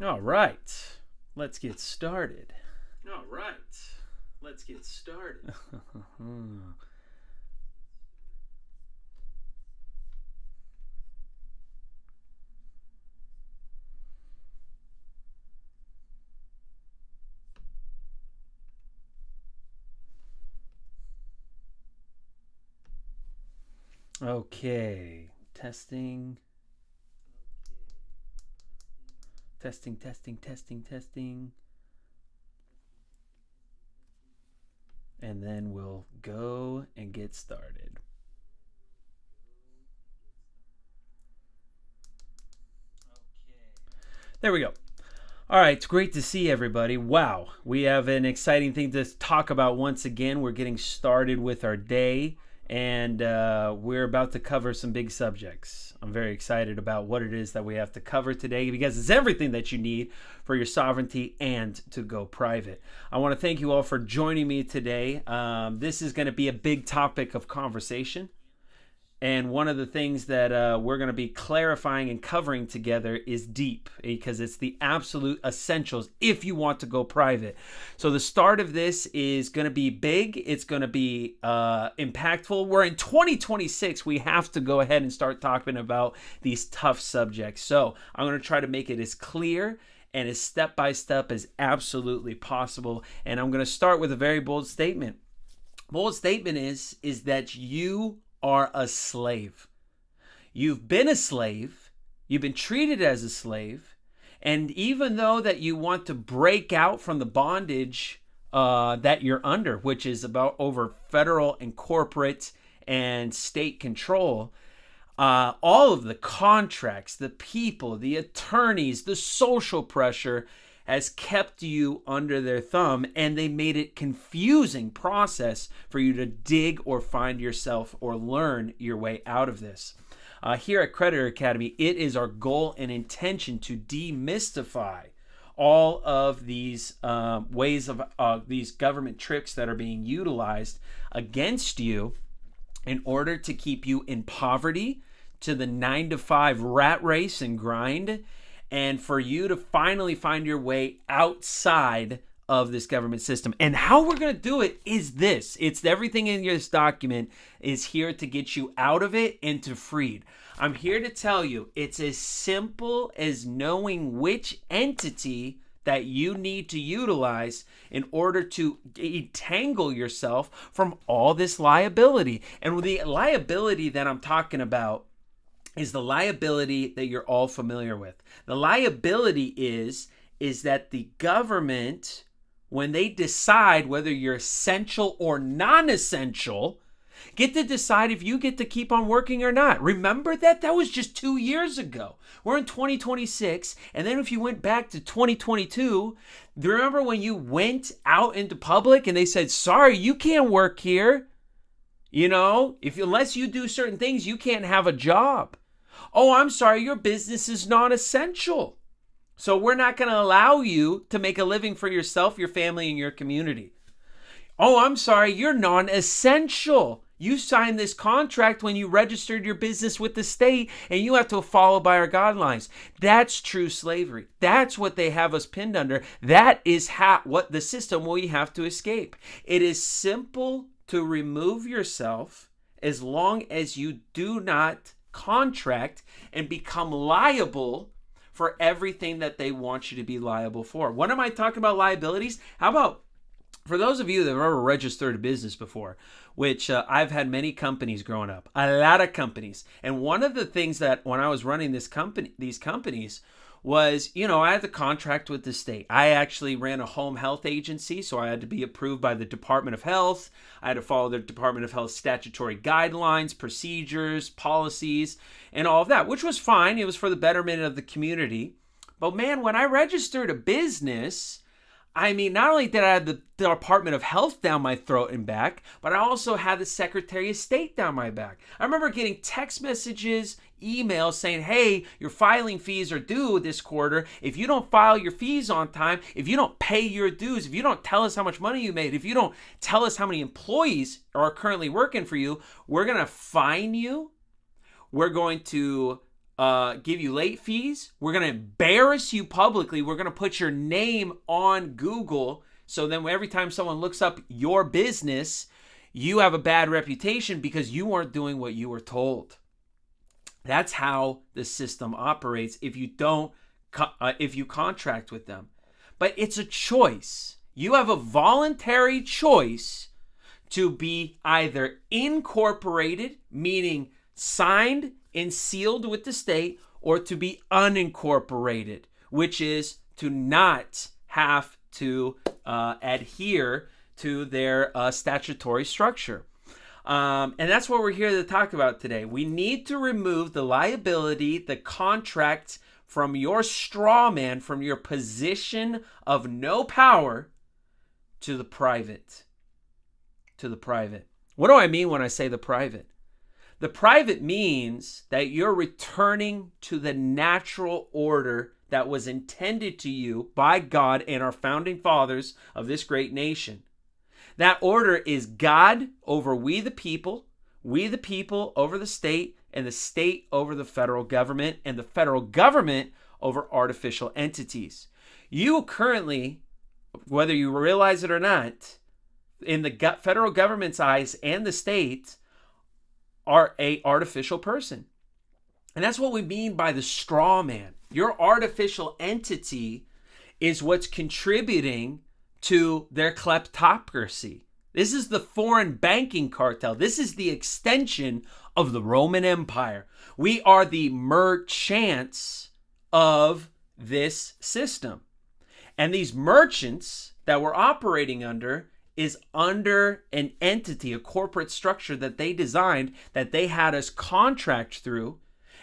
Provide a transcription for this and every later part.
All right, let's get started. All right, let's get started. Okay, testing. And then we'll go and get started. There we go. All right, it's great to see everybody. Wow, we have an exciting thing to talk about once again. We're getting started with our day, and we're about to cover some big subjects. I'm very excited about what it is that we have to cover today because it's everything that you need for your sovereignty and to go private. I want to thank you all for joining me today. This is going to be a big topic of conversation. And one of the things that we're going to be clarifying and covering together is deep, because it's the absolute essentials if you want to go private. So the start of this is going to be big. It's going to be impactful. We're in 2026. We have to go ahead and start talking about these tough subjects. So I'm going to try to make it as clear and as step-by-step as absolutely possible. And I'm going to start with a very bold statement. Bold statement is that you are a slave. You've been a slave. You've been treated as a slave. And even though that you want to break out from the bondage that you're under, which is about over federal and corporate and state control, all of the contracts, the people, the attorneys, the social pressure has kept you under their thumb, and they made it confusing process for you to dig or find yourself or learn your way out of this. Here at Creditor Academy, it is our goal and intention to demystify all of these ways of these government tricks that are being utilized against you in order to keep you in poverty, to the 9-to-5 rat race and grind, and for you to finally find your way outside of this government system. And how we're going to do it is this. It's everything in this document is here to get you out of it and to freed. I'm here to tell you it's as simple as knowing which entity that you need to utilize in order to entangle yourself from all this liability. And the liability that I'm talking about is the liability that you're all familiar with. The liability is that the government, when they decide whether you're essential or non-essential, get to decide if you get to keep on working or not. Remember that? That was just 2 years ago. We're in 2026, and then if you went back to 2022, remember when you went out into public and they said, sorry, you can't work here. You know, unless you do certain things, you can't have a job. Oh, I'm sorry, your business is non-essential. So we're not going to allow you to make a living for yourself, your family, and your community. Oh, I'm sorry, you're non-essential. You signed this contract when you registered your business with the state, and you have to follow by our guidelines. That's true slavery. That's what they have us pinned under. That is what the system we have to escape. It is simple to remove yourself as long as you do not contract and become liable for everything that they want you to be liable for. When am I talking about liabilities? How about for those of you that have ever registered a business before, which I've had many companies growing up, a lot of companies. And one of the things that when I was running these companies was, I had the contract with the state. I actually ran a home health agency, so I had to be approved by the Department of Health. I had to follow the Department of Health statutory guidelines, procedures, policies, and all of that, which was fine. It was for the betterment of the community. But man, when I registered a business, I mean, not only did I have the Department of Health down my throat and back, but I also had the Secretary of State down my back. I remember getting text messages, emails saying, hey, your filing fees are due this quarter. If you don't file your fees on time, if you don't pay your dues, if you don't tell us how much money you made, if you don't tell us how many employees are currently working for you, we're going to fine you. We're going to give you late fees. We're going to embarrass you publicly. We're going to put your name on Google. So then every time someone looks up your business, you have a bad reputation because you weren't doing what you were told. That's how the system operates if you contract with them. But it's a choice. You have a voluntary choice to be either incorporated, meaning signed and sealed with the state, or to be unincorporated, which is to not have to adhere to their statutory structure. And that's what we're here to talk about today. We need to remove the liability, the contracts from your straw man, from your position of no power to the private. To the private. What do I mean when I say the private? The private means that you're returning to the natural order that was intended to you by God and our founding fathers of this great nation. That order is God over we the people over the state, and the state over the federal government, and the federal government over artificial entities. You currently, whether you realize it or not, in the federal government's eyes and the state, are a artificial person. And that's what we mean by the straw man. Your artificial entity is what's contributing to their kleptocracy. This is the foreign banking cartel. This is the extension of the Roman Empire. We are the merchants of this system. And these merchants that we're operating under is under an entity, a corporate structure that they designed, that they had us contract through.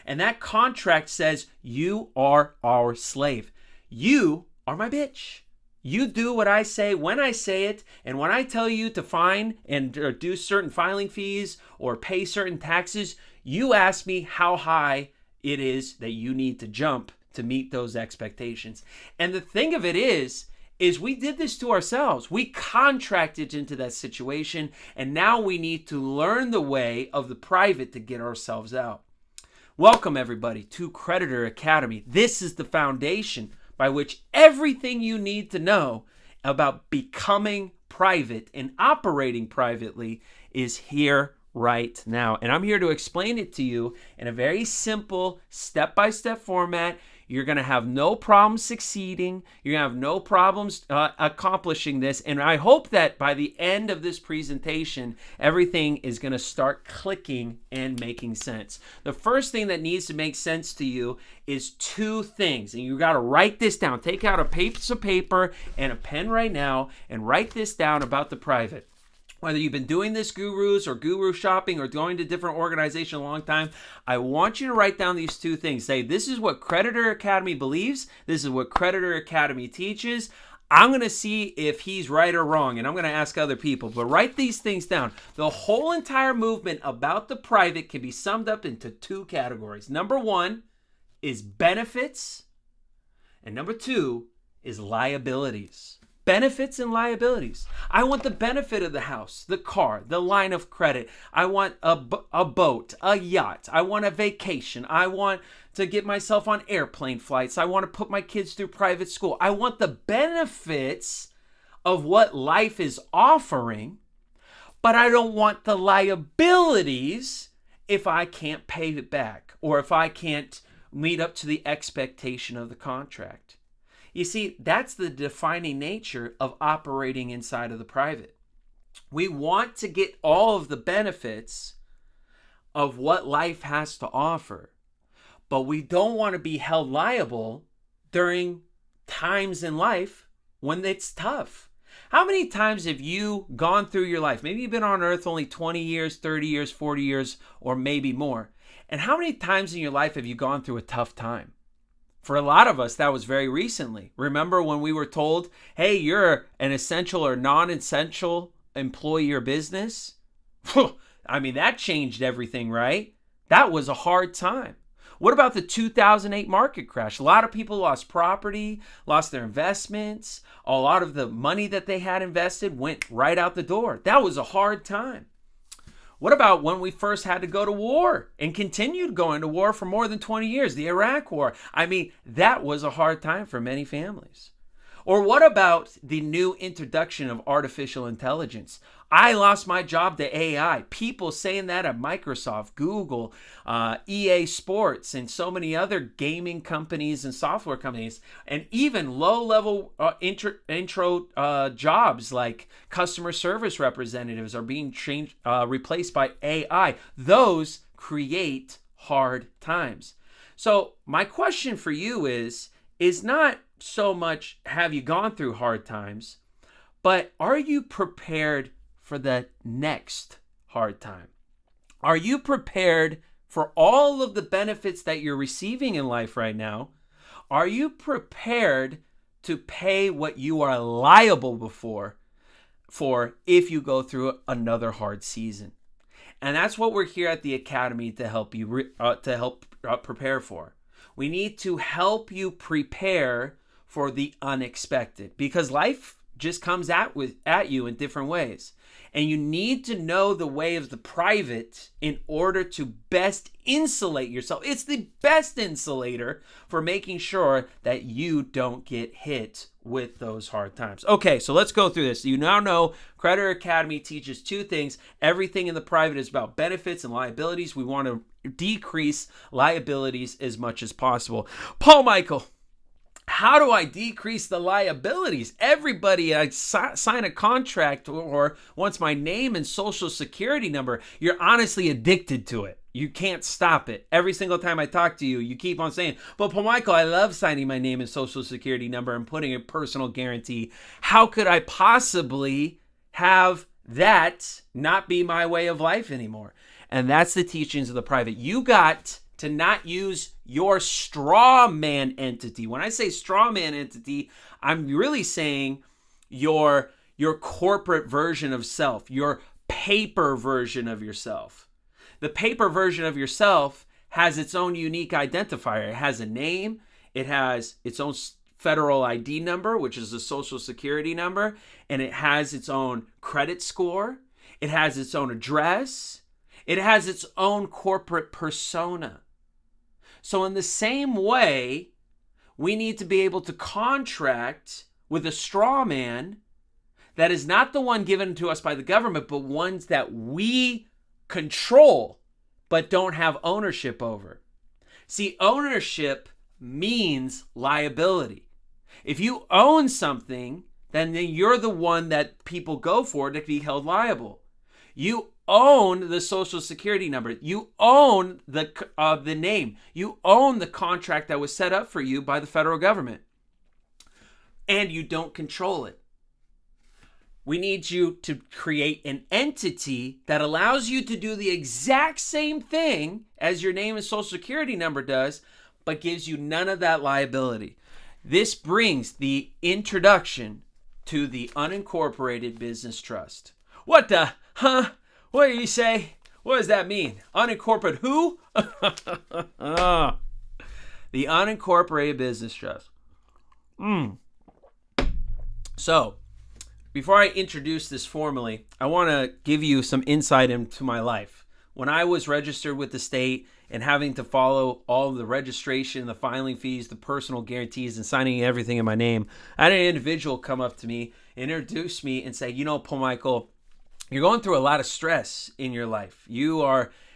And that contract says, you are our slave. You are my bitch. You do what I say when I say it, and when I tell you to fine and do certain filing fees or pay certain taxes, you ask me how high it is that you need to jump to meet those expectations. And the thing of it is we did this to ourselves. We contracted into that situation, and now we need to learn the way of the private to get ourselves out. Welcome, everybody, to Creditor Academy. This is the foundation by which everything you need to know about becoming private and operating privately is here right now. And I'm here to explain it to you in a very simple step-by-step format. You're going to have no problems succeeding. You're going to have no problems accomplishing this. And I hope that by the end of this presentation, everything is going to start clicking and making sense. The first thing that needs to make sense to you is two things. And you got to write this down. Take out a piece of paper and a pen right now and write this down about the private. Whether you've been doing this gurus or guru shopping or going to different organizations a long time, I want you to write down these two things. Say, this is what Creditor Academy believes. This is what Creditor Academy teaches. I'm going to see if he's right or wrong, and I'm going to ask other people. But write these things down. The whole entire movement about the private can be summed up into two categories. Number one is benefits, and number two is liabilities. Benefits and liabilities. I want the benefit of the house, the car, the line of credit. I want a boat, a yacht. I want a vacation. I want to get myself on airplane flights. I want to put my kids through private school. I want the benefits of what life is offering, but I don't want the liabilities if I can't pay it back or if I can't meet up to the expectation of the contract. You see, that's the defining nature of operating inside of the private. We want to get all of the benefits of what life has to offer, but we don't want to be held liable during times in life when it's tough. How many times have you gone through your life? Maybe you've been on earth only 20 years, 30 years, 40 years, or maybe more. And how many times in your life have you gone through a tough time? For a lot of us, that was very recently. Remember when we were told, hey, you're an essential or non-essential employee or business? I mean, that changed everything, right? That was a hard time. What about the 2008 market crash? A lot of people lost property, lost their investments. A lot of the money that they had invested went right out the door. That was a hard time. What about when we first had to go to war and continued going to war for more than 20 years, the Iraq War? I mean, that was a hard time for many families. Or what about the new introduction of artificial intelligence? I lost my job to AI. People saying that at Microsoft, Google, EA Sports, and so many other gaming companies and software companies, and even low-level intro jobs like customer service representatives are being replaced by AI. Those create hard times. So my question for you is not so much have you gone through hard times, but are you prepared for the next hard time? Are you prepared for all of the benefits that you're receiving in life right now? Are you prepared to pay what you are liable for if you go through another hard season? And that's what we're here at the Academy to help you prepare for. We need to help you prepare for the unexpected, because life just comes at you in different ways. And you need to know the way of the private in order to best insulate yourself. It's the best insulator for making sure that you don't get hit with those hard times. Okay, so let's go through this. You now know Creditor Academy teaches two things. Everything in the private is about benefits and liabilities. We want to decrease liabilities as much as possible. Paul Michael, how do I decrease the liabilities? Everybody I sign a contract or wants my name and social security number. You're honestly addicted to it. You can't stop it. Every single time I talk to you, you keep on saying, but Paul Michael, I love signing my name and social security number and putting a personal guarantee. How could I possibly have that not be my way of life anymore? And that's the teachings of the private. You got to not use your straw man entity. When I say straw man entity, I'm really saying your corporate version of self, your paper version of yourself. The paper version of yourself has its own unique identifier. It has a name. It has its own federal ID number, which is a social security number, and it has its own credit score. It has its own address. It has its own corporate persona. So in the same way, we need to be able to contract with a straw man that is not the one given to us by the government, but ones that we control but don't have ownership over. See, ownership means liability. If you own something, then you're the one that people go for to be held liable. You own the social security number. You own the name. You own the contract that was set up for you by the federal government. And you don't control it. We need you to create an entity that allows you to do the exact same thing as your name and social security number does, but gives you none of that liability. This brings the introduction to the unincorporated business trust. What the? Huh? What do you say? What does that mean? Unincorporated who? The unincorporated business trust. So, before I introduce this formally, I want to give you some insight into my life. When I was registered with the state and having to follow all of the registration, the filing fees, the personal guarantees, and signing everything in my name, I had an individual come up to me, introduce me, and say, you know, Paul Michael, you're going through a lot of stress in your life. You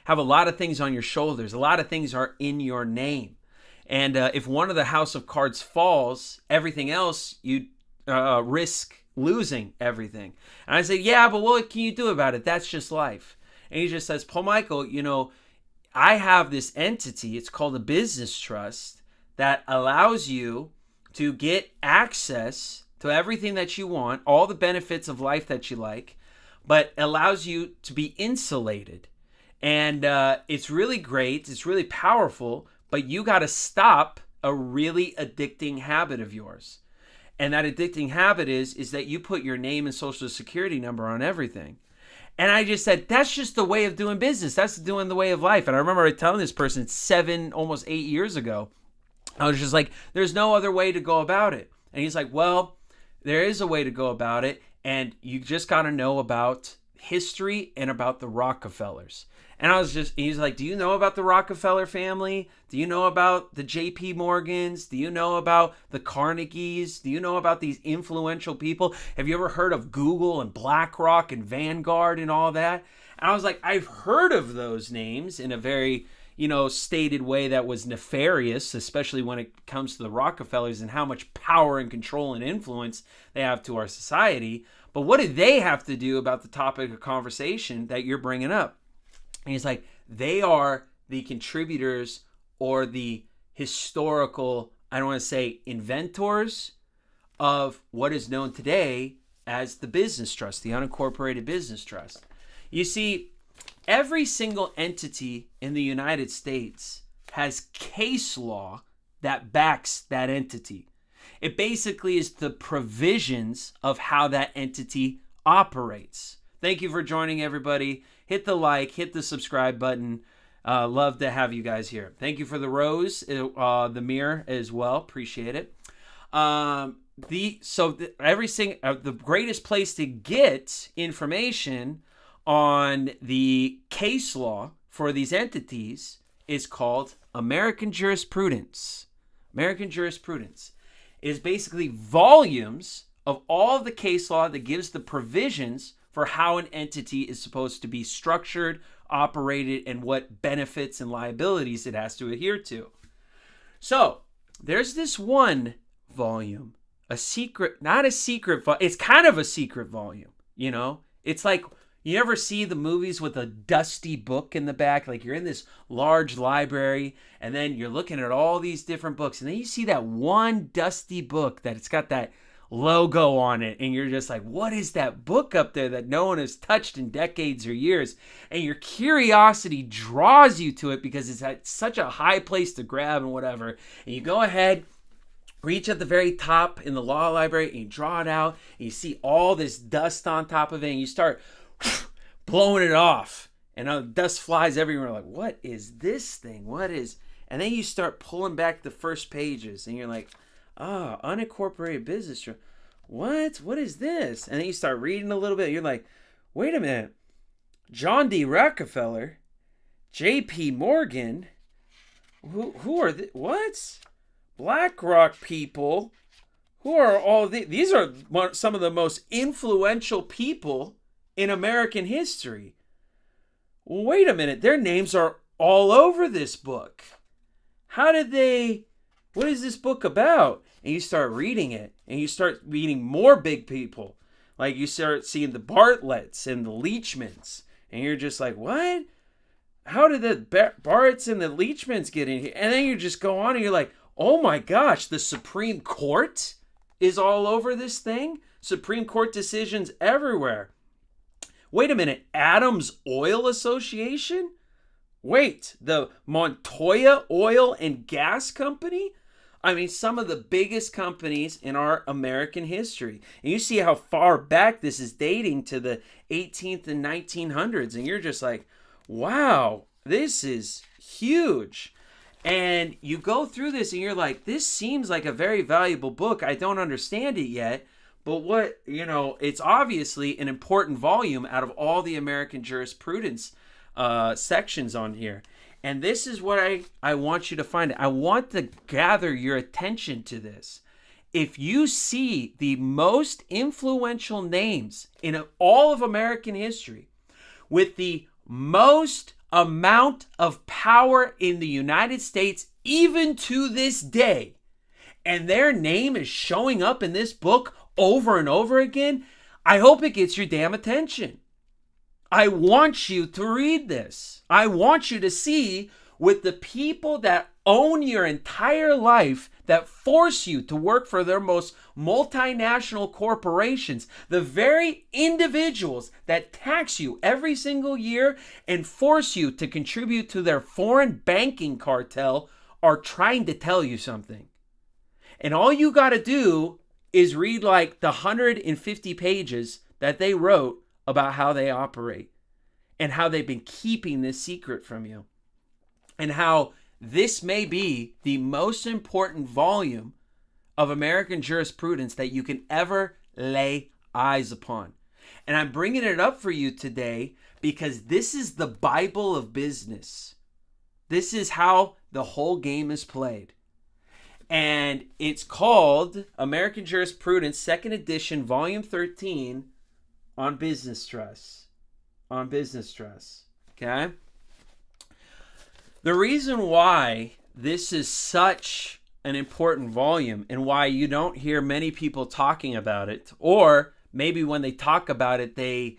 have a lot of things on your shoulders. A lot of things are in your name. And if one of the house of cards falls, everything else, you risk losing everything. And I say, yeah, but what can you do about it? That's just life. And he just says, Paul Michael, you know, I have this entity. It's called a business trust that allows you to get access to everything that you want, all the benefits of life that you like, but allows you to be insulated. And it's really great. It's really powerful, but you got to stop a really addicting habit of yours. And that addicting habit is that you put your name and social security number on everything. And I just said, that's just the way of doing business. That's doing the way of life. And I remember telling this person 7, almost 8 years ago, I was just like, there's no other way to go about it. And he's like, well, there is a way to go about it. And you just got to know about history and about the Rockefellers. And he's like, do you know about the Rockefeller family? Do you know about the JP Morgans? Do you know about the Carnegies? Do you know about these influential people? Have you ever heard of Google and BlackRock and Vanguard and all that? And I was like, I've heard of those names in a very, stated way that was nefarious, especially when it comes to the Rockefellers and how much power and control and influence they have to our society. But what do they have to do about the topic of conversation that you're bringing up? And he's like, they are the contributors or the historical, I don't want to say inventors of what is known today as the business trust, the unincorporated business trust. You see, every single entity in the United States has case law that backs that entity. It basically is the provisions of how that entity operates. Thank you for joining, everybody. Hit the like, hit the subscribe button. Love to have you guys here. Thank you for the rose, the mirror as well. Appreciate it. The greatest place to get information on the case law for these entities is called American jurisprudence. American jurisprudence is basically volumes of all of the case law that gives the provisions for how an entity is supposed to be structured, operated, and what benefits and liabilities it has to adhere to. So there's this one volume, it's kind of a secret volume, It's like, you ever see the movies with a dusty book in the back? Like you're in this large library and then you're looking at all these different books and then you see that one dusty book that it's got that logo on it and you're just like, what is that book up there that no one has touched in decades or years? And your curiosity draws you to it because it's at such a high place to grab and whatever. And you go ahead, reach at the very top in the law library and you draw it out and you see all this dust on top of it and you start blowing it off and dust flies everywhere. Like, what is this thing? And then you start pulling back the first pages and you're like, unincorporated business trust. What is this? And then you start reading a little bit. You're like, wait a minute. John D. Rockefeller, JP Morgan, who are what? BlackRock people. Who are all these are some of the most influential people in American history. Wait a minute, their names are all over this book. What is this book about? And you start reading it, and you start reading more big people. Like you start seeing the Bartletts and the Leachmans, and you're just like, what? How did the Bartletts and the Leachmans get in here? And then you just go on, and you're like, oh my gosh, the Supreme Court is all over this thing? Supreme Court decisions everywhere. Wait a minute, Adams Oil Association? Wait, the Montoya Oil and Gas Company? I mean, some of the biggest companies in our American history. And you see how far back this is dating to the 18th and 1900s. And you're just like, wow, this is huge. And you go through this and you're like, this seems like a very valuable book. I don't understand it yet. But it's obviously an important volume out of all the American jurisprudence sections on here. And this is what I want you to find. I want to gather your attention to this. If you see the most influential names in all of American history with the most amount of power in the United States, even to this day, and their name is showing up in this book over and over again, I hope it gets your damn attention. I want you to read this. I want you to see with the people that own your entire life, that force you to work for their most multinational corporations, the very individuals that tax you every single year and force you to contribute to their foreign banking cartel, are trying to tell you something. And all you got to do is read like the 150 pages that they wrote about how they operate and how they've been keeping this secret from you, and how this may be the most important volume of American jurisprudence that you can ever lay eyes upon. And I'm bringing it up for you today because this is the Bible of business. This is how the whole game is played. And it's called American Jurisprudence, 2nd edition, volume 13, on business trusts. On business trusts. Okay? The reason why this is such an important volume and why you don't hear many people talking about it, or maybe when they talk about it, they,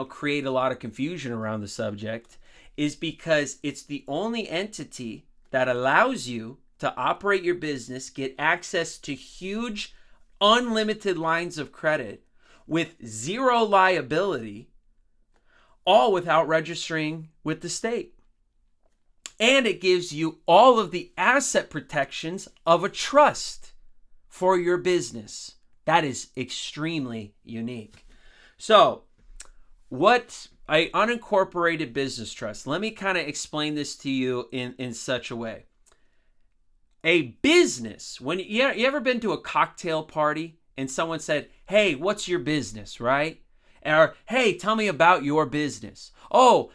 create a lot of confusion around the subject, is because it's the only entity that allows you to operate your business, get access to huge, unlimited lines of credit with zero liability, all without registering with the state. And it gives you all of the asset protections of a trust for your business. That is extremely unique. So, what an unincorporated business trust? Let me kind of explain this to you in such a way. A business, when you ever been to a cocktail party and someone said, "Hey, what's your business?" right? Or, "Hey, tell me about your business." "Oh,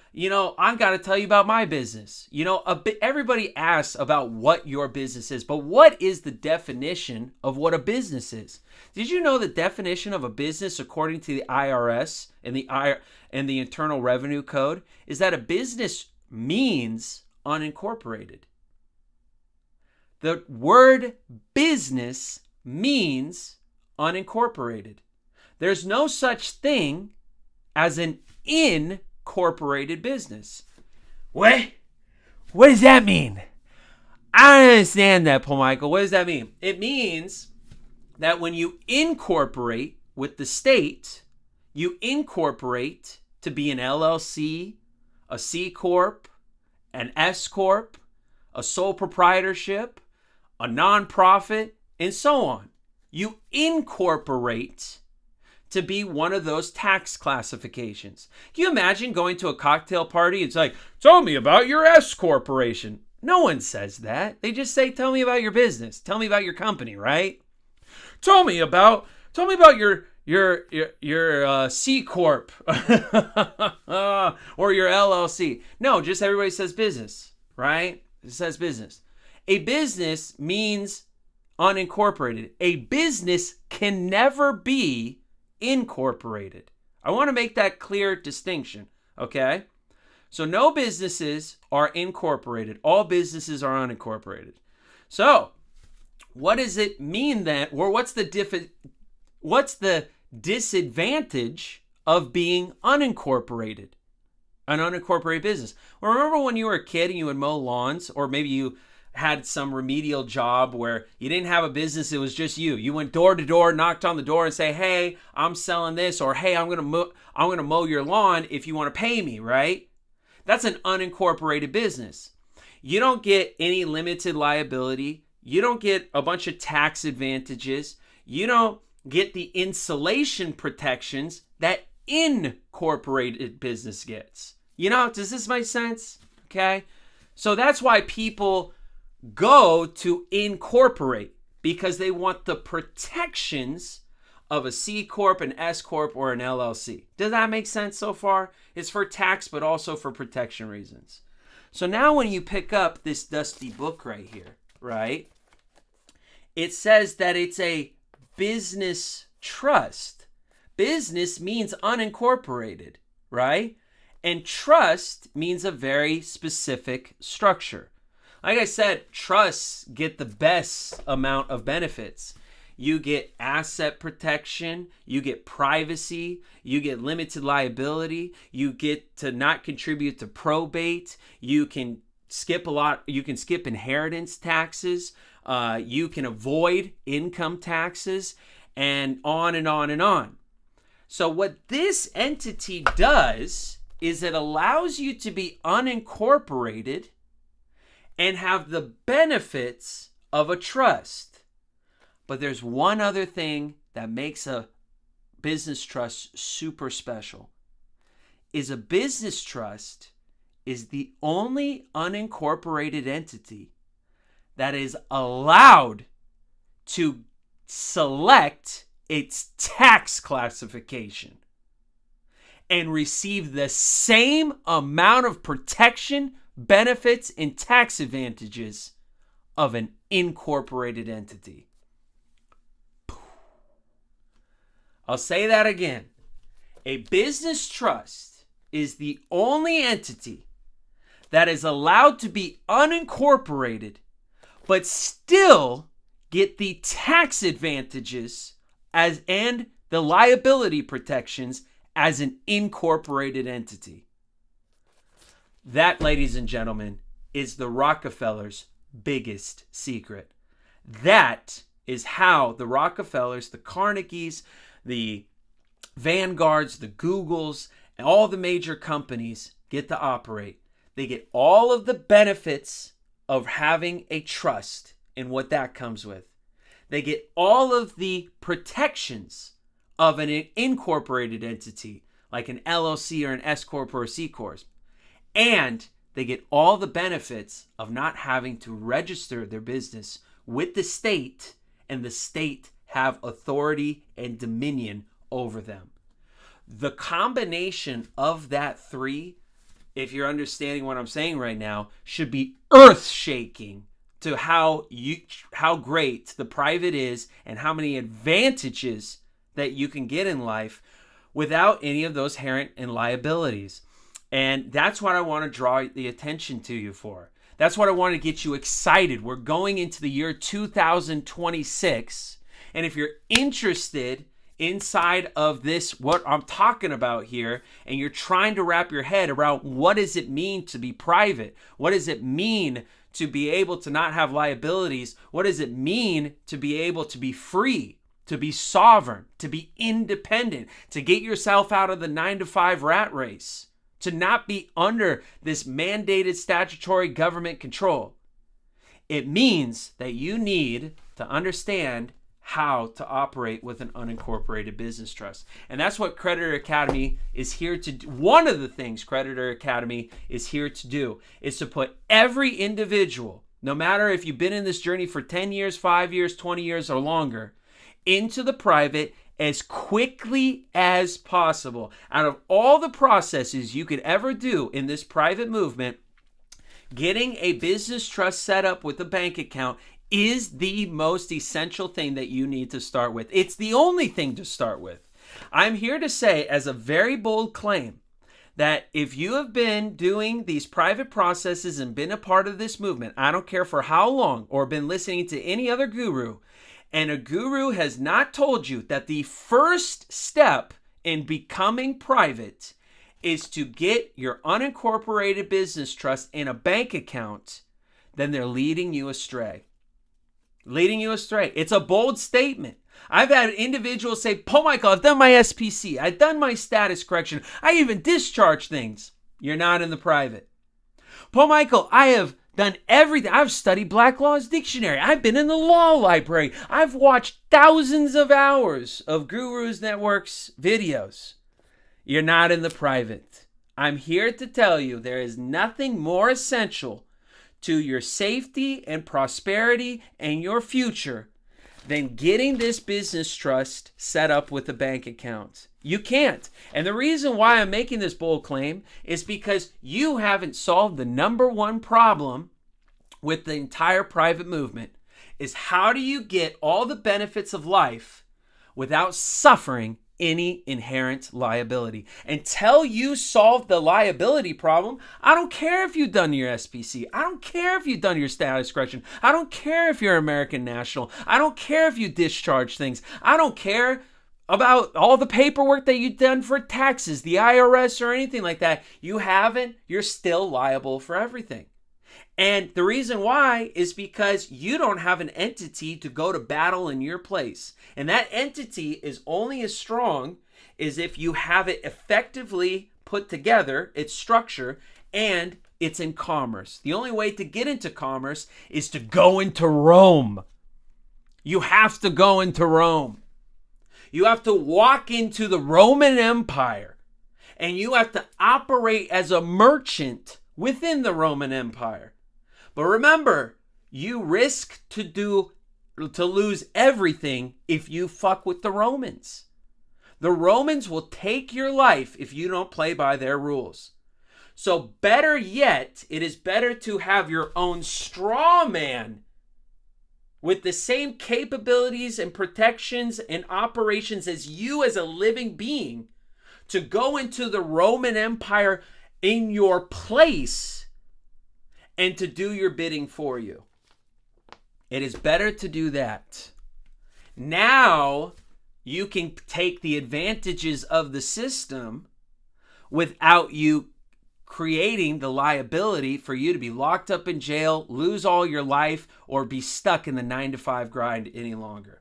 I've got to tell you about my business." Everybody asks about what your business is, but what is the definition of what a business is? Did you know the definition of a business, according to the IRS and the Internal Revenue Code, is that a business means unincorporated? The word business means unincorporated. There's no such thing as an incorporated business. What? What does that mean? I don't understand that, Paul Michael. What does that mean? It means that when you incorporate with the state, you incorporate to be an LLC, a C Corp, an S Corp, a sole proprietorship, a nonprofit, and so on. You incorporate to be one of those tax classifications. Can you imagine going to a cocktail party? It's like, "Tell me about your S corporation." No one says that. They just say, "Tell me about your business. Tell me about your company," right? Tell me about your C corp or your LLC. No, just everybody says business, right? It says business. A business means unincorporated. A business can never be incorporated. I want to make that clear distinction, okay? So no businesses are incorporated. All businesses are unincorporated. So what does it mean then, or what's the disadvantage of being unincorporated? An unincorporated business. Well, remember when you were a kid and you would mow lawns, or maybe you had some remedial job where you didn't have a business, it was just you. You went door to door, knocked on the door and say, "Hey, I'm selling this," or "Hey, I'm going to mow your lawn if you want to pay me," right? That's an unincorporated business. You don't get any limited liability. You don't get a bunch of tax advantages. You don't get the insulation protections that incorporated business gets. Does this make sense? Okay. So that's why people go to incorporate, because they want the protections of a C Corp, an S Corp, or an LLC. Does that make sense so far? It's for tax, but also for protection reasons. So now when you pick up this dusty book right here, right, it says that it's a business trust. Business means unincorporated, right? And trust means a very specific structure. Like I said, trusts get the best amount of benefits. You get asset protection, you get privacy, you get limited liability, you get to not contribute to probate, you can skip inheritance taxes, you can avoid income taxes, and on and on and on. So what this entity does is it allows you to be unincorporated and have the benefits of a trust. But there's one other thing that makes a business trust super special. Is a business trust is the only unincorporated entity that is allowed to select its tax classification. and receive the same amount of protection, benefits, and tax advantages of an incorporated entity. I'll say that again. A business trust is the only entity that is allowed to be unincorporated, but still get the tax advantages and the liability protections as an incorporated entity. That, ladies and gentlemen, is the Rockefellers' biggest secret. That is how the Rockefellers, the Carnegies, the Vanguards, the Googles, and all the major companies get to operate. They get all of the benefits of having a trust and what that comes with. They get all of the protections of an incorporated entity, like an LLC or an S Corp or a C Corp. And they get all the benefits of not having to register their business with the state, and the state have authority and dominion over them. The combination of that three, if you're understanding what I'm saying right now, should be earth-shaking to how great the private is and how many advantages that you can get in life without any of those inherent liabilities. And that's what I want to draw the attention to you for. That's what I want to get you excited. We're going into the year 2026. And if you're interested inside of this, what I'm talking about here, and you're trying to wrap your head around what does it mean to be private? What does it mean to be able to not have liabilities? What does it mean to be able to be free, to be sovereign, to be independent, to get yourself out of the 9-to-5 rat race, to not be under this mandated statutory government control? It means that you need to understand how to operate with an unincorporated business trust. And that's what Creditor Academy is here to do. One of the things Creditor Academy is here to do is to put every individual, no matter if you've been in this journey for 10 years, 5 years, 20 years, or longer, into the private as quickly as possible. Out of all the processes you could ever do in this private movement, getting a business trust set up with a bank account is the most essential thing that you need to start with. It's the only thing to start with. I'm here to say, as a very bold claim, that if you have been doing these private processes and been a part of this movement, I don't care for how long, or been listening to any other guru, and a guru has not told you that the first step in becoming private is to get your unincorporated business trust in a bank account, then they're leading you astray. Leading you astray. It's a bold statement. I've had individuals say, Paul Michael, I've done my SPC. I've done my status correction. I even discharged things. You're not in the private. Paul Michael, I have done everything. I've studied Black Law's Dictionary. I've been in the law library. I've watched thousands of hours of Gurus Network's videos. You're not in the private. I'm here to tell you there is nothing more essential to your safety and prosperity and your future than getting this business trust set up with a bank account. You can't. And the reason why I'm making this bold claim is because you haven't solved the number one problem with the entire private movement, is how do you get all the benefits of life without suffering any inherent liability? Until you solve the liability problem, I don't care if you've done your SPC. I don't care if you've done your status correction. I don't care if you're American national. I don't care if you discharge things. I don't care about all the paperwork that you've done for taxes, the IRS, or anything like that. You haven't. You're still liable for everything. And the reason why is because you don't have an entity to go to battle in your place. And that entity is only as strong as if you have it effectively put together, its structure, and it's in commerce. The only way to get into commerce is to go into Rome. You have to go into Rome. You have to walk into the Roman Empire. And you have to operate as a merchant within the Roman Empire. But remember, you risk to lose everything if you fuck with the Romans. The Romans will take your life if you don't play by their rules. So better yet, it is better to have your own straw man with the same capabilities and protections and operations as you as a living being to go into the Roman Empire in your place and to do your bidding for you. It is better to do that. Now you can take the advantages of the system without you creating the liability for you to be locked up in jail, lose all your life, or be stuck in the 9-to-5 grind any longer.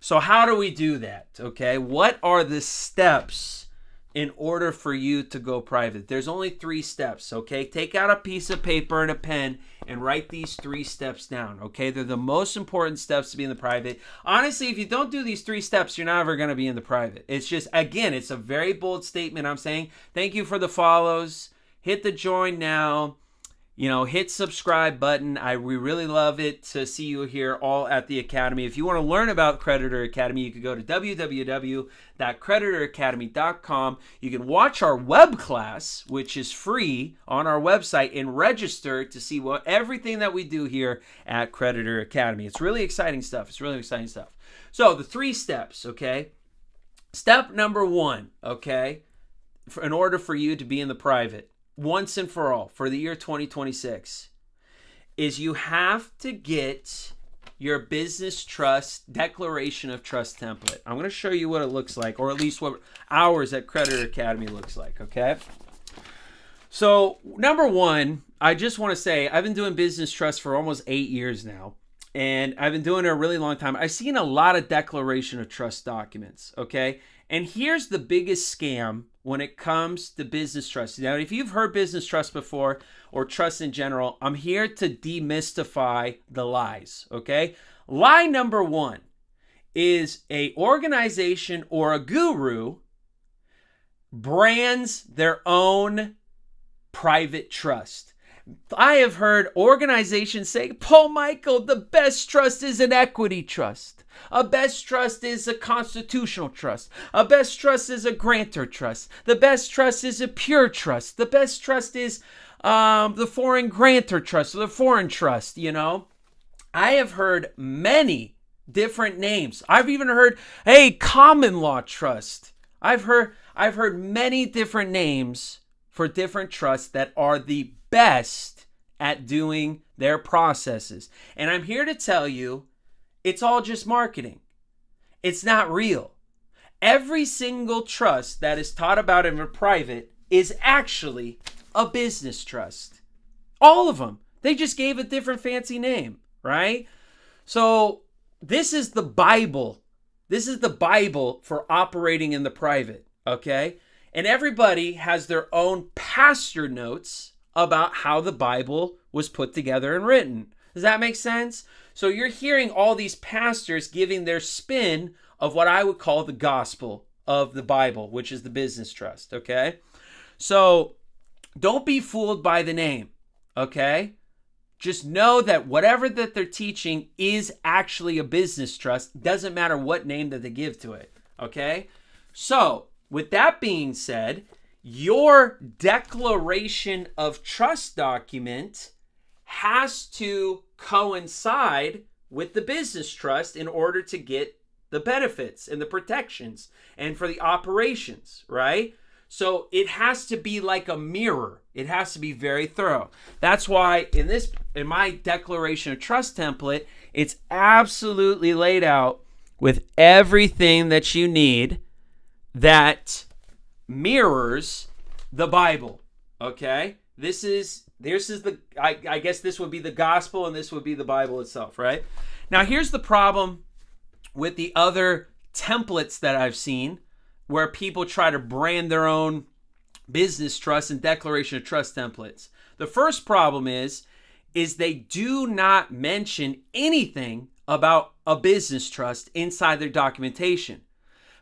So how do we do that? Okay, what are the steps in order for you to go private? There's only 3 steps, okay? Take out a piece of paper and a pen and write these 3 steps down, okay? They're the most important steps to be in the private. Honestly, if you don't do these 3 steps, you're never going to be in the private. It's just, again, it's a very bold statement I'm saying. Thank you for the follows. Hit the join now. Hit subscribe button. We really love it to see you here all at the Academy. If you want to learn about Creditor Academy, you can go to www.creditoracademy.com. You can watch our web class, which is free, on our website and register to see everything that we do here at Creditor Academy. It's really exciting stuff. So the 3 steps, okay? Step number 1, okay, in order for you to be in the private, once and for all, for the year 2026, is you have to get your business trust declaration of trust template. I'm going to show you what it looks like, or at least what ours at Creditor Academy looks like, okay? So, number 1, I just want to say I've been doing business trust for almost 8 years now, and I've been doing it a really long time. I've seen a lot of declaration of trust documents, okay? And here's the biggest scam when it comes to business trust. Now, if you've heard business trust before or trust in general, I'm here to demystify the lies, okay? Lie number 1 is a organization or a guru brands their own private trust. I have heard organizations say, Paul Michael, the best trust is an equity trust. A best trust is a constitutional trust. A best trust is a grantor trust. The best trust is a pure trust. The best trust is the foreign grantor trust, or the foreign trust, I have heard many different names. I've even heard, common law trust. I've heard many different names for different trusts that are the best at doing their processes. And I'm here to tell you, it's all just marketing. It's not real. Every single trust that is taught about in private is actually a business trust. All of them. They just gave a different fancy name, right? So this is the Bible. This is the Bible for operating in the private, okay? And everybody has their own pastor notes about how the Bible was put together and written. Does that make sense? So you're hearing all these pastors giving their spin of what I would call the gospel of the Bible, which is the business trust, okay? So don't be fooled by the name, okay? Just know that whatever that they're teaching is actually a business trust. Doesn't matter what name that they give to it, okay? So with that being said, your declaration of trust document has to coincide with the business trust in order to get the benefits and the protections and for the operations, right? So it has to be like a mirror. It has to be very thorough. That's why in my declaration of trust template, it's absolutely laid out with everything that you need that mirrors the Bible, okay? This is I guess this would be the gospel and this would be the Bible itself, right? Now, here's the problem with the other templates that I've seen where people try to brand their own business trust and declaration of trust templates. The first problem is they do not mention anything about a business trust inside their documentation.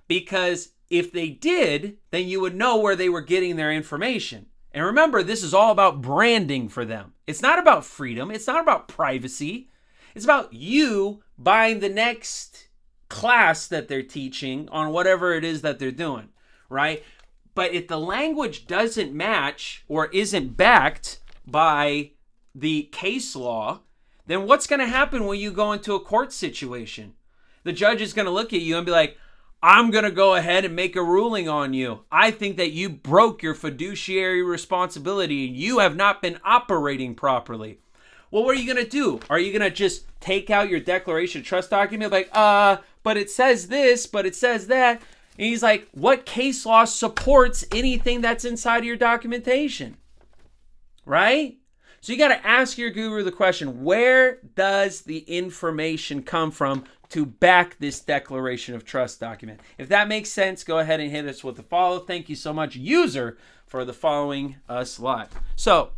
Because if they did, then you would know where they were getting their information. And remember, this is all about branding for them. It's not about freedom. It's not about privacy. It's about you buying the next class that they're teaching on whatever it is that they're doing, right? But if the language doesn't match or isn't backed by the case law, then what's going to happen when you go into a court situation? The judge is going to look at you and be like, I'm going to go ahead and make a ruling on you. I think that you broke your fiduciary responsibility and you have not been operating properly. Well, what are you going to do? Are you going to just take out your declaration of trust document like, but it says this, but it says that? And he's like, what case law supports anything that's inside of your documentation? Right? So you got to ask your guru the question, where does the information come from to back this declaration of trust document? If that makes sense, go ahead and hit us with the follow. Thank you so much, user, for the following us live. So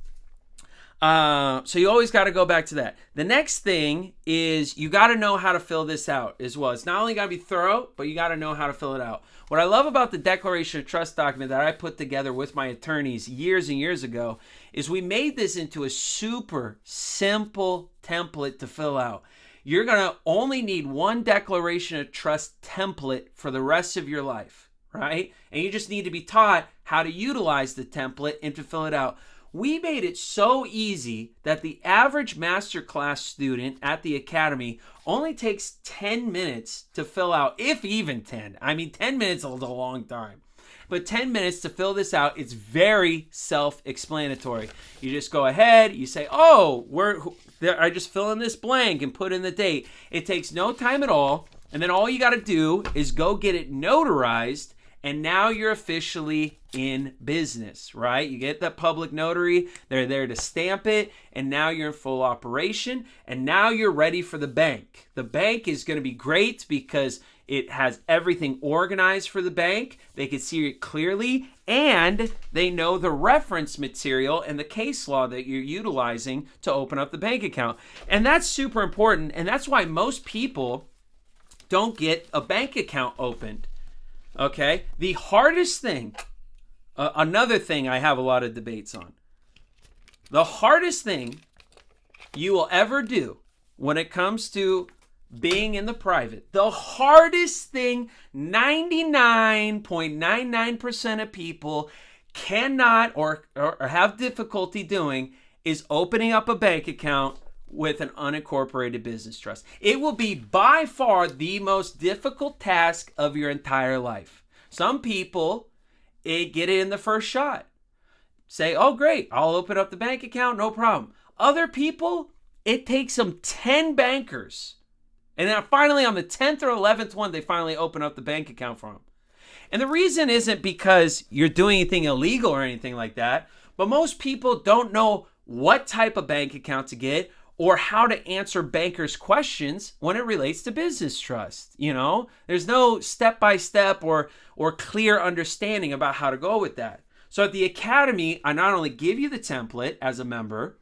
you always got to go back to that. The next thing is you got to know how to fill this out as well. It's not only got to be thorough, but you got to know how to fill it out. What I love about the Declaration of Trust document that I put together with my attorneys years and years ago is we made this into a super simple template to fill out. You're going to only need one Declaration of Trust template for the rest of your life, right? And you just need to be taught how to utilize the template and to fill it out. We made it so easy that the average masterclass student at the academy only takes 10 minutes to fill out, if even 10. I mean, 10 minutes is a long time. But 10 minutes to fill this out, it's very self-explanatory. You just go ahead, you say, I just fill in this blank and put in the date. It takes no time at all. And then all you got to do is go get it notarized. And now you're officially in business, right? You get that public notary. They're there to stamp it. And now you're in full operation. And now you're ready for the bank. The bank is going to be great because it has everything organized for the bank. They can see it clearly. And they know the reference material and the case law that you're utilizing to open up the bank account. And that's super important. And that's why most people don't get a bank account opened. Okay, the hardest thing, another thing I have a lot of debates on. The hardest thing you will ever do when it comes to being in the private, the hardest thing 99.99% of people cannot or have difficulty doing is opening up a bank account with an unincorporated business trust. It will be by far the most difficult task of your entire life. Some people get it in the first shot. Say, oh great, I'll open up the bank account, no problem. Other people, it takes them 10 bankers. And then finally on the 10th or 11th one, they finally open up the bank account for them. And the reason isn't because you're doing anything illegal or anything like that, but most people don't know what type of bank account to get or how to answer bankers' questions when it relates to business trust. You know, there's no step-by-step or clear understanding about how to go with that. So at the Academy, I not only give you the template as a member,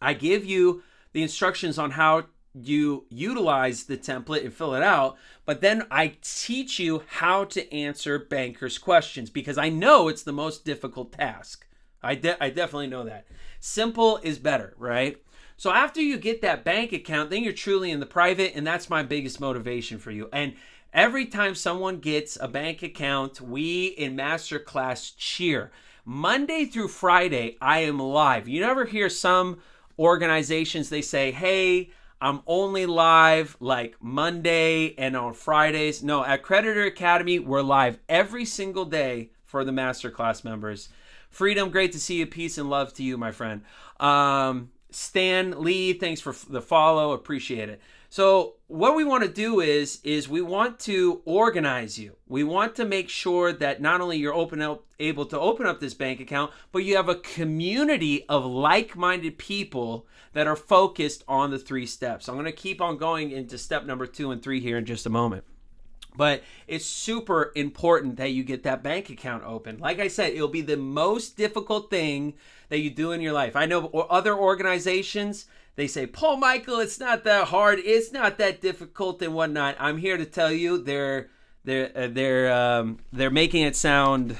I give you the instructions on how you utilize the template and fill it out, but then I teach you how to answer bankers' questions because I know it's the most difficult task. I definitely know that. Simple is better, right? So after you get that bank account, then you're truly in the private, and that's my biggest motivation for you. And every time someone gets a bank account, we in Masterclass cheer. Monday through Friday, I am live. You never hear some organizations, they say, hey, I'm only live like Monday and on Fridays. No, at Creditor Academy, we're live every single day for the Masterclass members. Freedom, great to see you. Peace and love to you, my friend. Stan Lee, thanks for the follow. Appreciate it. So what we want to do is we want to organize you. We want to make sure that not only you're able to open up this bank account, but you have a community of like-minded people that are focused on the 3 steps. I'm going to keep on going into step number 2 and 3 here in just a moment. But it's super important that you get that bank account open. Like I said, it'll be the most difficult thing that you do in your life. I know other organizations, they say, Paul Michael, it's not that hard. It's not that difficult and whatnot. I'm here to tell you they're making it sound,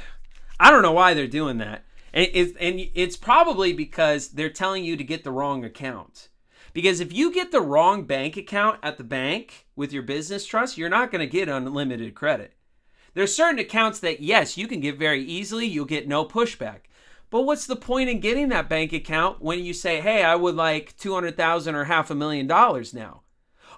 I don't know why they're doing that. And it's probably because they're telling you to get the wrong account. Because if you get the wrong bank account at the bank with your business trust, you're not going to get unlimited credit. There's certain accounts that, yes, you can get very easily. You'll get no pushback. But what's the point in getting that bank account when you say, hey, I would like $200,000 or $500,000 now?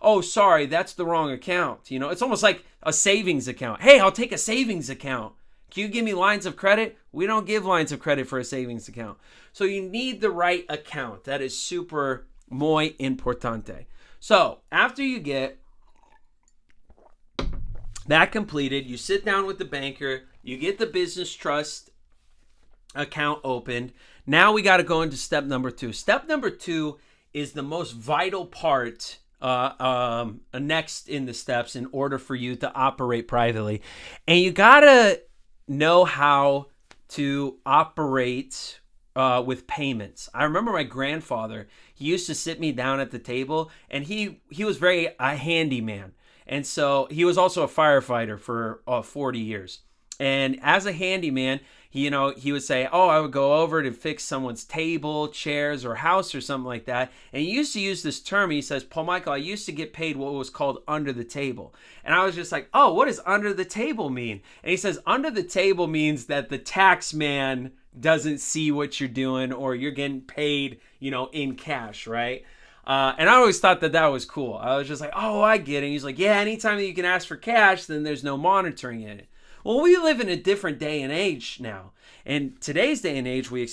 Oh, sorry, that's the wrong account. You know, it's almost like a savings account. Hey, I'll take a savings account. Can you give me lines of credit? We don't give lines of credit for a savings account. So you need the right account. That is super muy importante. So after you get that completed, you sit down with the banker, you get the business trust account opened. Now we got to go into step number 2. Step number 2 is the most vital part next in the steps in order for you to operate privately. And you got to know how to operate with payments. I remember my grandfather, he used to sit me down at the table, and he was very a handyman. And so he was also a firefighter for 40 years. And as a handyman, he would say, oh, I would go over to fix someone's table, chairs, or house or something like that. And he used to use this term. He says, Paul Michael, I used to get paid what was called under the table. And I was just like, oh, what does under the table mean? And he says, under the table means that the tax man doesn't see what you're doing, or you're getting paid, in cash, right? And I always thought that was cool. I was just like, oh, I get it. And he's like, yeah, anytime that you can ask for cash, then there's no monitoring in it. Well, we live in a different day and age now. In today's day and age, we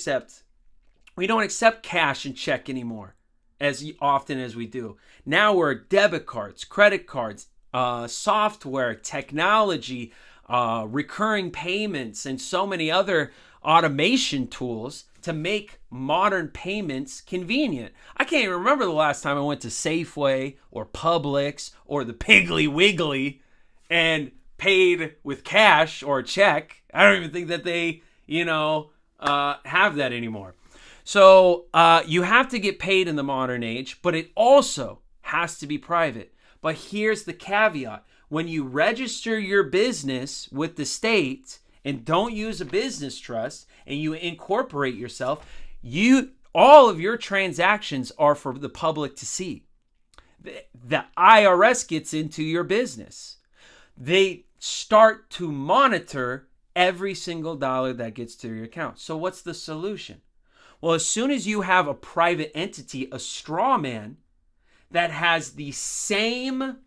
don't accept cash and check anymore as often as we do. Now we're debit cards, credit cards, software, technology, recurring payments, and so many other automation tools to make modern payments convenient. I can't even remember the last time I went to Safeway or Publix or the Piggly Wiggly and paid with cash or a check. I don't even think that they, have that anymore. So you have to get paid in the modern age, but it also has to be private. But here's the caveat. When you register your business with the state and don't use a business trust and you incorporate yourself, all of your transactions are for the public to see. The IRS gets into your business. They start to monitor every single dollar that gets to your account. So what's the solution? Well, as soon as you have a private entity, a straw man, that has the same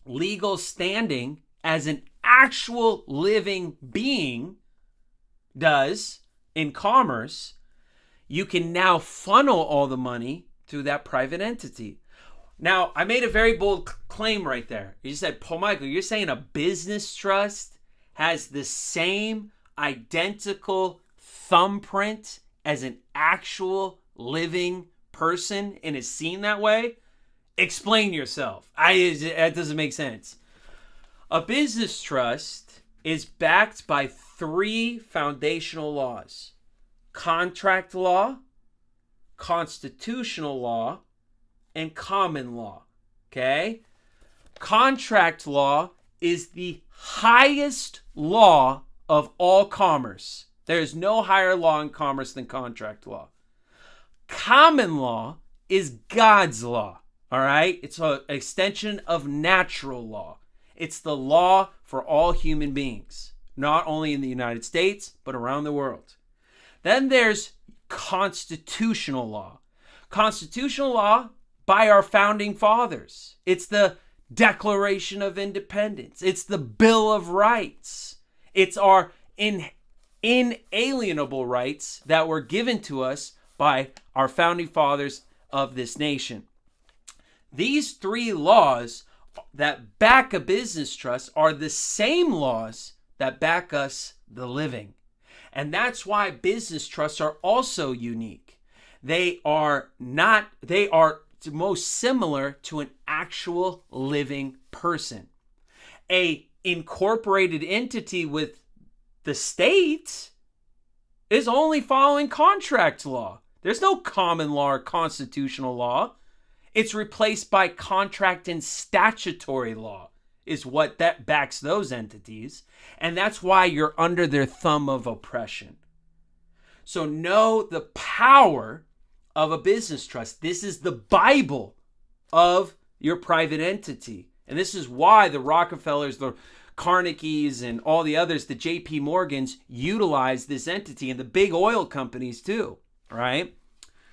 legal standing as an actual living being does in commerce, you can now funnel all the money to that private entity. Now, I made a very bold claim right there. You said, Paul Michael, you're saying a business trust has the same identical thumbprint as an actual living person and is seen that way? Explain yourself. That doesn't make sense. A business trust is backed by 3 foundational laws: contract law, constitutional law, and common law. Okay? Contract law is the highest law of all commerce. There is no higher law in commerce than contract law. Common law is God's law. All right? It's an extension of natural law. It's the law for all human beings, not only in the United States, but around the world. Then there's constitutional law. Constitutional law by our founding fathers. It's the Declaration of Independence. It's the Bill of Rights. It's our inalienable rights that were given to us by our founding fathers of this nation. These 3 laws that back a business trust are the same laws that back us, the living. And that's why business trusts are also unique. They are most similar to an actual living person. A incorporated entity with the state is only following contract law. There's no common law or constitutional law. It's replaced by contract and statutory law is what that backs those entities. And that's why you're under their thumb of oppression. So know the power of a business trust. This is the Bible of your private entity. And this is why the Rockefellers, the Carnegies, and all the others, the JP Morgans, utilize this entity, and the big oil companies too, right?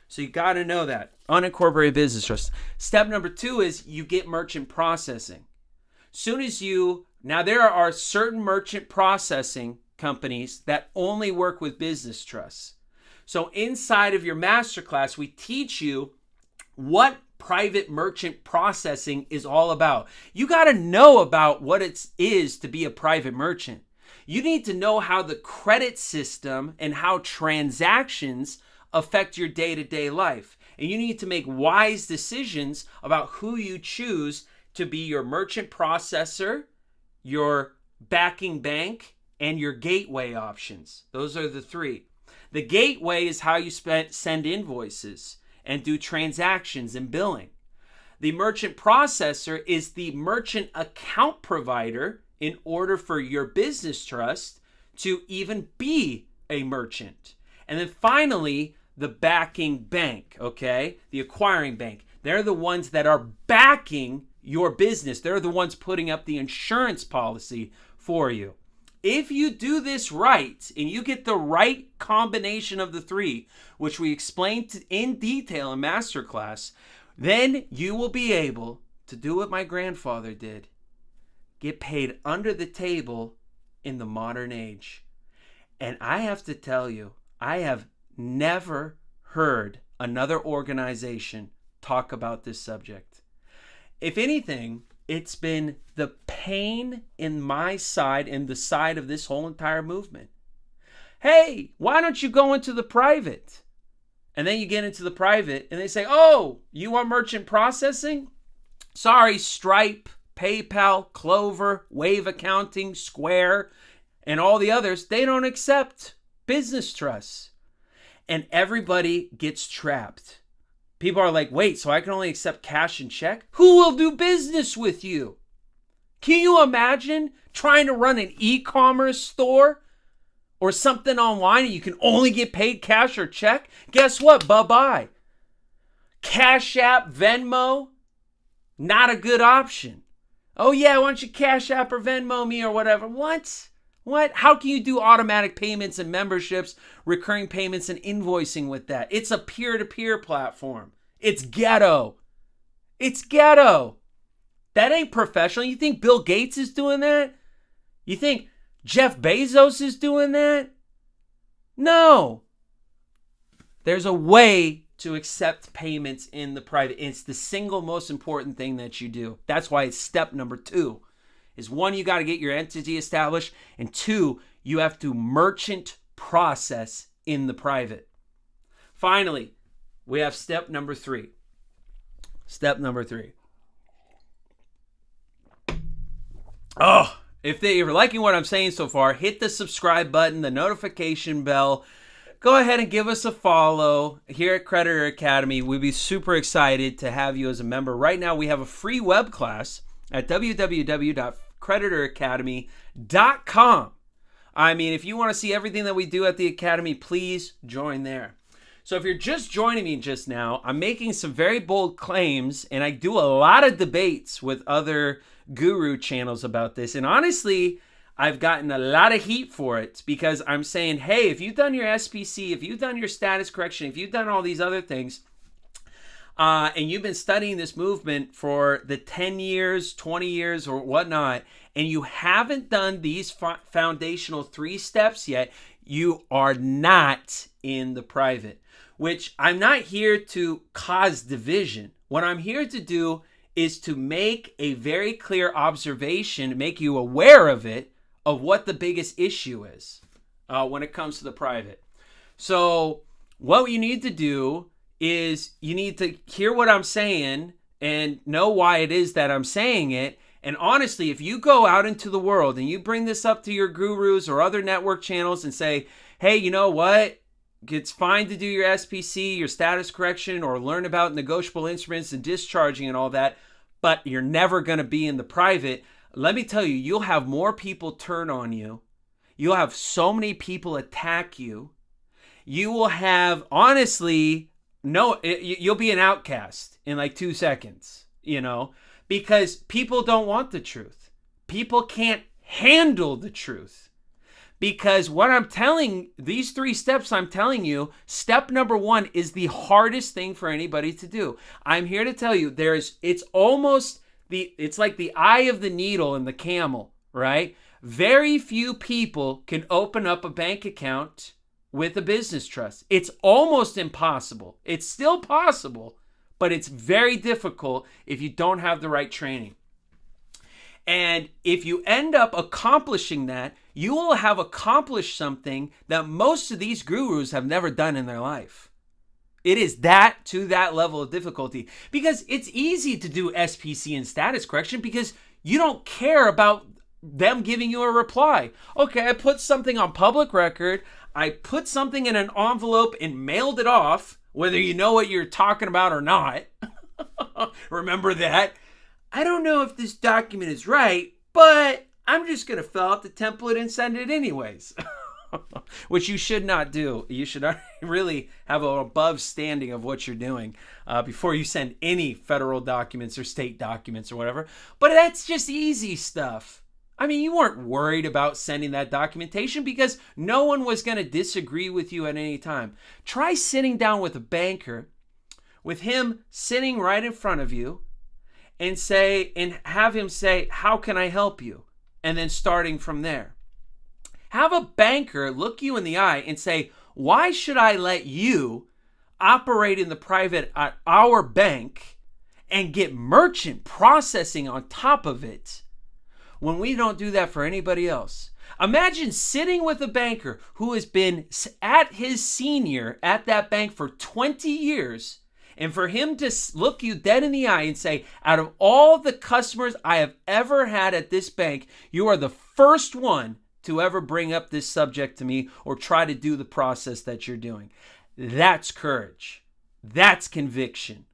So you got to know that. Unincorporated business trust. Step number 2 is you get merchant processing. Now there are certain merchant processing companies that only work with business trusts. So inside of your masterclass, we teach you what private merchant processing is all about. You got to know about what it is to be a private merchant. You need to know how the credit system and how transactions affect your day-to-day life. And you need to make wise decisions about who you choose to be your merchant processor, your backing bank, and your gateway options. Those are the 3. The gateway is how you send invoices and do transactions and billing. The merchant processor is the merchant account provider in order for your business trust to even be a merchant. And then finally, the backing bank, okay? The acquiring bank. They're the ones that are backing your business. They're the ones putting up the insurance policy for you. If you do this right and you get the right combination of the 3, which we explained in detail in Masterclass, then you will be able to do what my grandfather did. Get paid under the table in the modern age. And I have to tell you, I have never heard another organization talk about this subject. If anything, it's been the pain in my side and the side of this whole entire movement. Hey, why don't you go into the private? And then you get into the private and they say, oh, you want merchant processing? Sorry, Stripe, PayPal, Clover, Wave Accounting, Square, and all the others, they don't accept business trusts. And everybody gets trapped. People are like, wait, so I can only accept cash and check? Who will do business with you? Can you imagine trying to run an e-commerce store or something online and you can only get paid cash or check? Guess what? Bye-bye. Cash App, Venmo, not a good option. Oh yeah, why don't you Cash App or Venmo me or whatever? What? How can you do automatic payments and memberships, recurring payments and invoicing with that? It's a peer-to-peer platform. It's ghetto. It's ghetto. That ain't professional. You think Bill Gates is doing that? You think Jeff Bezos is doing that? No. There's a way to accept payments in the private. It's the single most important thing that you do. That's why it's step number 2. Is 1, you got to get your entity established, and 2, you have to merchant process in the private. Finally, we have step number 3. Step number 3. Oh, if you're liking what I'm saying so far, hit the subscribe button, the notification bell. Go ahead and give us a follow here at Creditor Academy. We'd be super excited to have you as a member. Right now, we have a free web class at www.creditoracademy.com. I mean, if you want to see everything that we do at the Academy, please join there. So if you're just joining me just now, I'm making some very bold claims, and I do a lot of debates with other guru channels about this. And honestly, I've gotten a lot of heat for it because I'm saying, hey, if you've done your SPC, if you've done your status correction, if you've done all these other things, and you've been studying this movement for the 10 years, 20 years, or whatnot, and you haven't done these foundational 3 steps yet, you are not in the private. Which I'm not here to cause division. What I'm here to do is to make a very clear observation, make you aware of it, of what the biggest issue is when it comes to the private. So what you need to do is you need to hear what I'm saying and know why it is that I'm saying it. And honestly, if you go out into the world and you bring this up to your gurus or other network channels and say, hey, you know what? It's fine to do your SPC, your status correction, or learn about negotiable instruments and discharging and all that, but you're never going to be in the private. Let me tell you, you'll have more people turn on you. You'll have so many people attack you. You will have, honestly, No, you'll be an outcast in like 2 seconds, because people don't want the truth. People can't handle the truth. Because what I'm telling, these 3 steps I'm telling you, step number 1 is the hardest thing for anybody to do. I'm here to tell you it's like the eye of the needle in the camel, right? Very few people can open up a bank account with a business trust. It's almost impossible. It's still possible, but it's very difficult if you don't have the right training. And if you end up accomplishing that, you will have accomplished something that most of these gurus have never done in their life. It is to that level of difficulty, because it's easy to do SPC and status correction because you don't care about them giving you a reply. Okay, I put something on public record. I put something in an envelope and mailed it off, whether you know what you're talking about or not. Remember that. I don't know if this document is right, but I'm just going to fill out the template and send it anyways. Which you should not do. You should really have an above standing of what you're doing before you send any federal documents or state documents or whatever. But that's just easy stuff. I mean, you weren't worried about sending that documentation because no one was going to disagree with you at any time. Try sitting down with a banker, with him sitting right in front of you, and have him say, how can I help you? And then starting from there. Have a banker look you in the eye and say, why should I let you operate in the private at our bank and get merchant processing on top of it when we don't do that for anybody else? Imagine sitting with a banker who has been at his senior at that bank for 20 years, and for him to look you dead in the eye and say, out of all the customers I have ever had at this bank, you are the first one to ever bring up this subject to me or try to do the process that you're doing. That's courage. That's conviction.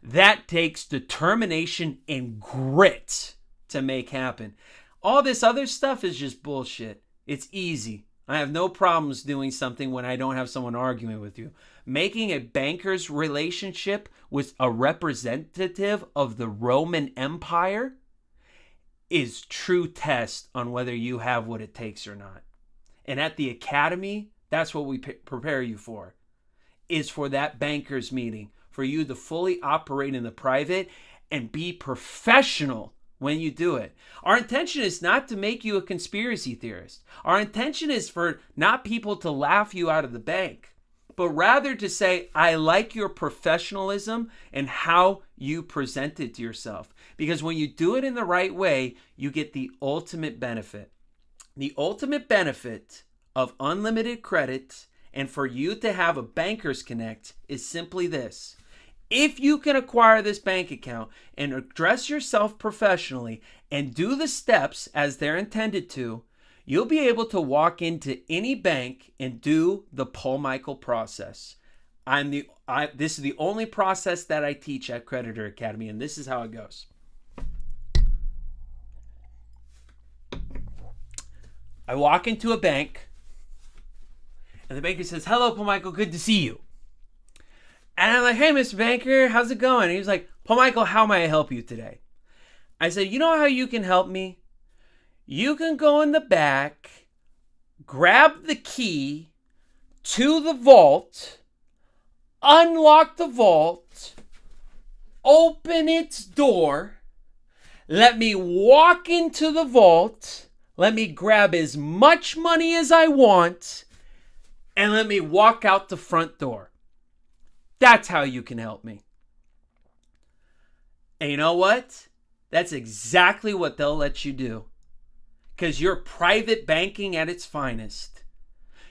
That takes determination and grit to make happen. All this other stuff is just bullshit. It's easy. I have no problems doing something when I don't have someone arguing with you. Making a banker's relationship with a representative of the Roman Empire is true test on whether you have what it takes or not. And at the academy, that's what we prepare you for, is for that banker's meeting, for you to fully operate in the private and be professional when you do it. Our intention is not to make you a conspiracy theorist. Our intention is for not people to laugh you out of the bank, but rather to say, I like your professionalism and how you present it to yourself. Because when you do it in the right way, you get the ultimate benefit. The ultimate benefit of unlimited credit and for you to have a Bankers Connect is simply this. If you can acquire this bank account and address yourself professionally and do the steps as they're intended to, you'll be able to walk into any bank and do the Paul Michael process. This is the only process that I teach at Creditor Academy, and this is how it goes. I walk into a bank, and the banker says, hello, Paul Michael, good to see you. And I'm like, hey, Mr. Banker, how's it going? And he was like, Paul Michael, how may I help you today? I said, you know how you can help me? You can go in the back, grab the key to the vault, unlock the vault, open its door, let me walk into the vault, let me grab as much money as I want, and let me walk out the front door. That's how you can help me. And you know what? That's exactly what they'll let you do. Because you're private banking at its finest.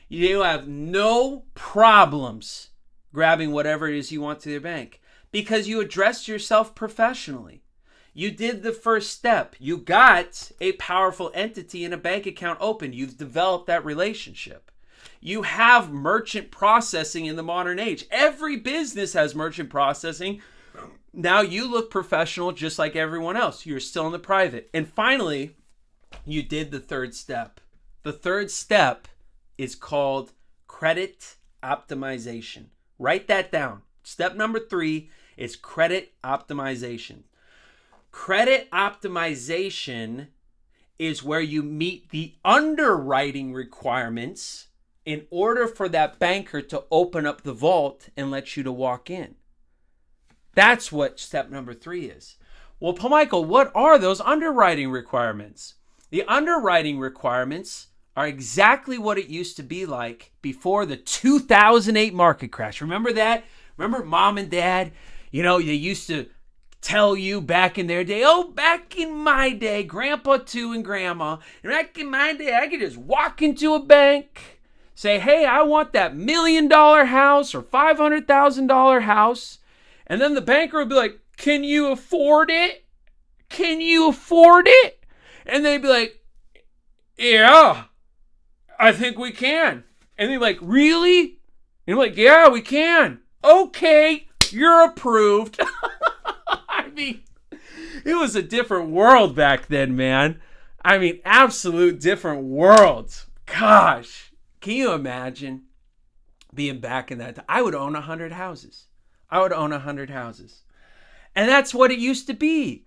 You have no problems grabbing whatever it is you want to your bank. Because you addressed yourself professionally. You did the first step. You got a powerful entity in a bank account open. You've developed that relationship. You have merchant processing in the modern age. Every business has merchant processing. Now you look professional just like everyone else. You're still in the private. And finally, you did the third step. The third step is called credit optimization. Write that down. Step number 3 is credit optimization. Credit optimization is where you meet the underwriting requirements in order for that banker to open up the vault and let you to walk in. That's what step number 3 is. Well, Paul Michael, what are those underwriting requirements? The underwriting requirements are exactly what it used to be like before the 2008 market crash. Remember that? Remember mom and dad? You know, they used to tell you back in their day, oh, back in my day, grandpa too and grandma, back in my day, I could just walk into a bank, say, hey, I want that $1 million house or $500,000 house. And then the banker would be like, can you afford it? Can you afford it? And they'd be like, yeah, I think we can. And they'd be like, really? And I'm like, yeah, we can. Okay, you're approved. I mean, it was a different world back then, man. I mean, absolute different world. Gosh, can you imagine being back in that time? I would own 100 houses. I would own 100 houses. And that's what it used to be.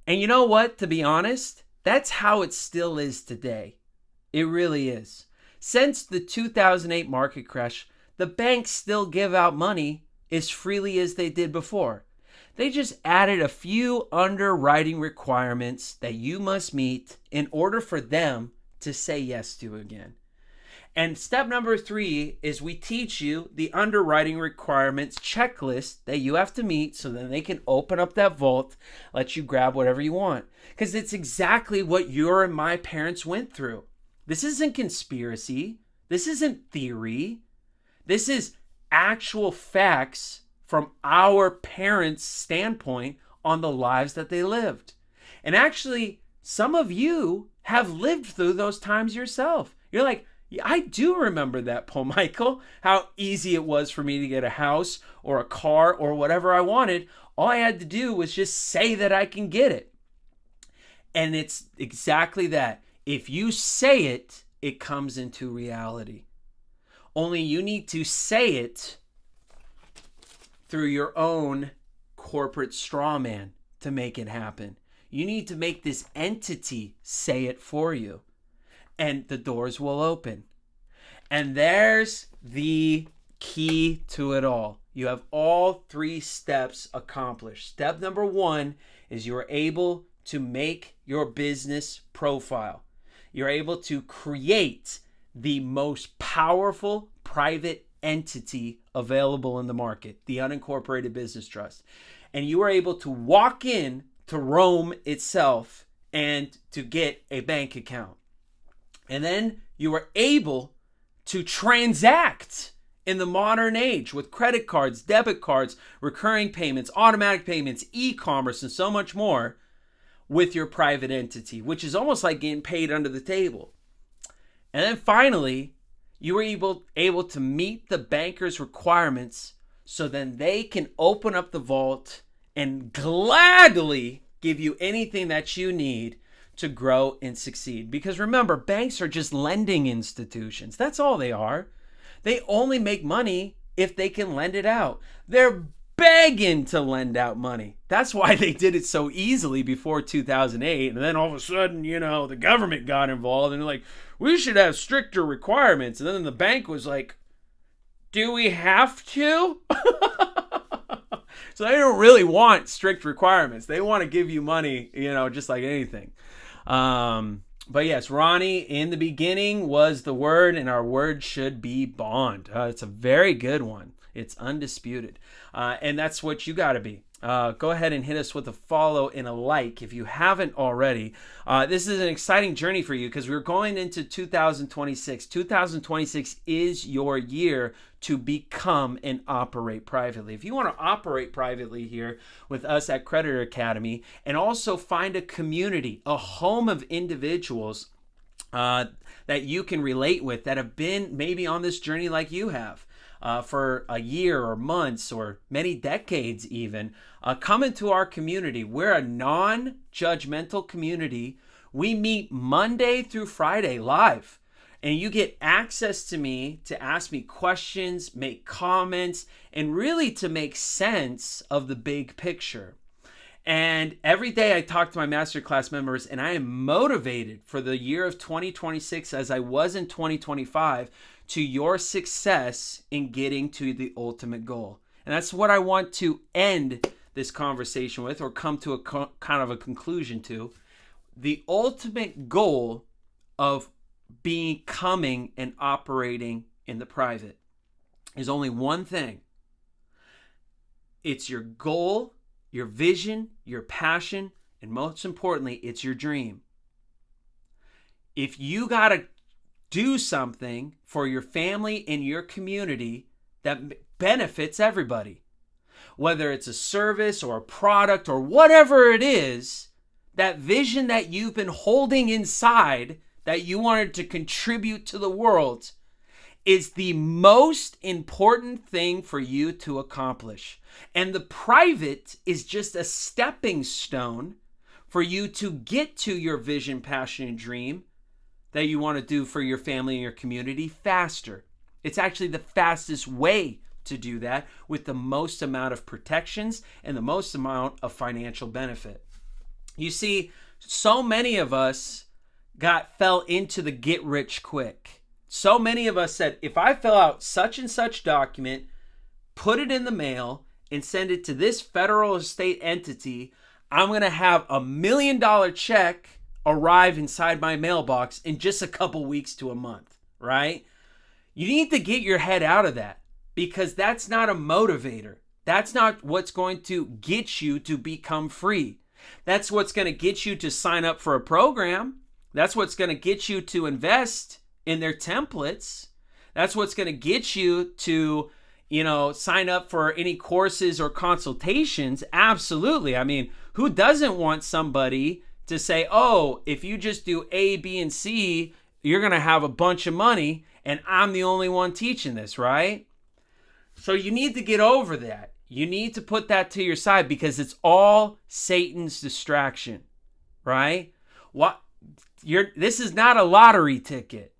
And you know what? To be honest, that's how it still is today. It really is. Since the 2008 market crash, the banks still give out money as freely as they did before. They just added a few underwriting requirements that you must meet in order for them to say yes to again. And step number 3 is we teach you the underwriting requirements checklist that you have to meet so then they can open up that vault, let you grab whatever you want. Because it's exactly what your and my parents went through. This isn't conspiracy. This isn't theory. This is actual facts from our parents' standpoint on the lives that they lived. And actually, some of you have lived through those times yourself. You're like, yeah, I do remember that, Paul Michael, how easy it was for me to get a house or a car or whatever I wanted. All I had to do was just say that I can get it. And it's exactly that. If you say it, it comes into reality. Only you need to say it through your own corporate straw man to make it happen. You need to make this entity say it for you, and the doors will open. And there's the key to it all. You have all 3 steps accomplished. Step number 1 is you're able to make your business profile. You're able to create the most powerful private entity available in the market, the unincorporated business trust. And you are able to walk in to Rome itself and to get a bank account. And then you are able to transact in the modern age with credit cards, debit cards, recurring payments, automatic payments, e-commerce, and so much more with your private entity, which is almost like getting paid under the table. And then finally, you were able to meet the banker's requirements so then they can open up the vault and gladly give you anything that you need to grow and succeed. Because remember, banks are just lending institutions. That's all they are. They only make money if they can lend it out. They're begging to lend out money. That's why they did it so easily before 2008. And then all of a sudden, you know, the government got involved and they're like, we should have stricter requirements. And then the bank was like, do we have to? So they don't really want strict requirements. They want to give you money, you know, just like anything. But yes, Ronnie, in the beginning was the word, and our word should be bond. It's a very good one. It's undisputed. And that's what you got to be. Go ahead and hit us with a follow and a like if you haven't already. This is an exciting journey for you because we're going into 2026. 2026 is your year to become and operate privately. If you want to operate privately here with us at Creditor Academy and also find a community, a home of individuals that you can relate with that have been maybe on this journey like you have. For a year or months or many decades even, come into our community. We're a non-judgmental community. We meet Monday through Friday live. And you get access to me to ask me questions, make comments, and really to make sense of the big picture. And every day I talk to my masterclass members, and I am motivated for the year of 2026 as I was in 2025 to your success in getting to the ultimate goal. And that's what I want to end this conversation with, or come to a kind of a conclusion to. The ultimate goal of becoming and operating in the private is only one thing. It's your goal, your vision, your passion, and most importantly, it's your dream. If you got to do something for your family and your community that benefits everybody, whether it's a service or a product or whatever it is, that vision that you've been holding inside that you wanted to contribute to the world is the most important thing for you to accomplish. And the private is just a stepping stone for you to get to your vision, passion, and dream that you want to do for your family and your community faster. It's actually the fastest way to do that with the most amount of protections and the most amount of financial benefit. You see, so many of us fell into the get rich quick. So many of us said, if I fill out such and such document, put it in the mail, and send it to this federal or state entity, I'm going to have $1 million check arrive inside my mailbox in just a couple weeks to a month, right? You need to get your head out of that, because that's not a motivator. That's not what's going to get you to become free. That's what's going to get you to sign up for a program. That's what's going to get you to invest in their templates. That's what's going to get you to, sign up for any courses or consultations. Absolutely. I mean, who doesn't want somebody to say, oh, if you just do A, B, and C, you're going to have a bunch of money, and I'm the only one teaching this, right? So you need to get over that. You need to put that to your side, because it's all Satan's distraction, right? This is not a lottery ticket.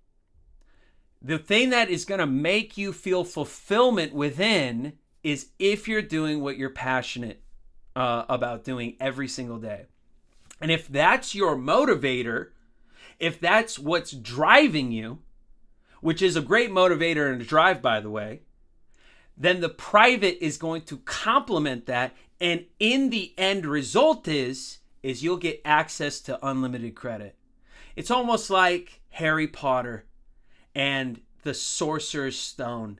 The thing that is going to make you feel fulfillment within is if you're doing what you're passionate about doing every single day. And if that's your motivator, if that's what's driving you, which is a great motivator and a drive, by the way, then the private is going to complement that. And in the end result is you'll get access to unlimited credit. It's almost like Harry Potter and the Sorcerer's Stone.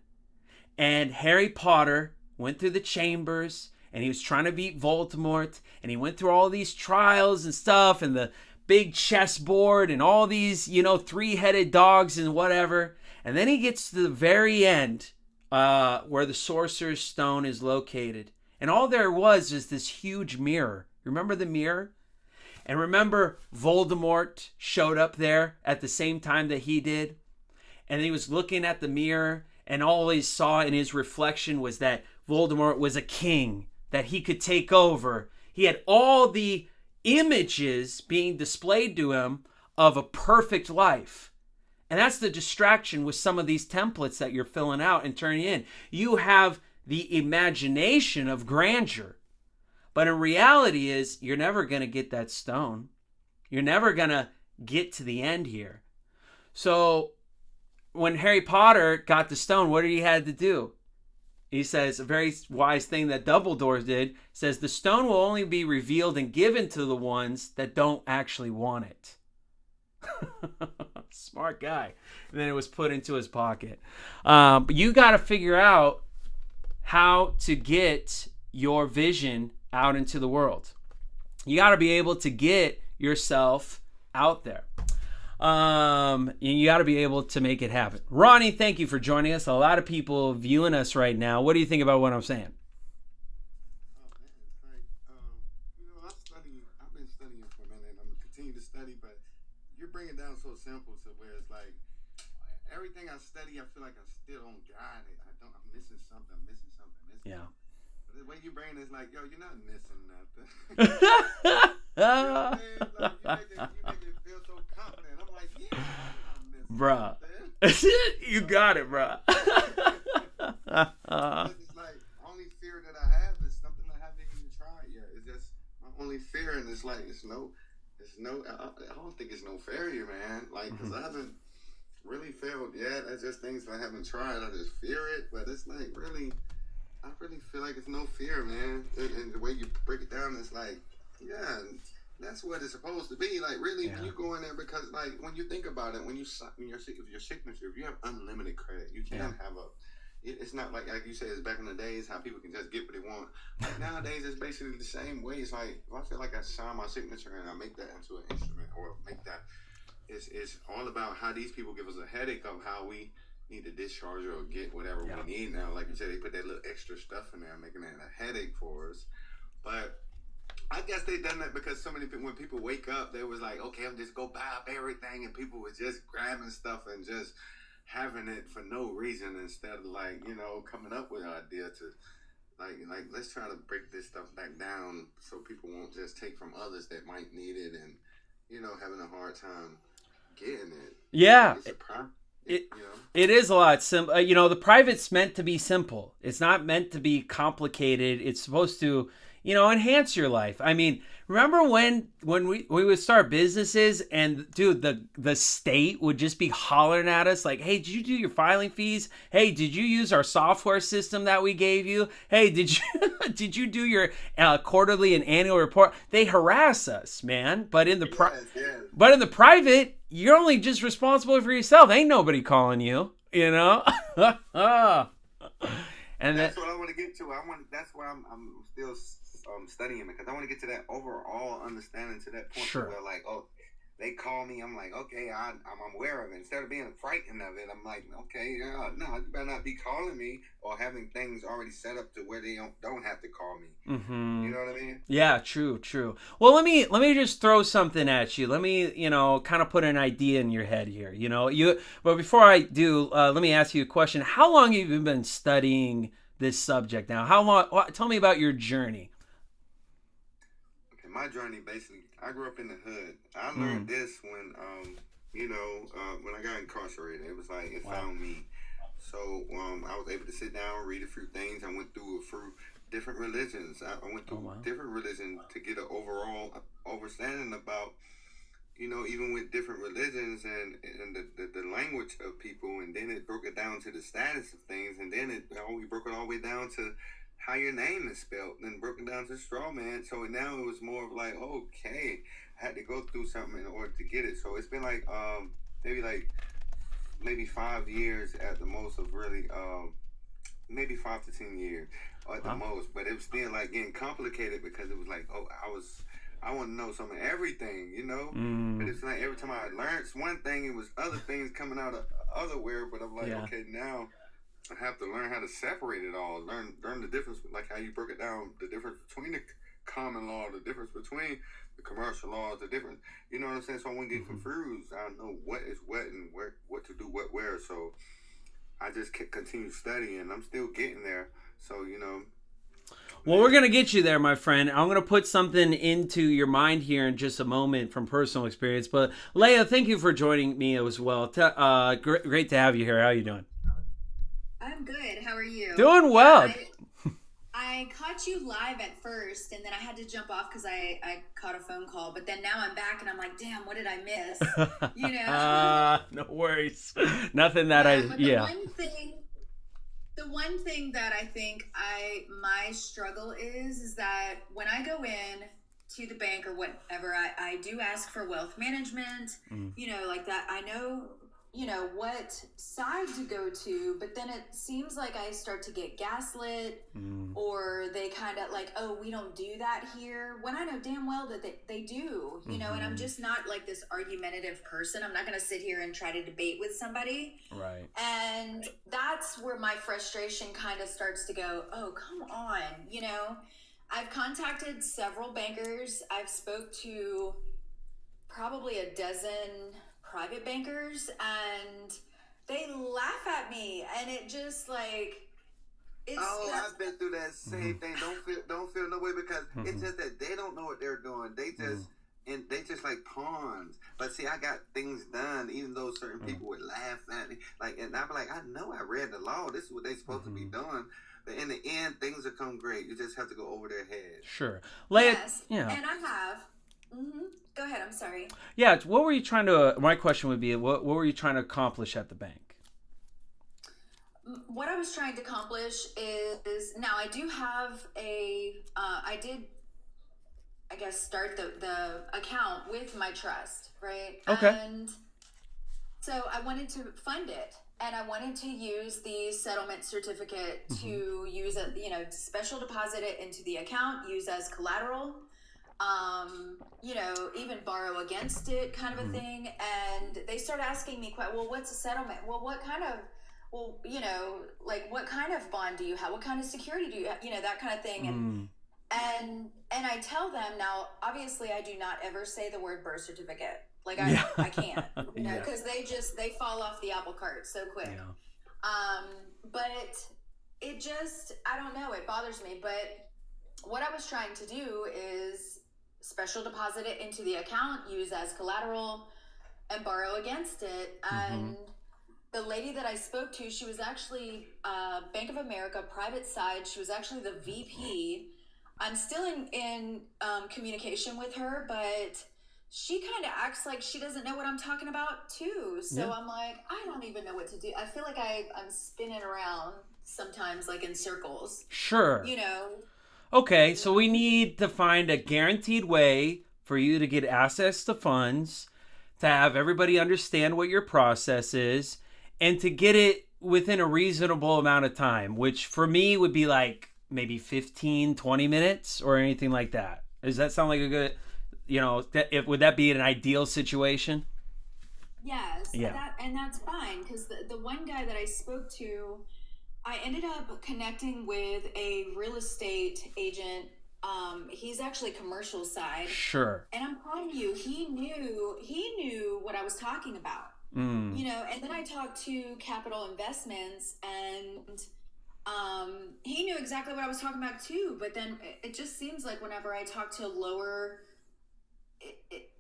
And Harry Potter went through the chambers, and he was trying to beat Voldemort, and he went through all these trials and stuff, and the big chessboard, and all these, three-headed dogs and whatever. And then he gets to the very end, where the Sorcerer's Stone is located. And all there was this huge mirror. Remember the mirror? And remember Voldemort showed up there at the same time that he did? And he was looking at the mirror, and all he saw in his reflection was that Voldemort was a king, that he could take over. He had all the images being displayed to him of a perfect life. And that's the distraction with some of these templates that you're filling out and turning in. You have the imagination of grandeur, but in reality is you're never going to get that stone. You're never going to get to the end here. So when Harry Potter got the stone, what did he had to do? He says a very wise thing that Dumbledore did, says the stone will only be revealed and given to the ones that don't actually want it. Smart guy. And then it was put into his pocket. But you got to figure out how to get your vision out into the world. You got to be able to get yourself out there. And you got to be able to make it happen. Ronnie, thank you for joining us. A lot of people viewing us right now. What do you think about what I'm saying? I've been studying for a minute, and I'm going to continue to study, but you're bringing it down so simple to where it's like, everything I study, I feel like I still don't got it. I'm missing something. Yeah. But the way you bring it is like, yo, you're not missing nothing. You make it feel so confident. I'm like, yeah, I'm not missing Bruh. nothing. You got it, bro. It's like only fear that I have is something I haven't even tried yet. It's just my only fear, and it's like it's no. I don't think it's no failure, man. Like, cause I haven't really failed yet. It's just things I haven't tried. I just fear it, but it's like really, I really feel like it's no fear, man. And the way you break it down, it's like, yeah. That's what it's supposed to be. Like, really, when you go in there, because, like, when you think about it, when your signature, if you have unlimited credit, you can have a. It's not like you said, it's back in the days how people can just get what they want. Like nowadays, it's basically the same way. It's like if I feel like I sign my signature and I make that into an instrument or make that, it's all about how these people give us a headache of how we need to discharge or get whatever we need now. Like you said, they put that little extra stuff in there, making that a headache for us. But I guess they done that because so many people, when people wake up, they was like, okay, I'm just go buy up everything, and people was just grabbing stuff and just having it for no reason instead of like, coming up with an idea to like let's try to break this stuff back down so people won't just take from others that might need it and having a hard time getting it. Yeah. It it is a lot simple. The private's meant to be simple. It's not meant to be complicated. It's supposed to enhance your life. I mean, remember when we would start businesses and dude, the state would just be hollering at us like, hey, did you do your filing fees? Hey, did you use our software system that we gave you? Hey, did you do your quarterly and annual report? They harass us, man. But in the private, you're only just responsible for yourself. Ain't nobody calling you, And that's what I want to get to. That's why I'm still studying, because I want to get to that overall understanding, to that point where like, oh, they call me, I'm like, okay, I'm aware of it. Instead of being frightened of it, I'm like, okay, no, you better not be calling me or having things already set up to where they don't have to call me. You know what I mean? Yeah, true. Well, let me just throw something at you. Let me, kind of put an idea in your head here. But before I do, let me ask you a question. How long have you been studying this subject now? How long? Tell me about your journey. My journey, basically, I grew up in the hood. I learned this when, when I got incarcerated. It was like, it found me. So I was able to sit down, read a few things. I went through a few different religions. I went through different religions to get an overall understanding about, even with different religions and the language of people. And then it broke it down to the status of things. And then we broke it all the way down to how your name is spelled, and broken down to straw man. So now it was more of like, okay, I had to go through something in order to get it. So it's been like maybe 5 years at the most of really maybe 5 to 10 years at the most. But it was still like getting complicated because it was like, I want to know some of everything, But it's like every time I learned one thing, it was other things coming out of otherwhere. But I'm like, okay, now I have to learn how to separate it all. Learn the difference, like how you broke it down, the difference between the common law, the difference between the commercial laws, the difference. You know what I'm saying? So I wouldn't get confused. I know what is what and what to do, where. So I just continue studying. I'm still getting there. So Well, we're going to get you there, my friend. I'm going to put something into your mind here in just a moment from personal experience. But Leah, thank you for joining me as well. Great to have you here. How are you doing? I'm good. How are you? Doing well. I caught you live at first, and then I had to jump off because I caught a phone call. But then now I'm back, and I'm like, damn, what did I miss? No worries. Nothing that The one thing that I think my struggle is that when I go in to the bank or whatever, I do ask for wealth management, like that. I know, what side to go to, but then it seems like I start to get gaslit or they kind of like, oh, we don't do that here. When I know damn well that they do, and I'm just not like this argumentative person. I'm not going to sit here and try to debate with somebody. Right. And that's where my frustration kind of starts to go, oh, come on. I've contacted several bankers. I've spoke to probably a dozen private bankers, and they laugh at me, and it just like I've been through that same thing. Don't feel no way, because it's just that they don't know what they're doing. They just like pawns. But see, I got things done, even though certain people would laugh at me. Like, and I'm like, I know I read the law. This is what they're supposed to be doing. But in the end, things will come great. You just have to go over their head. Sure. Yes. Yeah. And I have. Go ahead. I'm sorry. Yeah. What were you trying to? My question would be, what were you trying to accomplish at the bank? What I was trying to accomplish is now I do have I did, I guess, start the account with my trust, right? Okay. And so I wanted to fund it, and I wanted to use the settlement certificate to use a, special deposit it into the account, use as collateral, even borrow against it, kind of a thing. And they started asking me, well, what's a settlement? Well, what kind of bond do you have? What kind of security do you have? That kind of thing. And I tell them now, obviously I do not ever say the word birth certificate. Like I can't, because they fall off the apple cart so quick. Yeah. But it just, I don't know, it bothers me. But what I was trying to do is special deposit it into the account, use as collateral, and borrow against it. And the lady that I spoke to, she was actually Bank of America private side. She was actually the VP. I'm still in communication with her, but she kind of acts like she doesn't know what I'm talking about too. So I'm like, I don't even know what to do. I feel like I'm spinning around sometimes, like in circles. Sure. Okay, so we need to find a guaranteed way for you to get access to funds, to have everybody understand what your process is, and to get it within a reasonable amount of time, which for me would be like maybe 15, 20 minutes or anything like that. Does that sound like a good, would that be an ideal situation? Yes. Yeah. And that's fine, because the one guy that I spoke to, I ended up connecting with a real estate agent. He's actually commercial side. Sure. And I'm telling you, he knew what I was talking about. And then I talked to Capital Investments, and he knew exactly what I was talking about too. But then it just seems like whenever I talk to lower,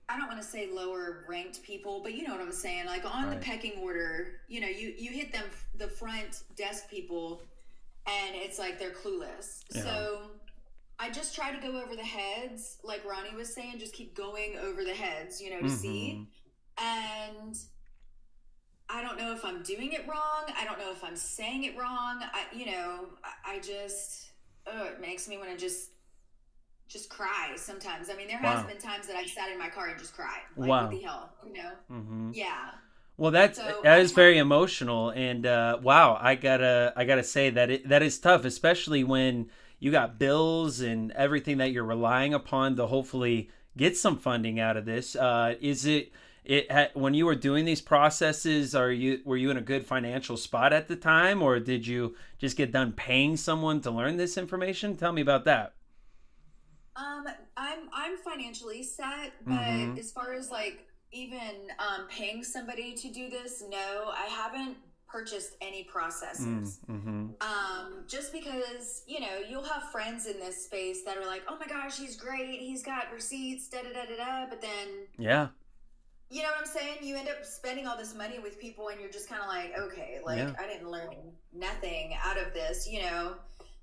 I don't want to say lower ranked people, but you know what I'm saying, like on the pecking order, you hit them, the front desk people, and it's like they're clueless. Yeah. So I just try to go over the heads, like Ronnie was saying, just keep going over the heads, to see. And I don't know if I'm doing it wrong. I don't know if I'm saying it wrong. I just, it makes me want to just cry sometimes. I mean, there has been times that I've sat in my car and just cried. Like, what the hell, Yeah. Well, that is very emotional, and I gotta say that is tough, especially when you got bills and everything that you're relying upon to hopefully get some funding out of this. Is it when you were doing these processes, were you in a good financial spot at the time, or did you just get done paying someone to learn this information? Tell me about that. I'm financially set, but as far as like even paying somebody to do this, no, I haven't purchased any processes. Just because, you'll have friends in this space that are like, oh my gosh, he's great, he's got receipts, but then you know what I'm saying? You end up spending all this money with people, and you're just kind of like, okay, I didn't learn nothing out of this,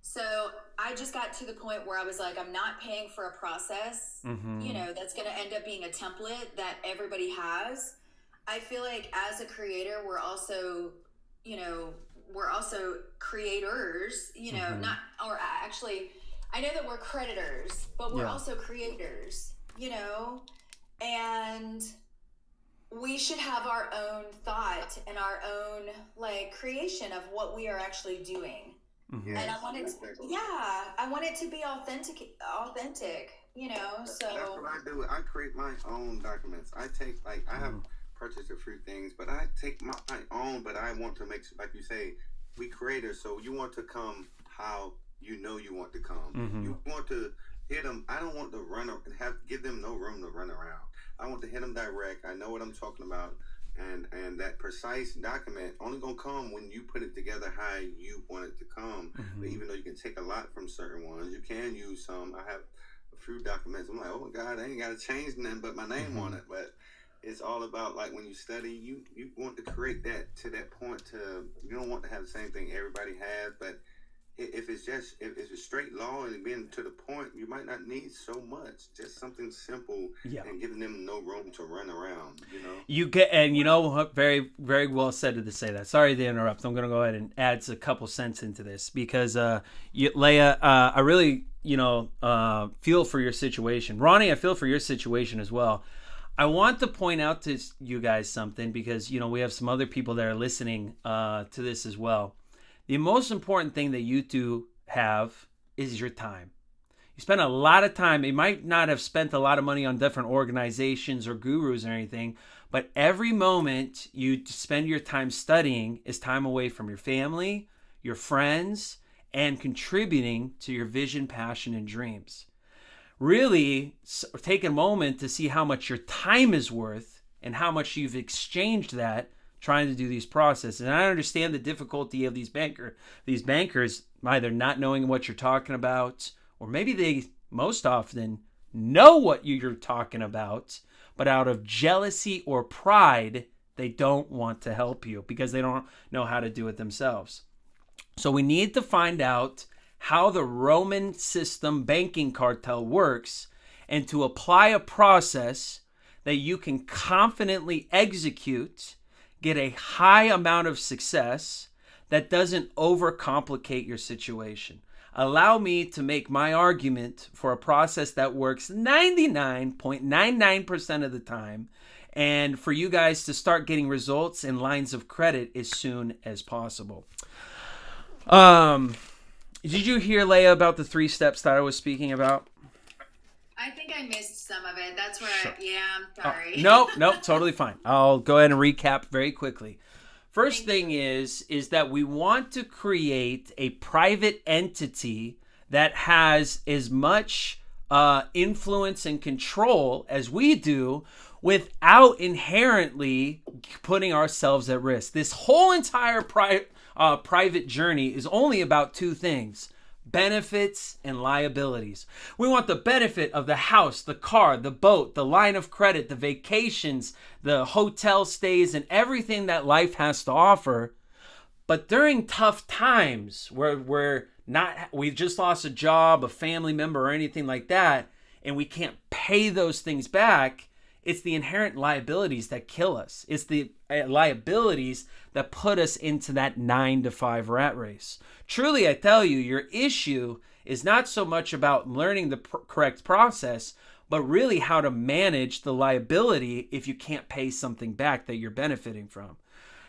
So I just got to the point where I was like, I'm not paying for a process, that's going to end up being a template that everybody has. I feel like as a creator, we're also creators, actually, I know that we're creditors, but we're also creators, and we should have our own thought and our own creation of what we are actually doing. And I want it to be authentic, so. That's what I do. I create my own documents. I take, I have purchased a few things, but I take my own, but I want to make, like you say, we creators, so you want to come how you want to come. You want to hit them. I don't want to give them no room to run around. I want to hit them direct. I know what I'm talking about. And that precise document only gonna come when you put it together how you want it to come. But even though you can take a lot from certain ones, you can use some. I have a few documents. I'm like, oh my God, I ain't got to change nothing but my name on it. But it's all about, like, when you study, you want to create that to that point. You don't want to have the same thing everybody has, but if it's straight law and being to the point, you might not need so much. Just something simple, and giving them no room to run around. You get, and very, very well said to say that. Sorry to interrupt. I'm going to go ahead and add a couple cents into this because, Leah, I really, feel for your situation. Ronnie, I feel for your situation as well. I want to point out to you guys something because, we have some other people that are listening to this as well. The most important thing that you two have is your time. You spend a lot of time. You might not have spent a lot of money on different organizations or gurus or anything, but every moment you spend your time studying is time away from your family, your friends, and contributing to your vision, passion, and dreams. Really take a moment to see how much your time is worth and how much you've exchanged that trying to do these processes. And I understand the difficulty of these bankers either not knowing what you're talking about, or maybe they most often know what you're talking about, but out of jealousy or pride, they don't want to help you because they don't know how to do it themselves. So we need to find out how the Roman system banking cartel works and to apply a process that you can confidently execute, get a high amount of success that doesn't overcomplicate your situation. Allow me to make my argument for a process that works 99.99% of the time, and for you guys to start getting results and lines of credit as soon as possible. Did you hear, Leah, about the 3 steps that I was speaking about? I think I missed some of it. That's where I'm sorry. No, totally fine. I'll go ahead and recap very quickly. First thing is that we want to create a private entity that has as much influence and control as we do without inherently putting ourselves at risk. This whole entire private journey is only about 2 things: benefits and liabilities. We want the benefit of the house, the car, the boat, the line of credit, the vacations, the hotel stays, and everything that life has to offer. But during tough times where we just lost a job, a family member, or anything like that, and we can't pay those things back, it's the inherent liabilities that kill us. It's the liabilities that put us into that 9-to-5 rat race. Truly, I tell you, your issue is not so much about learning the correct process, but really how to manage the liability if you can't pay something back that you're benefiting from.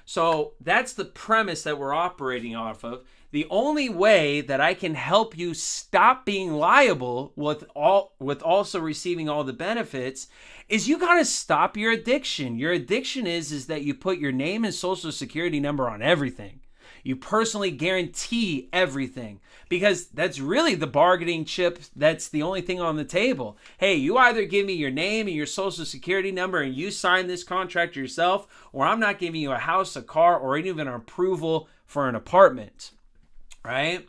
So that's the premise that we're operating off of. The only way that I can help you stop being liable with also receiving all the benefits is you got to stop your addiction. Your addiction is that you put your name and social security number on everything. You personally guarantee everything because that's really the bargaining chip. That's the only thing on the table. Hey, you either give me your name and your social security number and you sign this contract yourself, or I'm not giving you a house, a car, or even an approval for an apartment. Right?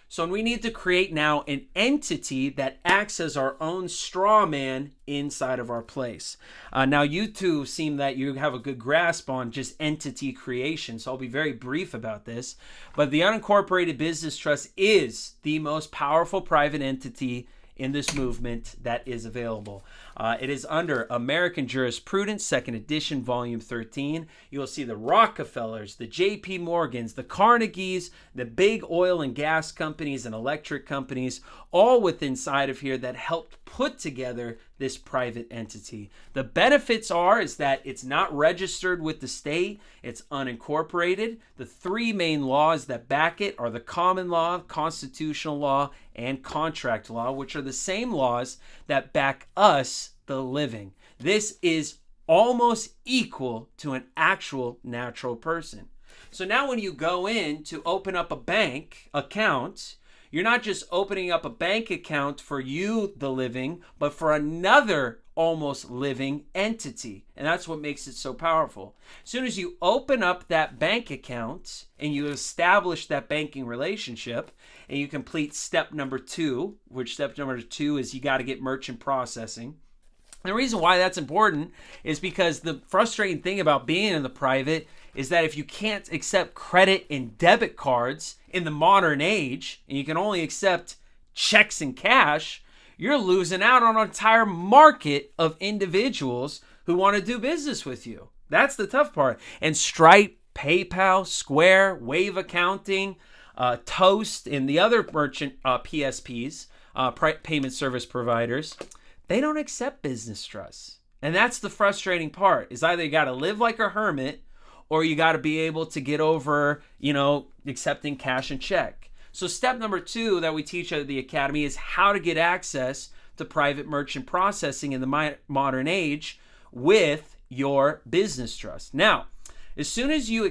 So we need to create now an entity that acts as our own straw man inside of our place. Now, you two seem that you have a good grasp on just entity creation, so I'll be very brief about this. But the Unincorporated Business Trust is the most powerful private entity in this movement that is available. It is under American Jurisprudence, 2nd edition, volume 13. You will see the Rockefellers, the JP Morgans, the Carnegies, the big oil and gas companies and electric companies, all within inside of here that helped put together this private entity. The benefits is that it's not registered with the state, it's unincorporated. The 3 main laws that back it are the common law, constitutional law, and contract law, which are the same laws that back us, the living. This is almost equal to an actual natural person. So now when you go in to open up a bank account, You're not just opening up a bank account for you, the living, but for another almost living entity. And that's what makes it so powerful. As soon as you open up that bank account and you establish that banking relationship and you complete step number 2, which step number 2 is you got to get merchant processing. The reason why that's important is because the frustrating thing about being in the private is that if you can't accept credit and debit cards in the modern age, and you can only accept checks and cash, you're losing out on an entire market of individuals who want to do business with you. That's the tough part. And Stripe, PayPal, Square, Wave Accounting, Toast, and the other merchant PSPs, payment service providers, they don't accept business trusts. And that's the frustrating part, is either you got to live like a hermit or you got to be able to get over, accepting cash and check. So step number 2 that we teach at the Academy is how to get access to private merchant processing in the modern age with your business trust. Now, as soon as you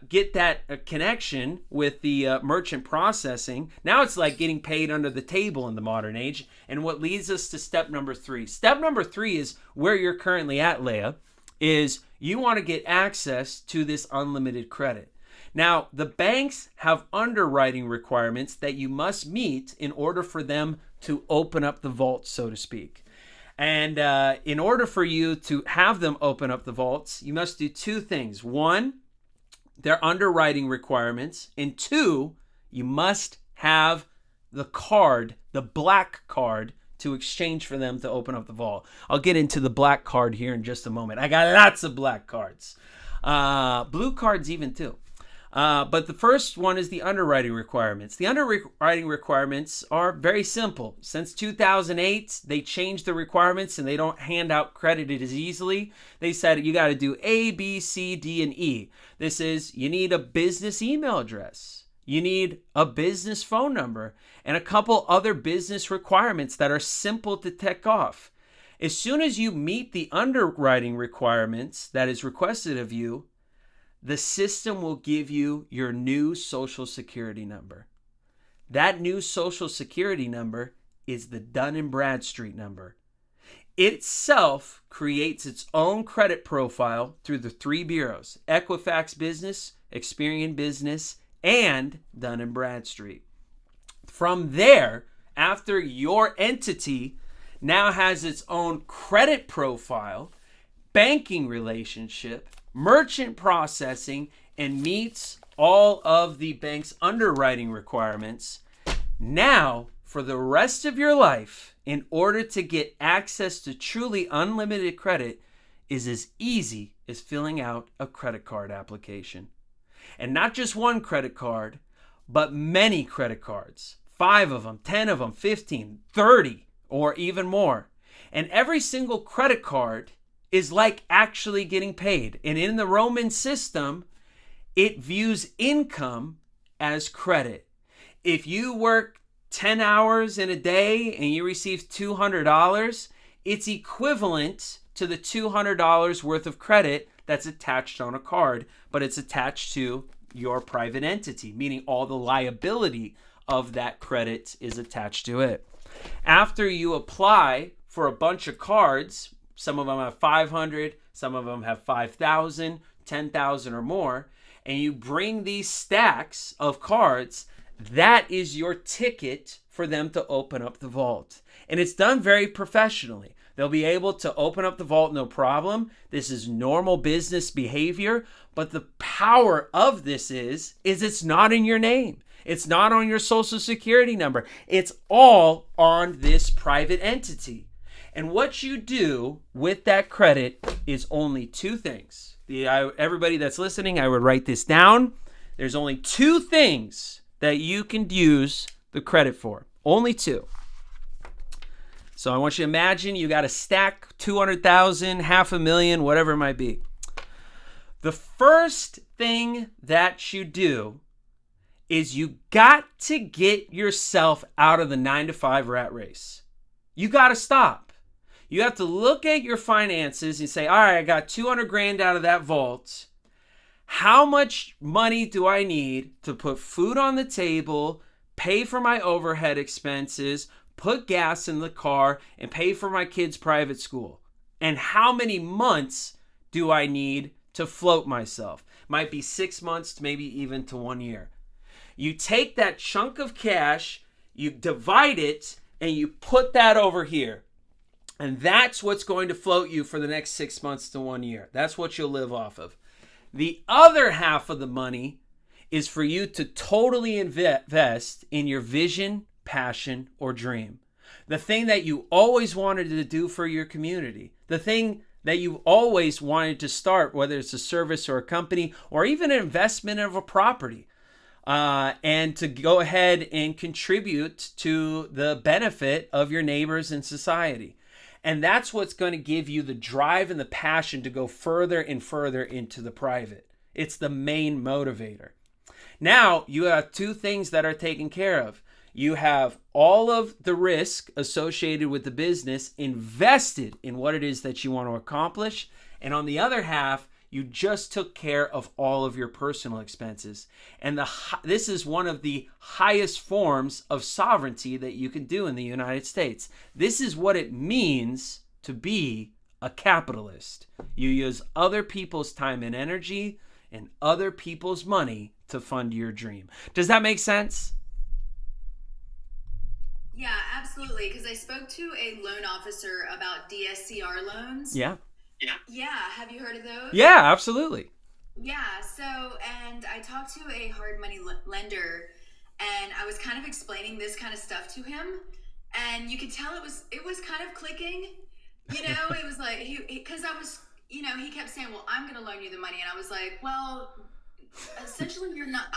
get that connection with the merchant processing, now it's like getting paid under the table in the modern age. And what leads us to step number 3. Step number 3 is where you're currently at, Leah, is you want to get access to this unlimited credit. Now, the banks have underwriting requirements that you must meet in order for them to open up the vault, so to speak. And in order for you to have them open up the vaults, you must do 2 things. 1, their underwriting requirements. And 2, you must have the card, the black card, to exchange for them to open up the vault. I'll get into the black card here in just a moment. I got lots of black cards. Blue cards even too. But the first one is the underwriting requirements. The underwriting requirements are very simple. Since 2008, they changed the requirements and they don't hand out credit as easily. They said you got to do A, B, C, D, and E. This is, you need a business email address. You need a business phone number and a couple other business requirements that are simple to tick off. As soon as you meet the underwriting requirements that is requested of you, the system will give you your new Social Security number. That new Social Security number is the Dun & Bradstreet number. It itself creates its own credit profile through the 3 bureaus, Equifax Business, Experian Business, and Dun & Bradstreet. From there, after your entity now has its own credit profile, banking relationship, merchant processing, and meets all of the bank's underwriting requirements, now for the rest of your life, in order to get access to truly unlimited credit, is as easy as filling out a credit card application. And not just one credit card, but many credit cards. 5 of them, 10 of them, 15, 30, or even more. And every single credit card is like actually getting paid. And in the Roman system, it views income as credit. If you work 10 hours in a day and you receive $200, it's equivalent to the $200 worth of credit that's attached on a card, but it's attached to your private entity, meaning all the liability of that credit is attached to it. After you apply for a bunch of cards, some of them have 500, some of them have 5,000, 10,000 or more, and you bring these stacks of cards, that is your ticket for them to open up the vault. And it's done very professionally. They'll be able to open up the vault, no problem. This is normal business behavior. But the power of this is it's not in your name. It's not on your Social Security number. It's all on this private entity. And what you do with that credit is only 2 things. Everybody that's listening, I would write this down. There's only 2 things that you can use the credit for. Only 2. So I want you to imagine you got a stack, 200,000, $500,000, whatever it might be. The first thing that you do is you got to get yourself out of the 9-to-5 rat race. You got to stop. You have to look at your finances and say, all right, I got 200 grand out of that vault. How much money do I need to put food on the table, pay for my overhead expenses, put gas in the car, and pay for my kids' private school. And how many months do I need to float myself? Might be 6 months, maybe even to 1 year. You take that chunk of cash, you divide it, and you put that over here. And that's what's going to float you for the next 6 months to 1 year. That's what you'll live off of. The other half of the money is for you to totally invest in your vision, passion, or dream. The thing that you always wanted to do for your community. The thing that you always wanted to start, whether it's a service or a company or even an investment of a property. And to go ahead and contribute to the benefit of your neighbors and society. And that's what's going to give you the drive and the passion to go further and further into the private. It's the main motivator. Now, you have two things that are taken care of. You have all of the risk associated with the business invested in what it is that you want to accomplish. And on the other half, you just took care of all of your personal expenses. And this is one of the highest forms of sovereignty that you can do in the United States. This is what it means to be a capitalist. You use other people's time and energy and other people's money to fund your dream. Does that make sense? Yeah, absolutely. Because I spoke to a loan officer about DSCR loans. Yeah. Yeah. Have you heard of those? Yeah, absolutely. Yeah. So, and I talked to a hard money lender, and I was kind of explaining this kind of stuff to him, and you could tell it was kind of clicking. You know, it was like because I was, you know, he kept saying, "Well, I'm going to loan you the money," and I was like, "Well, essentially, you're not.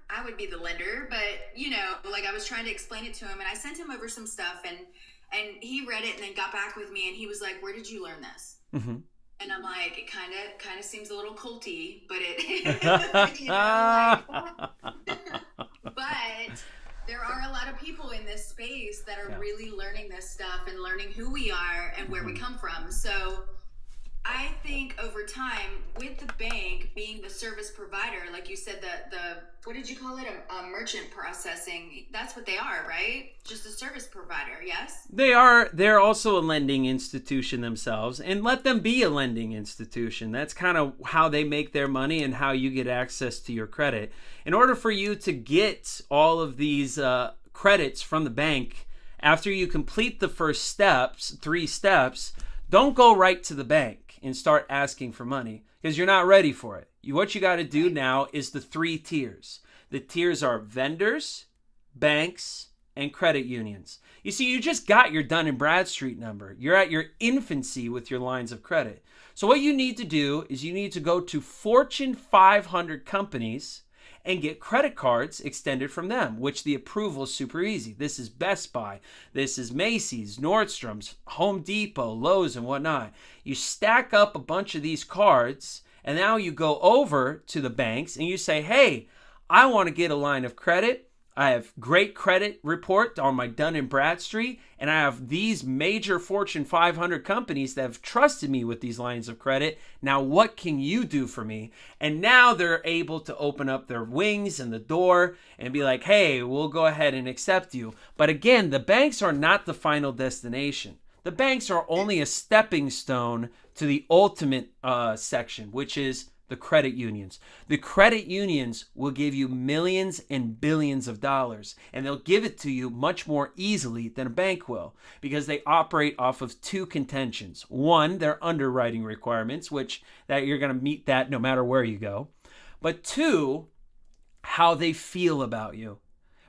I would be the lender, but you know, like I was trying to explain it to him, and I sent him over some stuff, and he read it and then got back with me, and he was like, "Where did you learn this?" Mm-hmm. And I'm like, it kind of seems a little culty, but it, you know, but there are a lot of people in this space that are really learning this stuff and learning who we are and where we come from. So I think over time, with the bank being the service provider, like you said, the what did you call it? A merchant processing. That's what they are, right? Just a service provider, yes? They are. They're also a lending institution themselves, and let them be a lending institution. That's kind of how they make their money and how you get access to your credit. In order for you to get all of these credits from the bank, after you complete the first 3 steps, don't go right to the bank and start asking for money because you're not ready for it. What you got to do now is the 3 tiers. The tiers are vendors, banks, and credit unions. You see, you just got your Dun & Bradstreet number. You're at your infancy with your lines of credit. So what you need to do is you need to go to Fortune 500 companies and get credit cards extended from them, which the approval is super easy. This is Best Buy, this is Macy's, Nordstrom's, Home Depot, Lowe's, and whatnot. You stack up a bunch of these cards, and now you go over to the banks and you say, hey, I want to get a line of credit. I have great credit report on my Dun & Bradstreet, and I have these major Fortune 500 companies that have trusted me with these lines of credit. Now, what can you do for me? And now they're able to open up their wings and the door and be like, hey, we'll go ahead and accept you. But again, the banks are not the final destination. The banks are only a stepping stone to the ultimate section, which is the credit unions. The credit unions will give you millions and billions of dollars, and they'll give it to you much more easily than a bank will because they operate off of 2 contentions. One, their underwriting requirements, which that you're going to meet that no matter where you go. But 2, how they feel about you.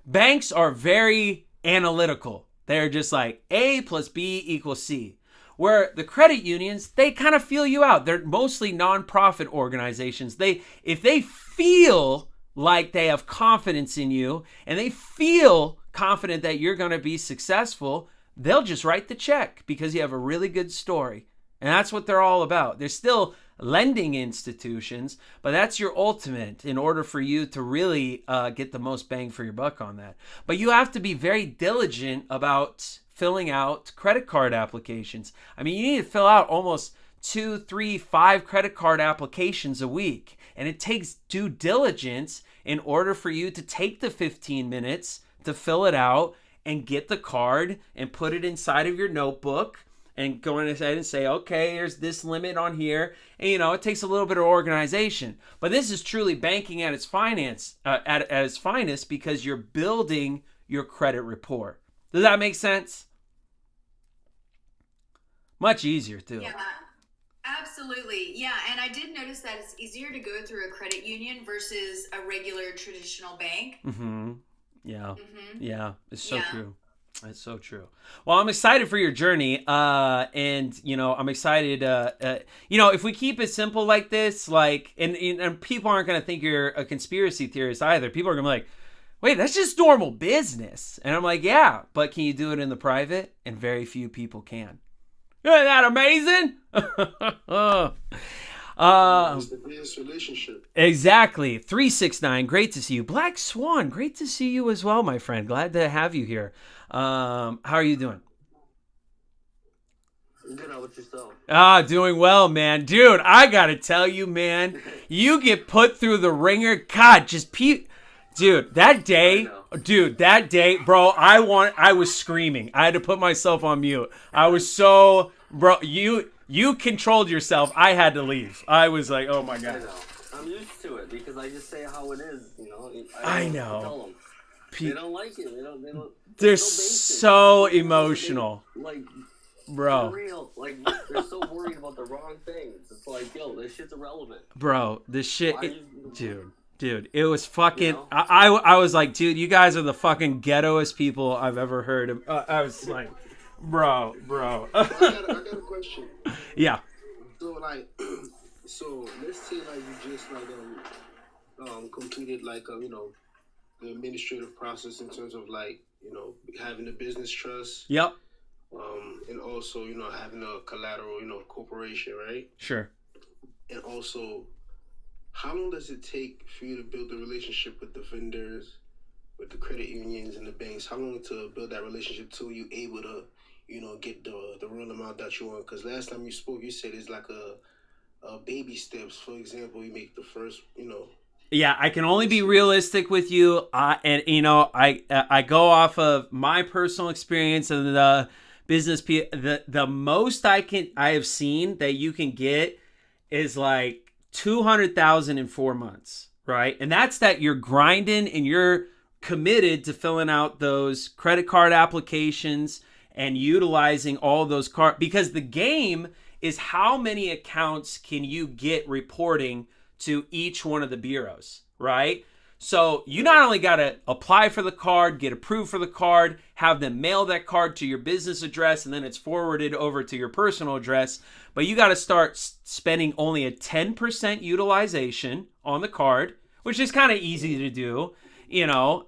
Banks are very analytical. They're just like A plus B equals C. Where the credit unions, they kind of feel you out. They're mostly nonprofit organizations. If they feel like they have confidence in you and they feel confident that you're going to be successful, they'll just write the check because you have a really good story. And that's what they're all about. They're still lending institutions, but that's your ultimate in order for you to really get the most bang for your buck on that. But you have to be very diligent about filling out credit card applications. I mean, you need to fill out almost 2, 3, 5 credit card applications a week. And it takes due diligence in order for you to take the 15 minutes to fill it out and get the card and put it inside of your notebook and go ahead and say, okay, here's this limit on here. And, it takes a little bit of organization. But this is truly banking at its at its finest, because you're building your credit rapport. Does that make sense? Much easier, too. Yeah, absolutely. Yeah, and I did notice that it's easier to go through a credit union versus a regular traditional bank. Mm-hmm. Yeah. Mm-hmm. Yeah. It's so Yeah. true. It's so true. Well, I'm excited for your journey. And I'm excited, if we keep it simple like this, and people aren't going to think you're a conspiracy theorist either. People are going to be like, wait, that's just normal business. And I'm like, yeah, but can you do it in the private? And very few people can. Isn't that amazing? It's the business relationship. Exactly. 369, great to see you. Black Swan, great to see you as well, my friend. Glad to have you here. How are you doing? Good, how about yourself? Doing well, man. Dude, I gotta tell you, man, you get put through the ringer. God, dude, that day, bro, I was screaming. I had to put myself on mute. I was so, bro, you controlled yourself. I had to leave. I was like, oh my I God. know. I'm used to it because I just say how it is, I don't know. Tell them. They don't like it. They don't. They're there's no basis. so emotional, Like, bro. for real. Like, they're so worried about the wrong things. It's like, yo, this shit's irrelevant. Bro, this shit, Why you- dude, it was fucking. You know? I was like, dude, you guys are the fucking ghettoest people I've ever heard of. I was like, bro. I got a question. Yeah. So, so let's say you just completed the administrative process in terms of having a business trust. Yep. And also having a collateral corporation, right? Sure. And also, how long does it take for you to build a relationship with the vendors, with the credit unions and the banks? How long to build that relationship till you able to get the real amount that you want? Because last time you spoke, you said it's like a baby steps. For example, you make the first Yeah, I can only be realistic with you, I go off of my personal experience and the business. The most I have seen that you can get is like 200,000 in 4 months, right? And that's that you're grinding and you're committed to filling out those credit card applications and utilizing all those cards, because the game is how many accounts can you get reporting to each one of the bureaus, right? So you not only got to apply for the card, get approved for the card, have them mail that card to your business address, and then it's forwarded over to your personal address, but you got to start spending only a 10% utilization on the card, which is kind of easy to do,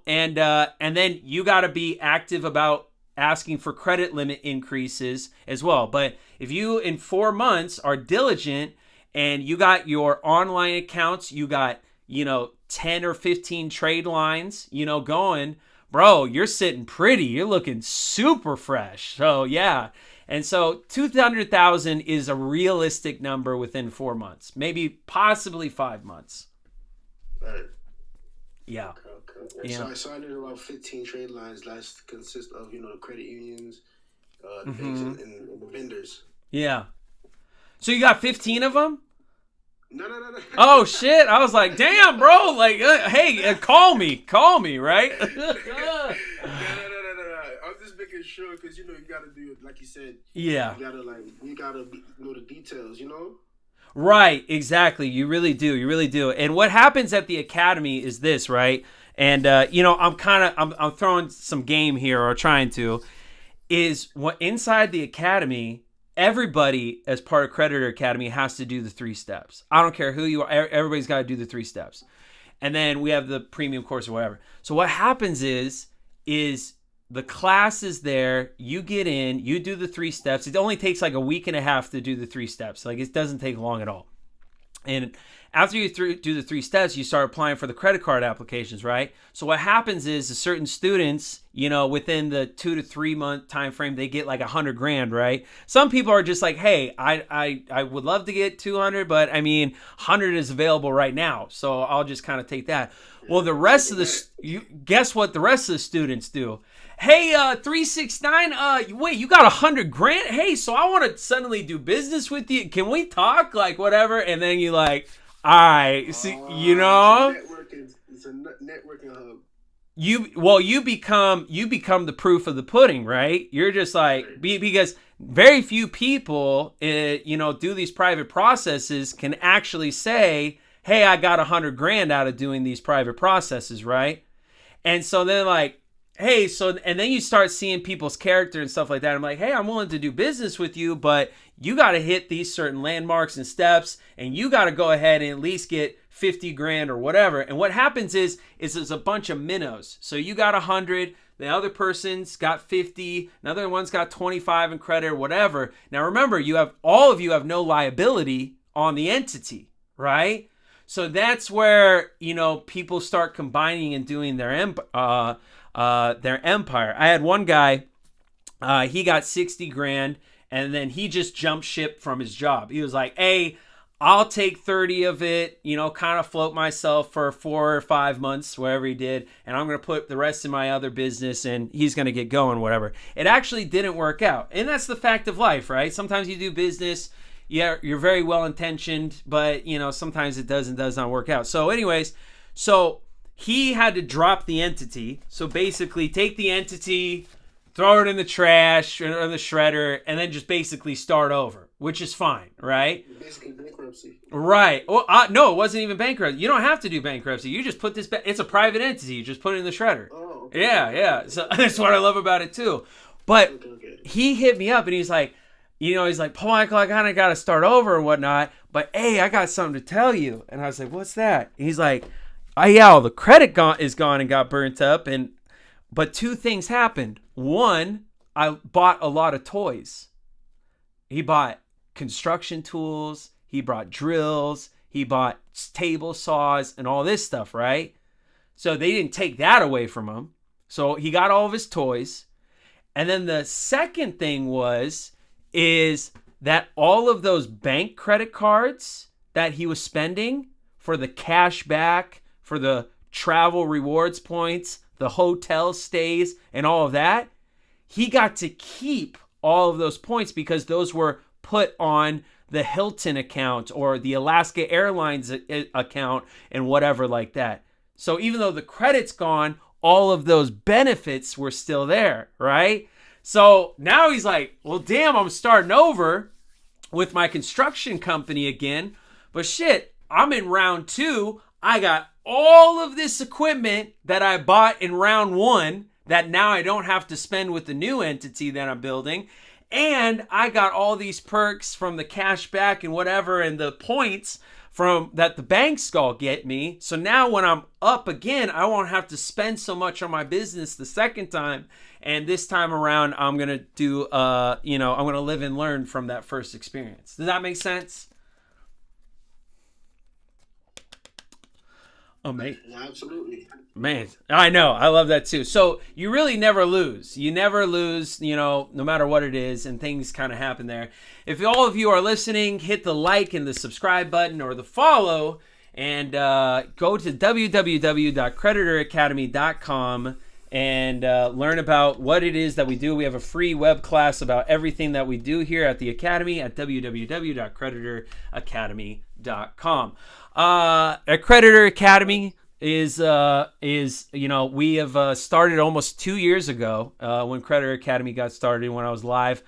and then you got to be active about asking for credit limit increases as well. But if you in 4 months are diligent and you got your online accounts, you got 10 or 15 trade lines going, bro, you're sitting pretty, you're looking super fresh. So yeah, and so 200,000 is a realistic number within 4 months, maybe possibly 5 months. Right. Yeah. Okay. Yeah. So I need about 15 trade lines that consist of the credit unions, the banks, and the vendors. Yeah. So you got 15 of them? No. Oh shit! I was like, damn, bro. Like, hey, call me, right? No. I'm just making sure because you gotta do it like you said. Yeah. You gotta know the details. Right. Exactly. You really do. And what happens at the academy is this, right? And I'm throwing some game here, or trying to, is what inside the academy. Everybody, as part of Creditor Academy, has to do the 3 steps. I don't care who you are. Everybody's got to do the 3 steps. And then we have the premium course or whatever. So what happens is the class is there. You get in. You do the 3 steps. It only takes like a week and a half to do the 3 steps. Like, it doesn't take long at all. And after you do the 3 steps, you start applying for the credit card applications, right? So what happens is the certain students, within the 2 to 3 month time frame, they get like $100,000, right? Some people are just like, hey, I would love to get 200, but I mean, 100 is available right now, so I'll just kind of take that. Well, the rest of guess what the rest of the students do? Hey, 369, wait, you got $100,000? Hey, so I want to suddenly do business with you. Can we talk? Like, whatever. And then you like, all right, see, It's a networking hub. You become the proof of the pudding, right? You're just like, because very few people, do these private processes can actually say, hey, I got $100,000 out of doing these private processes, right? And so then like, hey, and then you start seeing people's character and stuff like that. I'm like, hey, I'm willing to do business with you, but you got to hit these certain landmarks and steps, and you got to go ahead and at least get $50,000 or whatever. And what happens is there's a bunch of minnows. So you got 100, the other person's got 50, another one's got 25 in credit or whatever. Now remember, all of you have no liability on the entity, right? So that's where, people start combining and doing their empire. I had one guy, he got $60,000, and then he just jumped ship from his job. He was like, hey, I'll take 30 of it, kind of float myself for 4 or 5 months, whatever he did, and I'm going to put the rest in my other business, and he's going to get going, whatever. It actually didn't work out, and that's the fact of life, right? Sometimes you do business, yeah, you're very well intentioned, but sometimes it does not work out. So anyways, he had to drop the entity. So basically take the entity, throw it in the trash or the shredder, and then just basically start over, which is fine, right? Basically bankruptcy. Right. Well, no, it wasn't even bankruptcy. You don't have to do bankruptcy. You just put this it's a private entity. You just put it in the shredder. Oh, okay. Yeah. So that's what I love about it too. But Okay. he hit me up and he's like, Paul Michael, I kind of got to start over and whatnot, but hey, I got something to tell you. And I was like, what's that? And he's like, all the credit is gone and got burnt up, but 2 things happened. One, I bought a lot of toys. He bought construction tools, he bought drills, he bought table saws and all this stuff, right? So they didn't take that away from him. So he got all of his toys. And then the second thing is that all of those bank credit cards that he was spending for the cash back, for the travel rewards points, the hotel stays, and all of that, he got to keep all of those points because those were put on the Hilton account or the Alaska Airlines account and whatever like that. So even though the credit's gone, all of those benefits were still there, right? So now he's like, well, damn, I'm starting over with my construction company again. But shit, I'm in round 2. I got all of this equipment that I bought in round 1 that now I don't have to spend with the new entity that I'm building. And I got all these perks from the cash back and whatever and the points from that the banks all get me. So now when I'm up again, I won't have to spend so much on my business the second time. And this time around, I'm going to do, I'm going to live and learn from that first experience. Does that make sense? Oh, mate. Absolutely. Man, I know. I love that too. So you really never lose. You never lose, no matter what it is, and things kind of happen there. If all of you are listening, hit the like and the subscribe button or the follow, and go to www.creditoracademy.com and learn about what it is that we do. We have a free web class about everything that we do here at the Academy at www.creditoracademy.com. At Creditor Academy is we have started almost 2 years ago when Creditor Academy got started, when I was live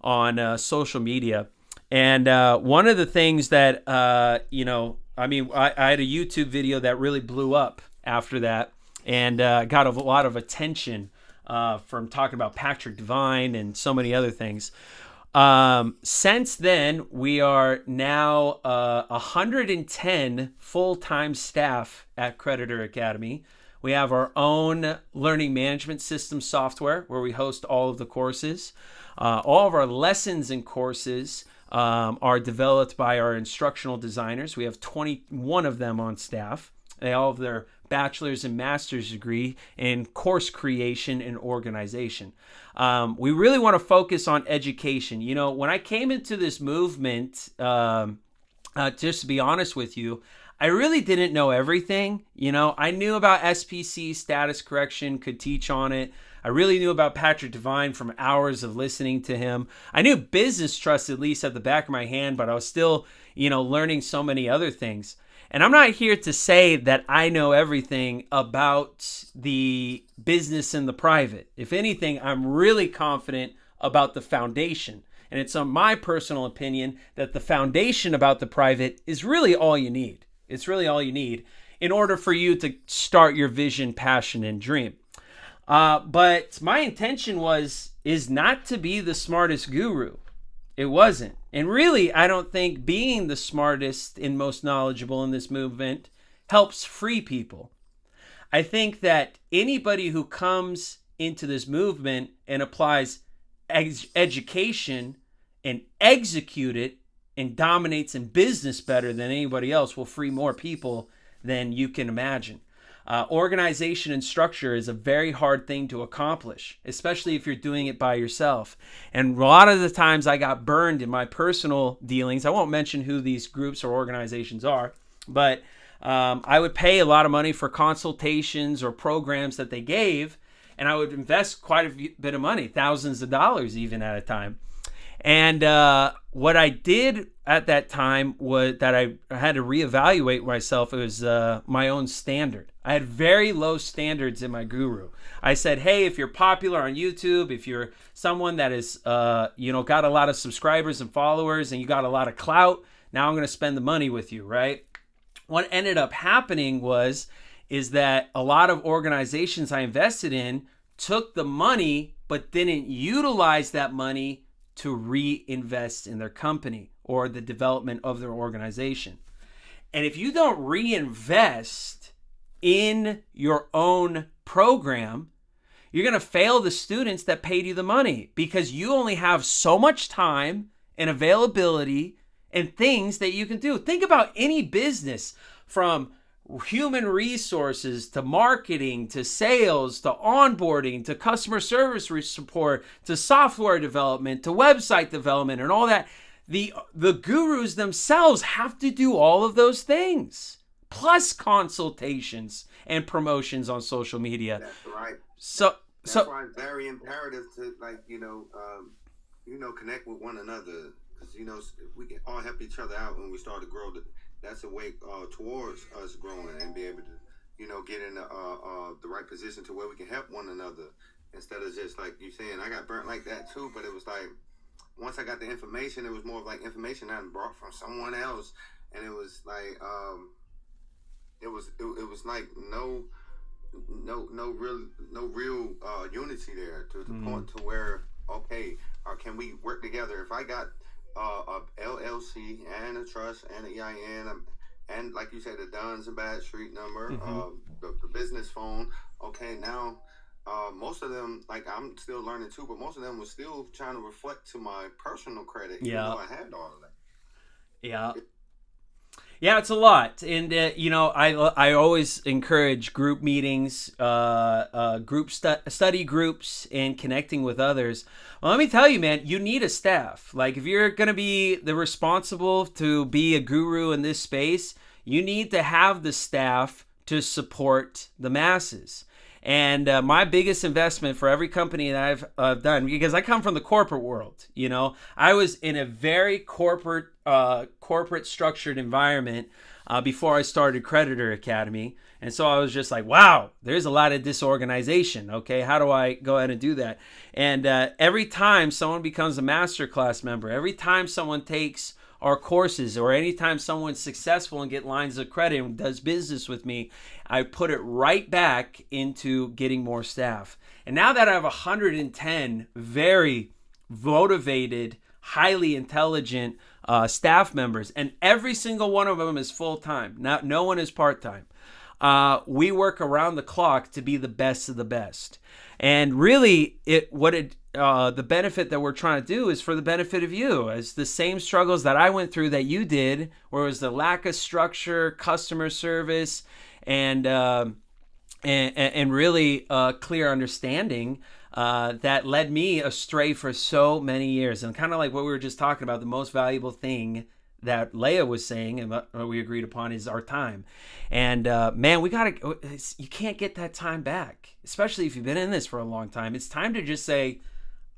on social media. And one of the things that I had a YouTube video that really blew up after that, and got a lot of attention from talking about Patrick Devine and so many other things. Since then, we are now 110 full-time staff at Creditor Academy. We have our own learning management system software where we host all of the courses. All of our lessons and courses are developed by our instructional designers. We have 21 of them on staff. They all have their bachelor's and master's degree in course creation and organization. We really want to focus on education. You know, when I came into this movement, just to be honest with you, I really didn't know everything. You know, I knew about SPC, status correction, could teach on it. I really knew about Patrick Devine from hours of listening to him. I knew business trust at least at the back of my hand, but I was still, you know, learning so many other things. And I'm not here to say that I know everything about the business and the private. If anything, I'm really confident about the foundation. And it's on my personal opinion that the foundation about the private is really all you need. It's really all you need in order for you to start your vision, passion, and dream. But my intention is not to be the smartest guru. It wasn't. And really, I don't think being the smartest and most knowledgeable in this movement helps free people. I think that anybody who comes into this movement and applies education and execute it and dominates in business better than anybody else will free more people than you can imagine. Organization and structure is a very hard thing to accomplish, especially if you're doing it by yourself. And a lot of the times I got burned in my personal dealings. I won't mention who these groups or organizations are, but I would pay a lot of money for consultations or programs that they gave, and I would invest quite a bit of money, thousands of dollars even at a time. And what I did at that time was that I had to reevaluate myself. It was my own standard. I had very low standards in my guru. I said, hey, if you're popular on YouTube, if you're someone that is, got a lot of subscribers and followers and you got a lot of clout, now I'm going to spend the money with you, right? What ended up happening is that a lot of organizations I invested in took the money but didn't utilize that money to reinvest in their company or the development of their organization. And if you don't reinvest in your own program, you're going to fail the students that paid you the money because you only have so much time and availability and things that you can do. Think about any business, from human resources to marketing to sales to onboarding to customer service support to software development to website development and all that. The gurus themselves have to do all of those things, plus consultations and promotions on social media. That's right. That's why it's very imperative to connect with one another, because we can all help each other out when we start to grow. That's a way towards us growing and be able to get in the right position to where we can help one another, instead of just like you saying. I got burnt like that too, but it was like once I got the information, it was more of like information I brought from someone else, and it was like it was like no real unity there, to the point to where, okay, can we work together? If I got a LLC and a trust and an EIN and like you said, the Duns and Bradstreet number, the business phone, okay, now most of them, like I'm still learning too, but most of them were still trying to reflect to my personal credit, even though I had all of that. Yeah, it's a lot. And, I always encourage group meetings, study groups, and connecting with others. Well, let me tell you, man, you need a staff. Like, if you're going to be the responsible to be a guru in this space, you need to have the staff to support the masses. And my biggest investment for every company that I've done, because I come from the corporate world, I was in a very corporate structured environment before I started Creditor Academy. And so I was just like, wow, there's a lot of disorganization. Okay, how do I go ahead and do that? And every time someone becomes a masterclass member, every time someone takes our courses, or anytime someone's successful and get lines of credit and does business with me, I put it right back into getting more staff. And now that I have 110 very motivated, highly intelligent staff members, and every single one of them is full-time. No one is part-time. We work around the clock to be the best of the best. And really, what it the benefit that we're trying to do is for the benefit of you. It's the same struggles that I went through that you did, where it was the lack of structure, customer service, and really clear understanding that led me astray for so many years. And kind of like what we were just talking about, the most valuable thing that Leah was saying and what we agreed upon is our time. And man, you can't get that time back, especially if you've been in this for a long time. It's time to just say,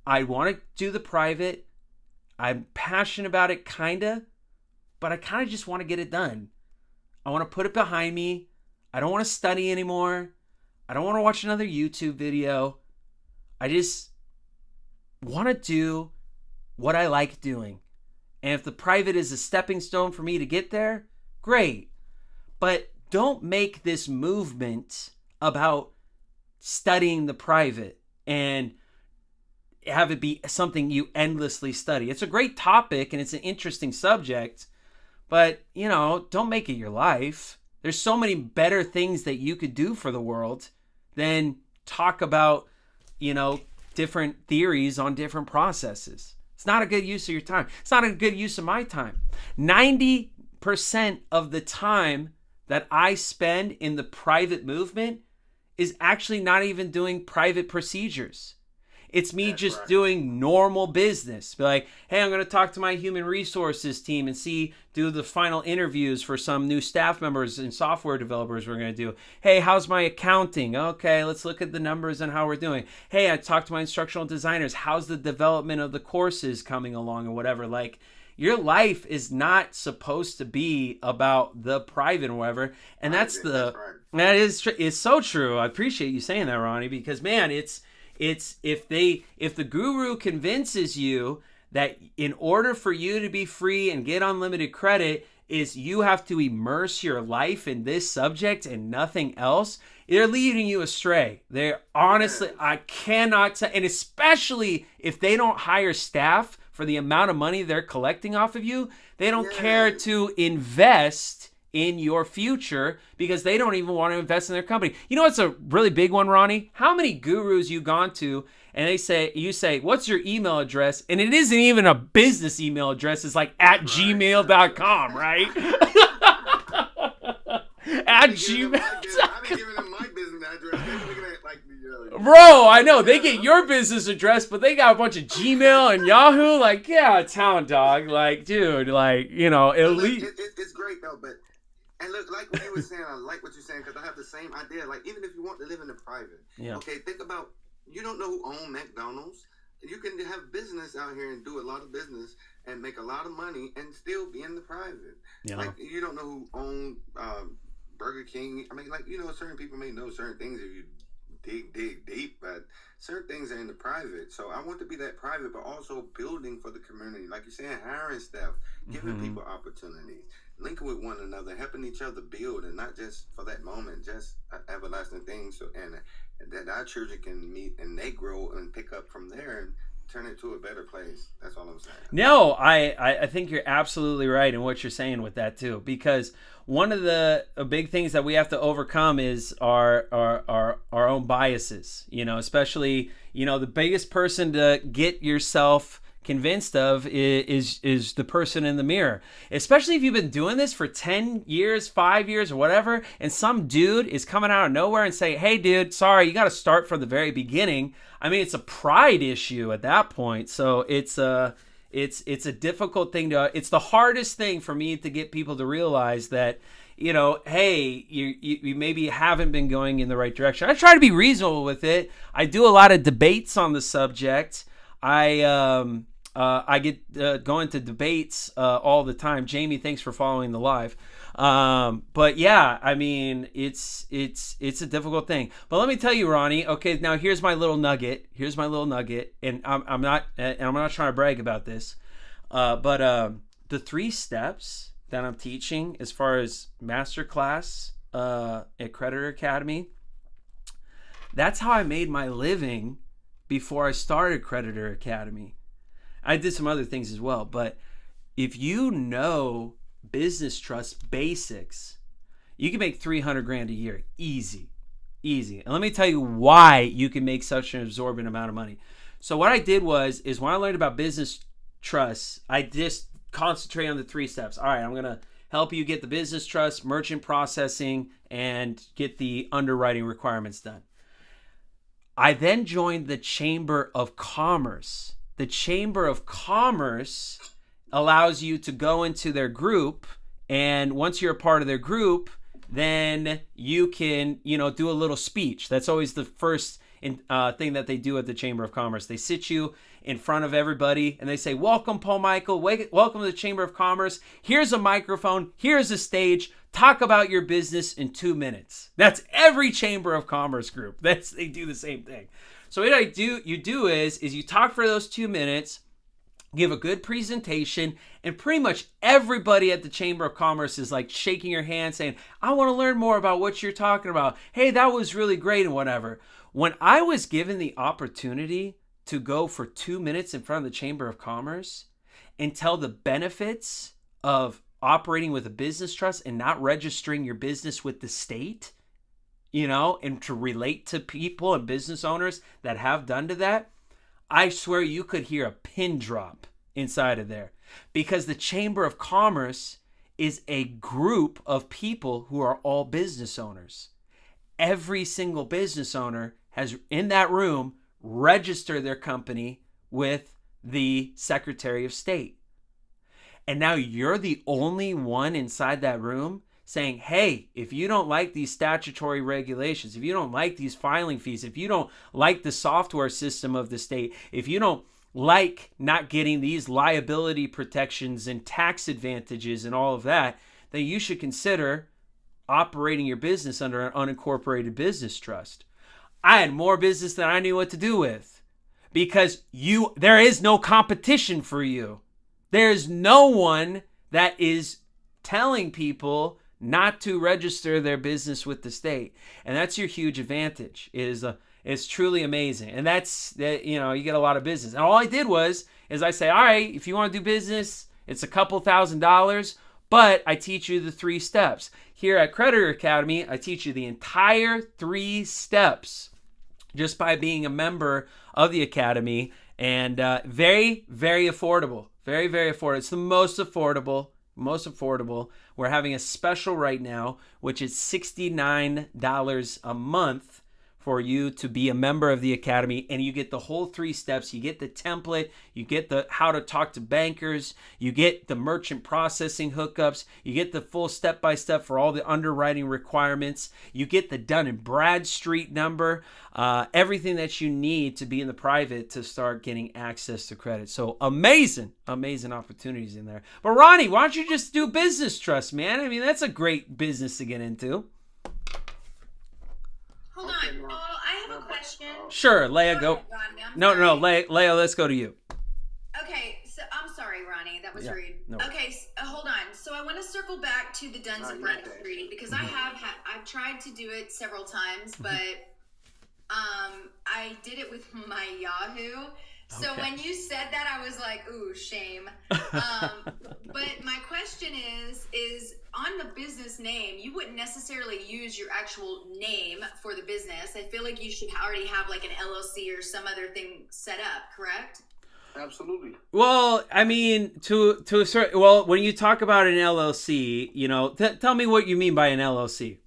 I want to do the private. I'm passionate about it, but I kind of just want to get it done. I want to put it behind me. I don't want to study anymore. I don't want to watch another YouTube video. I just want to do what I like doing. And if the private is a stepping stone for me to get there, great. But don't make this movement about studying the private and have it be something you endlessly study. It's a great topic and it's an interesting subject, but don't make it your life. There's so many better things that you could do for the world than talk about, different theories on different processes. It's not a good use of your time. It's not a good use of my time. 90% of the time that I spend in the private movement is actually not even doing private procedures. It's me just doing normal business. Be like, hey, I'm going to talk to my human resources team and do the final interviews for some new staff members and software developers we're going to do. Hey, how's my accounting? Okay, let's look at the numbers and how we're doing. Hey, I talked to my instructional designers. How's the development of the courses coming along or whatever? Like, your life is not supposed to be about the private or whatever. And it's so true. I appreciate you saying that, Ronnie, because man, it's if the guru convinces you that in order for you to be free and get unlimited credit is you have to immerse your life in this subject and nothing else, they're leading you astray. They're honestly, I cannot say, and especially if they don't hire staff for the amount of money they're collecting off of you, they don't care to invest in your future because they don't even want to invest in their company. You know what's a really big one, Ronnie? How many gurus you gone to and you say, what's your email address? And it isn't even a business email address. It's like at gmail.com, right? At gmail.com. I've been giving them my business address. They're looking at like bro, I know. They get your business address, but they got a bunch of Gmail and Yahoo. Like, yeah, town dog. Like, dude, like, at least. It's great, though, but. And look, like what you were saying, I like what you're saying because I have the same idea. Like, even if you want to live in the private, okay, think about, you don't know who owns McDonald's. You can have business out here and do a lot of business and make a lot of money and still be in the private. Yeah. Like, you don't know who owns Burger King. I mean, like, certain people may know certain things if you dig deep, but certain things are in the private. So I want to be that private, but also building for the community. Like you're saying, hiring staff, giving people opportunities, linking with one another, helping each other build, and not just for that moment, just everlasting things. So and that our children can meet and they grow and pick up from there and turn it to a better place. That's all I'm saying. No, I think you're absolutely right in what you're saying with that too, because one of the big things that we have to overcome is our own biases, especially, the biggest person to get yourself convinced of is the person in the mirror, especially if you've been doing this for 10 years, 5 years or whatever, and some dude is coming out of nowhere and say, hey dude, sorry, you got to start from the very beginning. I mean, it's a pride issue at that point. So it's a difficult thing it's the hardest thing for me to get people to realize that, hey, you maybe haven't been going in the right direction. I try to be reasonable with it. I do a lot of debates on the subject. I get going to debates all the time. Jamie, thanks for following the live. But yeah, I mean, it's a difficult thing. But let me tell you, Ronnie. Okay, now here's my little nugget. And I'm not trying to brag about this. But the 3 steps that I'm teaching as far as masterclass at Creditor Academy, that's how I made my living before I started Creditor Academy. I did some other things as well, but if you know business trust basics, you can make $300,000 a year. Easy. And let me tell you why you can make such an absorbent amount of money. So what I did is when I learned about business trusts, I just concentrate on the 3 steps. All right, I'm going to help you get the business trust, merchant processing, and get the underwriting requirements done. I then joined the Chamber of Commerce. The Chamber of Commerce allows you to go into their group, and once you're a part of their group, then you can, do a little speech. That's always the first thing that they do at the Chamber of Commerce. They sit you in front of everybody and they say, welcome, Paul Michael. Welcome to the Chamber of Commerce. Here's a microphone. Here's a stage. Talk about your business in 2 minutes. That's every Chamber of Commerce group. They do the same thing. So what you do is you talk for those 2 minutes, give a good presentation, and pretty much everybody at the Chamber of Commerce is like shaking your hand saying, I want to learn more about what you're talking about. Hey, that was really great and whatever. When I was given the opportunity to go for 2 minutes in front of the Chamber of Commerce and tell the benefits of operating with a business trust and not registering your business with the state, and to relate to people and business owners that have done to that, I swear you could hear a pin drop inside of there, because the Chamber of Commerce is a group of people who are all business owners. Every single business owner has in that room registered their company with the Secretary of State. And now you're the only one inside that room saying, hey, if you don't like these statutory regulations, if you don't like these filing fees, if you don't like the software system of the state, if you don't like not getting these liability protections and tax advantages and all of that, then you should consider operating your business under an unincorporated business trust. I had more business than I knew what to do with, because there is no competition for you. There's no one that is telling people not to register their business with the state. And that's your huge advantage. It's truly amazing. And you get a lot of business. And all I did is I say, all right, if you want to do business, it's a couple $1,000s, but I teach you the 3 steps. Here at Creditor Academy, I teach you the entire 3 steps just by being a member of the Academy. And very, very affordable. Very, very affordable. It's the most affordable. We're having a special right now, which is $69 a month for you to be a member of the Academy, and you get the whole 3 steps. You get the template, you get the how to talk to bankers, you get the merchant processing hookups, you get the full step-by-step for all the underwriting requirements, you get the Dun & Bradstreet number, everything that you need to be in the private to start getting access to credit. So amazing opportunities in there. But Ronnie, why don't you just do business trust, man? I mean, that's a great business to get into. Hold on. I have a question. Sure, Leah, go. Ahead, Ronnie. No, Leah, let's go to you. Okay, so I'm sorry, Ronnie. That was rude. No. Okay, hold on. So I want to circle back to the Duns and Bradstreet, because I've tried to do it several times, but I did it with my Yahoo. So when you said that, I was like, ooh, shame. But my question is on the business name, you wouldn't necessarily use your actual name for the business. I feel like you should already have like an LLC or some other thing set up, correct? Absolutely. Well, I mean, to a certain, when you talk about an LLC, tell me what you mean by an LLC.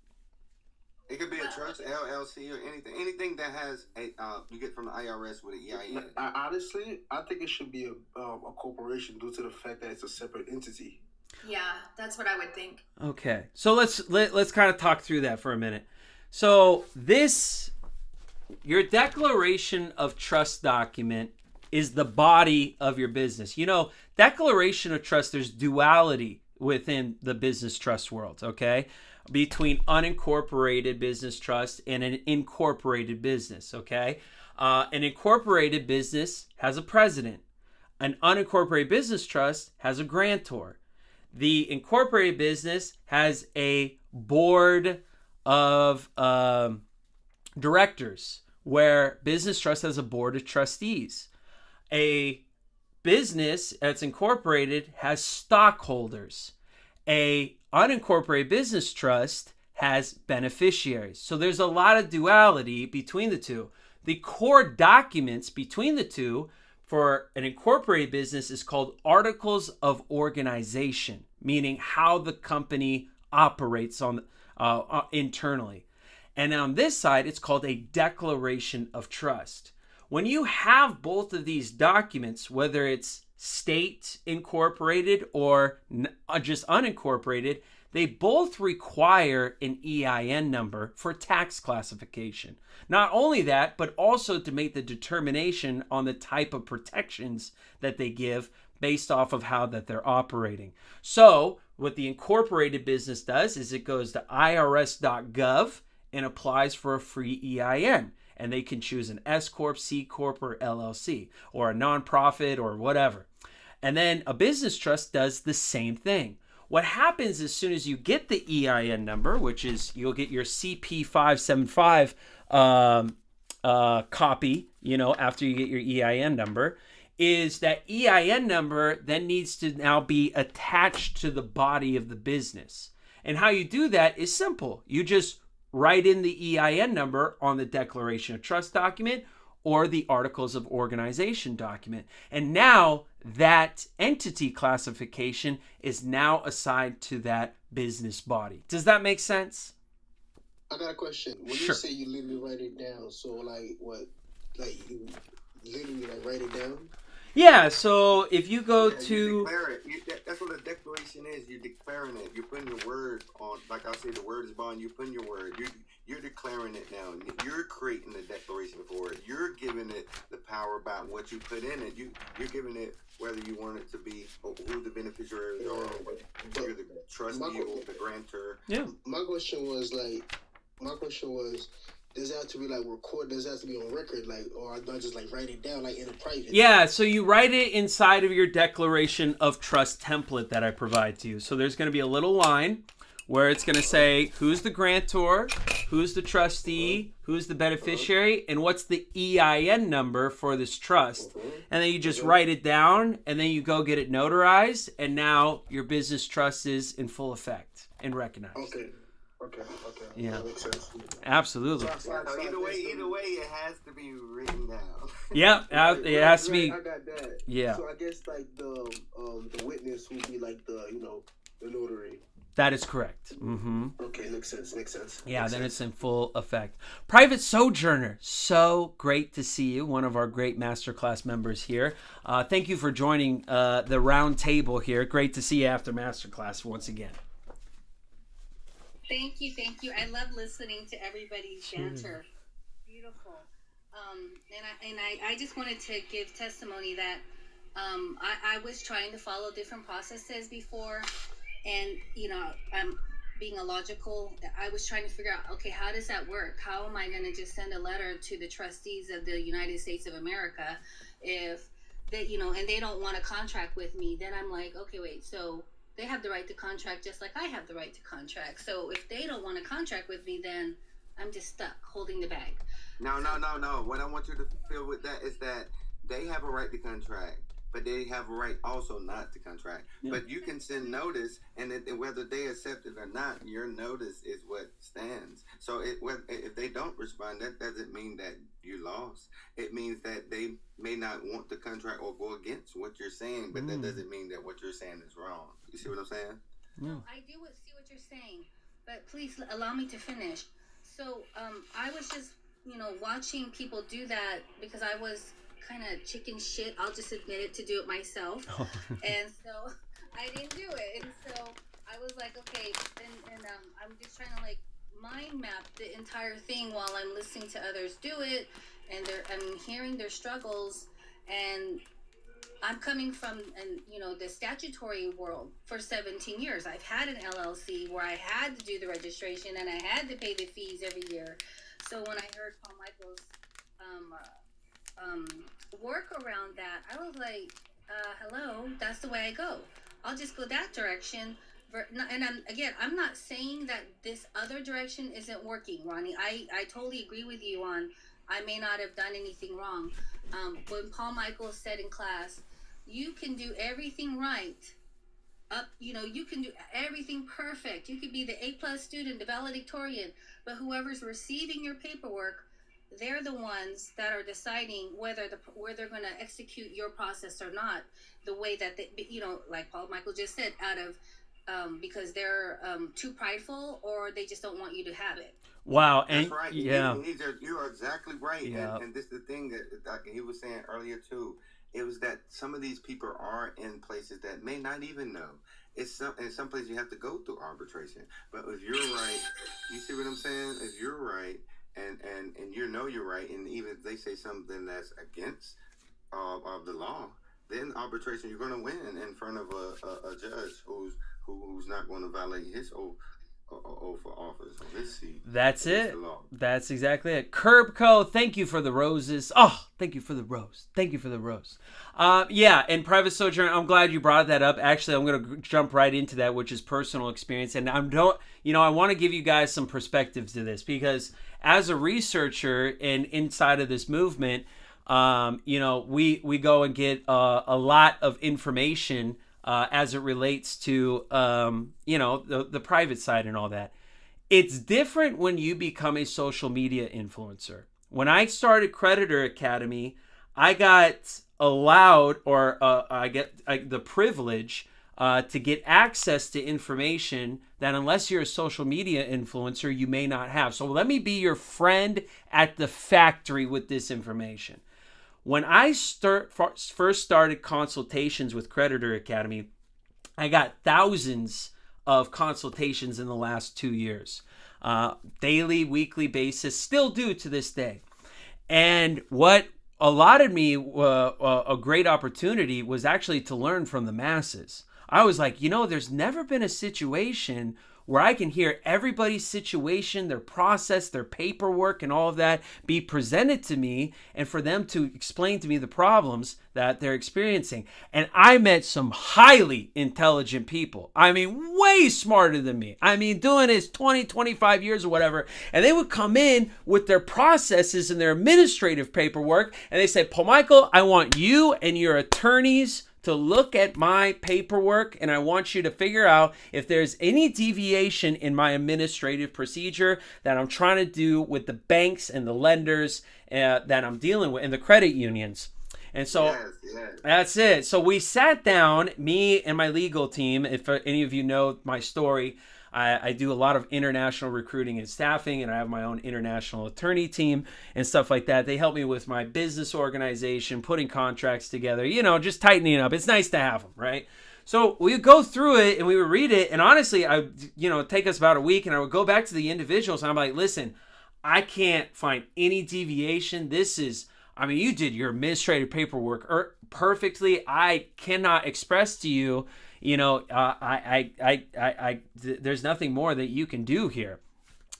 It could be a trust, LLC, or anything that has you get from the IRS with an EIN. Honestly, I think it should be a corporation due to the fact that it's a separate entity. Yeah, that's what I would think. Okay, so let's kind of talk through that for a minute. So your declaration of trust document is the body of your business. Declaration of trust, there's duality within the business trust world, okay? Between unincorporated business trust and an incorporated business, okay? An incorporated business has a president. An unincorporated business trust has a grantor. The incorporated business has a board of directors, where business trust has a board of trustees. A business that's incorporated has stockholders. A unincorporated business trust has beneficiaries. So there's a lot of duality between the two. The core documents between the two for an incorporated business is called Articles of Organization, meaning how the company operates on internally. And on this side, it's called a Declaration of Trust. When you have both of these documents, whether it's state incorporated or just unincorporated, they both require an EIN number for tax classification. Not only that, but also to make the determination on the type of protections that they give based off of how that they're operating. So what the incorporated business does is it goes to irs.gov and applies for a free EIN. And they can choose an S Corp, C Corp, or LLC, or a nonprofit, or whatever. And then a business trust does the same thing. What happens as soon as you get the EIN number, which is you'll get your CP575 copy, after you get your EIN number, is that EIN number then needs to now be attached to the body of the business. And how you do that is simple. You just write in the EIN number on the Declaration of Trust document or the Articles of Organization document. And now that entity classification is now assigned to that business body. Does that make sense? I got a question. When Sure. you say you literally write it down, so like what? Like you literally like write it down? Yeah, so if you go Yeah, to... you declare it. That's what a declaration is. You're declaring it. You're putting your word on, like I say, the word is bond. You're putting your word. You're declaring it now. You're creating the declaration for it. You're giving it the power about what you put in it. You're giving it whether you want it to be, or who the beneficiaries are, or you're the trustee or the grantor. Yeah. My question was, does it have to be like record? Does it have to be on record, like, or not just like write it down like in a private? Yeah, so you write it inside of your Declaration of Trust template that I provide to you. So there's going to be a little line where it's going to say who's the grantor, who's the trustee, who's the beneficiary, and what's the EIN number for this trust. And then you just write it down, and then you go get it notarized, and now your business trust is in full effect and recognized. Okay. Yeah. That makes sense. Absolutely. So either way, it has to be written down. Yeah, it has to be. I got that. Yeah. So I guess like the witness would be like the the notary. That is correct. Mm-hmm. Okay, makes sense. Yeah, then it's in full effect. Private Sojourner, so great to see you, one of our great masterclass members here. Thank you for joining the round table here. Great to see you after masterclass once again. Thank you. I love listening to everybody's banter. Beautiful. And I just wanted to give testimony that I was trying to follow different processes before, and I'm being illogical. I was trying to figure out, okay, how does that work? How am I going to just send a letter to the trustees of the United States of America if they, and they don't want to contract with me? Then I'm like, okay, wait, so they have the right to contract just like I have the right to contract. So if they don't want to contract with me, then I'm just stuck holding the bag. No. What I want you to feel with that is that they have a right to contract, but they have a right also not to contract. Yeah. But you can send notice, and whether they accept it or not, your notice is what stands. So if they don't respond, that doesn't mean that you lost. It means that they may not want the contract or go against what you're saying, but that doesn't mean that what you're saying is wrong. You see what I'm saying? No, I do see what you're saying, but please allow me to finish. So I was just, watching people do that because I was kind of chicken shit. I'll just admit it, to do it myself. And so I didn't do it. And so I was like, okay, and I'm just trying to like mind map the entire thing while I'm listening to others do it, and I'm hearing their struggles, and I'm coming from the statutory world for 17 years. I've had an LLC where I had to do the registration and I had to pay the fees every year. So when I heard Paul Michael's work around that, I was like, hello, that's the way I go. I'll just go that direction. And I'm not saying that this other direction isn't working, Ronnie. I totally agree with you on I may not have done anything wrong. When Paul Michael said in class, you can do everything right. You can do everything perfect. You could be the A+ student, the valedictorian, but whoever's receiving your paperwork, they're the ones that are deciding whether where they're going to execute your process or not, the way that they, like Paul Michael just said, out of because they're too prideful, or they just don't want you to have it. Wow. And that's right. yeah. You are exactly right. Yeah. And this is the thing that he was saying earlier too. It was that some of these people are in places that may not even know. In some places you have to go through arbitration. But if you're right, you see what I'm saying? If you're right, and you're right, and even if they say something that's against of the law, then arbitration, you're going to win in front of a judge who's not going to violate his oath for office on his seat. That's it. That's exactly it. Curbco, thank you for the roses. Oh, thank you for the rose. Thank you for the rose. Yeah, and private sojourn, I'm glad you brought that up. Actually, I'm going to jump right into that, which is personal experience. And I want to give you guys some perspective to this, because as a researcher and inside of this movement, we go and get a lot of information as it relates to, the private side and all that. It's different when you become a social media influencer. When I started Creditor Academy, I got allowed, or I get the privilege to get access to information that, unless you're a social media influencer, you may not have. So let me be your friend at the factory with this information. When I first started consultations with Creditor Academy, I got thousands of consultations in the last 2 years. Daily, weekly basis, still do to this day. And what allotted me a great opportunity was actually to learn from the masses. I was like, there's never been a situation where I can hear everybody's situation, their process, their paperwork, and all of that be presented to me, and for them to explain to me the problems that they're experiencing. And I met some highly intelligent people. I mean, way smarter than me. I mean, doing this 20, 25 years or whatever. And they would come in with their processes and their administrative paperwork, and they say, Paul Michael, I want you and your attorneys to look at my paperwork, and I want you to figure out if there's any deviation in my administrative procedure that I'm trying to do with the banks and the lenders that I'm dealing with, and the credit unions. And so That's it. So we sat down, me and my legal team. If any of you know my story, I do a lot of international recruiting and staffing, and I have my own international attorney team and stuff like that. They help me with my business organization, putting contracts together, just tightening up. It's nice to have them, right? So we would go through it and we would read it. And honestly, it'd take us about a week, and I would go back to the individuals and I'm like, listen, I can't find any deviation. You did your administrative paperwork perfectly. I cannot express to you, there's nothing more that you can do here.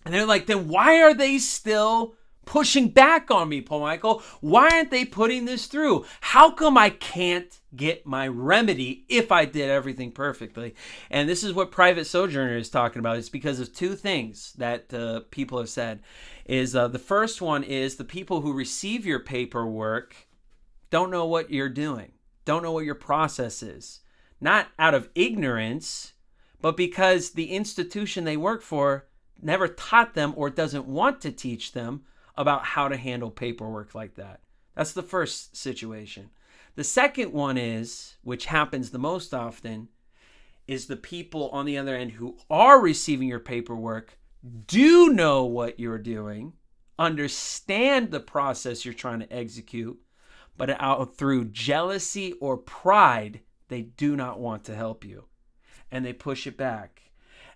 And they're like, then why are they still pushing back on me, Paul Michael? Why aren't they putting this through? How come I can't get my remedy if I did everything perfectly? And this is what Private Sojourner is talking about. It's because of two things that people have said. The first one is the people who receive your paperwork don't know what you're doing, don't know what your process is. Not out of ignorance, but because the institution they work for never taught them or doesn't want to teach them about how to handle paperwork like that. That's the first situation. The second one is, which happens the most often, is the people on the other end who are receiving your paperwork do know what you're doing, understand the process you're trying to execute, but out through jealousy or pride, they do not want to help you, and they push it back.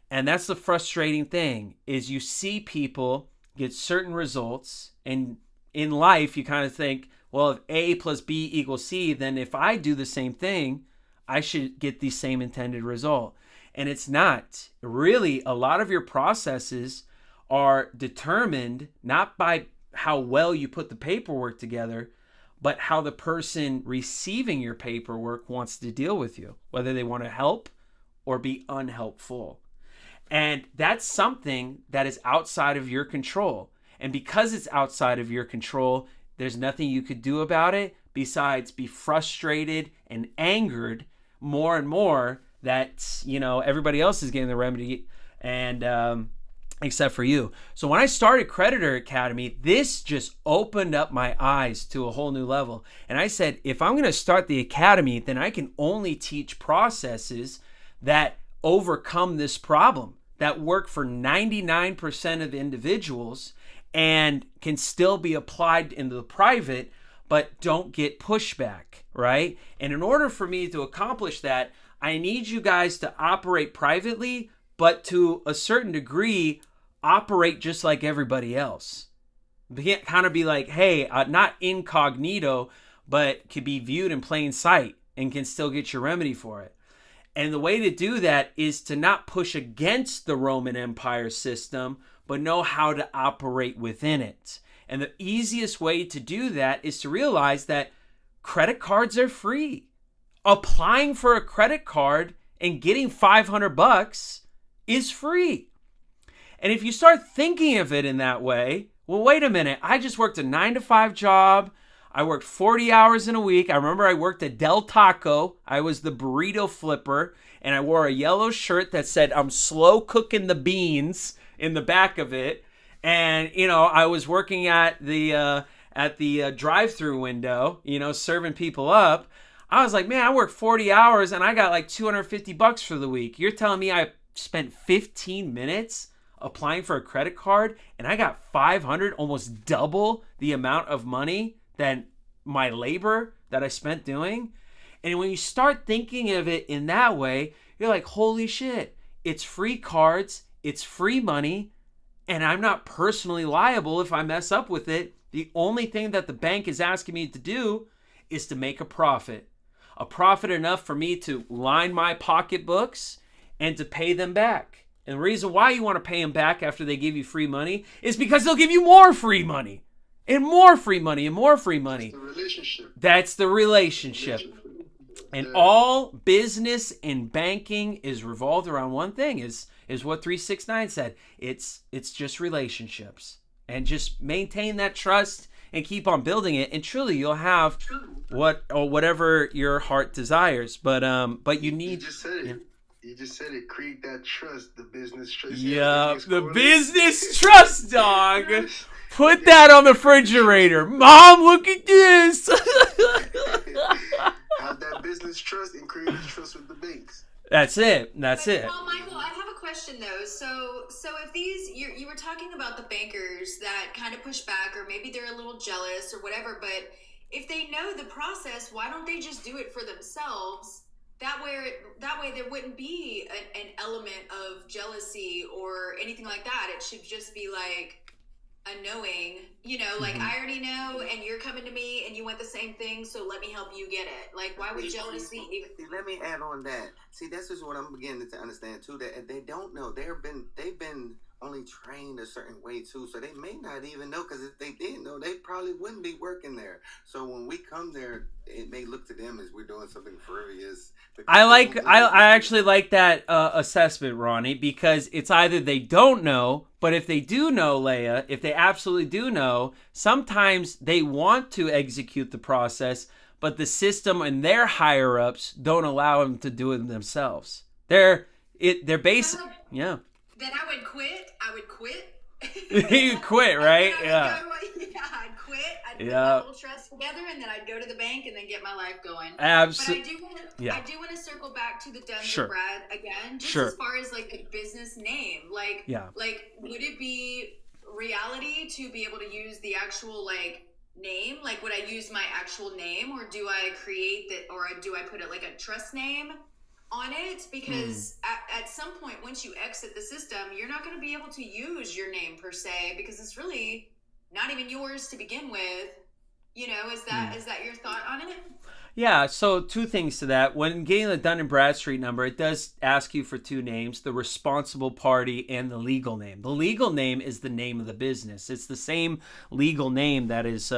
And that's the frustrating thing, is you see people get certain results, and in life you kind of think, well, if A plus B equals C, then if I do the same thing, I should get the same intended result. And it's not. Really, a lot of your processes are determined not by how well you put the paperwork together, but how the person receiving your paperwork wants to deal with you, whether they want to help or be unhelpful. And that's something that is outside of your control. And because it's outside of your control, there's nothing you could do about it besides be frustrated and angered more and more that, everybody else is getting the remedy. And except for you. So when I started Creditor Academy, this just opened up my eyes to a whole new level. And I said, if I'm going to start the academy, then I can only teach processes that overcome this problem, that work for 99% of individuals and can still be applied into the private, but don't get pushback, right? And in order for me to accomplish that, I need you guys to operate privately, but to a certain degree, operate just like everybody else. Kind of be like, hey, not incognito, but can be viewed in plain sight and can still get your remedy for it. And the way to do that is to not push against the Roman Empire system, but know how to operate within it. And the easiest way to do that is to realize that credit cards are free. Applying for a credit card and getting $500 is free. And if you start thinking of it in that way, well, wait a minute, I just worked a 9-to-5 job. I worked 40 hours in a week. I remember I worked at Del Taco. I was the burrito flipper, and I wore a yellow shirt that said, I'm slow cooking the beans in the back of it. And, I was working at the drive-through window, serving people up. I was like, man, I worked 40 hours and I got like $250 for the week. You're telling me I spent 15 minutes applying for a credit card and I got 500, almost double the amount of money than my labor that I spent doing? And when you start thinking of it in that way, you're like, holy shit, it's free cards, it's free money, and I'm not personally liable if I mess up with it. The only thing that the bank is asking me to do is to make a profit enough for me to line my pocketbooks and to pay them back. And the reason why you want to pay them back after they give you free money is because they'll give you more free money and more free money and more free money. That's the relationship. That's the relationship. And all business and banking is revolved around one thing, is what 369 said. It's just relationships. And just maintain that trust and keep on building it, and truly you'll have whatever your heart desires. But you need. You just said it. You just said it. Create that trust, the business trust. Yeah, the business trust, dog. Put that on the refrigerator. Mom, look at this. Have that business trust and create a trust with the banks. That's it. Well, Michael, I have a question though. So if these you were talking about the bankers that kind of push back, or maybe they're a little jealous or whatever, but if they know the process, why don't they just do it for themselves? That way there wouldn't be an element of jealousy or anything like that. It should just be like a knowing, like I already know, and you're coming to me and you want the same thing, so let me help you get it. Like, why would jealousy even? Let me add on that. See, this is what I'm beginning to understand too. That they don't know. They've been only trained a certain way too, so they may not even know. Because if they did know, they probably wouldn't be working there. So when we come there, it may look to them as we're doing something frivolous. I actually like that assessment, Ronnie, because it's either they don't know, but if they do know, Leia, if they absolutely do know, sometimes they want to execute the process, but the system and their higher ups don't allow them to do it themselves. They're basic, yeah. Then I would quit. You quit, right? Yeah. I'd quit. I'd put my little trust together, and then I'd go to the bank and then get my life going. Absolutely. But I do want to circle back to the Duns Sure. and Brad again, just Sure. as far as like a business name. Like, would it be reality to be able to use the actual like name? Like, would I use my actual name, or do I create that, or do I put it like a trust name on it? Because at some point, once you exit the system, you're not going to be able to use your name per se, because it's really not even yours to begin with. Is that your thought on it? Yeah, so two things to that. When getting the Dun & Bradstreet number, it does ask you for two names, the responsible party and the legal name. The legal name is the name of the business. It's the same legal name that is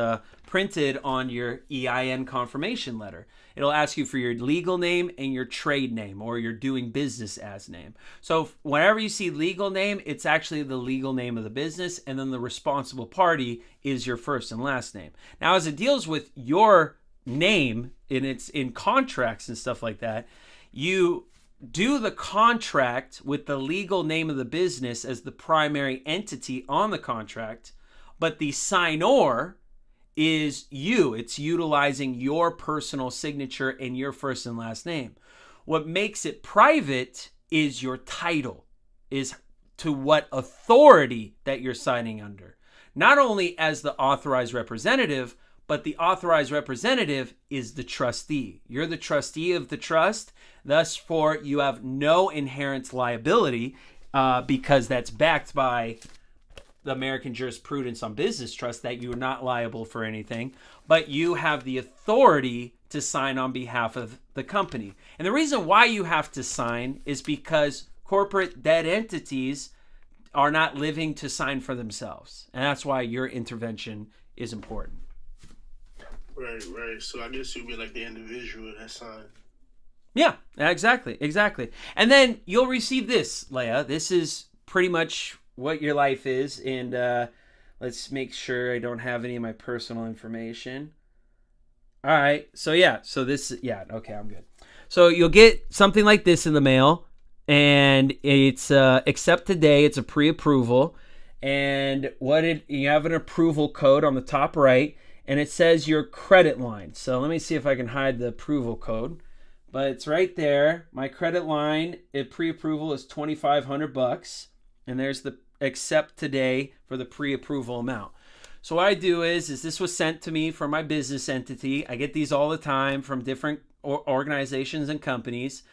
printed on your EIN confirmation letter. It'll ask you for your legal name and your trade name, or your doing business as name. So whenever you see legal name, it's actually the legal name of the business, and then the responsible party is your first and last name. Now, as it deals with your name, and it's in contracts and stuff like that, you do the contract with the legal name of the business as the primary entity on the contract, but the signor is you. It's utilizing your personal signature and your first and last name. What makes it private is your title, is to what authority that you're signing under. Not only as the authorized representative, but the authorized representative is the trustee. You're the trustee of the trust. Thus, for you have no inherent liability because that's backed by the American jurisprudence on business trust that you are not liable for anything, but you have the authority to sign on behalf of the company. And the reason why you have to sign is because corporate dead entities are not living to sign for themselves. And that's why your intervention is important. Right. So I guess you'll be like the individual that signed. Yeah, exactly. And then you'll receive this, Leia. This is pretty much what your life is. And let's make sure I don't have any of my personal information. All right. So okay, I'm good. So you'll get something like this in the mail, and it's accept today. It's a pre-approval, and you have an approval code on the top right, and it says your credit line. So let me see if I can hide the approval code, but it's right there. My credit line at pre-approval is $2,500, and there's the accept today for the pre-approval amount. So what I do is this was sent to me from my business entity. I get these all the time from different organizations and companies.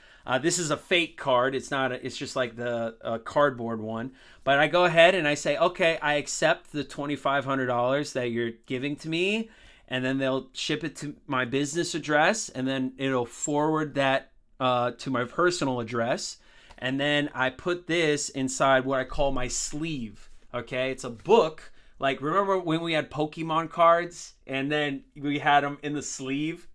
This is a fake card. It's not. It's just like the cardboard one. But I go ahead and I say, okay, I accept the $2,500 that you're giving to me, and then they'll ship it to my business address, and then it'll forward that to my personal address, and then I put this inside what I call my sleeve. Okay, it's a book. Like, remember when we had Pokemon cards and then we had them in the sleeve,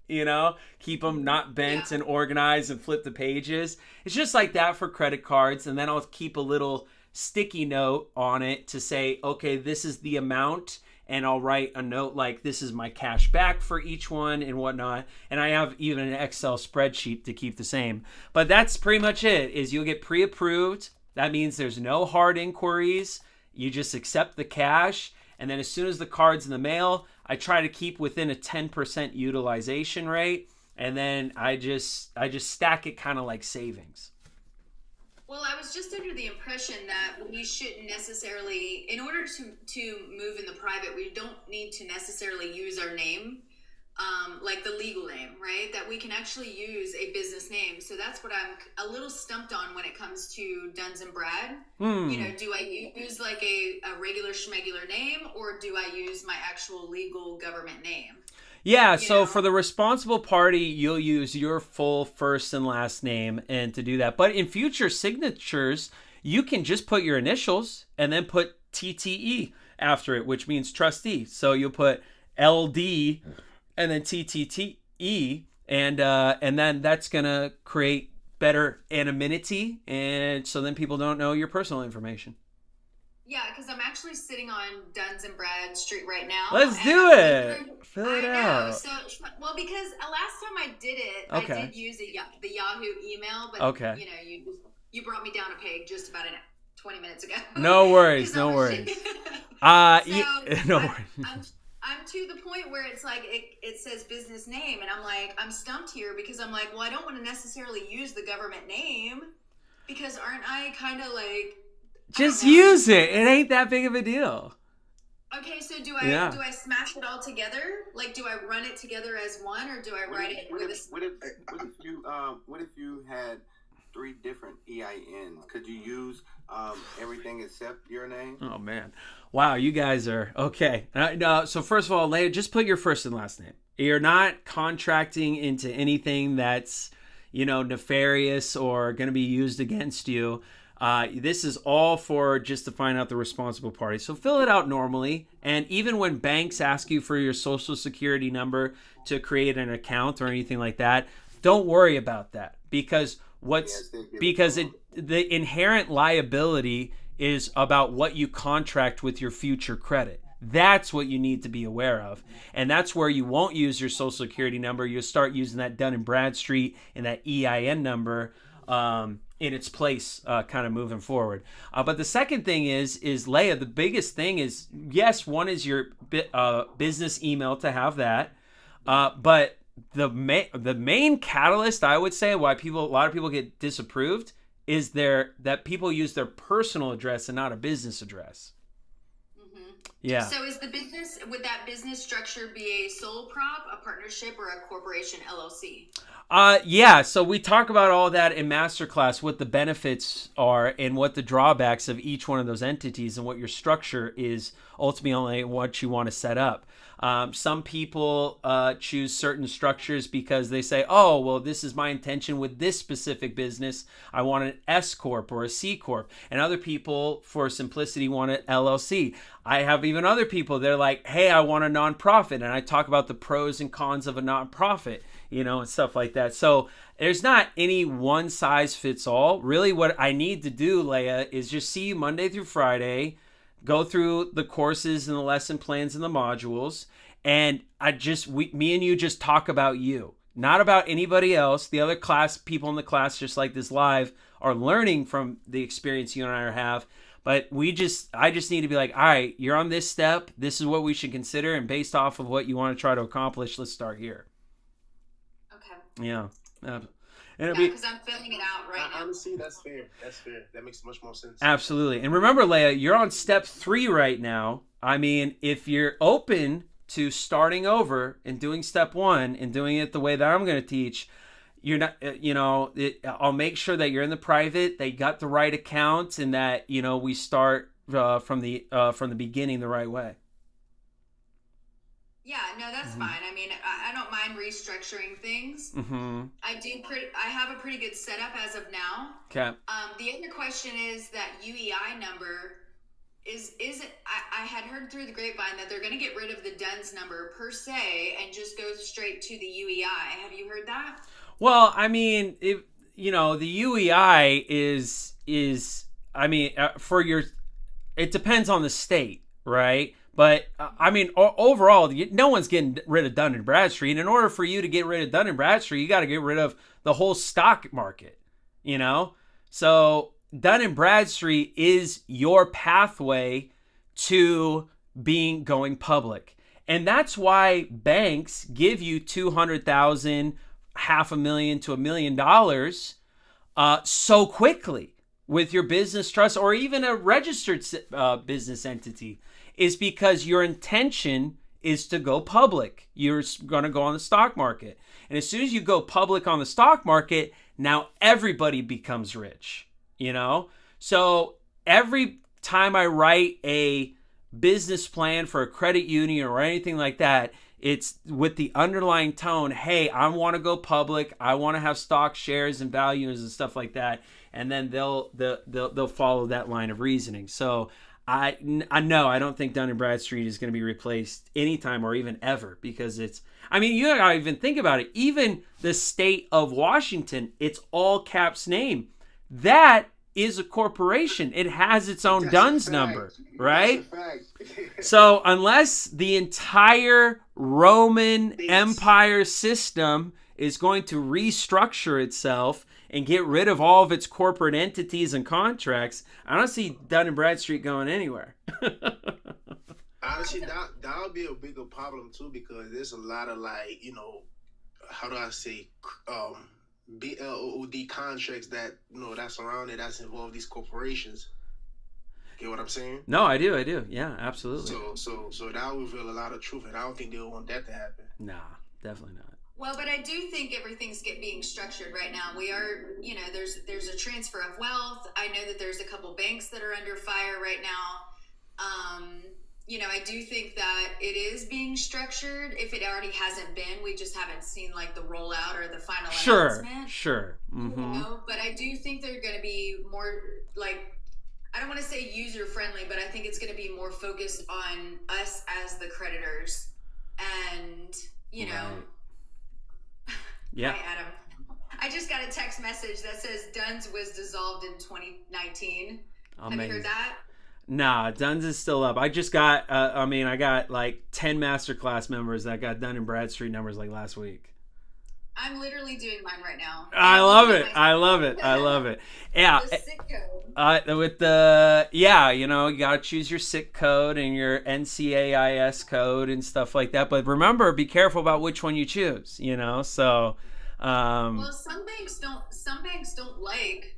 keep them not bent and organized and flip the pages. It's just like that for credit cards. And then I'll keep a little sticky note on it to say, okay, this is the amount. And I'll write a note like, this is my cash back for each one and whatnot. And I have even an Excel spreadsheet to keep the same. But that's pretty much it, is you'll get pre-approved. That means there's no hard inquiries. You just accept the cash, and then as soon as the card's in the mail, I try to keep within a 10% utilization rate, and then I just stack it kind of like savings. Well, I was just under the impression that we shouldn't necessarily, in order to move in the private, we don't need to necessarily use our name, like the legal name, right? That we can actually use a business name. So that's what I'm a little stumped on when it comes to Duns and Brad. Do I use like a regular schmegular name, or do I use my actual legal government name? Yeah, so for the responsible party, you'll use your full first and last name and to do that. But in future signatures, you can just put your initials and then put TTE after it, which means trustee. So you'll put LD and then TTTE, and then that's going to create better anonymity, and so then people don't know your personal information. Yeah, because I'm actually sitting on Duns and Brad Street right now. Let's do it. Fill it out. So, well, because last time I did it, Okay. I did use the Yahoo email, but Okay. you brought me down a peg just about 20 minutes ago. No worries, no worries. No worries. I'm to the point where it's like it says business name, and I'm like, I'm stumped here because I'm like, well, I don't want to necessarily use the government name because aren't I kind of like, Just use it. It ain't that big of a deal. Okay, so do I smash it all together? Like, do I run it together as one, or do I write it with a... What if you had 3 different EINs? Could you use everything except your name? Oh, man. Wow, you guys are... Okay. So first of all, Leia, just put your first and last name. You're not contracting into anything that's, nefarious or going to be used against you. This is all for just to find out the responsible party. So fill it out normally. And even when banks ask you for your social security number to create an account or anything like that, don't worry about that, because the inherent liability is about what you contract with your future credit. That's what you need to be aware of. And that's where you won't use your social security number. You'll start using that Dun & Bradstreet and that EIN number in its place, kind of moving forward. But the second thing is Leia, the biggest thing is, yes, one is your business email, to have that. But the main catalyst, I would say, why a lot of people get disapproved is that people use their personal address and not a business address. Yeah. So would that business structure be a sole prop, a partnership, or a corporation LLC? Yeah. So we talk about all that in masterclass, what the benefits are and what the drawbacks of each one of those entities and what your structure is ultimately what you want to set up. Some people choose certain structures because they say, oh, well, this is my intention with this specific business. I want an S Corp or a C Corp. And other people, for simplicity, want an LLC. I have even other people, they're like, hey, I want a nonprofit. And I talk about the pros and cons of a nonprofit, and stuff like that. So there's not any one size fits all. Really, what I need to do, Leia, is just see you Monday through Friday, go through the courses and the lesson plans and the modules. And me and you just talk about you, not about anybody else. The other people in the class, just like this live, are learning from the experience you and I have. But I just need to be like, all right, you're on this step. This is what we should consider. And based off of what you want to try to accomplish, let's start here. Okay. Yeah. Because I'm filling it out right now. Honestly, that's fair. That makes much more sense. Absolutely. And remember, Leia, you're on step 3 right now. I mean, if you're open to starting over and doing step 1 and doing it the way that I'm going to teach, you're not, I'll make sure that you're in the private, that you got the right account, and that, we start from the beginning the right way. Yeah, no, that's fine. I mean, I don't mind restructuring things. Mm-hmm. I have a pretty good setup as of now. Okay. The other question is that UEI number is it? I had heard through the grapevine that they're going to get rid of the DUNS number per se and just go straight to the UEI. Have you heard that? Well, I mean, the UEI is I mean, it depends on the state, right? But I mean, overall, no one's getting rid of Dun & Bradstreet. And in order for you to get rid of Dun & Bradstreet, you got to get rid of the whole stock market, So Dun & Bradstreet is your pathway to going public. And that's why banks give you $200,000, $500,000 to $1 million so quickly with your business trust or even a registered business entity. Is because your intention is to go public. You're going to go on the stock market. And as soon as you go public on the stock market, now everybody becomes rich, So every time I write a business plan for a credit union or anything like that, it's with the underlying tone, hey, I want to go public. I want to have stock shares and values and stuff like that. And then they'll follow that line of reasoning. So I don't think Dun & Bradstreet is going to be replaced anytime or even ever because you gotta even think about it. Even the state of Washington, it's all caps name. That is a corporation. It has its own DUNS number, right? So unless the entire Roman Empire system is going to restructure itself and get rid of all of its corporate entities and contracts, I don't see Dun & Bradstreet going anywhere. Honestly, that would be a bigger problem too because there's a lot of how do I say, BLOOD contracts that that's around it that's involved these corporations. Get what I'm saying? No, I do. Yeah, absolutely. So that would reveal a lot of truth, and I don't think they'll want that to happen. Nah, definitely not. Well, but I do think everything's being structured right now. We are, there's a transfer of wealth. I know that there's a couple banks that are under fire right now. I do think that it is being structured. If it already hasn't been, we just haven't seen the rollout or the final announcement. Sure. Mm-hmm. But I do think they're going to be more I don't want to say user friendly, but I think it's going to be more focused on us as the creditors, and Right. Yeah. Hi, Adam. I just got a text message that says DUNS was dissolved in 2019. Amazing. Have you heard that? Nah, DUNS is still up. I just got, I got 10 masterclass members that got Dun & Bradstreet numbers last week. I'm literally doing mine right now. I love it. I love it. I love it. Yeah. The SIC code. With the you know, you gotta choose your SIC code and your NCAIS code and stuff like that. But remember, be careful about which one you choose. You know, so. Well, some banks don't. Some banks don't like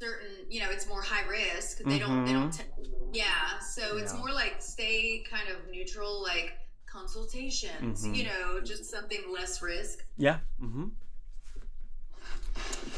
certain. You know, it's more high risk. They don't. They don't. Yeah. So it's more like stay kind of neutral, like consultations. You know, just something less risk. Yeah.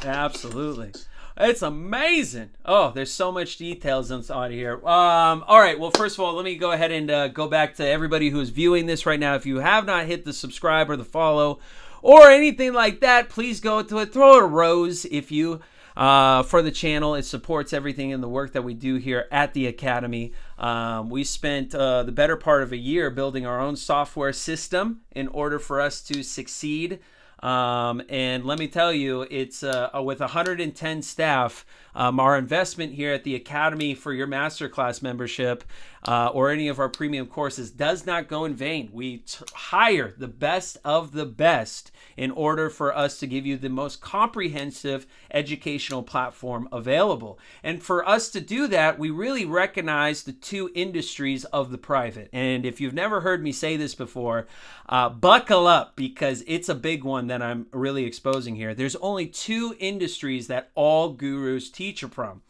Absolutely. It's amazing. Oh, there's so much details on here. All right. Well, first of all, let me go ahead and go back to everybody who's viewing this right now. If you have not hit the subscribe or the follow or anything like that, please go to it. Throw a rose if you for the channel. It supports everything in the work that we do here at the Academy. We spent the better part of a year building our own software system in order for us to succeed. And let me tell you, it's with 110 staff, our investment here at the Academy for your masterclass membership or any of our premium courses does not go in vain. We hire the best of the best in order for us to give you the most comprehensive educational platform available. And for us to do that, we really recognize the two industries of the private. And if you've never heard me say this before, buckle up, because it's a big one that I'm really exposing here. There's only two industries that all gurus teach from,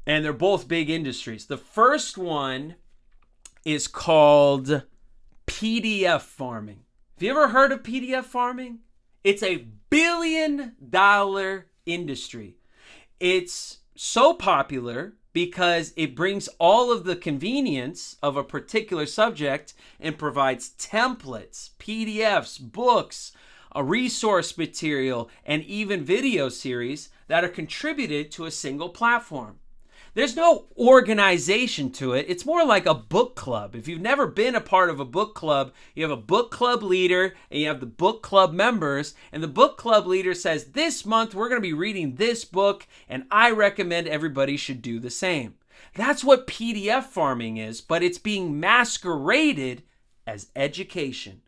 and they're both big industries. The first one is called PDF farming. Have you ever heard of PDF farming? It's a billion-dollar industry. It's so popular because it brings all of the convenience of a particular subject and provides templates, PDFs, books, a resource material, and even video series that are contributed to a single platform. There's no organization to it. It's more like a book club. If you've never been a part of a book club, you have a book club leader and you have the book club members, and the book club leader says, this month we're going to be reading this book and I recommend everybody should do the same. That's what PDF farming is, but it's being masqueraded as education.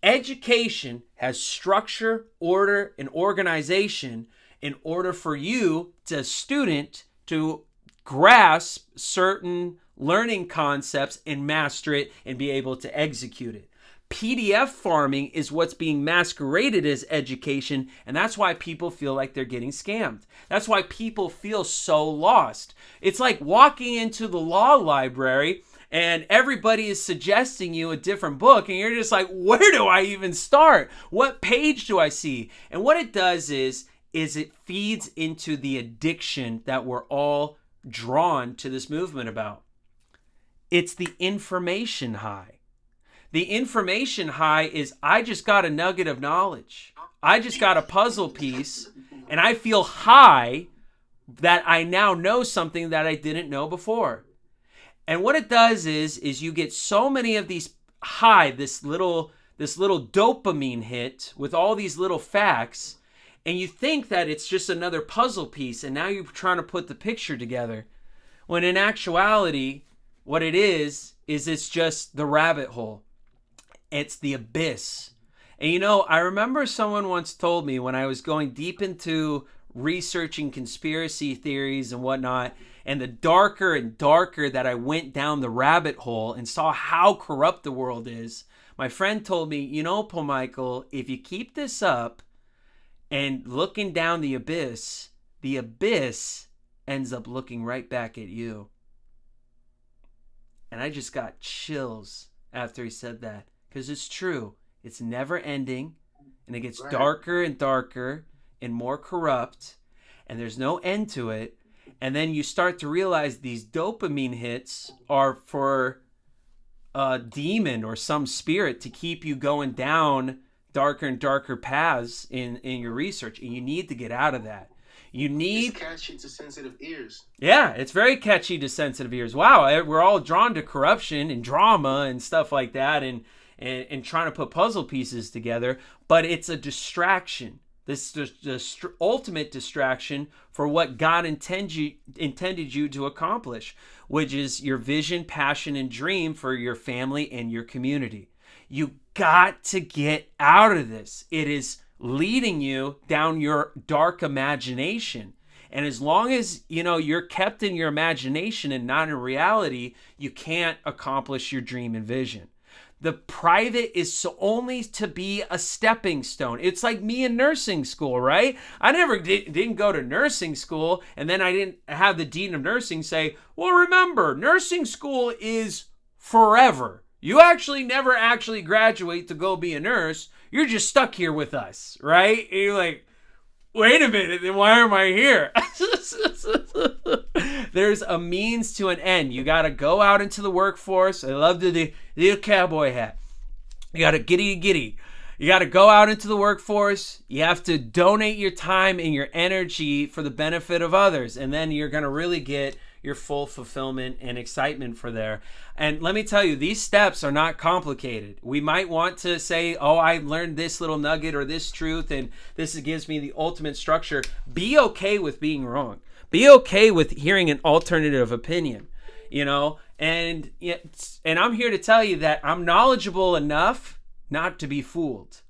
Education has structure, order, and organization in order for you, as a student, to grasp certain learning concepts and master it and be able to execute it. PDF farming is what's being masqueraded as education, and that's why people feel like they're getting scammed. That's why people feel so lost. It's like walking into the law library and everybody is suggesting you a different book, and you're just like, where do I even start? What page do I see? And what it does is it feeds into the addiction that we're all drawn to this movement about. It's the information high. The information high is, I just got a nugget of knowledge. I just got a puzzle piece, and I feel high that I now know something that I didn't know before. And what it does is you get so many of these high, this little dopamine hit with all these little facts, and you think that it's just another puzzle piece, and now you're trying to put the picture together. When in actuality, what it is it's just the rabbit hole. It's the abyss. And you know, I remember someone once told me when I was going deep into researching conspiracy theories and whatnot, and the darker and darker that I went down the rabbit hole and saw how corrupt the world is, my friend told me, you know, Paul Michael, if you keep this up and looking down the abyss ends up looking right back at you. And I just got chills after he said that, because it's true. It's never ending, and it gets darker and darker and more corrupt, and there's no end to it. And then you start to realize these dopamine hits are for a demon or some spirit to keep you going down darker and darker paths in your research, and you need to get out of that. It's catchy to sensitive ears. Yeah, it's very catchy to sensitive ears. Wow, we're all drawn to corruption and drama and stuff like that, and trying to put puzzle pieces together, but it's a distraction. This is the ultimate distraction for what God intended you to accomplish, which is your vision, passion, and dream for your family and your community. You got to get out of this. It is leading you down your dark imagination. And as long as, you're kept in your imagination and not in reality, you can't accomplish your dream and vision. The private is only to be a stepping stone. It's like me in nursing school, right? I never didn't go to nursing school, and then I didn't have the dean of nursing say, well, remember, nursing school is forever. You actually never actually graduate to go be a nurse. You're just stuck here with us, right? And you're like, wait a minute, then why am I here? There's a means to an end. You got to go out into the workforce. I love the cowboy hat. You got to giddy. You got to go out into the workforce. You have to donate your time and your energy for the benefit of others. And then you're going to really get your full fulfillment and excitement for there. And let me tell you, these steps are not complicated. We might want to say, oh, I learned this little nugget or this truth, and this gives me the ultimate structure. Be okay with being wrong. Be okay with hearing an alternative opinion, and I'm here to tell you that I'm knowledgeable enough not to be fooled.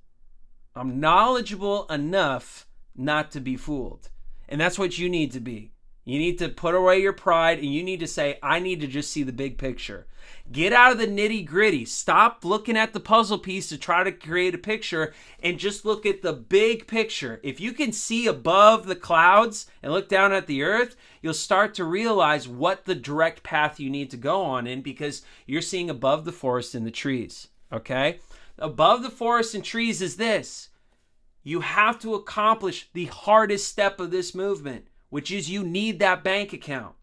I'm knowledgeable enough not to be fooled. And that's what you need to be. You need to put away your pride, and you need to say, I need to just see the big picture. Get out of the nitty gritty. Stop looking at the puzzle piece to try to create a picture and just look at the big picture. If you can see above the clouds and look down at the earth, you'll start to realize what the direct path you need to go on in, because you're seeing above the forest and the trees. Okay? Above the forest and trees is this. You have to accomplish the hardest step of this movement, which is you need that bank account.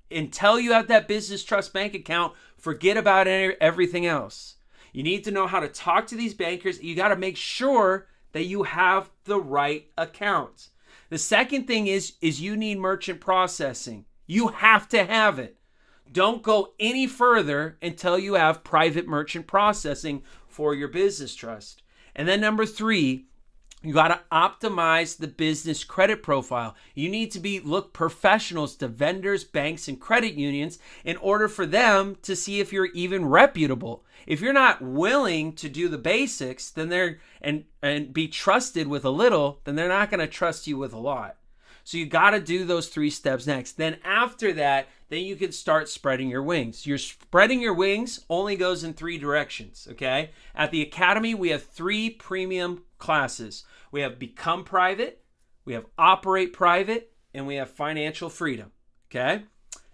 Until you have that business trust bank account, forget about everything else. You need to know how to talk to these bankers. You got to make sure that you have the right account. The second thing is you need merchant processing. You have to have it. Don't go any further until you have private merchant processing for your business trust. And then number 3, you got to optimize the business credit profile. You need to look professionals to vendors, banks, and credit unions in order for them to see if you're even reputable. If you're not willing to do the basics, then and be trusted with a little, then they're not going to trust you with a lot. So you got to do those 3 steps next. Then after that, then you can start spreading your wings. Your spreading your wings only goes in 3 directions, okay? At the Academy, we have 3 premium classes. We have Become Private, we have Operate Private, and we have Financial Freedom, okay?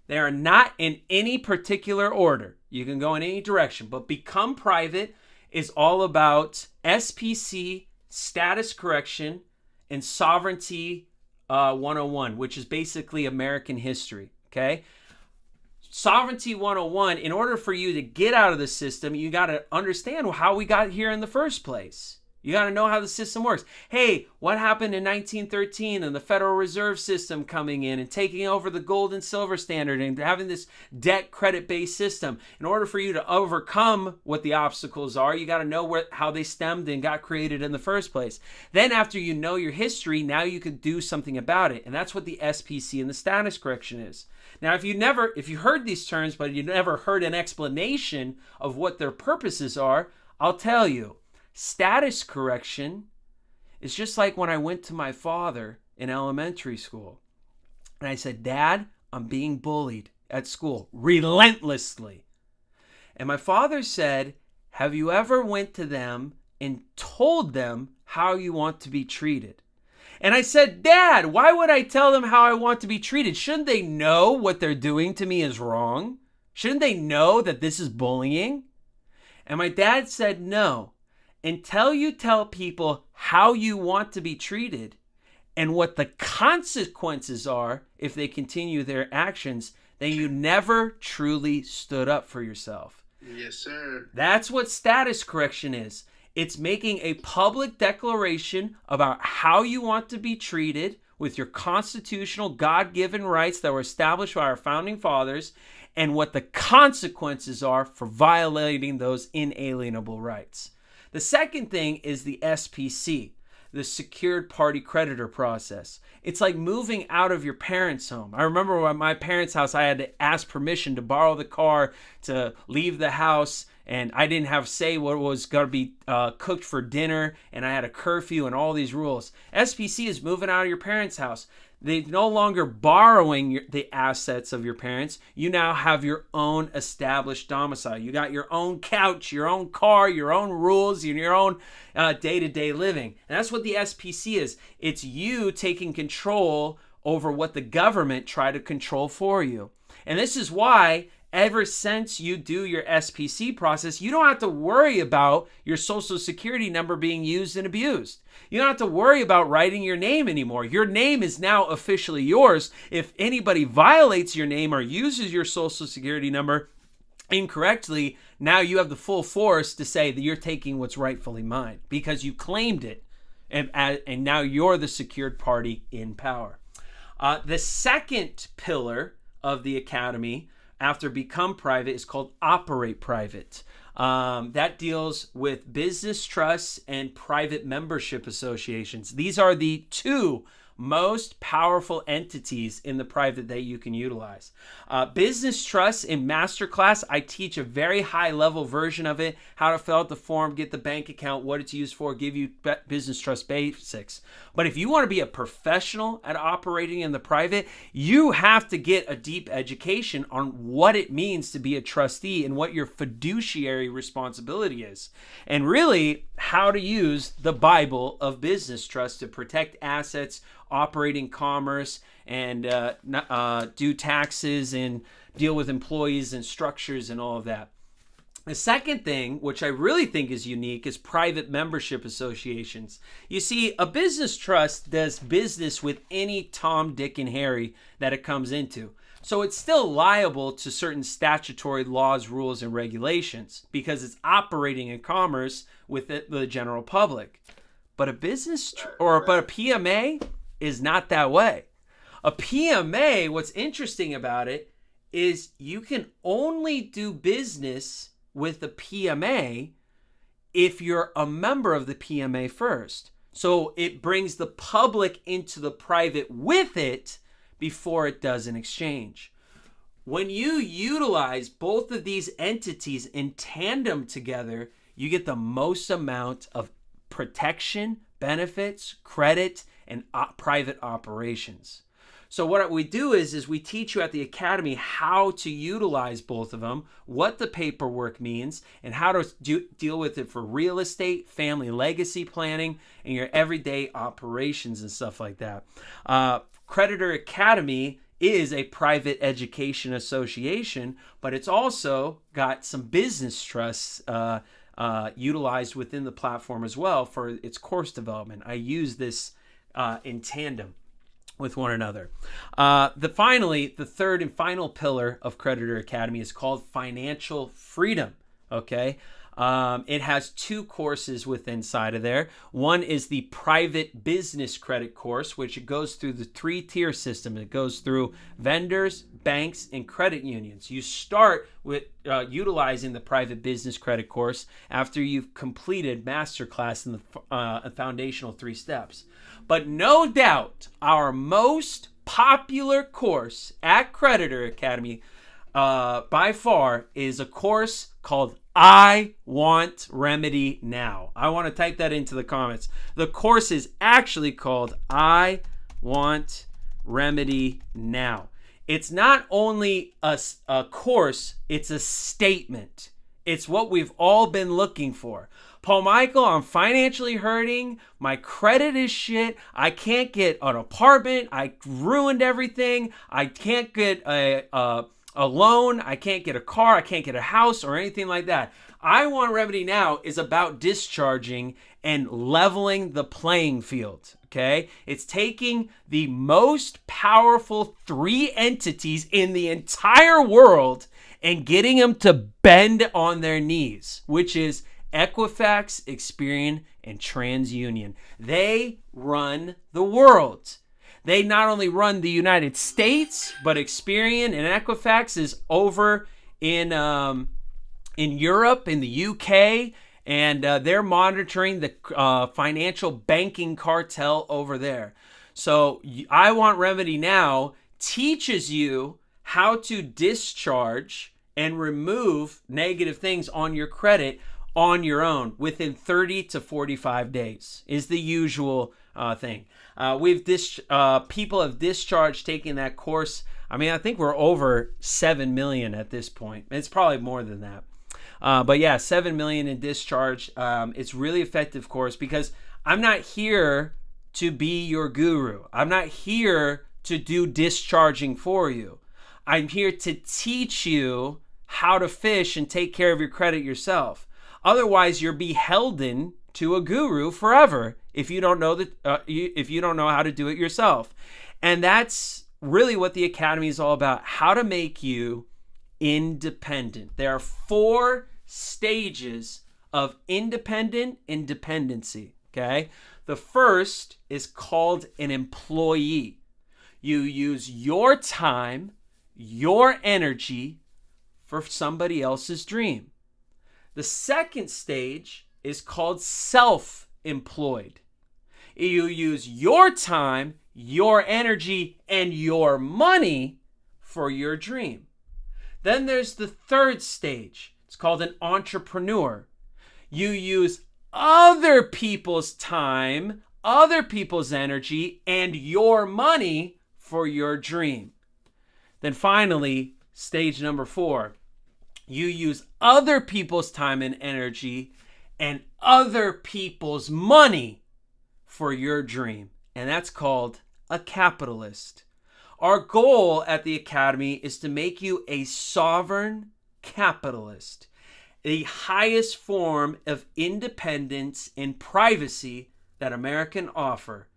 They are not in any particular order. You can go in any direction, but Become Private is all about SPC, status correction, and sovereignty 101, which is basically American history, okay? Sovereignty 101, in order for you to get out of the system, you got to understand how we got here in the first place. You got to know how the system works. Hey, what happened in 1913 and the Federal Reserve System coming in and taking over the gold and silver standard and having this debt credit-based system? In order for you to overcome what the obstacles are, you got to know how they stemmed and got created in the first place. Then after you know your history, now you can do something about it. And that's what the SPC and the status correction is. Now, if you heard these terms, but you never heard an explanation of what their purposes are, I'll tell you. Status correction is just like when I went to my father in elementary school. And I said, Dad, I'm being bullied at school relentlessly. And my father said, have you ever went to them and told them how you want to be treated? And I said, Dad, why would I tell them how I want to be treated? Shouldn't they know what they're doing to me is wrong? Shouldn't they know that this is bullying? And my dad said, no. Until you tell people how you want to be treated and what the consequences are if they continue their actions, then you never truly stood up for yourself. Yes, sir. That's what status correction is. It's making a public declaration about how you want to be treated with your constitutional God-given rights that were established by our founding fathers and what the consequences are for violating those inalienable rights. The second thing is the SPC, the secured party creditor process. It's like moving out of your parents' home. I remember at my parents' house, I had to ask permission to borrow the car, to leave the house, and I didn't have say what was going to be cooked for dinner, and I had a curfew and all these rules. SPC is moving out of your parents' house. They're no longer borrowing the assets of your parents. You now have your own established domicile. You got your own couch, your own car, your own rules, and your own day-to-day living. And that's what the SPC is. It's you taking control over what the government tried to control for you. And this is why ever since you do your SPC process, you don't have to worry about your social security number being used and abused. You don't have to worry about writing your name anymore. Your name is now officially yours. If anybody violates your name or uses your social security number incorrectly, now you have the full force to say that you're taking what's rightfully mine because you claimed it. And now you're the secured party in power. The second pillar of the academy after become private is called operate private. That deals with business trusts and private membership associations. These are the two most powerful entities in the private that you can utilize. Business trusts in Masterclass, I teach a very high level version of it, how to fill out the form, get the bank account, what it's used for, give you business trust basics. But if you want to be a professional at operating in the private, you have to get a deep education on what it means to be a trustee and what your fiduciary responsibility is. And really how to use the Bible of business trust to protect assets, operating commerce, and do taxes and deal with employees and structures and all of that. The second thing, which I really think is unique, is private membership associations. You see, a business trust does business with any Tom, Dick, and Harry that it comes into. So it's still liable to certain statutory laws, rules, and regulations because it's operating in commerce with the general public. But a business but a PMA is not that way. A PMA, what's interesting about it is you can only do business with the PMA if you're a member of the PMA first. So it brings the public into the private with it before it does an exchange. When you utilize both of these entities in tandem together, you get the most amount of protection, benefits, credit, and private operations. So what we do is we teach you at the academy how to utilize both of them, what the paperwork means, and how to deal with it for real estate, family legacy planning, and your everyday operations and stuff like that. Creditor Academy is a private education association, but it's also got some business trusts utilized within the platform as well for its course development. I use this in tandem with one another. The third and final pillar of Creditor Academy is called Financial Freedom. Okay. It has two courses within inside of there. One is the private business credit course, which it goes through the 3-tier system. It goes through vendors, banks, and credit unions. You start with utilizing the private business credit course after you've completed Masterclass in the foundational 3 steps. But no doubt, our most popular course at Creditor Academy by far is a course called I Want Remedy Now. I want to type that into the comments. The course is actually called I Want Remedy Now. It's not only a course, it's a statement. It's what we've all been looking for. Paul Michael, I'm financially hurting. My credit is shit. I can't get an apartment. I ruined everything. I can't get a loan. I can't get a car. I can't get a house or anything like that. I Want Remedy Now is about discharging and leveling the playing field. Okay? It's taking the most powerful 3 entities in the entire world and getting them to bend on their knees, which is Equifax, Experian, and TransUnion. They run the world. They not only run the United States, but Experian and Equifax is over in Europe, in the UK, and they're monitoring the financial banking cartel over there. So I Want Remedy Now teaches you how to discharge and remove negative things on your credit on your own within 30 to 45 days is the usual thing. People have discharged taking that course. I mean, I think we're over 7 million at this point. It's probably more than that. But yeah, 7 million in discharge. It's really effective course because I'm not here to be your guru. I'm not here to do discharging for you. I'm here to teach you how to fish and take care of your credit yourself. Otherwise, you're beholden to a guru forever if you don't know if you don't know how to do it yourself. And that's really what the Academy is all about, how to make you independent. There are 4 stages of independent independency, okay? The first is called an employee. You use your time, your energy for somebody else's dream. The second stage is called self-employed. You use your time, your energy, and your money for your dream. Then there's the third stage. It's called an entrepreneur. You use other people's time, other people's energy, and your money for your dream. Then finally, stage number 4. You use other people's time and energy and other people's money for your dream. And that's called a capitalist. Our goal at the Academy is to make you a sovereign capitalist, the highest form of independence and privacy that America can offer,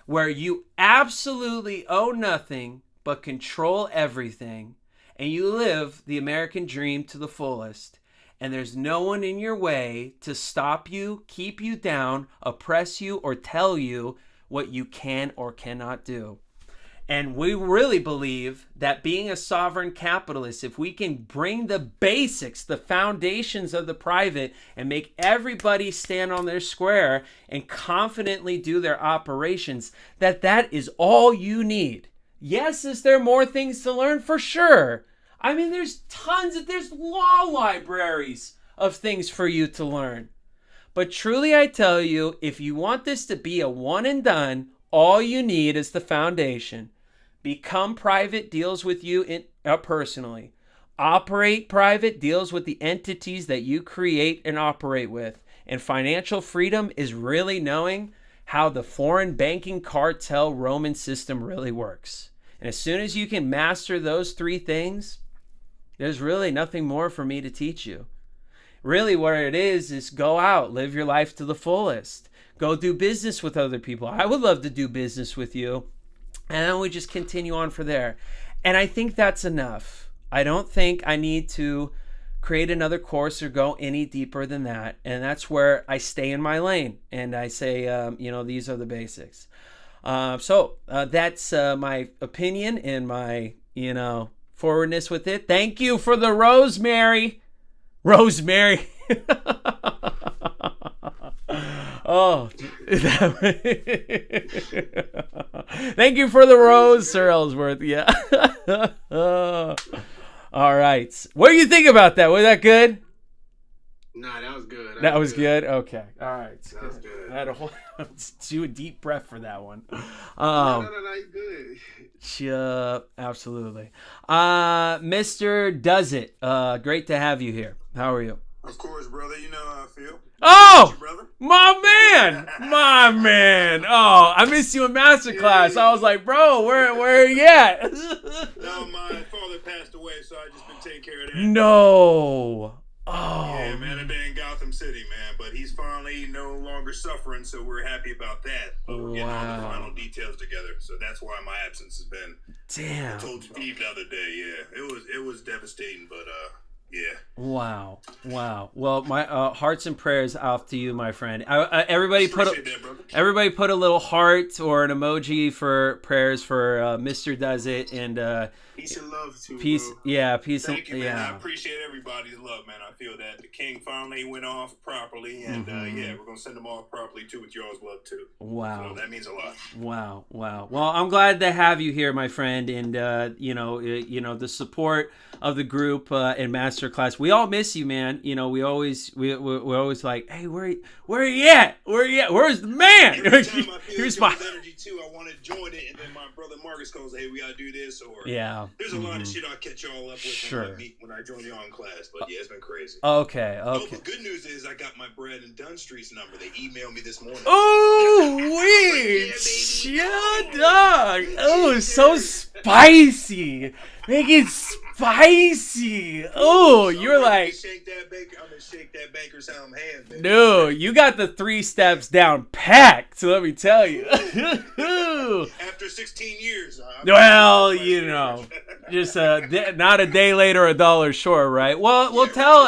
where you absolutely owe nothing but control everything, and you live the American dream to the fullest. And there's no one in your way to stop you, keep you down, oppress you, or tell you what you can or cannot do. And we really believe that being a sovereign capitalist, if we can bring the basics, the foundations of the private, and make everybody stand on their square and confidently do their operations, that is all you need. Yes, is there more things to learn? For sure. I mean, there's law libraries of things for you to learn. But truly, I tell you, if you want this to be a one and done, all you need is the foundation. Become private deals with you personally. Operate private deals with the entities that you create and operate with. And financial freedom is really knowing how the foreign banking cartel Roman system really works. And as soon as you can master those 3 things, there's really nothing more for me to teach you. Really what it is go out, live your life to the fullest. Go do business with other people. I would love to do business with you. And then we just continue on from there. And I think that's enough. I don't think I need to create another course or go any deeper than that. And that's where I stay in my lane. And I say, these are the basics. So that's my opinion and my, forwardness with it. Thank you for the rosemary. Rosemary. Oh, thank you for the rose, Sir Ellsworth. Yeah. All right. What do you think about that? Was that good? Nah, that was good. That was good. Okay. All right. That was good. I had a whole do a deep breath for that one. No, good. Absolutely. Mr. Does It. Great to have you here. How are you? Of course, brother. You know how I feel. Oh, brother. my man. Oh, I missed you in masterclass. I was like, bro, where are you at? No, my father passed away, so I just been taking care of that. No. Oh. Yeah, man, I've been in Gotham City, man, but he's finally no longer suffering, so we're happy about that. But we're getting all the final details together, so that's why my absence has been. Damn. I told Steve the other day, yeah, it was devastating, but yeah. Wow. Well, my hearts and prayers out to you, my friend. Everybody Appreciate that, brother. everybody put a little heart or an emoji for prayers for Mr. Does It, and Peace and love to peace. bro. Yeah, peace. Thank you, man. I Yeah. appreciate everybody's love, man. I feel that the king finally went off properly, and yeah, we're gonna send them off properly too with y'all's love too. Wow. So that means a lot. Wow. Well, I'm glad to have you here, my friend, and you know, the support of the group and masterclass. We all miss you, man. You know, we're always like, hey, where are you at? Where's the man? Every time I feel Here's y'all's my energy too, I want to join it, and then my brother Marcus goes, "Hey, we gotta do this," or yeah. There's a lot of shit I'll catch y'all up with Sure. when I join y'all in class, but yeah, it's been crazy. Okay. Oh, but good news is I got my Brad and Dunstreet's number. They emailed me this morning. Oh, weird. Shut up. Oh, so spicy. Make it spicy. Oh, you're like, Shake that banker. I'm gonna shake that banker's hand, baby. no, you got the 3 steps down packed. So let me tell you. After 16 years. Well, you know, just not a day later, a dollar short, right? Well, tell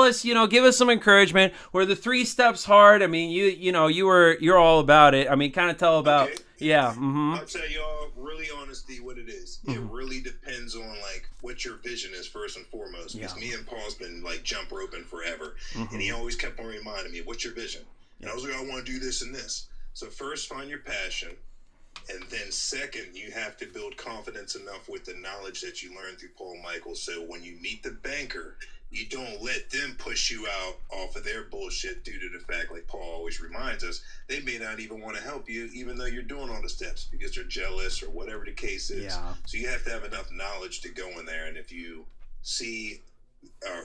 us, give us some encouragement. Were the 3 steps hard? I mean, you're all about it. I mean, kind of tell about, Okay. yeah. Mm-hmm. I'll tell y'all really honestly what it is. It really depends on like what your vision is first and foremost. Because me and Paul's been like jump roping forever, and he always kept on reminding me, "What's your vision?" And I was like, "I want to do this and this." So first, find your passion. And then second, you have to build confidence enough with the knowledge that you learned through Paul Michael. So when you meet the banker, you don't let them push you out off of their bullshit due to the fact, like Paul always reminds us, they may not even want to help you, even though you're doing all the steps because they're jealous or whatever the case is. Yeah. So you have to have enough knowledge to go in there. And if you see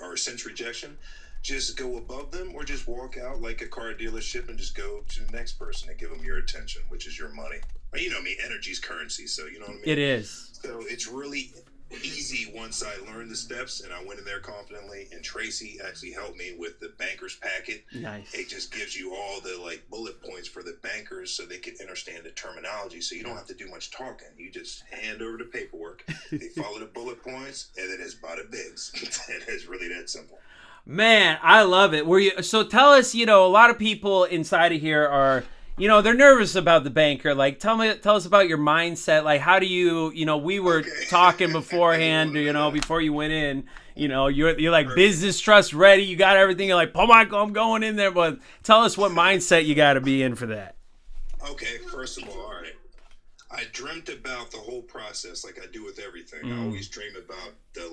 or sense rejection, just go above them or just walk out like a car dealership and just go to the next person and give them your attention, which is your money. Well, you know me, energy's currency, so you know what I mean? It is. So it's really easy once I learned the steps and I went in there confidently, and Tracy actually helped me with the banker's packet. Nice. It just gives you all the like bullet points for the bankers so they can understand the terminology, so you don't have to do much talking. You just hand over the paperwork, they follow the bullet points, and then it's bada bigs. And it's really that simple. Man, I love it. So tell us, a lot of people inside of here are, they're nervous about the banker. Like, tell us about your mindset. Like, how do you, we were talking beforehand, before you went in, you're like business trust ready. You got everything. You're like, oh my God, I'm going in there. But tell us what mindset you got to be in for that. Okay, first of all right. I dreamt about the whole process like I do with everything. I always dream about the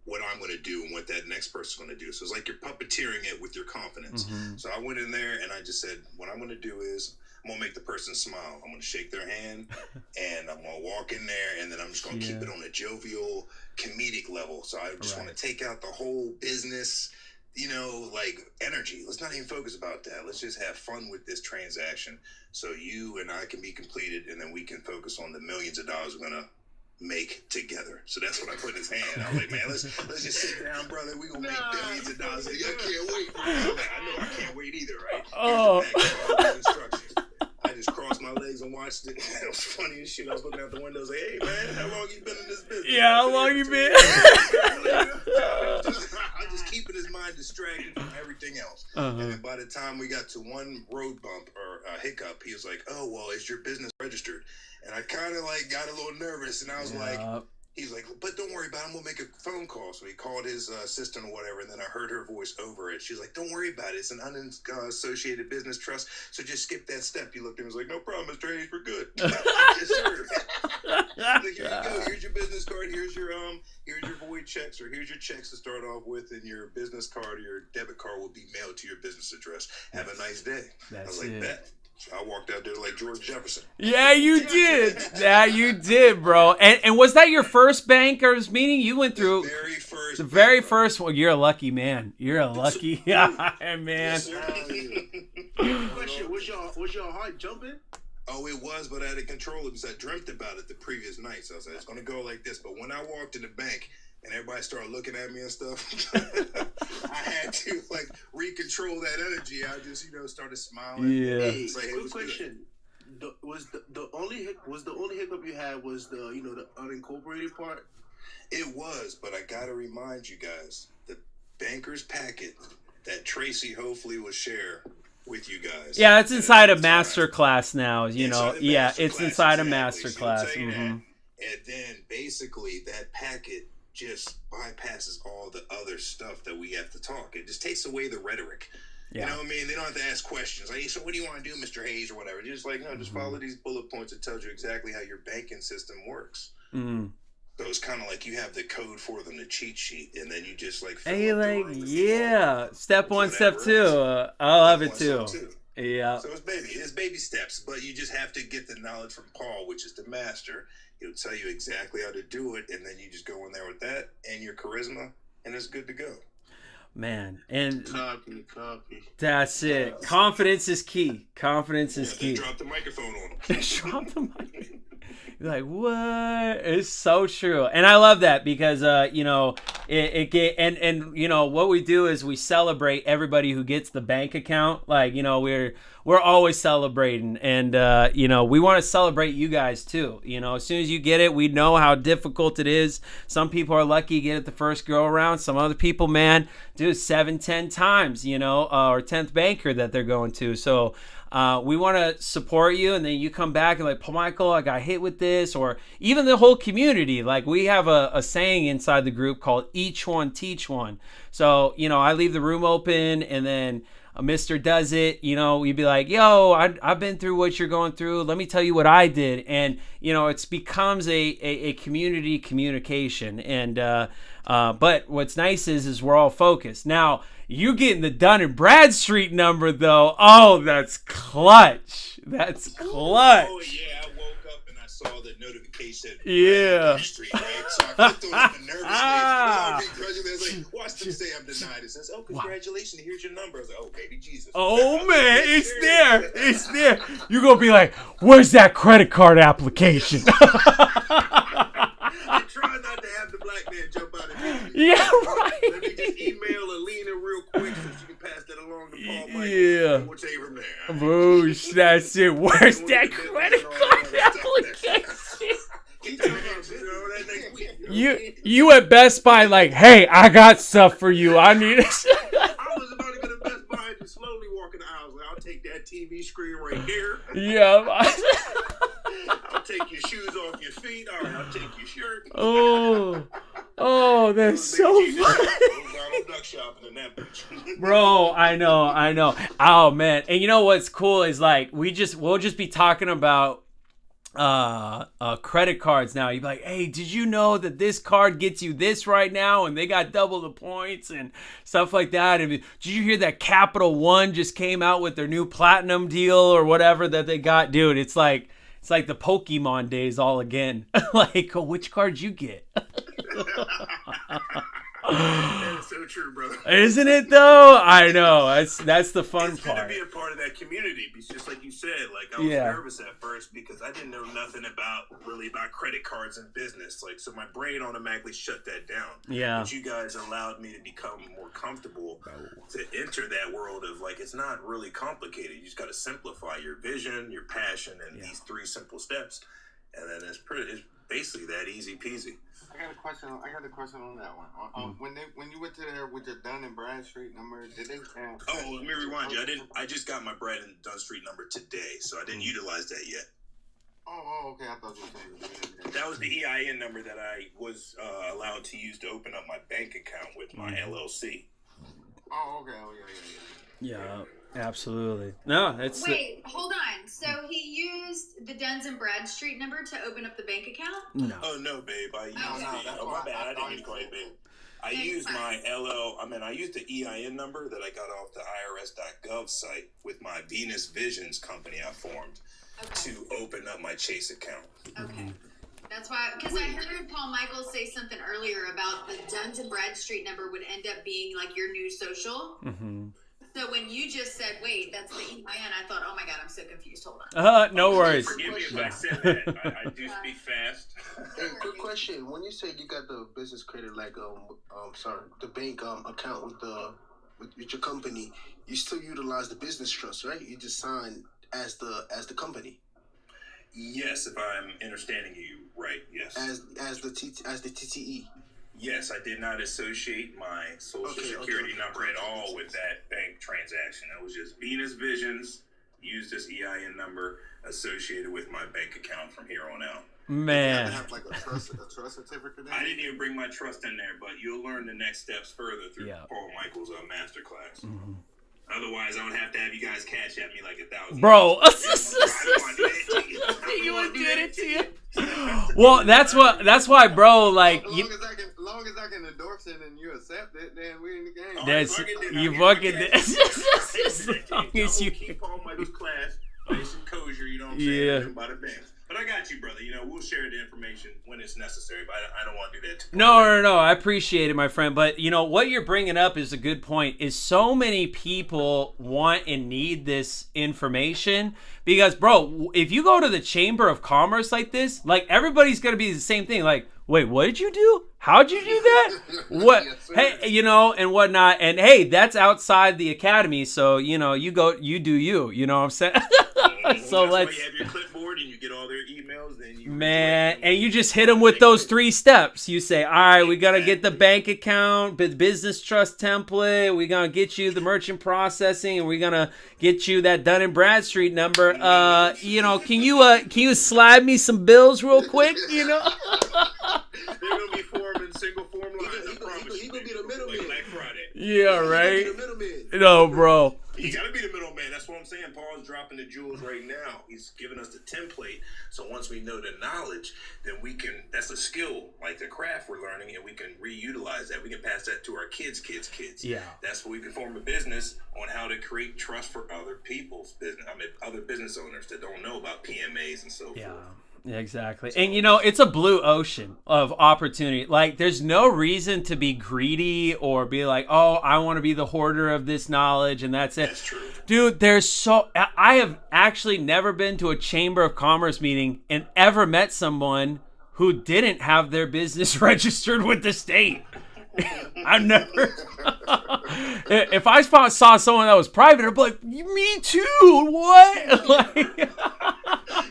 what I'm going to do and what that next person's going to do. So it's like you're puppeteering it with your confidence. So I went in there and I just said, what I'm going to do is I'm going to make the person smile. I'm going to shake their hand and I'm going to walk in there, and then I'm just going to keep it on a jovial, comedic level. So I just want to take out the whole business, energy. Let's not even focus about that. Let's just have fun with this transaction so you and I can be completed, and then we can focus on the millions of dollars we're going to make together. So that's what I put in his hand. I was like, man, let's just sit down, brother. We gonna make billions of dollars. I can't wait. I know I can't wait either, right? Oh. Instructions. I just crossed my legs and watched it. It was funny as shit. I was looking out the window. I was like, hey man, how long you been in this business? Yeah, how long you been? I'm just keeping his mind distracted from everything else. And then by the time we got to one road bump or a hiccup, he was like, oh, well, is your business registered? And I kind of got a little nervous, and I was like, he's like, but don't worry about it. I'm going to make a phone call. So he called his assistant or whatever, and then I heard her voice over it. She was like, don't worry about it. It's an unassociated business trust, so just skip that step. He looked at me and was like, no problem, Mr. Hayes, we're good. Yes, sir. Like, here you go. Here's your business card. Here's your void checks, or here's your checks to start off with, and your business card or your debit card will be mailed to your business address. Have a nice day. I was like, bet. So I walked out there like George Jefferson. Yeah, you did. Yeah, you did, bro. And was that your first bankers meeting you went through? The very first one. You're a lucky man. You're a lucky man. Yes, Question: was your heart jumping? Oh, it was, but I had to control it because I dreamt about it the previous night. So I was like, it's gonna go like this. But when I walked in the bank and everybody started looking at me and stuff, I had to recontrol that energy. I just started smiling. Yeah. Hey, It's like, quick question: was the only hiccup you had was the the unincorporated part? It was, but I gotta remind you guys, the banker's packet that Tracy hopefully will share with you guys. Yeah, it's inside a Time. master class now, you know. Inside the Yeah, master it's class, inside a exactly. master See what I'm class. saying? Mm-hmm. And then basically that packet just bypasses all the other stuff that we have to talk. It just takes away the rhetoric. Yeah. You know what I mean? They don't have to ask questions. Like, so what do you want to do, Mr. Hayes, or whatever? You're just like, no, just follow these bullet points. It tells you exactly how your banking system works. Mm-hmm. So it's kind of like you have the code for them, the cheat sheet, and then you just like fill Hey, up the like, room with yeah. Step one, step whatever two. else. I love it Step one, too. step two. Yeah. So it's baby steps, but you just have to get the knowledge from Paul, which is the master. He'll tell you exactly how to do it, and then you just go in there with that and your charisma, and it's good to go. Man, and Copy. that's it. Confidence is key. Confidence is Then key. drop the microphone on him. Drop the mic. You're like, what? It's so true. And I love that because, you know, it get, and, you know, what we do is we celebrate everybody who gets the bank account. Like, you know, we're always celebrating, and, you know, we want to celebrate you guys too. You know, as soon as you get it, we know how difficult it is. Some people are lucky to get it the first go around. Some other people, man, do it 7-10 times, you know, or 10th banker that they're going to. So, we want to support you, and then you come back and like, Paul Michael, I got hit with this, or even the whole community. Like, we have a saying inside the group called each one teach one. So, you know, I leave the room open, and then Mr. does it, you know, we'd be like, yo, I've been through what you're going through. Let me tell you what I did. And, you know, it becomes a community communication. And, but what's nice is we're all focused. Now, you getting the Dun & Bradstreet number, though. Oh, that's clutch. That's clutch. Oh, yeah, I woke up and I saw the notification. Yeah. Street, right? So I clicked on it nervously. I was like, watch them say I'm denied. It says, oh, congratulations, here's your number. I was like, oh, baby Jesus. Oh, man, it's there. It's there. You're going to be like, where's that credit card application? I try not to have the black man jump out immediately. Yeah, right. Let me just email Alina real quick so she can pass that along to Paul Michael. Yeah. And we'll take from there. Boosh, that's it. Where's that credit card application? Keep talking about that next week. You at Best Buy like, hey, I got stuff for you. I need it. I was about to go to Best Buy and just slowly walk in the aisle. Like, I'll take that TV screen right here. Yeah. I'll take your shoes off your feet. All right, I'll take your shirt. Oh, that's so funny. Donald Duck shopping in that bitch. Bro, I know. Oh, man. And you know what's cool is like, we'll just be talking about credit cards now. You'd be like, hey, did you know that this card gets you this right now, and they got double the points and stuff like that? And did you hear that Capital One just came out with their new platinum deal or whatever that they got? Dude, it's like the Pokemon days all again. Like, oh, which card you get? That is so true, brother. Isn't it though? I know. That's the fun It's good part. to be a part of that community. Because just like you said, like I was nervous at first because I didn't know nothing about credit cards and business. Like, so my brain automatically shut that down. Yeah. But you guys allowed me to become more comfortable to enter that world of like, it's not really complicated. You just got to simplify your vision, your passion, and these 3 simple steps, and then it's basically that easy peasy. I got a question on that one. When you went to there with your Dun & Bradstreet number, did they? Oh, let me rewind you. I just got my Brad and Dunn Street number today, so I didn't utilize that yet. Oh, okay. I thought you were saying That was the EIN number that I was allowed to use to open up my bank account with my LLC. Oh, okay. Oh, yeah. Yeah, absolutely. No, it's Wait, hold on. So he used the Duns & Bradstreet number to open up the bank account? no. Oh no, babe. I used my bad. I didn't mean to call you babe. I used I used the EIN number that I got off the IRS.gov site with my Venus Visions company I formed to open up my Chase account. Okay. That's why, because I heard Paul Michael say something earlier about the Duns & Bradstreet number would end up being like your new social. Mm-hmm. So when you just said, wait, that's the EIN, I thought, oh my God, I'm so confused. Hold on. No worries. Forgive me if I said that. I do speak fast. Hey, quick question. When you say you got the business credit, like the bank account with your company, you still utilize the business trust, right? You just sign as the company. Yes, if I'm understanding you right. Yes. As the TTE. Yes, I did not associate my social security number at all with that bank transaction. It was just Venus Visions, used this EIN number associated with my bank account from here on out. Man. You have like a trust certificate. I didn't even bring my trust in there, but you'll learn the next steps further through Paul Michael's masterclass. Mm-hmm. Otherwise, I would have to have you guys cash at me like $1,000. Bro. You want to do it to you? Well, that's why, bro, like... As long as I can endorse it and you accept it, then we're in the game. That's... You fucking... Keep Paul Michael's class nice and kosher, you know what I'm saying? Yeah. By the bank. But I got you, brother. You know, we'll share the information when it's necessary, but I don't want to do that. No. I appreciate it, my friend. But, you know, what you're bringing up is a good point. Is so many people want and need this information because, bro, if you go to the Chamber of Commerce like this, like, everybody's going to be the same thing. Like, wait, what did you do? How'd you do that? What? Yes, hey, you know, and whatnot. And, hey, that's outside the academy. So, you know, you do you. You know what I'm saying? So let's... You have your clipboard and you get all their emails, then you... Man, and you just hit them with those 3 steps. You say, all right, we got to get the bank account, the business trust template. We're going to get you the merchant processing, and we're going to get you that Dun & Bradstreet number. You know, can you slide me some bills real quick, you know? They're going to be forming single form lines, I promise He going to be the middleman. Like Black Friday. Yeah, right? He the middleman. No, bro. You got to be the middleman. That's what I'm saying. Paul's dropping the jewels right now. He's giving us the template. So once we know the knowledge, then we can, that's a skill, like the craft we're learning, and we can reutilize that. We can pass that to our kids. Yeah. That's where we can form a business on how to create trust for other people's business. I mean, other business owners that don't know about PMAs and so forth. Yeah, exactly. And, you know, it's a blue ocean of opportunity. Like, there's no reason to be greedy or be like, oh, I want to be the hoarder of this knowledge and that's it. That's true. Dude, I have actually never been to a Chamber of Commerce meeting and ever met someone who didn't have their business registered with the state. I've never. If I saw someone that was private, I'd be like, me too. What? Like,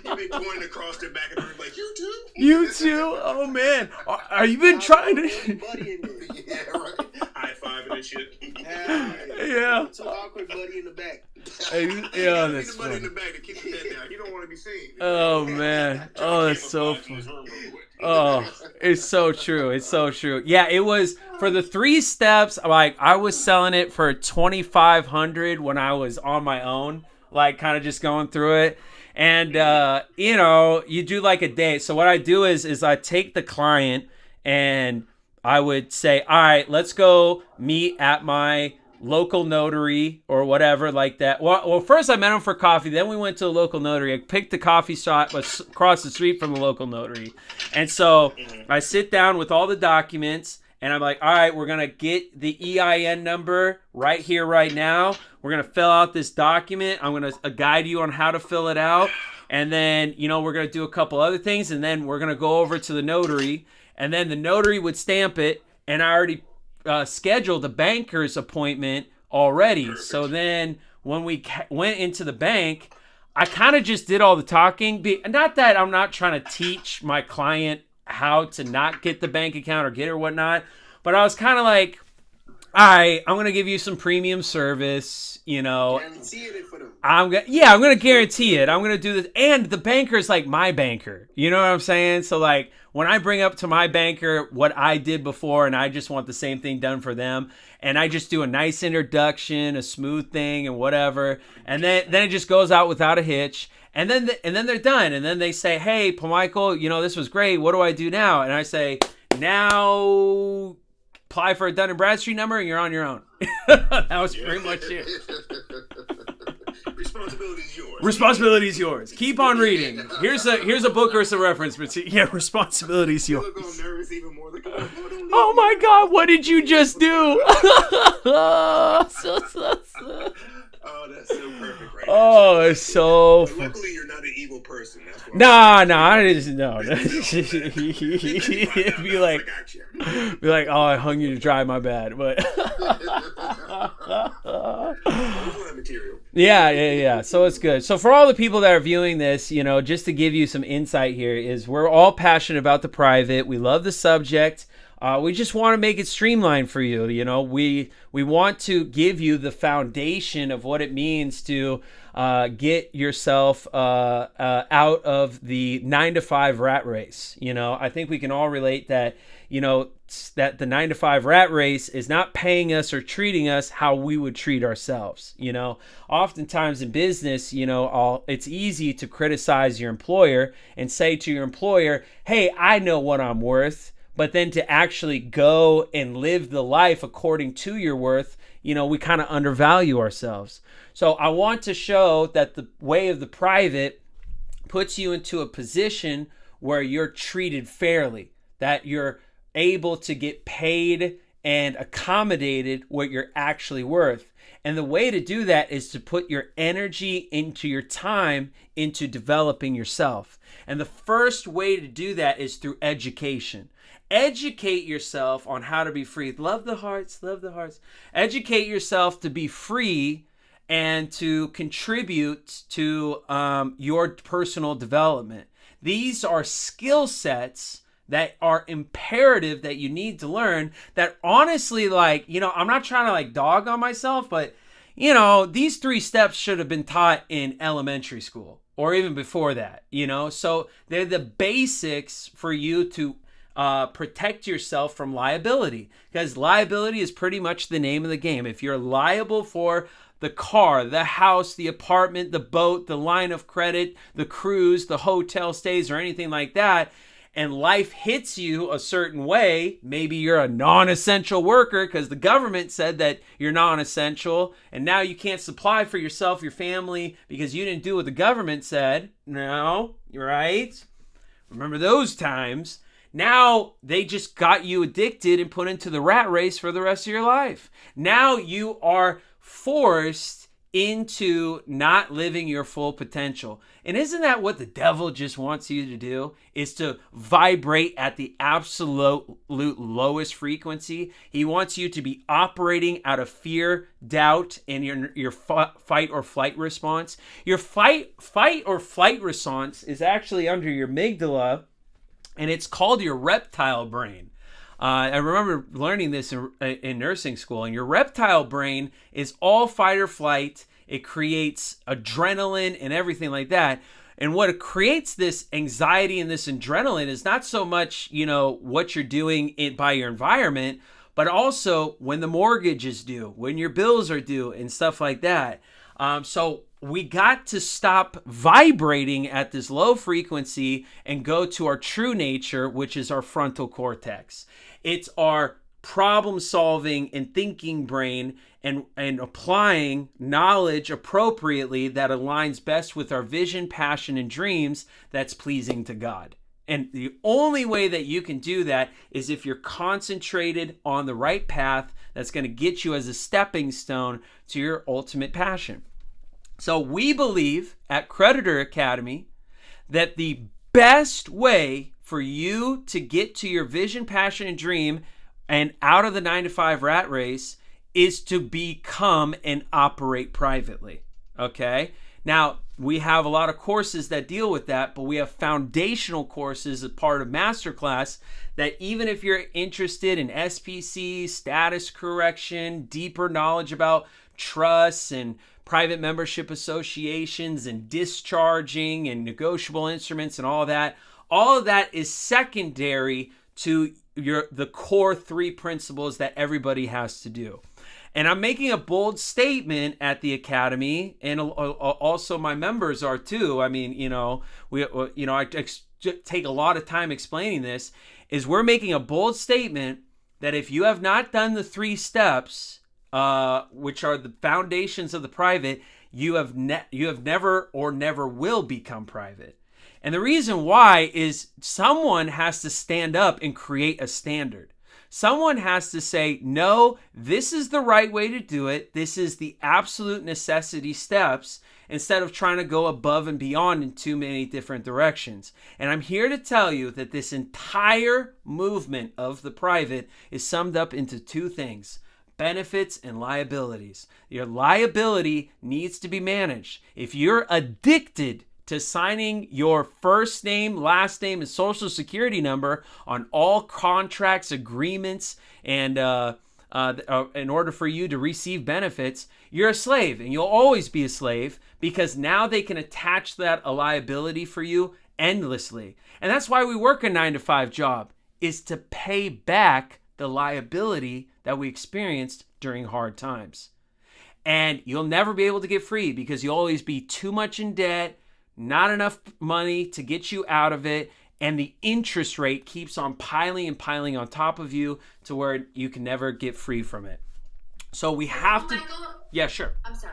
You'd be pointing across their back and like, you too? You too? Oh, man. Are you been trying to... Yeah, right. High fiving and shit. Yeah. Too awkward, buddy in the back. Yeah, that's the buddy in funny. the back to keep his head down. He don't want to be seen. Oh, man. Oh, that's so funny. Oh, it's so true. It's so true. Yeah, it was for the 3 steps. Like, I was selling it for $2,500 when I was on my own, like kind of just going through it. And, you know, you do like a day. So what I do is I take the client and I would say, all right, let's go meet at my local notary or whatever like that. Well, first I met him for coffee. Then we went to a local notary. I picked the coffee shop across the street from the local notary. And so I sit down with all the documents and I'm like, all right, we're going to get the EIN number right here, right now. We're going to fill out this document. I'm going to guide you on how to fill it out. And then, you know, we're going to do a couple other things. And then we're going to go over to the notary. And then the notary would stamp it. And I already scheduled a banker's appointment already. Perfect. So then when we went into the bank, I kind of just did all the talking. Not that I'm not trying to teach my client how to not get the bank account or get it or whatnot, but I was kind of like, all right, I'm going to give you some premium service, you know. Guarantee it for them. I'm going to guarantee it. I'm going to do this. And the banker is like my banker. You know what I'm saying? So like when I bring up to my banker what I did before and I just want the same thing done for them and I just do a nice introduction, a smooth thing and whatever. And then it just goes out without a hitch. And then they're done. And then they say, hey, Paul Michael, you know, this was great. What do I do now? And I say, now apply for a Dun & Bradstreet number and you're on your own. That was pretty much it. Responsibility is yours. Responsibility is yours. Keep on reading. Here's a book or some reference material. Yeah, responsibility is yours. You'll go nervous even more. Oh my God, what did you just do? Oh, that's so perfect right Oh, it's so but luckily, you're not an evil person. That's what I just no. Be like, oh, I hung you to dry, my bad. But yeah. So it's good. So for all the people that are viewing this, you know, just to give you some insight here is we're all passionate about the private. We love the subject. We just want to make it streamlined for you. You know, we want to give you the foundation of what it means to get yourself out of the 9-to-5 rat race. You know, I think we can all relate that, you know, that the 9-to-5 rat race is not paying us or treating us how we would treat ourselves. You know, oftentimes in business, you know, it's easy to criticize your employer and say to your employer, hey, I know what I'm worth. But then to actually go and live the life according to your worth, you know, we kind of undervalue ourselves. So I want to show that the way of the private puts you into a position where you're treated fairly, that you're able to get paid and accommodated what you're actually worth. And the way to do that is to put your energy into your time into developing yourself. And the first way to do that is through education. Educate yourself on how to be free. Love the hearts, love the hearts. Educate yourself to be free and to contribute to your personal development. These are skill sets that are imperative that you need to learn, that honestly, like, you know, I'm not trying to like dog on myself, but you know, these 3 steps should have been taught in elementary school or even before that, you know? So they're the basics for you to protect yourself from liability, because liability is pretty much the name of the game. If you're liable for the car, the house, the apartment, the boat, the line of credit, the cruise, the hotel stays, or anything like that, and life hits you a certain way, maybe you're a non-essential worker because the government said that you're non-essential, and now you can't supply for yourself, your family, because you didn't do what the government said. No, you're right. Remember those times. Now they just got you addicted and put into the rat race for the rest of your life. Now you are forced into not living your full potential. And isn't that what the devil just wants you to do? Is to vibrate at the absolute lowest frequency. He wants you to be operating out of fear, doubt, and your fight or flight response. Your fight or flight response is actually under your amygdala, and it's called your reptile brain. I remember learning this in nursing school, and your reptile brain is all fight or flight. It creates adrenaline and everything like that. And what creates this anxiety and this adrenaline is not so much, you know, what you're doing by your environment, but also when the mortgage is due, when your bills are due, and stuff like that. So we got to stop vibrating at this low frequency and go to our true nature, which is our frontal cortex. It's our problem solving and thinking brain, and applying knowledge appropriately that aligns best with our vision, passion, and dreams that's pleasing to God. And the only way that you can do that is if you're concentrated on the right path that's going to get you as a stepping stone to your ultimate passion. So we believe at Creditor Academy that the best way for you to get to your vision, passion, and dream and out of the 9-to-5 rat race is to become and operate privately. Okay? Now, we have a lot of courses that deal with that, but we have foundational courses as part of Masterclass that even if you're interested in SPC, status correction, deeper knowledge about trusts and private membership associations and discharging and negotiable instruments and all of that is secondary to the core 3 principles that everybody has to do. And I'm making a bold statement at the Academy, and also my members are too. I mean, I take a lot of time explaining this, is we're making a bold statement that if you have not done the 3 steps, which are the foundations of the private, you have never or never will become private. And the reason why is someone has to stand up and create a standard. Someone has to say, no, this is the right way to do it. This is the absolute necessity steps, instead of trying to go above and beyond in too many different directions. And I'm here to tell you that this entire movement of the private is summed up into 2 things: benefits and liabilities. Your liability needs to be managed. If you're addicted to signing your first name, last name, and social security number on all contracts, agreements, and in order for you to receive benefits, you're a slave, and you'll always be a slave, because now they can attach a liability for you endlessly. And that's why we work a 9-to-5 job, is to pay back the liability that we experienced during hard times. And you'll never be able to get free, because you'll always be too much in debt, not enough money to get you out of it, and the interest rate keeps on piling and piling on top of you to where you can never get free from it. So we have to... Michael, Yeah, sure. I'm sorry.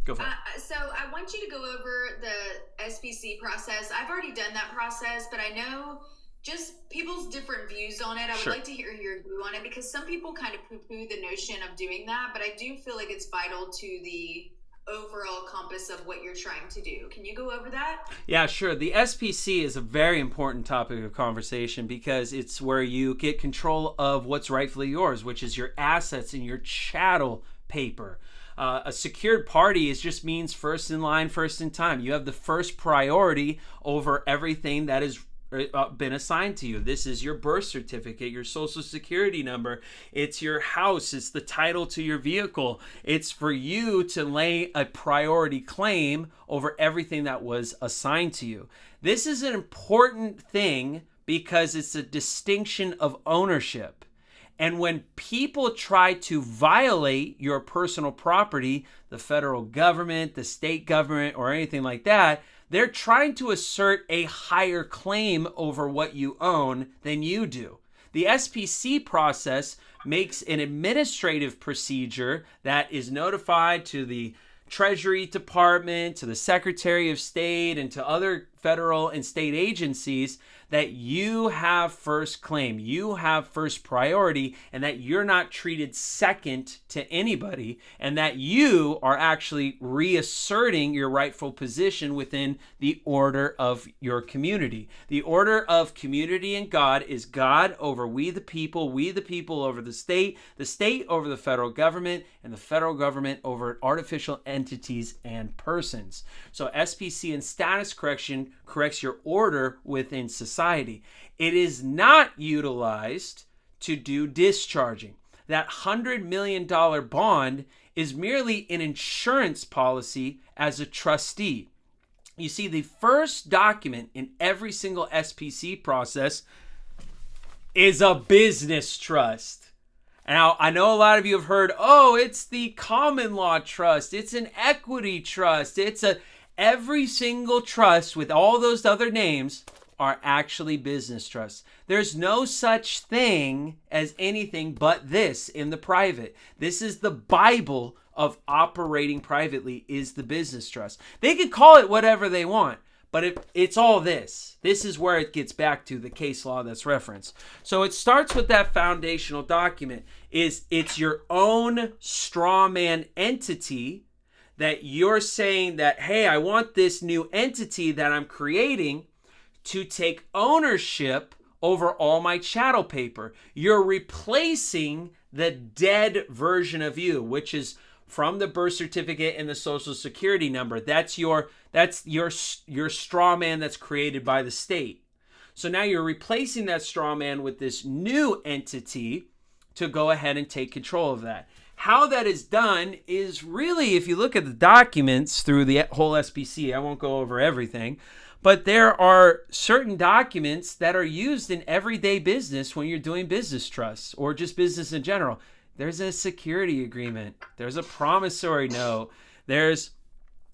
Go for it. So I want you to go over the SPC process. I've already done that process, but I know just people's different views on it. I would Sure. like to hear your view on it, because some people kind of poo-poo the notion of doing that, but I do feel like it's vital to the overall compass of what you're trying to do. Can you go over that? Yeah, sure. The SPC is a very important topic of conversation, because it's where you get control of what's rightfully yours, which is your assets and your chattel paper. A secured party just means first in line, first in time. You have the first priority over everything that is been assigned to you. This is your birth certificate, your social security number. It's your house. It's the title to your vehicle. It's for you to lay a priority claim over everything that was assigned to you. This is an important thing because it's a distinction of ownership. And when people try to violate your personal property, the federal government, the state government, or anything like that, they're trying to assert a higher claim over what you own than you do. The SPC process makes an administrative procedure that is notified to the Treasury Department, to the Secretary of State, and to other federal and state agencies that you have first claim, you have first priority, and that you're not treated second to anybody, and that you are actually reasserting your rightful position within the order of your community. The order of community and God is God over we the people over the state over the federal government, and the federal government over artificial entities and persons. So SPC and status correction corrects your order within society. It is not utilized to do discharging. That $100 million bond is merely an insurance policy as a trustee. You see, the first document in every single SPC process is a business trust. Now, I know a lot of you have heard, oh, it's the common law trust, it's an equity trust, every single trust with all those other names are actually business trusts. There's no such thing as anything but this in the private. This is the Bible of operating privately, is the business trust. They can call it whatever they want, but it's all this. This is where it gets back to the case law that's referenced. So it starts with that foundational document. It's your own straw man entity that you're saying that, hey, I want this new entity that I'm creating to take ownership over all my chattel paper. You're replacing the dead version of you, which is from the birth certificate and the social security number. That's your straw man that's created by the state. So now you're replacing that straw man with this new entity to go ahead and take control of that. How that is done is really, if you look at the documents through the whole SPC, I won't go over everything, but there are certain documents that are used in everyday business when you're doing business trusts or just business in general. There's a security agreement. There's a promissory note. There's,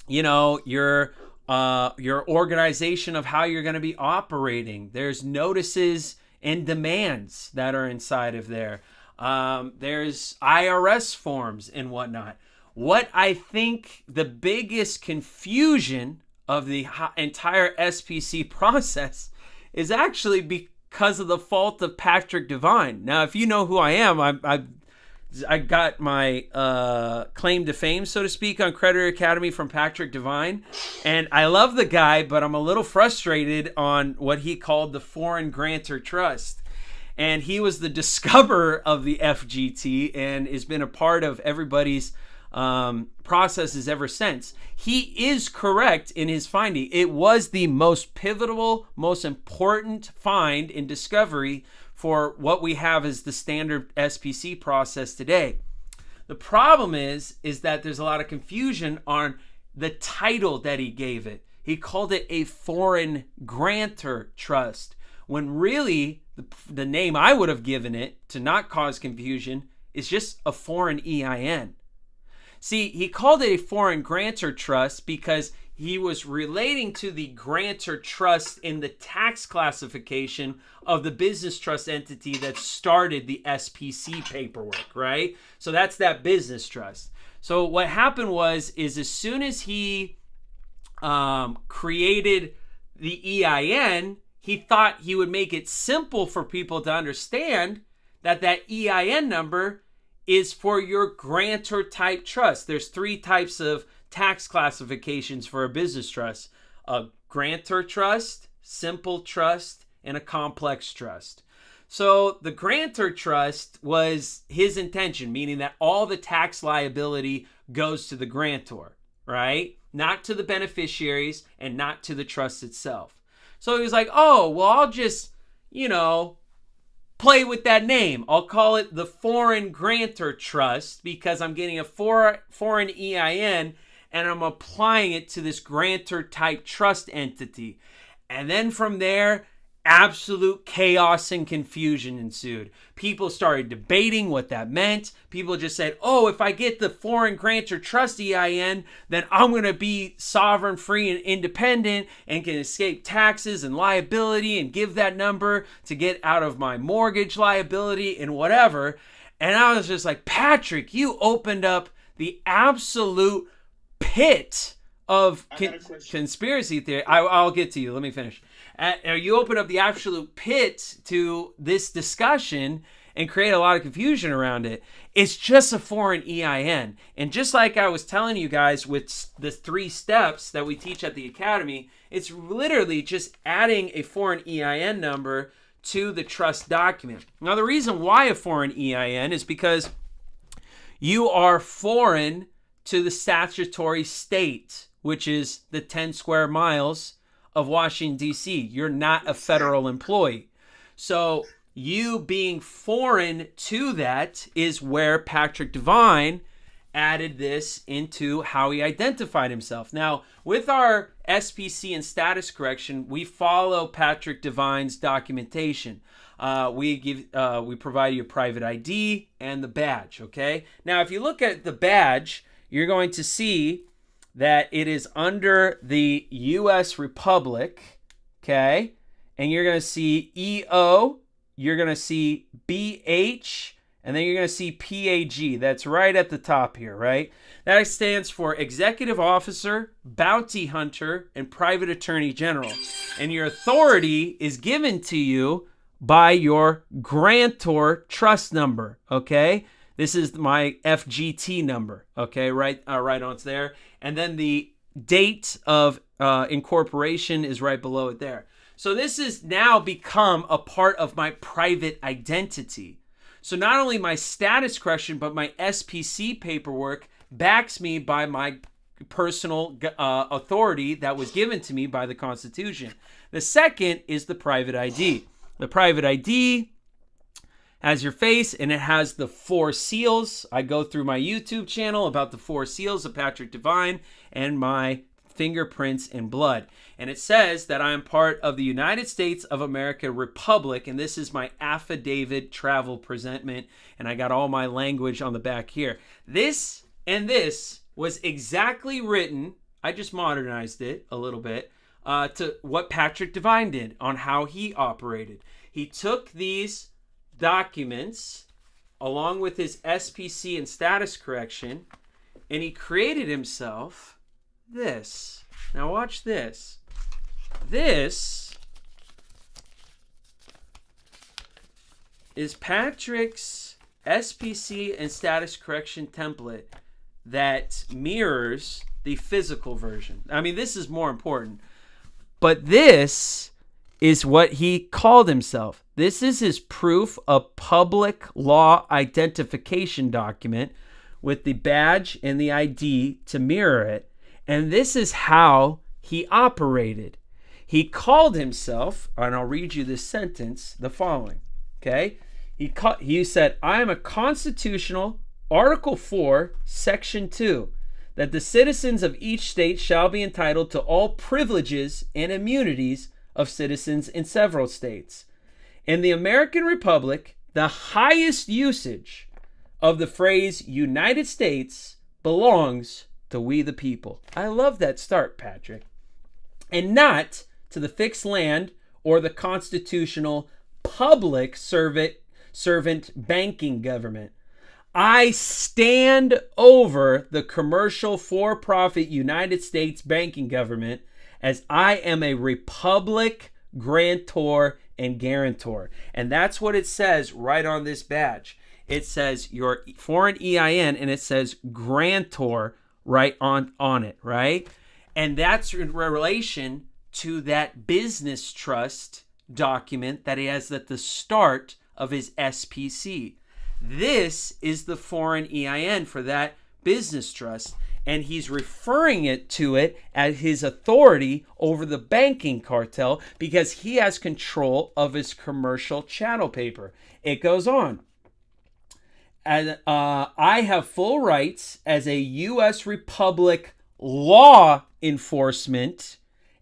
your organization of how you're going to be operating. There's notices and demands that are inside of there. There's IRS forms and whatnot. What I think the biggest confusion of the entire SPC process is actually because of the fault of Patrick Devine. Now, if you know who I am, I got my claim to fame, so to speak, on Creditor Academy from Patrick Devine. And I love the guy, but I'm a little frustrated on what he called the foreign grantor trust. And he was the discoverer of the FGT and has been a part of everybody's processes ever since. He is correct in his finding. It was the most pivotal, most important find in discovery for what we have as the standard SPC process today. The problem is that there's a lot of confusion on the title that he gave it. He called it a foreign grantor trust, when really the name I would have given it to not cause confusion is just a foreign EIN. See, he called it a foreign grantor trust because he was relating to the grantor trust in the tax classification of the business trust entity that started the SPC paperwork, right? So that's that business trust. So what happened is as soon as he created the EIN, he thought he would make it simple for people to understand that EIN number is for your grantor type trust. There's 3 types of tax classifications for a business trust: a grantor trust, simple trust, and a complex trust. So the grantor trust was his intention, meaning that all the tax liability goes to the grantor, right? Not to the beneficiaries and not to the trust itself. So he was like, oh, well, I'll just, play with that name. I'll call it the Foreign Grantor Trust because I'm getting a foreign EIN and I'm applying it to this grantor type trust entity. And then from there, absolute chaos and confusion ensued. People started debating what that meant. People just said, oh, if I get the foreign grantor trust EIN, then I'm going to be sovereign, free, and independent and can escape taxes and liability and give that number to get out of my mortgage liability and whatever. And I was just like, Patrick, you opened up the absolute pit of conspiracy theory. I'll get to you. Let me finish. You open up the absolute pit to this discussion and create a lot of confusion around it. It's just a foreign EIN. And just like I was telling you guys with the 3 steps that we teach at the Academy, it's literally just adding a foreign EIN number to the trust document. Now, the reason why a foreign EIN is because you are foreign to the statutory state, which is the 10 square miles of Washington, D.C. You're not a federal employee. So you being foreign to that is where Patrick Devine added this into how he identified himself. Now, with our SPC and status correction, we follow Patrick Devine's documentation. We provide you a private ID and the badge, okay? Now, if you look at the badge, you're going to see that it is under the U.S. Republic, okay? And you're going to see EO, you're going to see BH, and then you're going to see PAG. That's right at the top here, right? That stands for Executive Officer, Bounty Hunter, and Private Attorney General. And your authority is given to you by your grantor trust number, okay? This is my FGT number, okay? Right on there. And then the date of incorporation is right below it there. So this has now become a part of my private identity. So not only my status correction, but my SPC paperwork backs me by my personal authority that was given to me by the Constitution. The second is the private ID. The private ID has your face and it has the 4 seals. I go through my YouTube channel about the 4 seals of Patrick Devine and my fingerprints and blood. And it says that I am part of the United States of America Republic, and this is my affidavit travel presentment, and I got all my language on the back here. This and this was exactly written, I just modernized it a little bit, to what Patrick Devine did on how he operated. He took these documents along with his SPC and status correction, and he created himself this. Now watch this. This is Patrick's SPC and status correction template that mirrors the physical version. I mean, this is more important. But this is what he called himself. This is his proof of public law identification document, with the badge and the ID to mirror it. And this is how he operated. He called himself, and I'll read you this sentence, the following, okay? He said, I am a constitutional, Article 4, Section 2, that the citizens of each state shall be entitled to all privileges and immunities of citizens in several states. In the American Republic, the highest usage of the phrase United States belongs to we the people. I love that start, Patrick. And not to the fixed land or the constitutional public servant banking government. I stand over the commercial for-profit United States banking government, as I am a republic grantor and guarantor. And that's what it says right on this badge. It says your foreign EIN and it says grantor right on it, right? And that's in relation to that business trust document that he has at the start of his SPC. This is the foreign EIN for that business trust, and he's referring to it as his authority over the banking cartel because he has control of his commercial chattel paper. It goes on. And I have full rights as a U.S. Republic law enforcement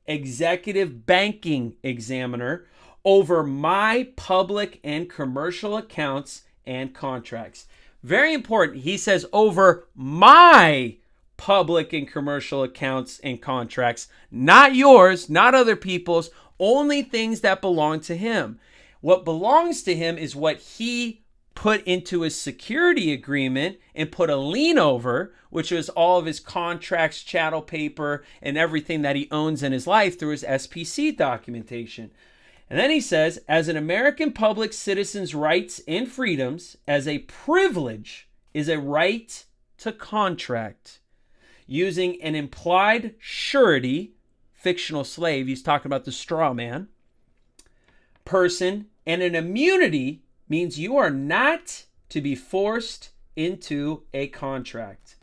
executive banking examiner over my public and commercial accounts and contracts. Very important. He says over my public and commercial accounts and contracts, not yours, not other people's, only things that belong to him. What belongs to him is what he put into his security agreement and put a lien over, which was all of his contracts, chattel paper, and everything that he owns in his life through his SPC documentation. And then he says, as an American public citizen's rights and freedoms, as a privilege is a right to contract. Using an implied surety, fictional slave, he's talking about the straw man, person, and an immunity means you are not to be forced into a contract.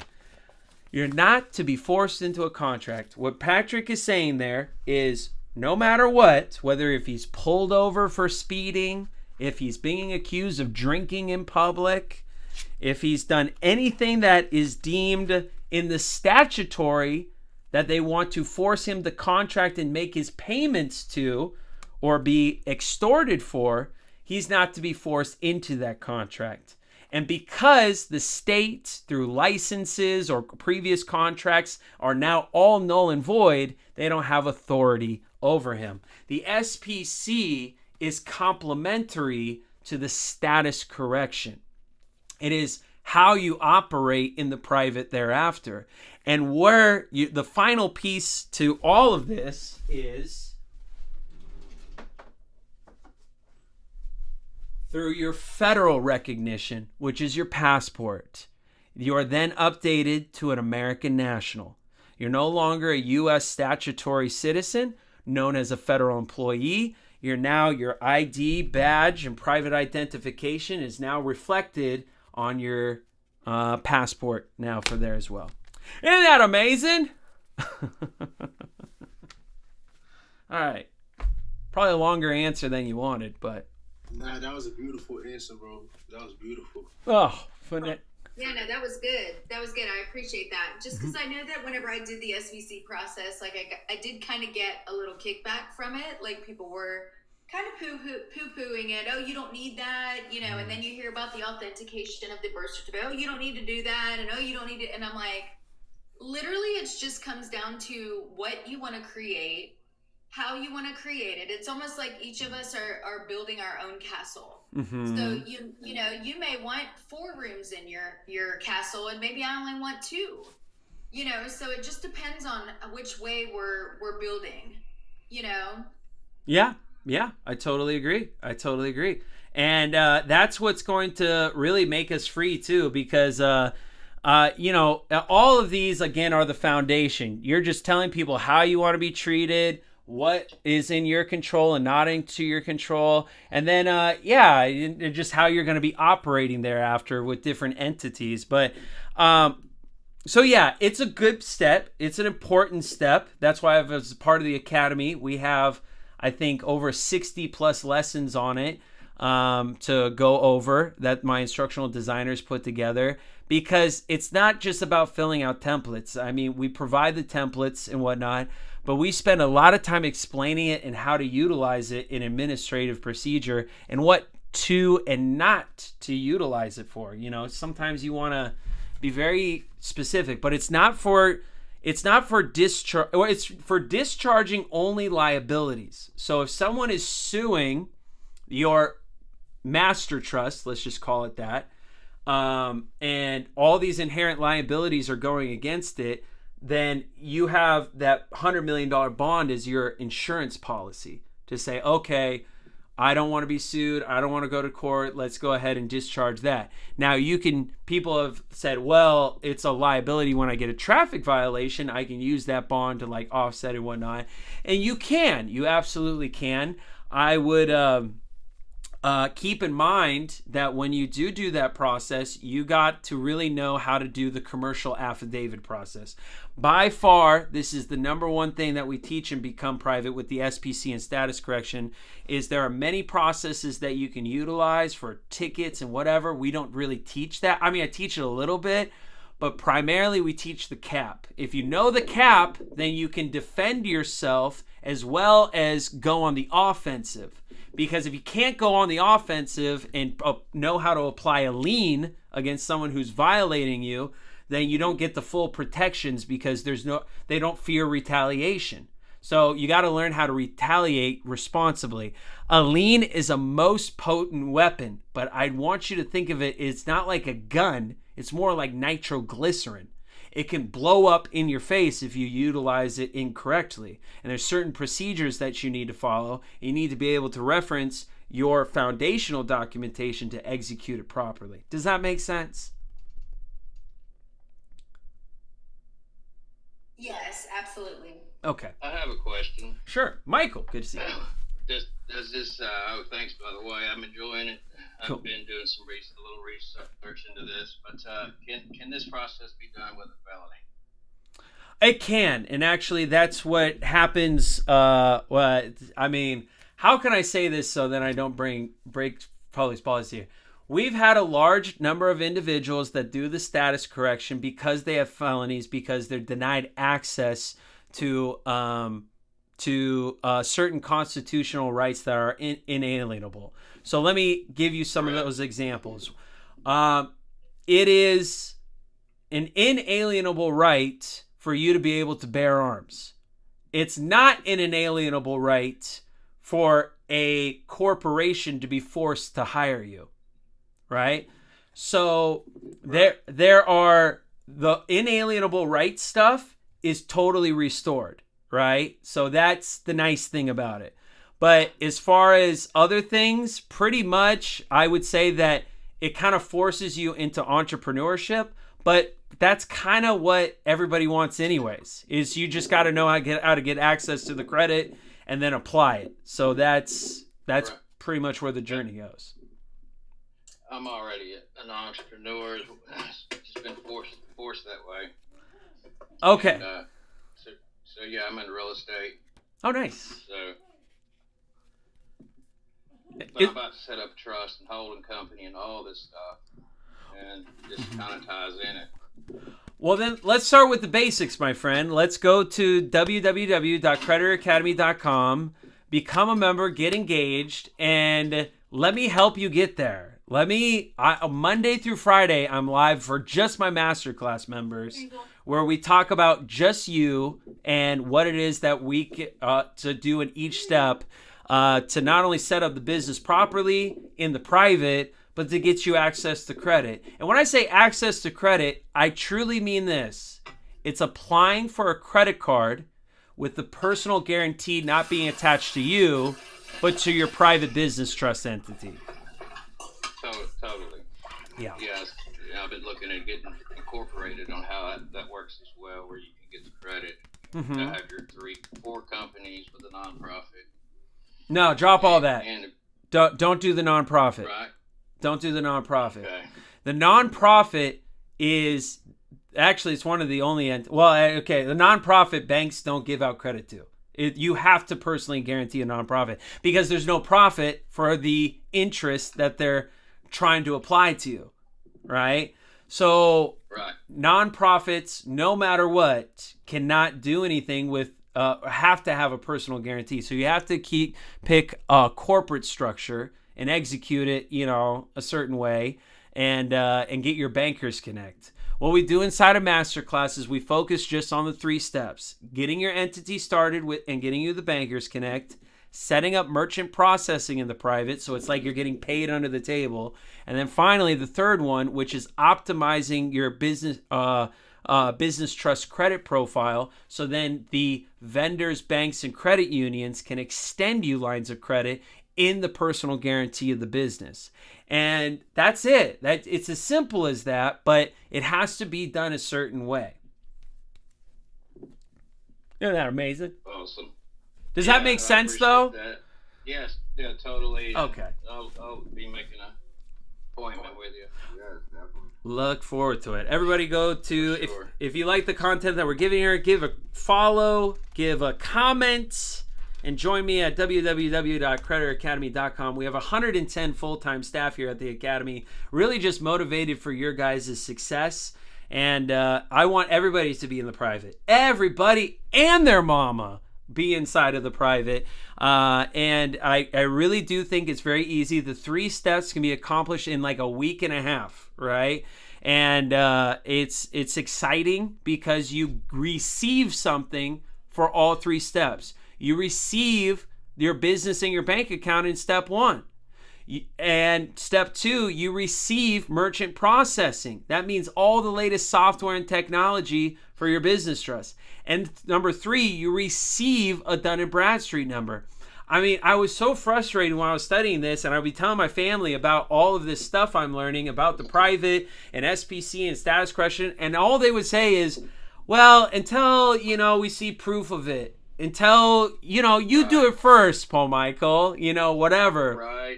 You're not to be forced into a contract. What Patrick is saying there is no matter what, whether if he's pulled over for speeding, if he's being accused of drinking in public, if he's done anything that is deemed in the statutory that they want to force him to contract and make his payments to or be extorted for, he's not to be forced into that contract. And because the state, through licenses or previous contracts, are now all null and void, they don't have authority over him. The SPC is complementary to the status correction. It is how you operate in the private thereafter. And the final piece to all of this is through your federal recognition, which is your passport. You are then updated to an American national. You're no longer a U.S. statutory citizen, known as a federal employee. Your ID, badge, and private identification is now reflected on your passport now for there as well. Isn't that amazing? All right. Probably a longer answer than you wanted, but... Nah, that was a beautiful answer, bro. That was beautiful. Oh, fun. Yeah, no, that was good. That was good. I appreciate that. Just because I know that whenever I did the SVC process, like I did kind of get a little kickback from it. Like people were kind of poo-pooing it. Oh, you don't need that, and then you hear about the authentication of the birth certificate. Oh, you don't need to do that. And oh, you don't need it. And I'm like, literally, it just comes down to what you want to create, how you want to create it. It's almost like each of us are building our own castle. Mm-hmm. So you may want 4 rooms in your castle, and maybe I only want 2. So it just depends on which way we're building. Yeah, I totally agree. And that's what's going to really make us free too, because all of these again are the foundation. You're just telling people how you want to be treated, what is in your control and not into your control. And then, just how you're going to be operating thereafter with different entities. But, so yeah, it's a good step. It's an important step. That's why as part of the academy, we have, I think, over 60 plus lessons on it to go over that my instructional designers put together, because it's not just about filling out templates. I mean, we provide the templates and whatnot, but we spend a lot of time explaining it and how to utilize it in administrative procedure and what to and not to utilize it for. You know, sometimes you want to be very specific, but it's not for discharge, or it's for discharging only liabilities. So if someone is suing your master trust, let's just call it that, and all these inherent liabilities are going against it, then you have that $100 million bond as your insurance policy to say, okay, I don't want to be sued. I don't want to go to court. Let's go ahead and discharge that. Now people have said, well, it's a liability when I get a traffic violation. I can use that bond to like offset and whatnot. And you absolutely can. I would keep in mind that when you do that process, you got to really know how to do the commercial affidavit process. By far, this is the number one thing that we teach in Become Private with the SPC and status correction, is there are many processes that you can utilize for tickets and whatever. We don't really teach that. I mean, I teach it a little bit, but primarily we teach the cap. If you know the cap, then you can defend yourself as well as go on the offensive. Because if you can't go on the offensive and know how to apply a lien against someone who's violating you, then you don't get the full protections, because they don't fear retaliation. So you got to learn how to retaliate responsibly. A lien is a most potent weapon, but I want you to think of it, it's not like a gun. It's more like nitroglycerin. It can blow up in your face if you utilize it incorrectly. And there's certain procedures that you need to follow. You need to be able to reference your foundational documentation to execute it properly. Does that make sense? Yes, absolutely. Okay. I have a question. Sure. Michael, good to see you. Does this, thanks by the way, I'm enjoying it. Cool. I've been doing a little research into this, but can this process be done with a felony? It can, and actually that's what happens. I mean, how can I say this so that I don't break public policy here? We've had a large number of individuals that do the status correction because they have felonies, because they're denied access to certain constitutional rights that are inalienable. So let me give you some of those examples. It is an inalienable right for you to be able to bear arms. It's not an inalienable right for a corporation to be forced to hire you, right? So there are, the inalienable right stuff is totally restored, right? So that's the nice thing about it. But as far as other things, pretty much I would say that it kind of forces you into entrepreneurship, but that's kind of what everybody wants anyways, is you just got to know how to get access to the credit and then apply it. So that's Right. pretty much where the journey goes. I'm already an entrepreneur. It's just been forced that way. Okay. And, so yeah, I'm in real estate. Oh, nice. So, but It- I'm about to set up a trust and holding company and all this stuff, and this kind of ties in it. Well, then let's start with the basics, my friend. Let's go to www.creditoracademy.com, become a member, get engaged, and let me help you get there. Monday through Friday, I'm live for just my masterclass members, where we talk about just you and what it is that we get to do in each step to not only set up the business properly in the private, but to get you access to credit. And when I say access to credit, I truly mean this. It's applying for a credit card with the personal guarantee not being attached to you, but to your private business trust entity. Totally. Yeah. Yes. I've been looking at getting incorporated on how that works as well, where you can get the credit Mm-hmm. have your 4 companies with a nonprofit. No, drop all that. And Don't do the nonprofit. right. Don't do the nonprofit. Okay. The nonprofit is actually, it's one of the only the nonprofit banks don't give out credit to. You have to personally guarantee a nonprofit because there's no profit for the interest that they're trying to apply to you, right? So Right. nonprofits, no matter what, cannot do anything with have to have a personal guarantee. So you have to pick a corporate structure and execute it, a certain way, and get your bankers connect. What we do inside of Masterclass is we focus just on the 3 steps: getting your entity started with and getting you the bankers connect, setting up merchant processing in the private, so it's like you're getting paid under the table, and then finally the third one, which is optimizing your business trust credit profile, so then the vendors, banks, and credit unions can extend you lines of credit in the personal guarantee of the business. And that's it. It's as simple as that, but it has to be done a certain way. Isn't that amazing? Awesome. Does that make sense, though? That. Yes. Yeah. Totally. Okay. I'll be making an appointment with you. Yes, definitely. Look forward to it. Everybody go to, Sure. if you like the content that we're giving here, give a follow, give a comment, and join me at www.creditoracademy.com. We have 110 full-time staff here at the Academy, really just motivated for your guys' success. And I want everybody to be in the private. Everybody and their mama be inside of the private. And I really do think it's very easy. The 3 steps can be accomplished in like a week and a half, right? And it's exciting because you receive something for all 3 steps. You receive your business and your bank account in step 1. And step 2, you receive merchant processing. That means all the latest software and technology for your business trust. And number 3, you receive a Dun & Bradstreet number. I mean, I was so frustrated when I was studying this, and I'd be telling my family about all of this stuff I'm learning about the private and SPC and status correction, and all they would say is, well, until, we see proof of it. Until, you do it first, Paul Michael, whatever. Right.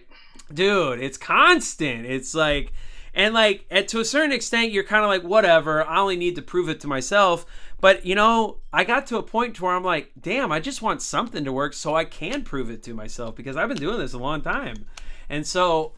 Dude, it's constant. It's like, and like, to a certain extent, you're kind of like, whatever, I only need to prove it to myself. But, I got to a point where I'm like, damn, I just want something to work so I can prove it to myself because I've been doing this a long time. And so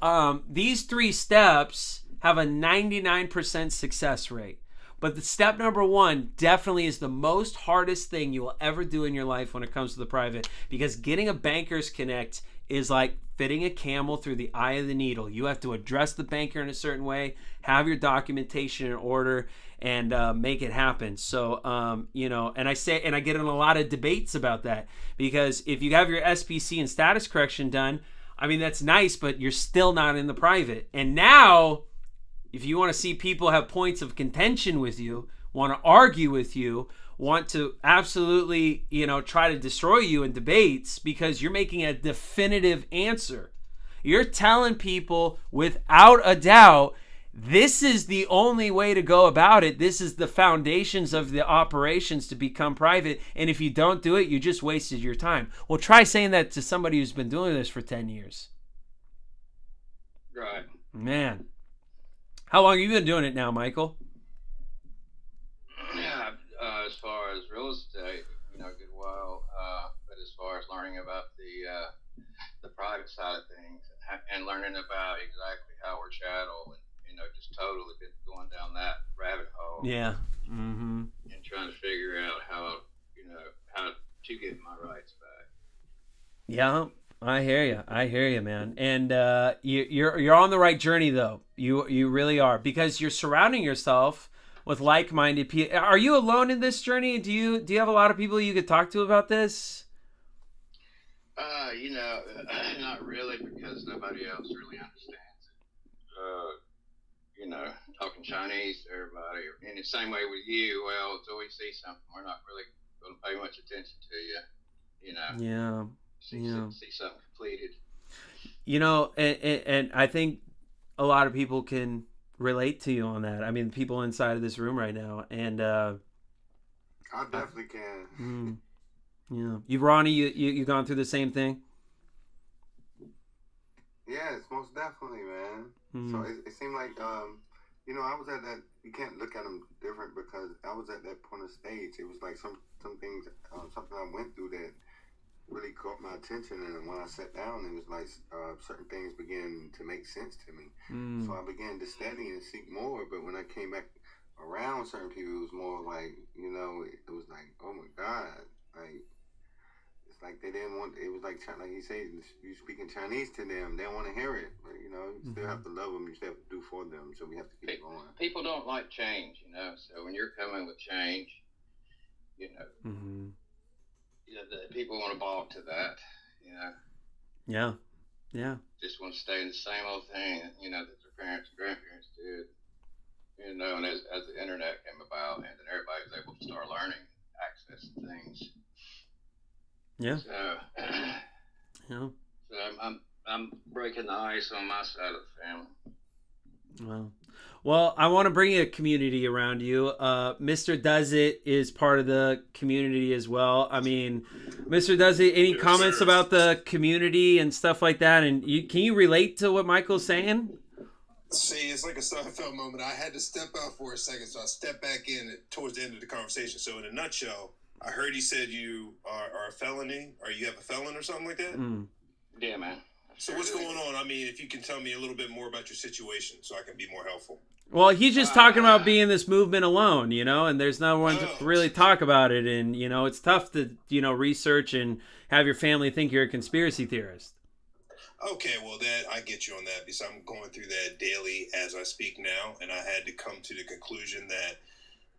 these 3 steps have a 99% success rate. But the step number 1 definitely is the most hardest thing you will ever do in your life when it comes to the private, because getting a bankers connect is like fitting a camel through the eye of the needle. You have to address the banker in a certain way, have your documentation in order, and make it happen. So, and I get in a lot of debates about that, because if you have your SPC and status correction done, I mean, that's nice, but you're still not in the private. And now, if you want to see people have points of contention with you, want to argue with you, want to absolutely, try to destroy you in debates because you're making a definitive answer. You're telling people without a doubt, this is the only way to go about it. This is the foundations of the operations to become private. And if you don't do it, you just wasted your time. Well, try saying that to somebody who's been doing this for 10 years. Right. Man. How long have you been doing it now, Michael? Yeah, as far as real estate, a good while. But as far as learning about the private side of things and learning about exactly how we're chattel, and just totally been going down that rabbit hole. Yeah. Mm-hmm. And trying to figure out how to get my rights back. Yeah. I hear you, man. And you're on the right journey, though. You really are, because you're surrounding yourself with like-minded people. Are you alone in this journey? Do you have a lot of people you could talk to about this? Not really, because nobody else really understands it. Talking Chinese to everybody, and the same way with you. Well, until we see something, we're not really going to pay much attention to you. Yeah. See something completed. And I think a lot of people can relate to you on that. I mean, people inside of this room right now. And I definitely can. Yeah. You, Ronnie, you gone through the same thing? Yes, most definitely, man. So it seemed like, you know, I was at that. You can't look at them different because I was at that point of stage. It was like some things, something I went through that really caught my attention, and when I sat down, it was like certain things began to make sense to me. So I began to study and seek more. But when I came back around certain people, it was more like, you know, it was like, oh my God, like. Like they didn't want. It was like he said, you speaking Chinese to them, they don't want to hear it. But you know, you still have to love them. You still have to do for them. So we have to keep going. People don't like change, you know. So when you're coming with change, you know, the people want to balk to that, you know. Yeah. Just want to stay in the same old thing, you know, that their parents and grandparents did. You know, and as the internet came about, and then everybody was able to start learning, accessing things. Yeah. So, so I'm breaking the ice on my side of the family. Well, I want to bring a community around you. Mr. Does It is part of the community as well. I mean, Mr. Does It, any comments about the community and stuff like that? And can you relate to what Michael's saying? See, it's like a Seinfeld moment. I had to step out for a second, so I stepped back in towards the end of the conversation. So in a nutshell, I heard he said you are a felony, or you have a felon or something like that? Yeah, man. So what's going on? I mean, if you can tell me a little bit more about your situation so I can be more helpful. Well, he's just talking about being in this movement alone, you know, and there's no one to really talk about it. And, you know, it's tough to, you know, research and have your family think you're a conspiracy theorist. Okay, well, that I get you on that because I'm going through that daily as I speak now. And I had to come to the conclusion that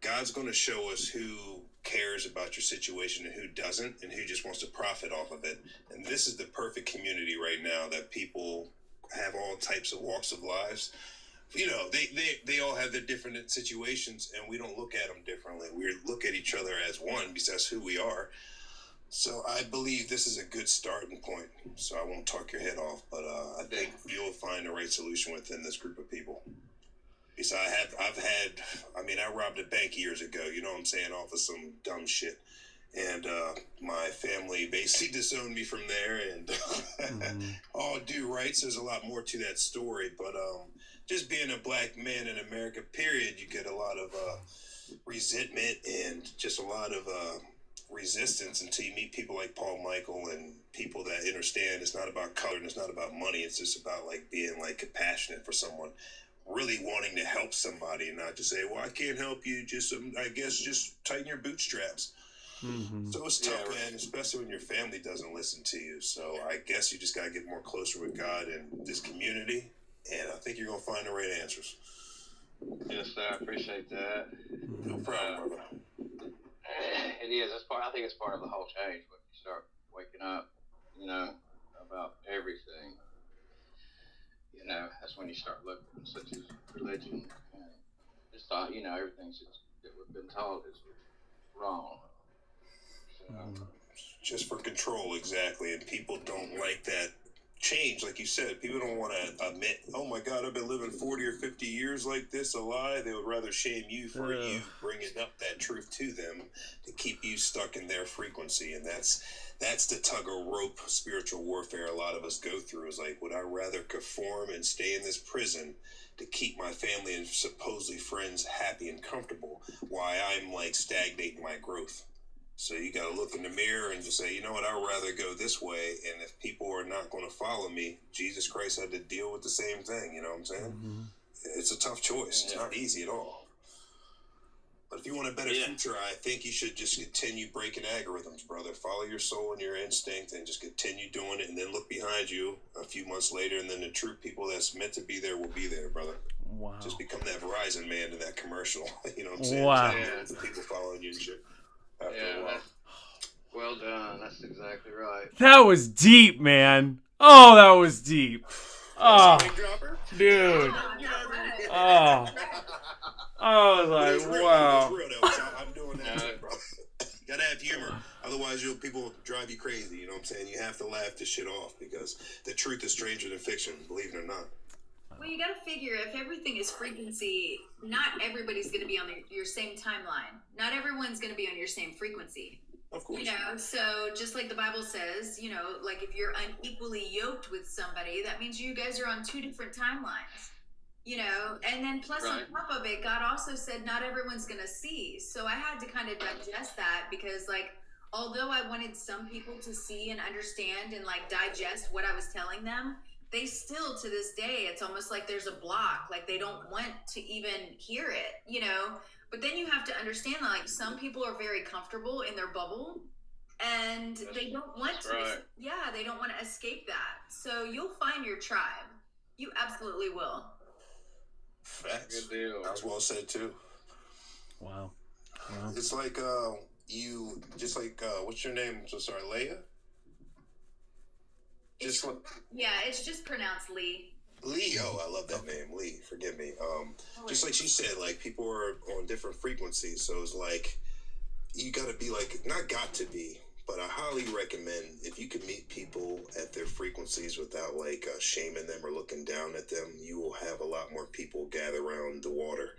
God's going to show us who cares about your situation and who doesn't, and who just wants to profit off of it. And this is the perfect community right now that people have all types of walks of lives. You know, they all have their different situations, and we don't look at them differently. We look at each other as one because that's who we are. So I believe this is a good starting point. So I won't talk your head off, but I think you'll find the right solution within this group of people. Because I robbed a bank years ago, you know what I'm saying, off of some dumb shit. And my family basically disowned me from there, and all due rights. There's a lot more to that story, but just being a black man in America, period, you get a lot of resentment and just a lot of resistance until you meet people like Paul Michael and people that understand it's not about color and it's not about money. It's just about like being like compassionate for someone, really wanting to help somebody and not just say, well, I can't help you. Just, I guess, just tighten your bootstraps. So it's tough, man, especially when your family doesn't listen to you. So I guess you just got to get more closer with God and this community. And I think you're going to find the right answers. Yes, sir. I appreciate that. No problem, brother. It is. I think it's part of the whole change when you start waking up, you know, about everything. You know, that's when you start looking, such as religion. And just thought, you know, everything that we've been taught is wrong. So, just for control, exactly. And people don't like that change, like you said. People don't want to admit, oh my God, I've been living 40 or 50 years like this, a lie. They would rather shame you for you bringing up that truth to them to keep you stuck in their frequency. And that's the tug of rope spiritual warfare a lot of us go through, is like, would I rather conform and stay in this prison to keep my family and supposedly friends happy and comfortable while I'm like stagnating my growth? So you got to look in the mirror and just say, you know what, I'd rather go this way. And if people are not going to follow me, Jesus Christ had to deal with the same thing. You know what I'm saying? It's a tough choice. It's not easy at all. But if you want a better future, I think you should just continue breaking algorithms, brother. Follow your soul and your instinct and just continue doing it. And then look behind you a few months later. And then the true people that's meant to be there will be there, brother. Wow. Just become that Verizon man in that commercial. You know what I'm saying? Wow. People following you and shit. Well done. That's exactly right. That was deep, man. Oh, that was deep. Oh, dude. Oh. I was like, wow. I'm doing that, bro. You gotta have humor. Otherwise, people drive you crazy. You know what I'm saying? You have to laugh this shit off because the truth is stranger than fiction, believe it or not. We you got to figure if everything is frequency, not everybody's going to be on your same timeline. Not everyone's going to be on your same frequency. Of course. You know, so just like the Bible says, you know, like if you're unequally yoked with somebody, that means you guys are on two different timelines. You know, and then plus on top of it, God also said not everyone's going to see. So I had to kind of digest that because, like, although I wanted some people to see and understand and like digest what I was telling them, they still to this day, it's almost like there's a block, like they don't want to even hear it, you know. But then you have to understand that like some people are very comfortable in their bubble and they don't want to they don't want to escape that. So you'll find your tribe. You absolutely will. Facts. Good deal. That was well said too. Wow. It's like you just like what's your name? So sorry, Leia. Just like It's just pronounced Lee. Lee. Oh, I love that name, Lee. Forgive me. Just like she said, like people are on different frequencies, so it's like you got to be like not got to be, but I highly recommend if you can meet people at their frequencies without like shaming them or looking down at them, you will have a lot more people gather around the water.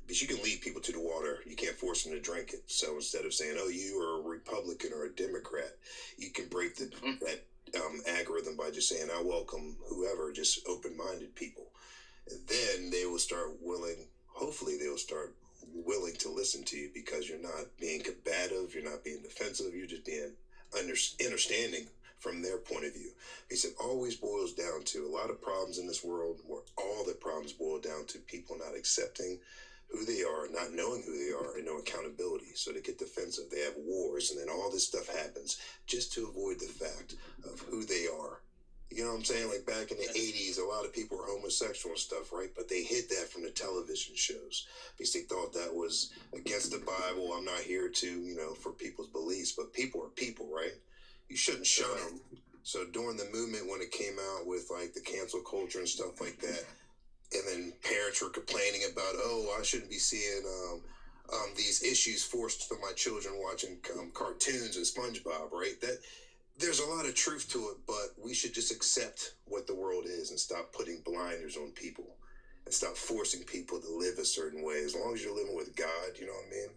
Because you can lead people to the water, you can't force them to drink it. So instead of saying, "Oh, you are a Republican or a Democrat," you can break that algorithm by just saying, "I welcome whoever," just open-minded people. And then they will start hopefully they will start willing to listen to you because you're not being combative, you're not being defensive, you're just being understanding from their point of view. Because it always boils down to a lot of problems in this world where all the problems boil down to people not accepting who they are, not knowing who they are, and no accountability. So they get defensive. They have wars, and then all this stuff happens just to avoid the fact of who they are. You know what I'm saying? Like back in the 80s, a lot of people were homosexual and stuff, right? But they hid that from the television shows because they thought that was against the Bible. I'm not here to, for people's beliefs, but people are people, right? You shouldn't shun them. So during the movement when it came out with like the cancel culture and stuff like that, and then parents were complaining about, oh, I shouldn't be seeing these issues forced to my children watching cartoons and SpongeBob, right? That there's a lot of truth to it, but we should just accept what the world is and stop putting blinders on people and stop forcing people to live a certain way. As long as you're living with God, you know what I mean?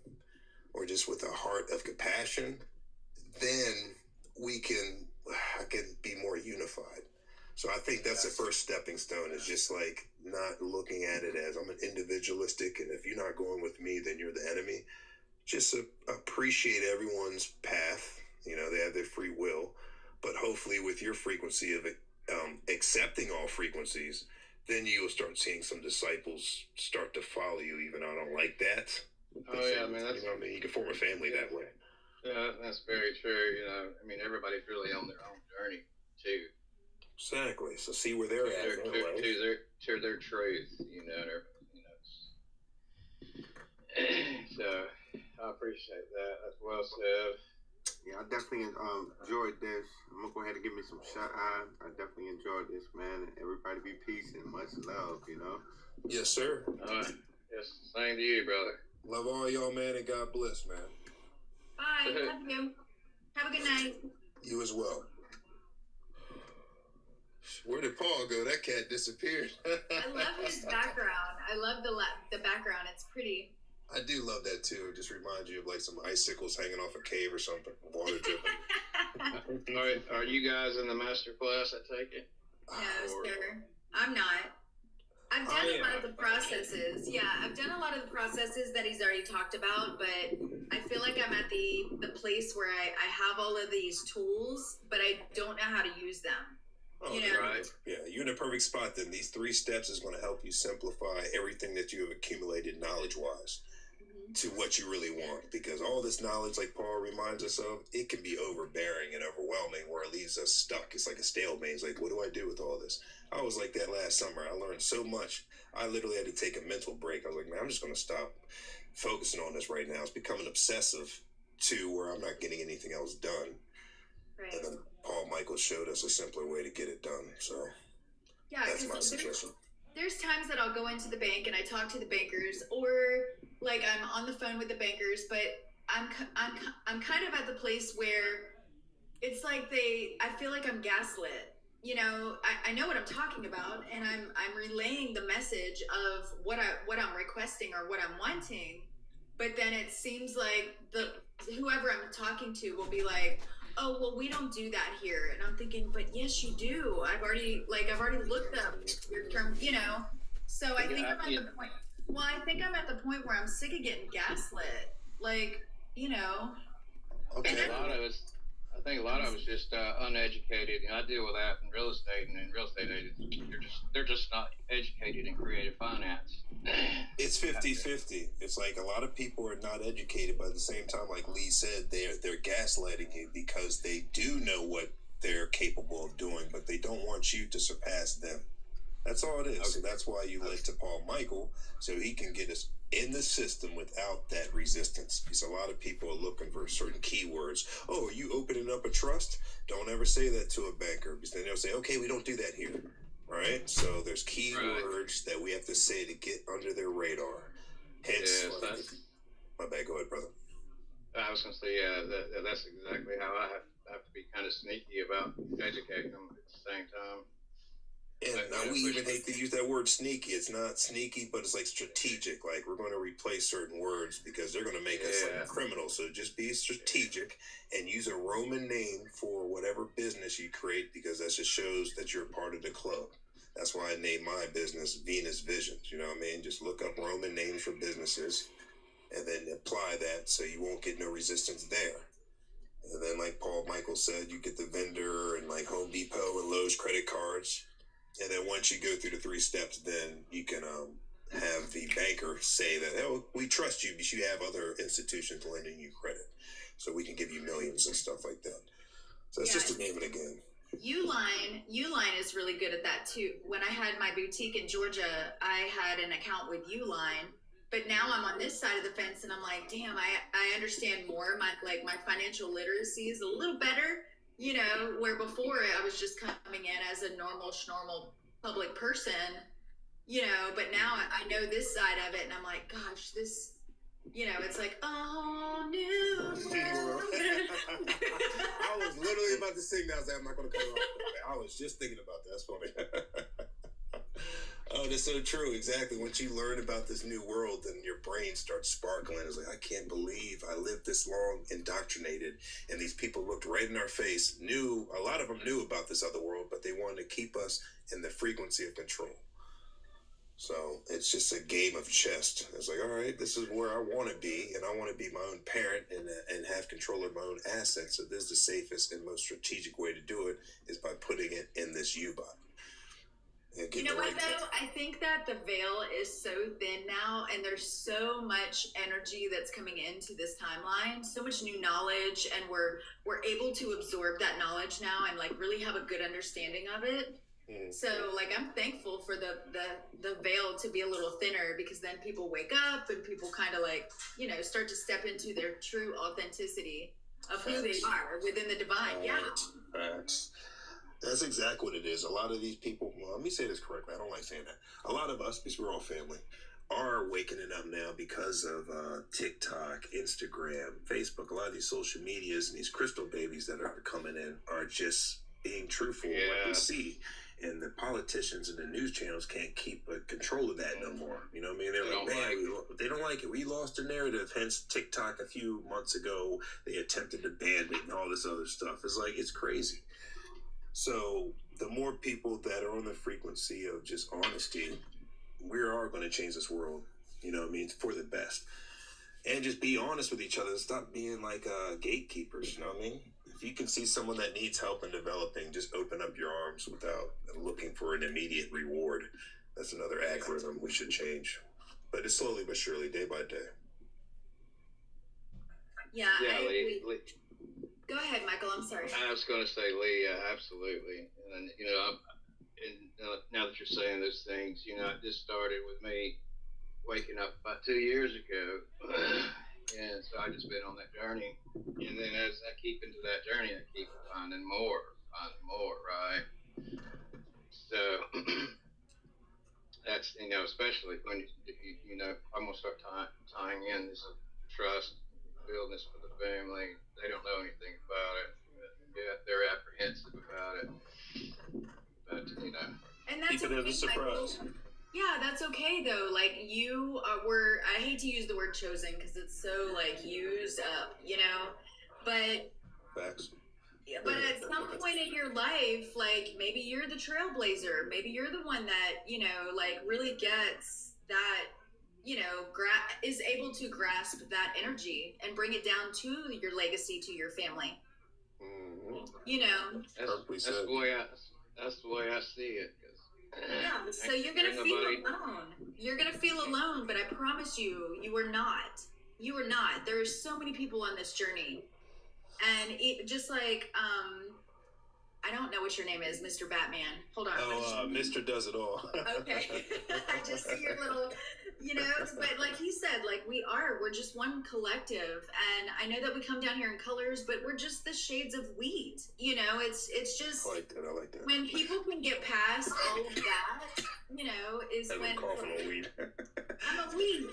Or just with a heart of compassion, then I can be more unified. So I think that's the first stepping stone is just like not looking at it as I'm an individualistic and if you're not going with me, then you're the enemy. Just appreciate everyone's path. They have their free will, but hopefully with your frequency of accepting all frequencies, then you'll start seeing some disciples start to follow you, even though I don't like that. Oh, yeah, man. You know what I mean? You can form a family that way. Yeah, that's very true. Everybody's really on their own journey, too. Exactly. So see where they're at. To their truth, So I appreciate that. That's well said. Yeah, I definitely enjoyed this. I'm gonna go ahead and give me some shut eye. I definitely enjoyed this, man. Everybody be peace and much love, Yes, sir. Yes, same to you, brother. Love all y'all, man, and God bless, man. Bye. Love you. Have a good night. You as well. Where did Paul go? That cat disappeared. I love his background. I love the background. It's pretty. I do love that too. It just reminds you of like some icicles hanging off a cave or something. Water dripping. All right, are you guys in the master class? I take it. No, sir. I'm not. I've done a lot of the processes. Yeah, I've done a lot of the processes that he's already talked about, but I feel like I'm at the place where I have all of these tools, but I don't know how to use them. Oh, right. Yeah, you're in a perfect spot then. These 3 steps is going to help you simplify everything that you have accumulated knowledge-wise to what you really want. Because all this knowledge, like Paul reminds us of, it can be overbearing and overwhelming where it leaves us stuck. It's like a stalemate. It's like, what do I do with all this? I was like that last summer. I learned so much. I literally had to take a mental break. I was like, man, I'm just going to stop focusing on this right now. It's becoming obsessive to where I'm not getting anything else done. Right. And then Paul Michael showed us a simpler way to get it done. So yeah, that's my suggestion. There's times that I'll go into the bank and I talk to the bankers, or like I'm on the phone with the bankers, but I'm kind of at the place where it's like I feel like I'm gaslit. you know, I know what I'm talking about, and I'm relaying the message of what I'm requesting or what I'm wanting, but then it seems like the whoever I'm talking to will be like, oh well, we don't do that here, and I'm thinking, but yes you do. I've already looked up your term, you know. So I think I'm at the point. Well, I think I'm at the point where I'm sick of getting gaslit. Like, you know. Okay. A lot of us, I think a lot of us just uneducated. And I deal with that in real estate, and real estate agents, they're just not educated in creative finance. It's 50-50. It's like a lot of people are not educated, but at the same time, like Lee said, they're gaslighting you because they do know what they're capable of doing, but they don't want you to surpass them. That's all it is. Okay. So that's why you led to Paul Michael, so he can get us in the system without that resistance. Because a lot of people are looking for certain keywords. Oh, are you opening up a trust? Don't ever say that to a banker, because then they'll say, okay, we don't do that here. Right? So there's keywords that we have to say to get under their radar. Hence, my bad. Go ahead, brother. I was going to say, that's exactly how I have to be kind of sneaky about educating them at the same time. And we even hate to use that word sneaky. It's not sneaky, but it's like strategic. Like we're going to replace certain words because they're going to make us like criminals. So just be strategic and use a Roman name for whatever business you create, because that just shows that you're part of the club. That's why I named my business Venus Visions. You know what I mean? Just look up Roman names for businesses and then apply that so you won't get no resistance there. And then like Paul Michael said, you get the vendor and like Home Depot and Lowe's credit cards. And then once you go through the 3 steps, then you can have the banker say that, oh, we trust you because you have other institutions lending you credit. So we can give you millions and stuff like that. So it's just a name of the game. Uline is really good at that too. When I had my boutique in Georgia, I had an account with Uline. But now I'm on this side of the fence and I'm like, damn, I understand more. My financial literacy is a little better. You know, where before I was just coming in as a normal public person, you know, but now I know this side of it and I'm like, gosh, this, you know, it's like, oh, new world. I was literally about to sing that. I was like, I'm not going to cut it off. I was just thinking about that. That's funny. Oh, that's so true. Exactly. Once you learn about this new world, then your brain starts sparkling. It's like, I can't believe I lived this long indoctrinated. And these people looked right in our face, a lot of them knew about this other world, but they wanted to keep us in the frequency of control. So it's just a game of chess. It's like, all right, this is where I want to be, and I want to be my own parent and have control of my own assets. So this is the safest and most strategic way to do it is by putting it in this U-bot. You know what though? I think that the veil is so thin now, and there's so much energy that's coming into this timeline, so much new knowledge, and we're able to absorb that knowledge now and like really have a good understanding of it. So like I'm thankful for the veil to be a little thinner, because then people wake up and people kind of like, you know, start to step into their true authenticity of who they are within the divine. Facts. That's exactly what it is. A lot of these people, well, let me say this correctly. I don't like saying that. A lot of us, because we're all family, are waking it up now because of TikTok, Instagram, Facebook. A lot of these social medias and these crystal babies that are coming in are just being truthful with what they see. And the politicians and the news channels can't keep control of that no more. You know what I mean? They're like, man, they don't like it. We lost the narrative. Hence, TikTok a few months ago, they attempted to ban it and all this other stuff. It's like, it's crazy. So the more people that are on the frequency of just honesty, we are going to change this world, you know what I mean, for the best. And just be honest with each other and stop being like gatekeepers, you know what I mean? If you can see someone that needs help in developing, just open up your arms without looking for an immediate reward. That's another algorithm we should change. But it's slowly but surely, day by day. Yeah, Lee. Go ahead, Michael. I'm sorry. I was going to say, Lee, absolutely. And, you know, now that you're saying those things, you know, it just started with me waking up about 2 years ago. And so I just been on that journey. And then as I keep into that journey, I keep finding more, right? So that's, you know, especially when, you know, I'm going to start tying in this trust, building this for the family. They don't know anything about it. Yeah, they're apprehensive about it. but And that's Keep it as a surprise. Yeah, that's okay though. Like you were, I hate to use the word chosen because it's so like used up, but Facts. yeah, but at some point in your life, like maybe you're the trailblazer, maybe you're the one that, like really gets that, is able to grasp that energy and bring it down to your legacy, to your family. Mm-hmm. that's the way I see it. Yeah, so you're gonna feel alone. You're gonna feel alone, but I promise you, you are not. You are not. There are so many people on this journey, and just like I don't know what your name is, Mr. Batman. Hold on. Oh, Mr. Does It All. Okay. I just see your little, but like he said, like we're just one collective. And I know that we come down here in colors, but we're just the shades of wheat. It's just, I like that. when people can get past all of that, is I've when been coughing on weed. I'm a wheat.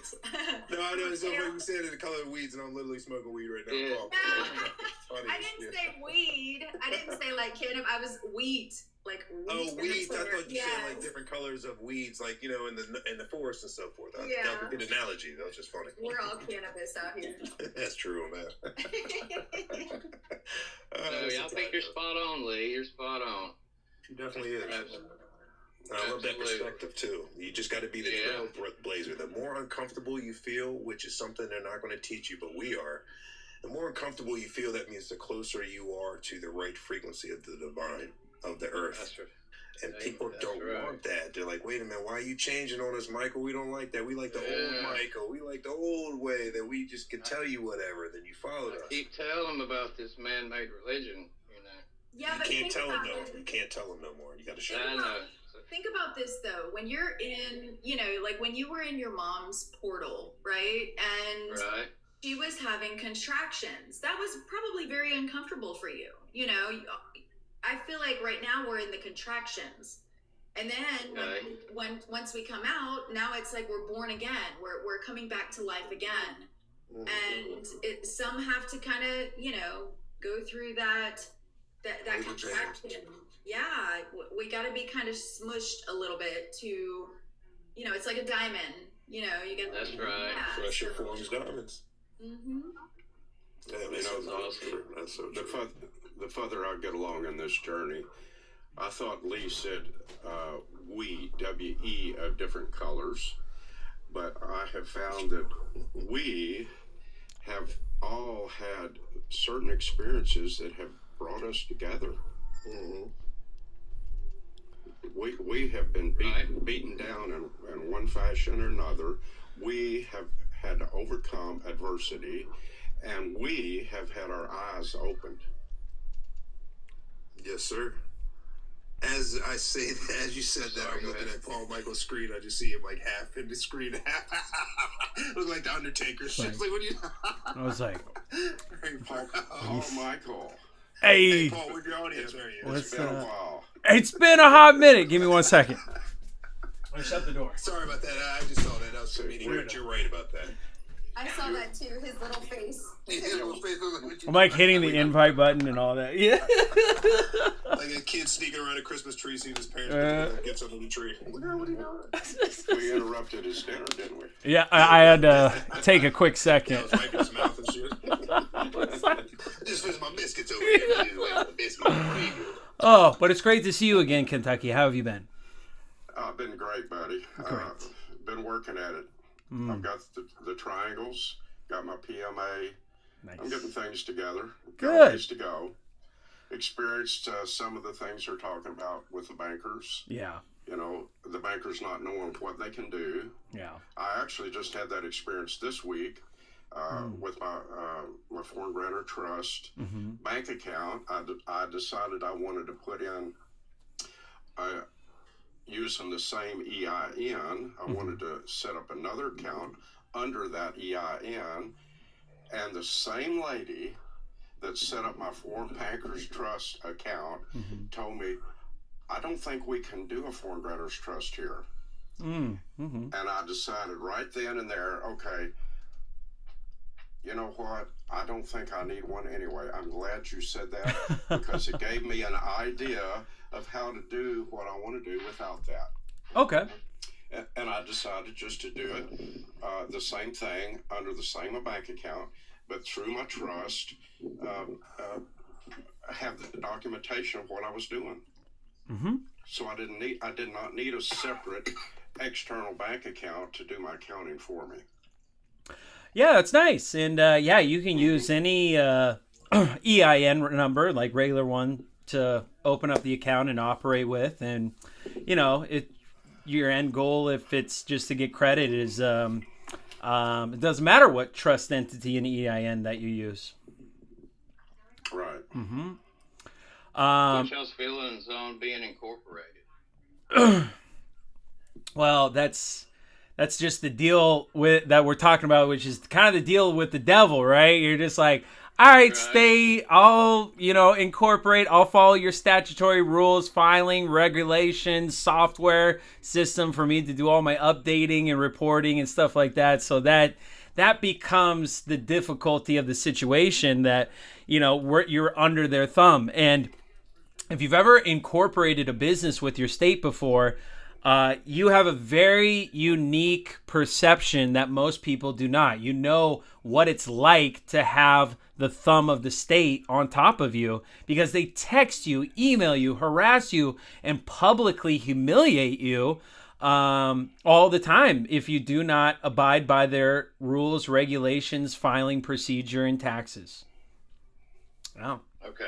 No, I know. It's so funny you said it, the color of weeds, and I'm literally smoking weed right now. Yeah. Funny I as didn't shit. say weed. I didn't say like cannabis. I was wheat. Like wheat. Oh, weeds! I thought you yes. said like different colors of weeds, like in the forest and so forth. That was a good analogy. That was just funny. We're all cannabis out here. That's true on that. I think you're spot on, Lee. You're spot on. She definitely is. Absolutely. I love that perspective too. You just got to be the trailblazer. The more uncomfortable you feel, which is something they're not going to teach you, but we are. The more uncomfortable you feel, that means the closer you are to the right frequency of the divine, of the earth. That's right. And people don't want that. They're like, wait a minute, why are you changing on us, Michael? We don't like that. We like the old Michael. We like the old way that we just can tell you whatever. Then you followed us. Keep telling them about this man-made religion, Yeah, You but can't think tell them about no. it. You can't tell them no more. You got to show I them. know. Think about this though. When you're in, like when you were in your mom's portal, right? And Right. she was having contractions. That was probably very uncomfortable for you. I feel like right now we're in the contractions. And then once we come out, now it's like we're born again. We're coming back to life again. And some have to kind of, go through that contraction. Yeah, we got to be kind of smushed a little bit to, it's like a diamond. You get. That's right. Yeah, Pressure forms diamonds. Mm-hmm. Yeah, That's awesome. That's so true. The further I get along in this journey, I thought Lee said we, W-E, of different colors, but I have found that we have all had certain experiences that have brought us together. Mm-hmm. We have been beaten down in one fashion or another. We have had to overcome adversity, and we have had our eyes opened. Yes, sir. As I say that, as you said that, I'm looking at Paul Michael's screen. I just see him like half in the screen. Look like the Undertaker. Shit. Like, what do you? I was like, Hey, Paul. Oh, Michael. hey, Paul, where's your audience? Where are you? What's It's been a while. it's been a hot minute. Give me 1 second. I'm gonna shut the door. Sorry about that. I just saw that. That was meeting. You're right about that. I saw that too. His little face. I'm like hitting the invite button and all that. Yeah. Like a kid sneaking around a Christmas tree, seeing his parents get something on the tree. What are you doing? We interrupted his dinner, didn't we? Yeah, I had to take a quick Yeah, second. I was wiping his mouth and shit. Just finish my biscuits over here. Just wait for the biscuit. Oh, but it's great to see you again, Kentucky. How have you been? I've been great, buddy. Been working at it. I've got the triangles, got my PMA. Nice. I'm getting things together. Good. Got ways to go. Experienced some of the things they're talking about with the bankers. Yeah. The bankers not knowing what they can do. Yeah. I actually just had that experience this week with my foreign grantor trust bank account. I decided I wanted to put in using the same EIN. I wanted to set up another account under that EIN, and the same lady that set up my foreign bankers trust account told me, I don't think we can do a foreign grantors trust here. And I decided right then and there, okay, You know what? I don't think I need one anyway. I'm glad you said that because it gave me an idea of how to do what I want to do without that. Okay. And I decided just to do it the same thing under the same bank account, but through my trust, have the documentation of what I was doing. Mm-hmm. So I did not need a separate external bank account to do my accounting for me. Yeah, that's nice. And yeah, you can use any EIN number, like regular one, to open up the account and operate with. And, you know, your end goal, if it's just to get credit, is it doesn't matter what trust entity and EIN that you use. Right. Mm-hmm. What's y'all's feelings on being incorporated? Well, that's just the deal that we're talking about, which is kind of the deal with the devil, right? You're just like, all right, I'll, incorporate, I'll follow your statutory rules, filing, regulations, software system for me to do all my updating and reporting and stuff like that. So that becomes the difficulty of the situation that, you're under their thumb. And if you've ever incorporated a business with your state before, you have a very unique perception that most people do not. You know what it's like to have the thumb of the state on top of you because they text you, email you, harass you, and publicly humiliate you all the time if you do not abide by their rules, regulations, filing procedure, and taxes. Wow. Okay.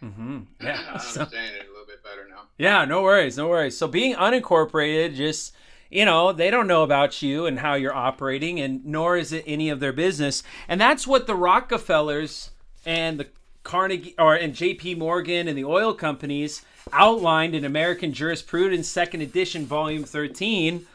Mm-hmm. Yeah. I understand it a little bit better now. Yeah, no worries. So being unincorporated, just, they don't know about you and how you're operating, and nor is it any of their business. And that's what the Rockefellers and the Carnegie and JP Morgan and the oil companies outlined in American Jurisprudence, 2nd edition, volume 13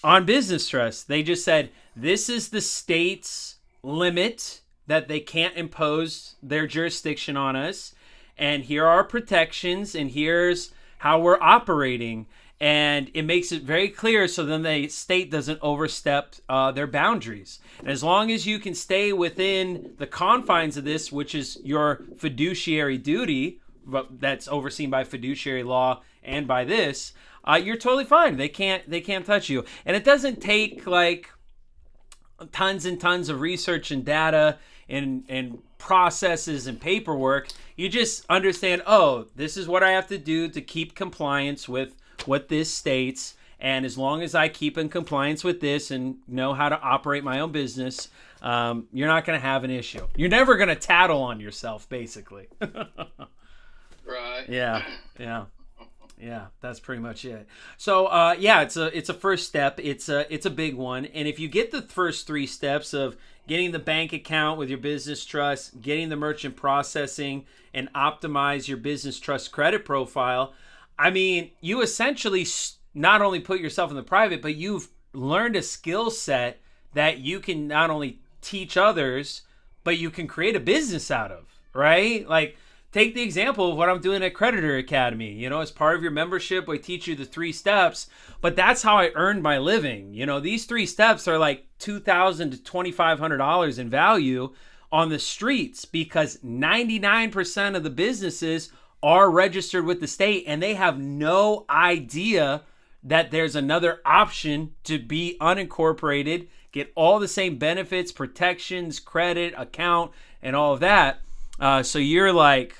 on business trust. They just said, this is the state's limit that they can't impose their jurisdiction on us. And here are our protections, and here's how we're operating. And it makes it very clear so then the state doesn't overstep their boundaries. And as long as you can stay within the confines of this, which is your fiduciary duty, that's overseen by fiduciary law and by this, you're totally fine. They can't touch you. And it doesn't take like tons and tons of research and data and processes and paperwork. You just understand, this is what I have to do to keep compliance with what this states. And as long as I keep in compliance with this and know how to operate my own business, you're not going to have an issue. You're never going to tattle on yourself, basically. Right. Yeah, that's pretty much it. So, it's a first step. It's a big one. And if you get the first 3 steps of getting the bank account with your business trust, getting the merchant processing, and optimize your business trust credit profile, I mean, you essentially not only put yourself in the private, but you've learned a skill set that you can not only teach others, but you can create a business out of, right? Like, take the example of what I'm doing at Creditor Academy. As part of your membership, we teach you the 3 steps, but that's how I earned my living. These 3 steps are like $2,000 to $2,500 in value on the streets because 99% of the businesses are registered with the state and they have no idea that there's another option to be unincorporated, get all the same benefits, protections, credit, account, and all of that. So you're like,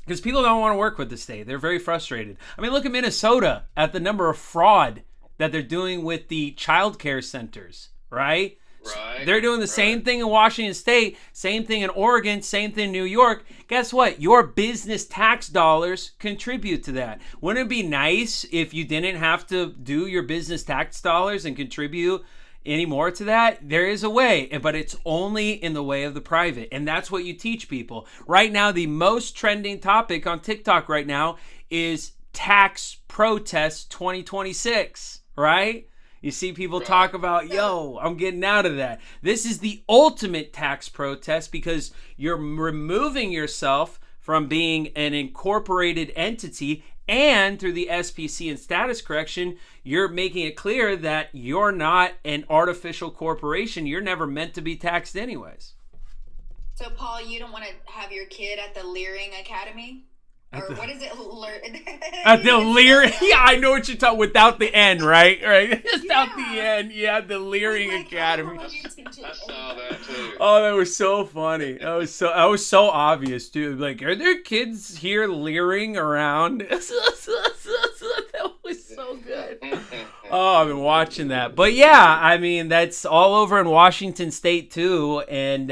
because people don't want to work with the state. They're very frustrated. I mean, look at Minnesota at the number of fraud that they're doing with the child care centers, right? Right. They're doing the same thing in Washington State, same thing in Oregon, same thing in New York. Guess what? Your business tax dollars contribute to that. Wouldn't it be nice if you didn't have to do your business tax dollars and contribute any more to that? There is a way, but it's only in the way of the private. And that's what you teach people. Right now, the most trending topic on TikTok right now is tax protest 2026, right? You see people talk about, I'm getting out of that. This is the ultimate tax protest because you're removing yourself from being an incorporated entity And through the SPC and status correction, you're making it clear that you're not an artificial corporation. You're never meant to be taxed anyways. So, Paul, you don't want to have your kid at the Leering Academy? Or what is it? At the Leering. Yeah, I know what you're talking without the N, right? Right. Without the N. Yeah, the Leering Academy. I saw that too. Oh, that was so funny. That was so obvious, dude. Like, are there kids here leering around? That was so good. Oh, I've been watching that. But yeah, I mean, that's all over in Washington State too, and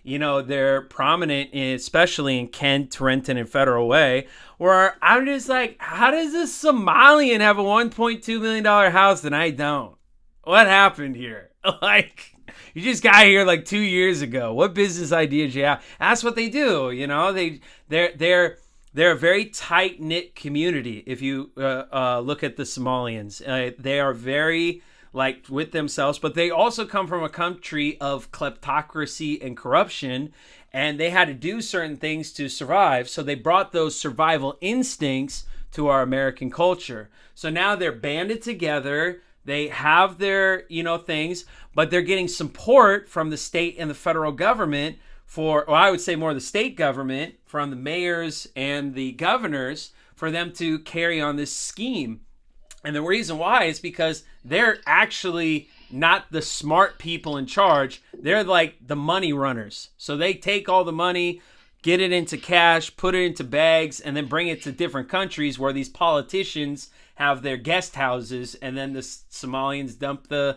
they're prominent, especially in Kent, Renton, and Federal Way, where I'm just like, how does a Somalian have a $1.2 million house and I don't? What happened here? Like, you just got here like 2 years ago. What business idea did you have? That's what they do. They're a very tight-knit community. If you look at the Somalians, they are very with themselves, but they also come from a country of kleptocracy and corruption, and they had to do certain things to survive. So they brought those survival instincts to our American culture. So now they're banded together. They have their, things, but they're getting support from the state and the federal government I would say more the state government, from the mayors and the governors, for them to carry on this scheme. And the reason why is because they're actually not the smart people in charge. They're like the money runners. So they take all the money, get it into cash, put it into bags, and then bring it to different countries where these politicians have their guest houses, and then the Somalians dump the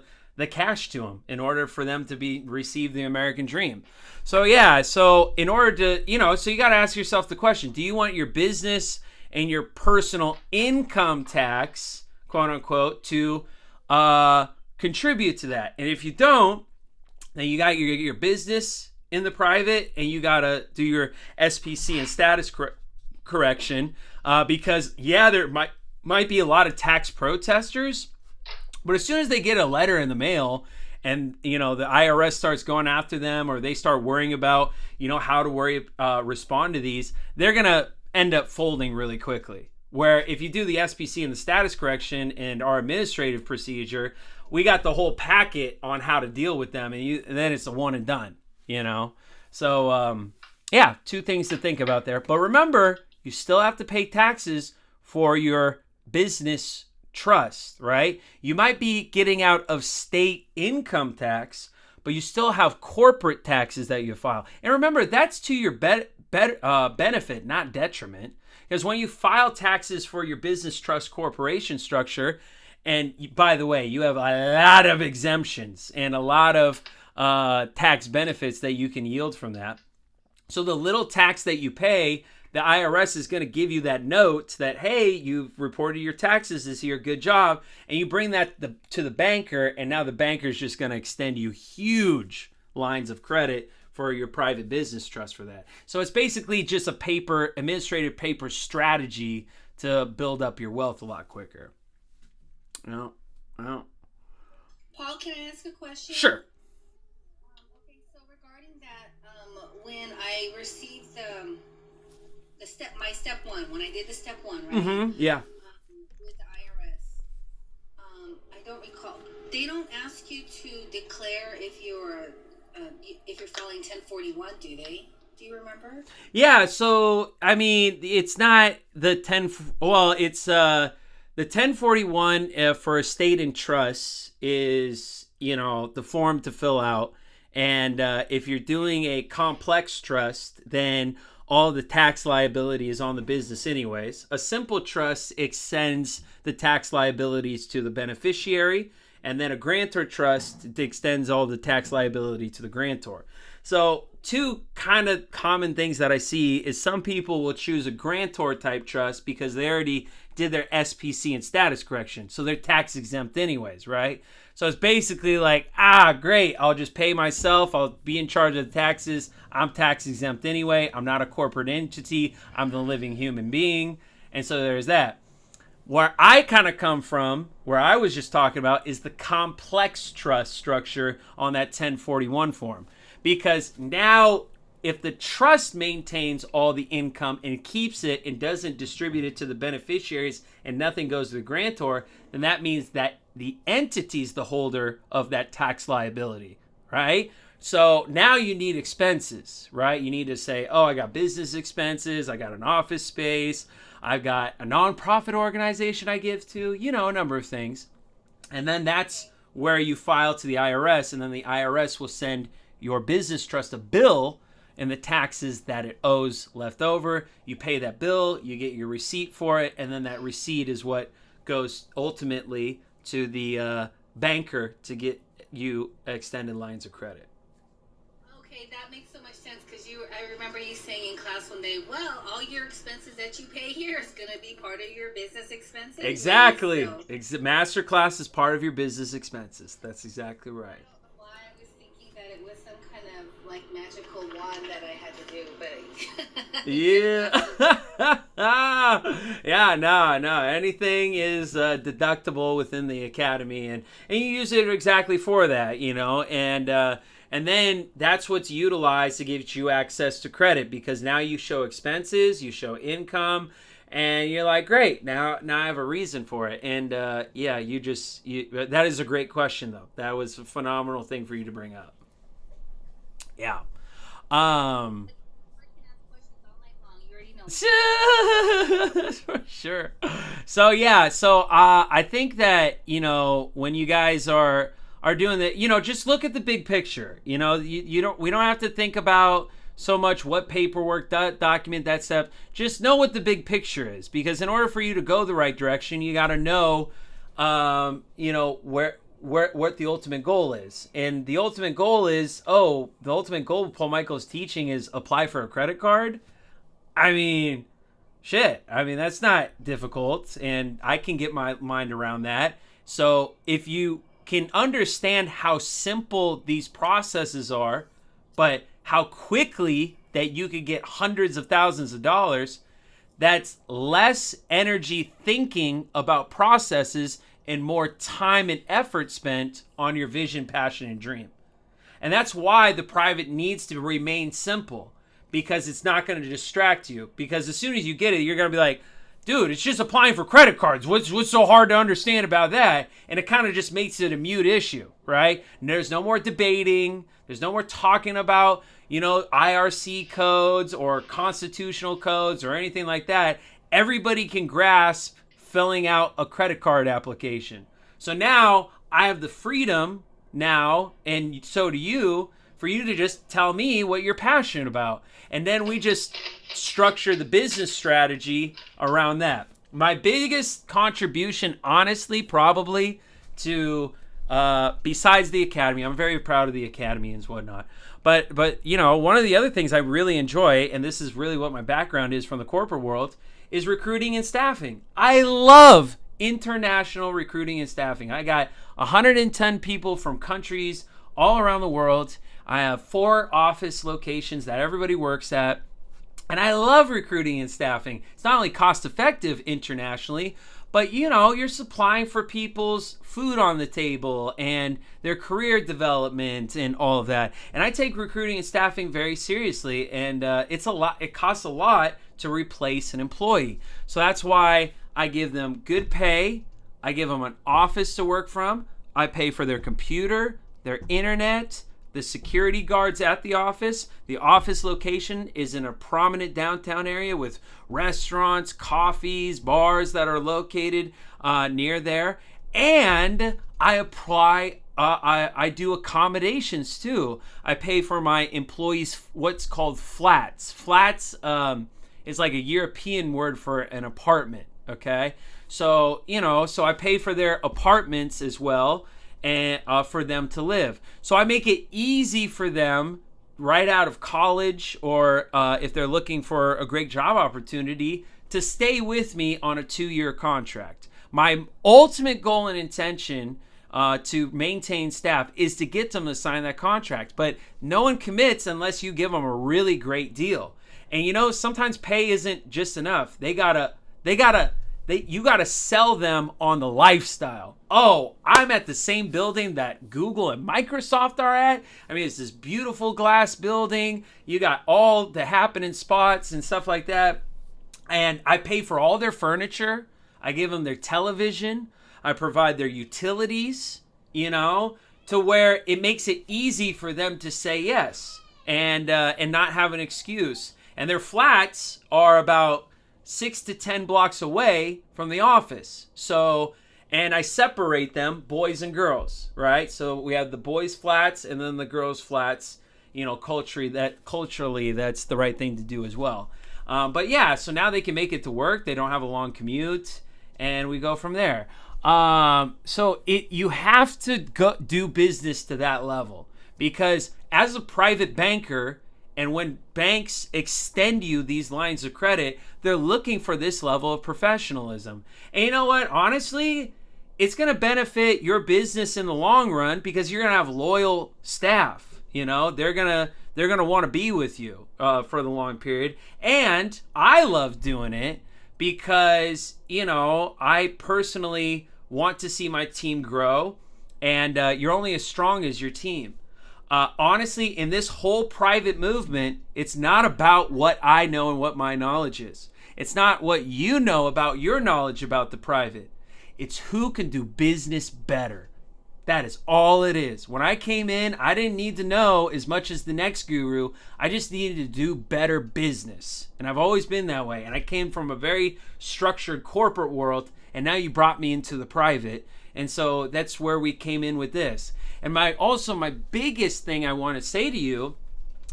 cash to them in order for them to receive the American dream. So yeah, so in order to, so you got to ask yourself the question, do you want your business and your personal income tax, quote unquote, to contribute to that? And if you don't, then you got your business in the private, and you got to do your SPC and status correction, because there might be a lot of tax protesters, but as soon as they get a letter in the mail and, the IRS starts going after them, or they start worrying about, how to respond to these, they're going to end up folding really quickly. Where if you do the SPC and the status correction and our administrative procedure, we got the whole packet on how to deal with them, and then it's a one and done, So, two things to think about there. But remember, you still have to pay taxes for your business trust, right? You might be getting out of state income tax, but you still have corporate taxes that you file. And remember, that's to your benefit, not detriment. Because when you file taxes for your business trust corporation structure, and by the way, you have a lot of exemptions and a lot of tax benefits that you can yield from that. So the little tax that you pay, the IRS is going to give you that note that, hey, you've reported your taxes this year, good job. And you bring that to the banker, and now the banker is just going to extend you huge lines of credit for your private business trust for that. So it's basically just a administrative paper strategy to build up your wealth a lot quicker. No. Paul, can I ask a question? Sure. Okay, so regarding that, when I received my step one, when I did the step one, right? Mm-hmm. Yeah. With the IRS, I don't recall. They don't ask you to declare if you're filing 1041, do they? Do you remember? Yeah, so I mean, it's not the it's the 1041 for estate and trust is, the form to fill out. And if you're doing a complex trust, then all the tax liability is on the business anyways. A simple trust extends the tax liabilities to the beneficiary, and then a grantor trust extends all the tax liability to the grantor. So two kind of common things that I see is some people will choose a grantor type trust because they already did their SPC and status correction, so they're tax exempt anyways, right? So it's basically like, great, I'll just pay myself, I'll be in charge of the taxes, I'm tax exempt anyway, I'm not a corporate entity, I'm the living human being, and so there's that. Where I kind of come from, where I was just talking about, is the complex trust structure on that 1041 form. Because now if the trust maintains all the income and keeps it and doesn't distribute it to the beneficiaries and nothing goes to the grantor, then that means that the entity's the holder of that tax liability, right? So now you need expenses, right? You need to say, oh, I got business expenses, I got an office space, I've got a nonprofit organization I give to, you know, a number of things. And then that's where you file to the IRS, and then the IRS will send your business trust a bill and the taxes that it owes left over. You pay that bill, you get your receipt for it, and then that receipt is what goes ultimately to the banker to get you extended lines of credit. Okay, that makes so much sense because I remember you saying in class one day, well, all your expenses that you pay here is going to be part of your business expenses. Exactly. So, Master class is part of your business expenses. That's exactly right. I don't know why I was thinking that it was some kind of like magical wand that I had to do, but yeah. Yeah, no. Anything is deductible within the academy, and you use it exactly for that, you know, and then that's what's utilized to give you access to credit, because now you show expenses, you show income, and you're like, great, now I have a reason for it. And yeah, that is a great question, though. That was a phenomenal thing for you to bring up. Yeah. For sure. So yeah, I think that, you know, when you guys are doing that, you know, just look at the big picture. You know, we don't have to think about so much what paperwork, document, that stuff. Just know what the big picture is, because in order for you to go the right direction, you got to know, you know, what the ultimate goal is. And the ultimate goal of Paul Michaels' teaching is apply for a credit card. I mean, shit. I mean, that's not difficult, and I can get my mind around that. So if you can understand how simple these processes are, but how quickly that you could get hundreds of thousands of dollars, that's less energy thinking about processes and more time and effort spent on your vision, passion, and dream. And that's why the private needs to remain simple, because it's not going to distract you. Because as soon as you get it, you're going to be like, dude, it's just applying for credit cards. What's so hard to understand about that? And it kind of just makes it a mute issue, right? And there's no more debating. There's no more talking about, you know, IRC codes or constitutional codes or anything like that. Everybody can grasp filling out a credit card application. So now I have the freedom now, and so do you, for you to just tell me what you're passionate about. And then we just structure the business strategy around that. My biggest contribution, honestly, probably to, besides the academy, I'm very proud of the academy and whatnot. But you know, one of the other things I really enjoy, and this is really what my background is from the corporate world, is recruiting and staffing. I love international recruiting and staffing. I got 110 people from countries all around the world. I have 4 office locations that everybody works at. And I love recruiting and staffing. It's not only cost effective internationally, but you know, you're supplying for people's food on the table and their career development and all of that. And I take recruiting and staffing very seriously, and it's a lot. It costs a lot to replace an employee. So that's why I give them good pay. I give them an office to work from. I pay for their computer, their internet, the security guards at the office. The office location is in a prominent downtown area with restaurants, coffees, bars that are located near there. And I apply, I do accommodations too. I pay for my employees what's called flats. Flats is like a European word for an apartment, okay? So, you know, so I pay for their apartments as well, and for them to live. So I make it easy for them right out of college, or if they're looking for a great job opportunity, to stay with me on a 2-year contract. My ultimate goal and intention to maintain staff is to get them to sign that contract. But no one commits unless you give them a really great deal. And you know, sometimes pay isn't just enough. They gotta you got to sell them on the lifestyle. Oh, I'm at the same building that Google and Microsoft are at. I mean, it's this beautiful glass building. You got all the happening spots and stuff like that. And I pay for all their furniture. I give them their television. I provide their utilities, you know, to where it makes it easy for them to say yes and not have an excuse. And their flats are about 6 to 10 blocks away from the office. So, and I separate them, boys and girls, right? So we have the boys' flats and then the girls' flats. You know, culturally, that's the right thing to do as well. But yeah, so now they can make it to work. They don't have a long commute, and we go from there. So you have to go do business to that level, because as a private banker, and when banks extend you these lines of credit, they're looking for this level of professionalism. And you know what? Honestly, it's going to benefit your business in the long run, because you're going to have loyal staff. You know, they're going to want to be with you for the long period. And I love doing it because, you know, I personally want to see my team grow, and you're only as strong as your team. Honestly, in this whole private movement, it's not about what I know and what my knowledge is. It's not what you know about your knowledge about the private. It's who can do business better. That is all it is. When I came in, I didn't need to know as much as the next guru. I just needed to do better business. And I've always been that way. And I came from a very structured corporate world, and now you brought me into the private. And so that's where we came in with this. And my biggest thing I want to say to you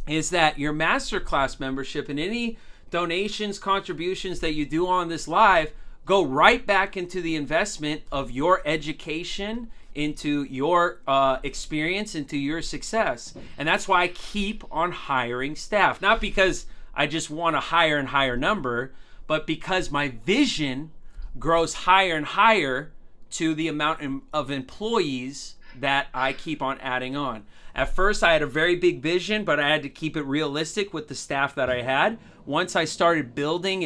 is that your masterclass membership and any donations, contributions that you do on this live go right back into the investment of your education, into your experience, into your success. And that's why I keep on hiring staff. Not because I just want a higher and higher number, but because my vision grows higher and higher to the amount of employees that I keep on adding on. At first, I had a very big vision, but I had to keep it realistic with the staff that I had. Once I started building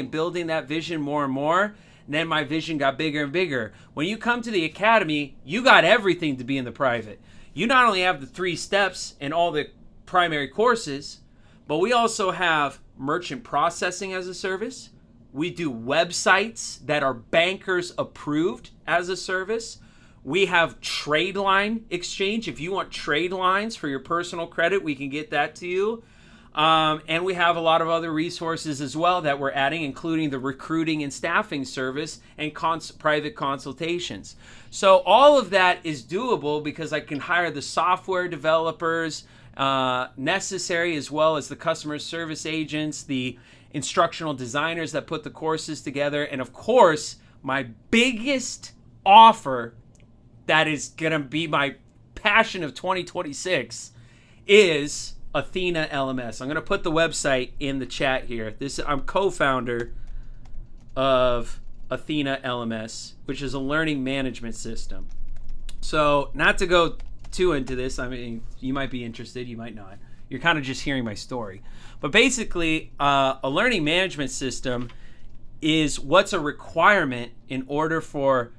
that vision more and more, then my vision got bigger and bigger. When you come to the academy, you got everything to be in the private. You not only have the 3 steps and all the primary courses, but we also have merchant processing as a service. We do websites that are bankers approved as a service. We have trade line exchange. If you want trade lines for your personal credit, we can get that to you. And we have a lot of other resources as well that we're adding, including the recruiting and staffing service and private consultations. So all of that is doable because I can hire the software developers necessary, as well as the customer service agents, the instructional designers that put the courses together. And of course, my biggest offer that is going to be my passion of 2026 is Athena LMS. I'm going to put the website in the chat here. I'm co-founder of Athena LMS, which is a learning management system. So not to go too into this, I mean, you might be interested, you might not. You're kind of just hearing my story. But basically, a learning management system is what's a requirement in order for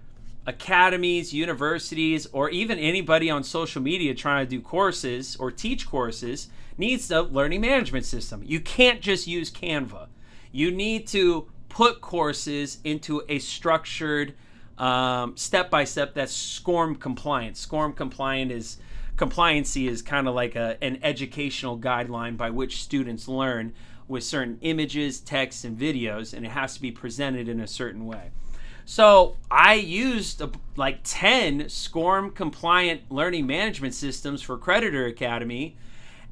academies, universities, or even anybody on social media trying to do courses or teach courses needs a learning management system. You can't just use Canva. You need to put courses into a structured step-by-step that's SCORM compliant. SCORM compliancy is kind of like an educational guideline by which students learn with certain images, texts, and videos, and it has to be presented in a certain way. So I used like 10 SCORM compliant learning management systems for Creditor Academy,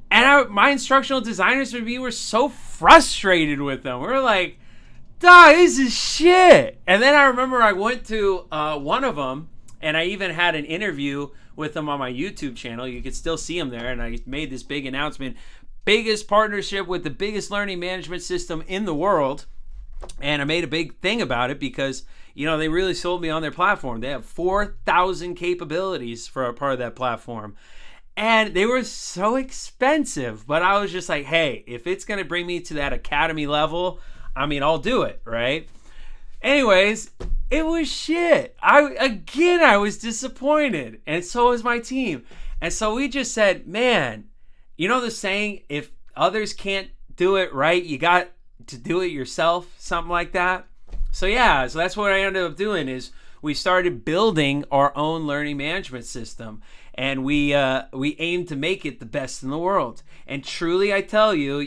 and my instructional designers and me were so frustrated with them. We were like, "Dog, this is shit." And then I remember I went to one of them, and I even had an interview with them on my YouTube channel. You could still see them there, and I made this big announcement: biggest partnership with the biggest learning management system in the world. And I made a big thing about it because, you know, they really sold me on their platform. They have 4,000 capabilities for a part of that platform. And they were so expensive. But I was just like, hey, if it's going to bring me to that academy level, I mean, I'll do it, right? Anyways, It was shit. I was disappointed, and so was my team. And so we just said, man, you know the saying, if others can't do it right, you got to do it yourself, something like that. So yeah, so that's what I ended up doing is we started building our own learning management system, and we aimed to make it the best in the world. And truly, I tell you,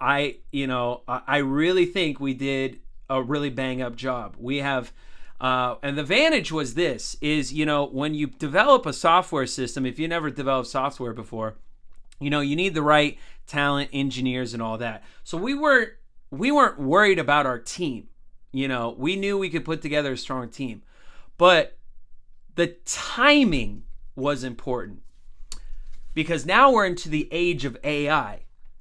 I really think we did a really bang up job. We have, and the advantage was this is, when you develop a software system, if you never developed software before, you need the right talent, engineers, and all that. So we weren't worried about our team. We knew we could put together a strong team, but the timing was important because now we're into the age of AI.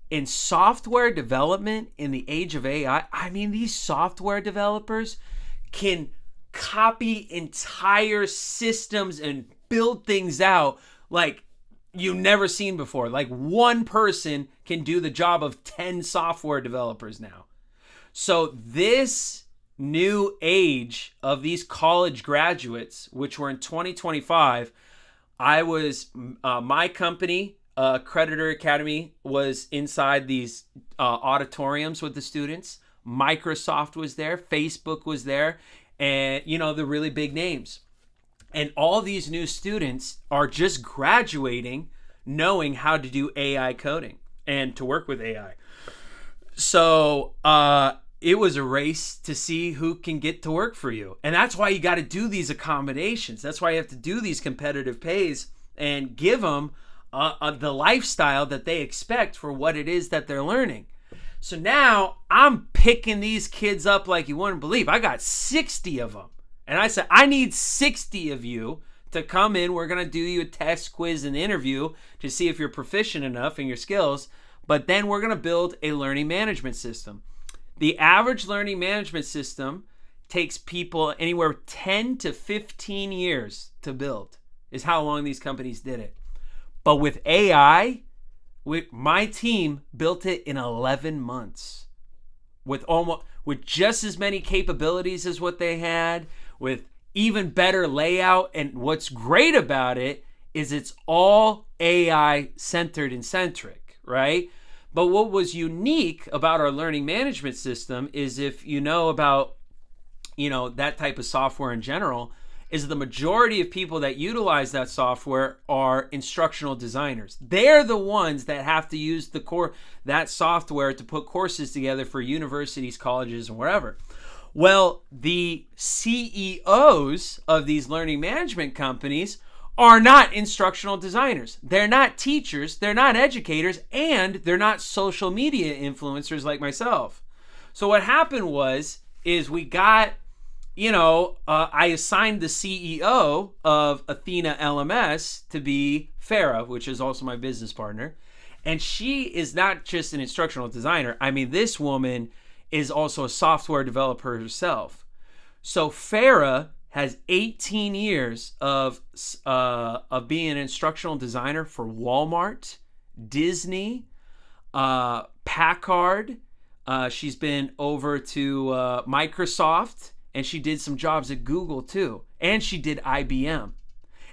In software development, in the age of AI, I mean, these software developers can copy entire systems and build things out like you've never seen before. Like one person can do the job of 10 software developers now. So this new age of these college graduates, which were in 2025, my company, Creditor Academy, was inside these auditoriums with the students. Microsoft was there, Facebook was there, and the really big names. And all these new students are just graduating knowing how to do AI coding and to work with AI. So it was a race to see who can get to work for you. And that's why you got to do these accommodations. That's why you have to do these competitive pays and give them the lifestyle that they expect for what it is that they're learning. So now I'm picking these kids up like you wouldn't believe. I got 60 of them. And I said, I need 60 of you to come in. We're going to do you a test, quiz, and interview to see if you're proficient enough in your skills. But then we're going to build a learning management system. The average learning management system takes people anywhere 10 to 15 years to build, is how long these companies did it. But with AI, my team built it in 11 months with just as many capabilities as what they had, with even better layout. And what's great about it is it's all AI centered and centric, right? But what was unique about our learning management system is, if you know about, that type of software in general, is the majority of people that utilize that software are instructional designers. They're the ones that have to use that software to put courses together for universities, colleges, and wherever. Well, the CEOs of these learning management companies are not instructional designers. They're not teachers, they're not educators, and they're not social media influencers like myself. So what happened is we got, I assigned the CEO of Athena LMS to be Farah, which is also my business partner. And she is not just an instructional designer. I mean, this woman is also a software developer herself. So Farah has 18 years of being an instructional designer for Walmart, Disney, Packard. She's been over to Microsoft, and she did some jobs at Google too. And she did IBM.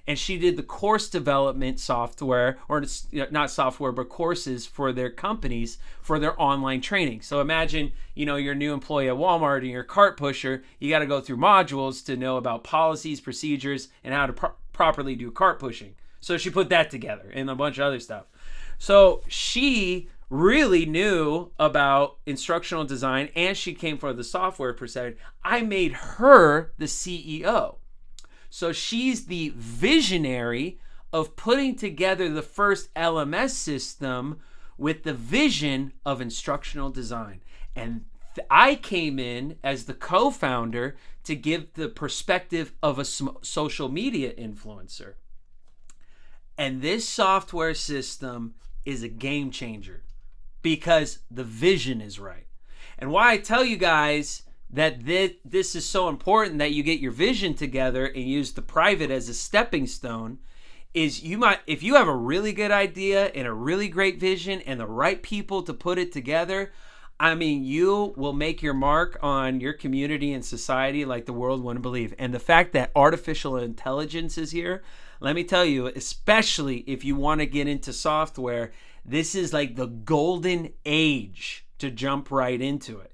And she did the course development software, or not software, but courses for their companies for their online training. So imagine, you're a new employee at Walmart and you're a cart pusher. You got to go through modules to know about policies, procedures, and how to properly do cart pushing. So she put that together and a bunch of other stuff. So she really knew about instructional design, and she came from the software per se. I made her the CEO. So she's the visionary of putting together the first LMS system with the vision of instructional design. And I came in as the co-founder to give the perspective of a social media influencer. And this software system is a game changer because the vision is right. And why I tell you guys that this is so important that you get your vision together and use the private as a stepping stone is if you have a really good idea and a really great vision and the right people to put it together, I mean, you will make your mark on your community and society like the world wouldn't believe. And the fact that artificial intelligence is here, let me tell you, especially if you want to get into software, this is like the golden age to jump right into it.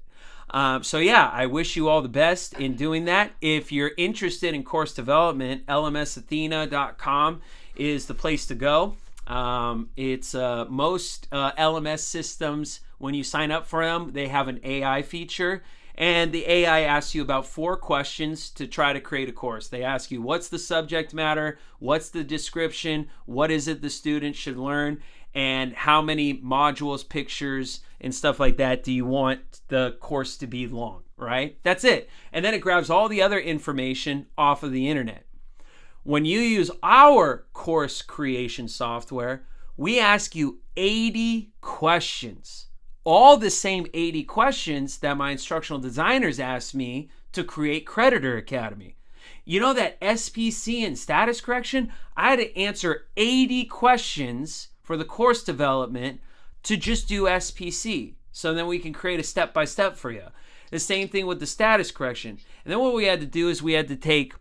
So yeah, I wish you all the best in doing that. If you're interested in course development, lmsathena.com is the place to go. It's most LMS systems, when you sign up for them, they have an AI feature, and the AI asks you about 4 questions to try to create a course. They ask you, what's the subject matter? What's the description? What is it the student should learn? And how many modules, pictures, and stuff like that do you want the course to be long, right? That's it. And then it grabs all the other information off of the internet. When you use our course creation software, we ask you 80 questions. All the same 80 questions that my instructional designers asked me to create Creditor Academy. You know that SPC and status correction? I had to answer 80 questions for the course development to just do SPC. So then we can create a step-by-step for you. The same thing with the status correction. And then what we had to do is we had to take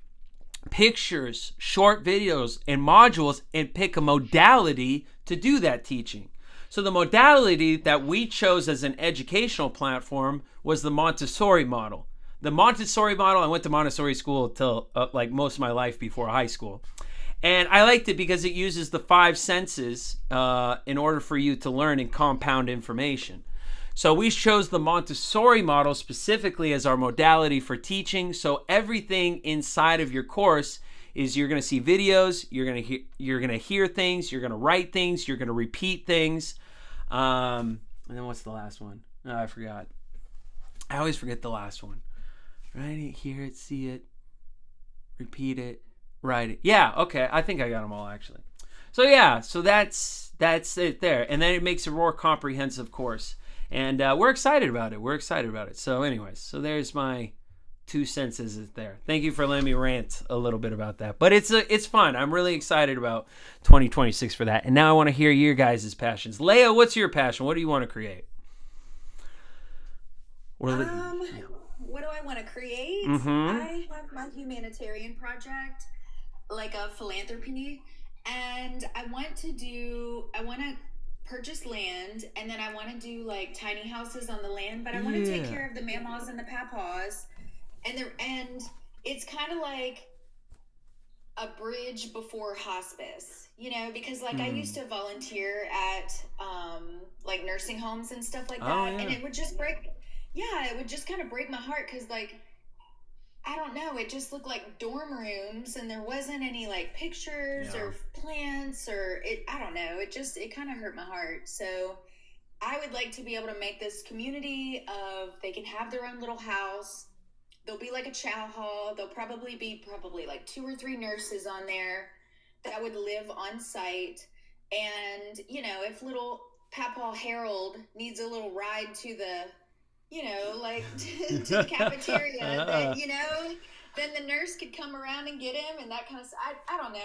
pictures, short videos, and modules and pick a modality to do that teaching. So the modality that we chose as an educational platform was the Montessori model. The Montessori model, I went to Montessori school till like most of my life before high school. And I liked it because it uses the 5 senses in order for you to learn and compound information. So we chose the Montessori model specifically as our modality for teaching. So everything inside of your course is you're going to see videos, you're going to hear things, you're going to write things, you're going to repeat things. And then what's the last one? Oh, I forgot. I always forget the last one. Write it, hear it, see it, repeat it, write it. Yeah, okay. I think I got them all actually. So yeah, so that's it there. And then it makes a more comprehensive course. And we're excited about it. So anyways, so there's my 2 cents there. Thank you for letting me rant a little bit about that. But it's fun. I'm really excited about 2026 for that. And now I want to hear your guys' passions. Leia, what's your passion? What do you want to create? What do I want to create? Mm-hmm. I have my humanitarian project, like a philanthropy, and I want to purchase land, and then I want to do like tiny houses on the land, but I want to take care of the mamas and the papas, and it's kind of like a bridge before hospice, because like I used to volunteer at like nursing homes and stuff like that, and it would just kind of break my heart because like I don't know, it just looked like dorm rooms and there wasn't any like pictures or plants or I don't know, it kind of hurt my heart. So I would like to be able to make this community of, they can have their own little house. There'll be like a chow hall. There'll probably be like 2 or 3 nurses on there that would live on site. And, if little Papa Harold needs a little ride to the, like to the cafeteria, then, then the nurse could come around and get him and that kind of stuff. I don't know.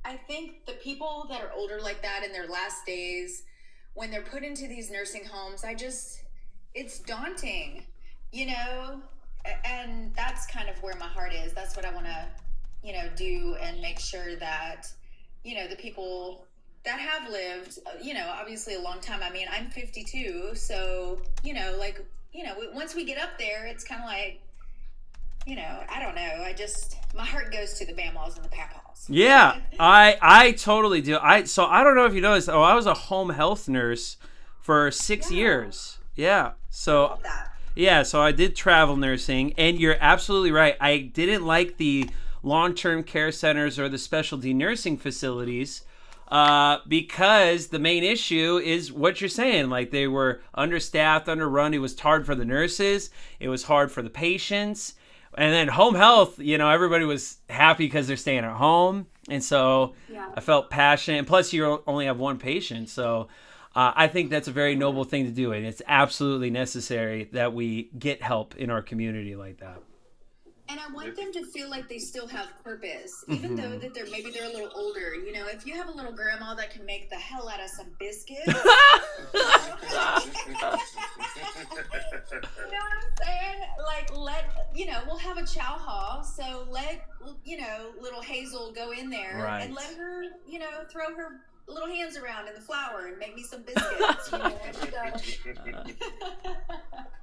I think the people that are older like that in their last days, when they're put into these nursing homes, it's daunting, and that's kind of where my heart is. That's what I want to, do and make sure that, the people that have lived, obviously a long time. I mean, I'm 52, so, once we get up there, it's kind of like, I don't know. My heart goes to the Bamaws and the Papaws. Yeah, I totally do. So I don't know if you noticed, I was a home health nurse for 6 years. Yeah. So, so I did travel nursing, and you're absolutely right. I didn't like the long-term care centers or the specialty nursing facilities because the main issue is what you're saying. Like, they were understaffed, underrun. It was hard for the nurses. It was hard for the patients. And then home health, everybody was happy because they're staying at home. And so I felt passionate. And plus, you only have one patient. So I think that's a very noble thing to do. And it's absolutely necessary that we get help in our community like that. And I want them to feel like they still have purpose, even though that maybe they're a little older. You know, if you have a little grandma that can make the hell out of some biscuits, you know what I'm saying? Like, we'll have a chow hall, so let little Hazel go in there and let her, throw her little hands around in the flour and make me some biscuits.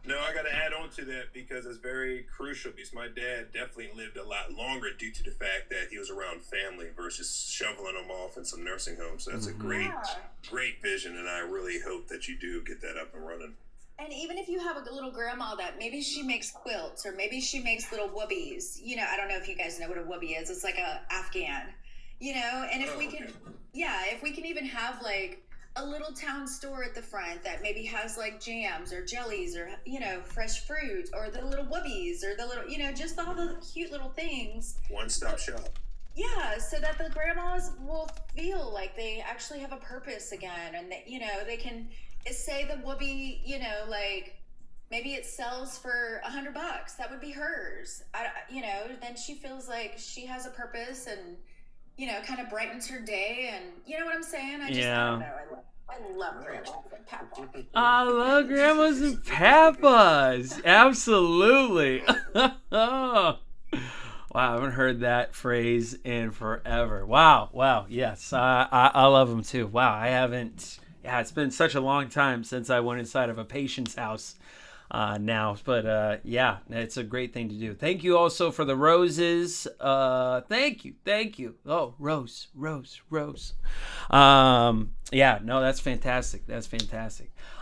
No, I got to add on to that because it's very crucial, because my dad definitely lived a lot longer due to the fact that he was around family versus shoveling them off in some nursing home. So that's a great vision, and I really hope that you do get that up and running. And even if you have a little grandma that maybe she makes quilts or maybe she makes little whoobies, I don't know if you guys know what a whoobie is. It's like a Afghan, and if we can even have like a little town store at the front that maybe has like jams or jellies or, fresh fruit or the little whoobies or the little, just all the cute little things. One-stop shop. Yeah, so that the grandmas will feel like they actually have a purpose again, and that, they can say the whoopie, like maybe it sells for $100. That would be hers. Then she feels like she has a purpose and, kind of brightens her day, and you know what I'm saying? I don't know. I love grandmas and papas. I love grandmas and papas. Absolutely. Wow, I haven't heard that phrase in forever. Wow. Yes, I love them too. Wow, I haven't. Yeah, it's been such a long time since I went inside of a patient's house now. But yeah, it's a great thing to do. Thank you also for the roses. Thank you. Oh, rose. Yeah, no, that's fantastic.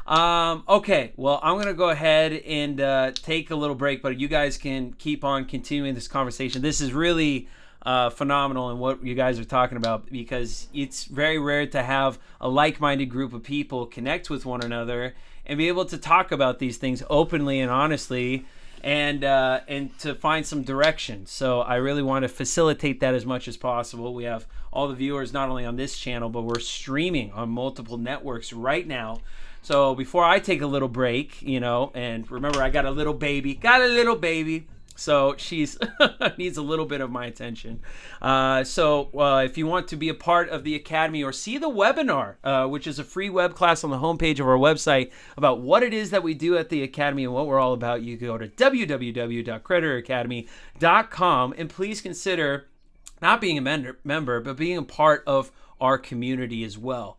Okay, well, I'm going to go ahead and take a little break, but you guys can keep on continuing this conversation. This is really phenomenal in what you guys are talking about, because it's very rare to have a like-minded group of people connect with one another and be able to talk about these things openly and honestly, and to find some direction. So I really want to facilitate that as much as possible. We have all the viewers not only on this channel, but we're streaming on multiple networks right now. So before I take a little break, and remember, I got a little baby. So she's needs a little bit of my attention. So if you want to be a part of the Academy or see the webinar, which is a free web class on the homepage of our website about what it is that we do at the Academy and what we're all about, you can go to www.creditoracademy.com, and please consider not being a member, but being a part of our community as well.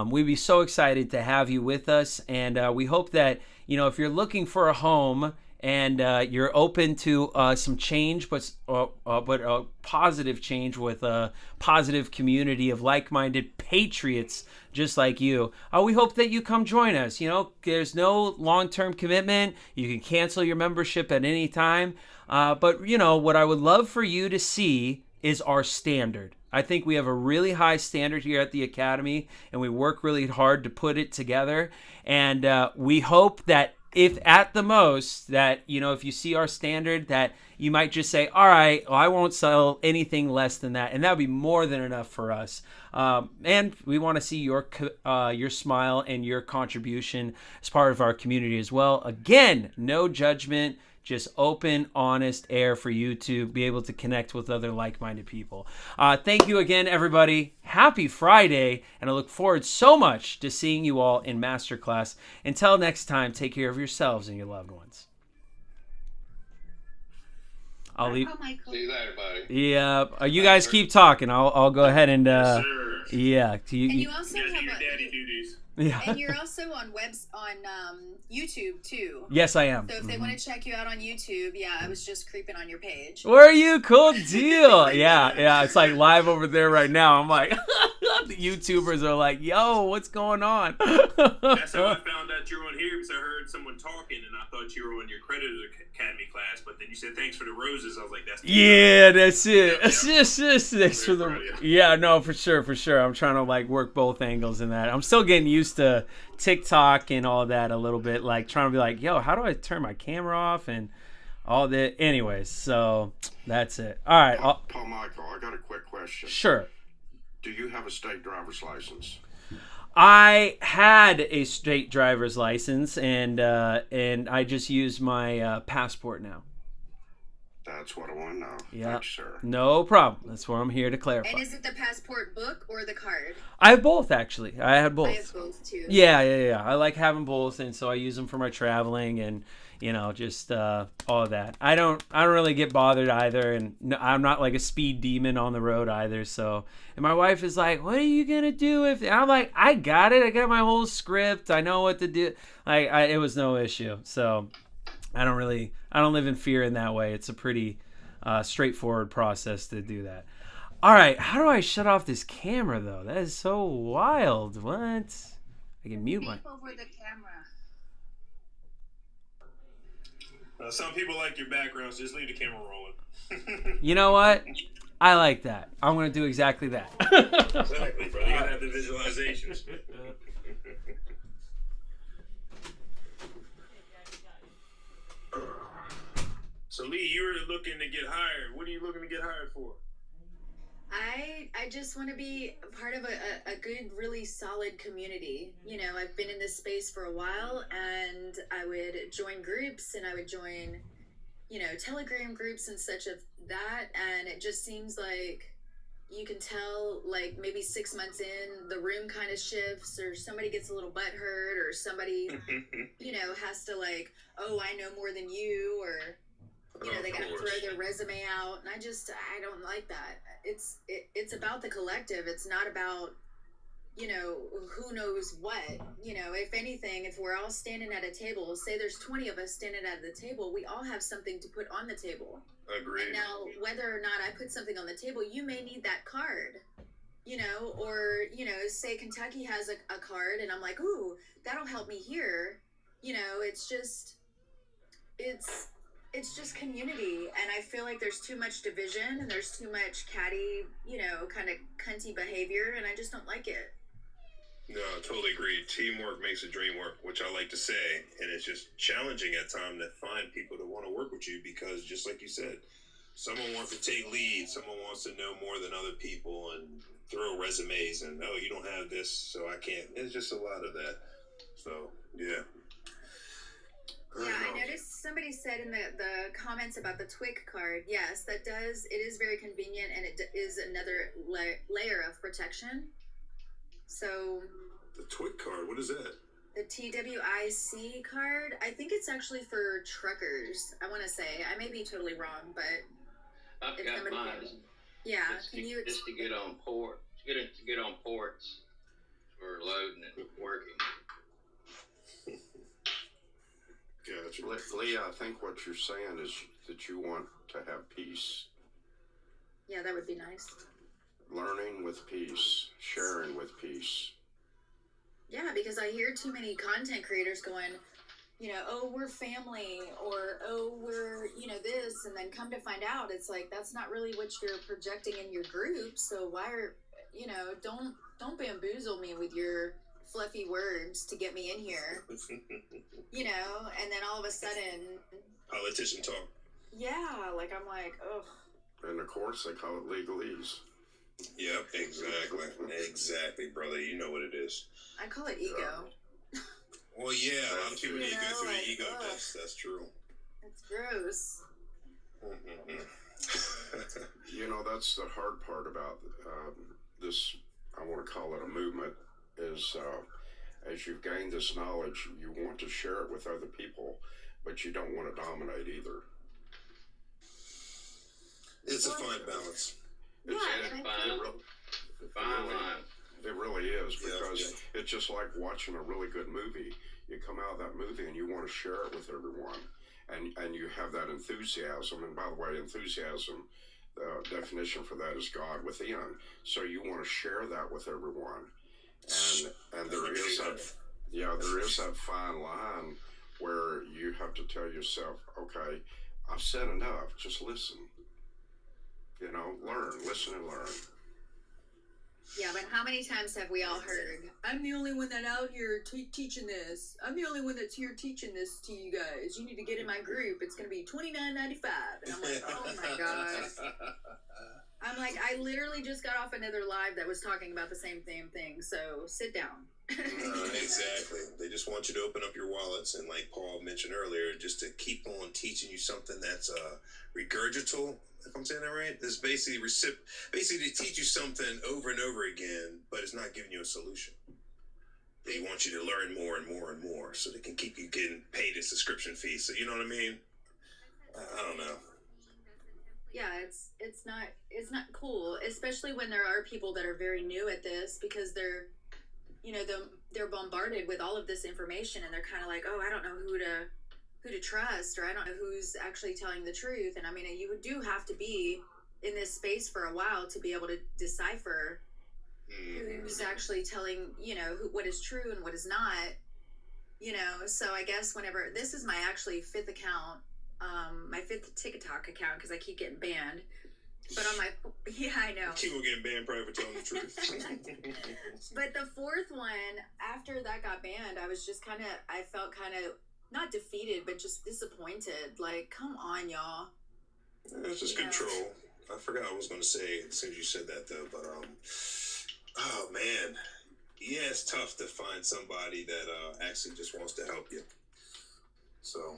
We'd be so excited to have you with us, and we hope that, if you're looking for a home and you're open to some change, but a positive change with a positive community of like-minded patriots just like you, we hope that you come join us. There's no long-term commitment. You can cancel your membership at any time. But what I would love for you to see is our standard. I think we have a really high standard here at the Academy, and we work really hard to put it together. And we hope that if at the most that, if you see our standard, that you might just say, all right, well, I won't sell anything less than that. And that would be more than enough for us. And we want to see your smile and your contribution as part of our community as well. Again, no judgment, just open, honest air for you to be able to connect with other like-minded people. Thank you again, everybody. Happy Friday, and I look forward so much to seeing you all in Masterclass. Until next time, take care of yourselves and your loved ones. I'll leave. See you later, buddy. Yeah, you guys keep talking. I'll go ahead and yeah. And you also have daddy duties. Yeah. And you're also on YouTube too. Yes, I am. So if they want to check you out on YouTube, I was just creeping on your page. Where are you? Cool deal. Yeah. It's like live over there right now. I'm like, the YouTubers are like, yo, what's going on? That's how I found out you were on here, because I heard someone talking and I thought you were on your Creditor Academy class, but then you said thanks for the roses. I was like, that's that's it. Yep. Thanks for the. Yeah, no, for sure. I'm trying to work both angles in that. I'm still getting used to TikTok and all that a little bit, trying to be like, yo, how do I turn my camera off and all that. Anyways, so that's it. All right. Paul Michael, I got a quick question. Sure. Do you have a state driver's license? I had a state driver's license, and I just use my passport now. That's what I want to know. Yeah. Thanks, sir. No problem. That's what I'm here to clarify. And is it the passport book or the card? I have both, actually. I have both. I have both too. Yeah. I like having both, and so I use them for my traveling and just all of that. I don't really get bothered either, and I'm not like a speed demon on the road either. So, and my wife is like, "What are you gonna do if?" And I'm like, "I got it. I got my whole script. I know what to do." It was no issue. So, I don't live in fear in that way. It's a pretty straightforward process to do that. All right, how do I shut off this camera though? That is so wild. What? I can mute my. Over the camera. Some people like your background, so just leave the camera rolling. You know what? I like that. I'm gonna do exactly that. Exactly, bro. You gotta have the visualizations. So Lee, you were looking to get hired. What are you looking to get hired for? I just want to be part of a good, really solid community. I've been in this space for a while, and I would join groups, and I would join, Telegram groups and such of that, and it just seems like you can tell, like, maybe 6 months in, the room kind of shifts, or somebody gets a little butthurt, or somebody, has to, like, oh, I know more than you, or... they gotta throw their resume out, and I don't like that. It's about the collective. It's not about, who knows what. If anything, if we're all standing at a table, say there's 20 of us standing at the table, we all have something to put on the table. Agreed. And now, whether or not I put something on the table, you may need that card. Or, say Kentucky has a card, and I'm like, ooh, that'll help me here. It's just community, and I feel like there's too much division, and there's too much catty, kind of cunty behavior, and I just don't like it. No, I totally agree. Teamwork makes the dream work, which I like to say, and it's just challenging at times to find people that want to work with you because, just like you said, someone wants to take lead, someone wants to know more than other people and throw resumes, and, oh, you don't have this, so I can't. It's just a lot of that. So, yeah. Yeah, I noticed somebody said in the comments about the TWIC card. Yes, it is very convenient, and it is another layer of protection. So... The TWIC card, what is that? The TWIC card, I think it's actually for truckers, I want to say. I may be totally wrong, but... I've got mine. Yeah, Just to get on port, to get on ports for loading and working. Gotcha. Leah, I think what you're saying is that you want to have peace. Yeah, that would be nice. Learning with peace, sharing with peace. Yeah, because I hear too many content creators going, oh, we're family, or, oh, we're, this, and then come to find out, it's like, that's not really what you're projecting in your group, so why are, don't bamboozle me with your fluffy words to get me in here, and then all of a sudden... Politician talk. Yeah, like, I'm like, oh. And of course, they call it legalese. Yep, exactly, brother. You know what it is. I call it ego. Well, yeah, a lot of people need to go through the ego test. That's true. It's gross. That's the hard part about this, I want to call it a movement, is as you've gained this knowledge, you want to share it with other people, but you don't want to dominate either. It's a fine balance. It really is, because it's just like watching a really good movie. You come out of that movie and you want to share it with everyone, and you have that enthusiasm. And by the way, enthusiasm, the definition for that is God within. So you want to share that with everyone, and there is that fine line where you have to tell yourself, okay, I've said enough. Just listen. Listen and learn. Yeah, but how many times have we all heard, I'm the only one that out here teaching this. I'm the only one that's here teaching this to you guys. You need to get in my group. It's going to be $29.95. And I'm like, oh my God. I'm like, I literally just got off another live that was talking about the same thing. So sit down. Exactly. They just want you to open up your wallets, and like Paul mentioned earlier, just to keep on teaching you something that's regurgitable. If I'm saying that right, it's basically basically to teach you something over and over again, but it's not giving you a solution. They want you to learn more and more and more, so they can keep you getting paid a subscription fee. So you know what I mean? I don't know. Yeah, it's not cool, especially when there are people that are very new at this, because they're bombarded with all of this information, and they're kind of like, oh, I don't know who to trust, or I don't know who's actually telling the truth. And I mean, you do have to be in this space for a while to be able to decipher who's actually telling, what is true and what is not, so I guess whenever this is my actually fifth account, my fifth TikTok account, because I keep getting banned. But on my, I know. Keep on getting banned probably for telling the truth. But the fourth one, after that got banned, I was just I felt kind of, not defeated, but just disappointed. Like, come on, y'all. It's just control. I forgot what I was going to say as soon as you said that, though. But, oh, man. Yeah, it's tough to find somebody that actually just wants to help you. So,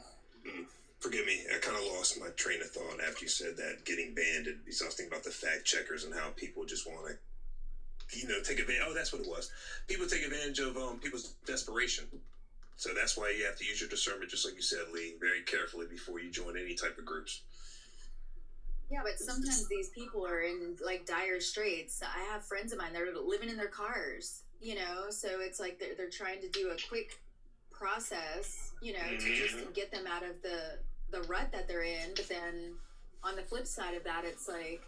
forgive me. I kind of lost my train of thought after you said that, getting banned. And I was thinking about the fact checkers and how people just want to, take advantage. Oh, that's what it was. People take advantage of people's desperation. So that's why you have to use your discernment, just like you said, Lee, very carefully before you join any type of groups. Yeah, but sometimes these people are in like dire straits. I have friends of mine that are living in their cars, so it's like they're trying to do a quick process, to just get them out of the rut that they're in. But then on the flip side of that, it's like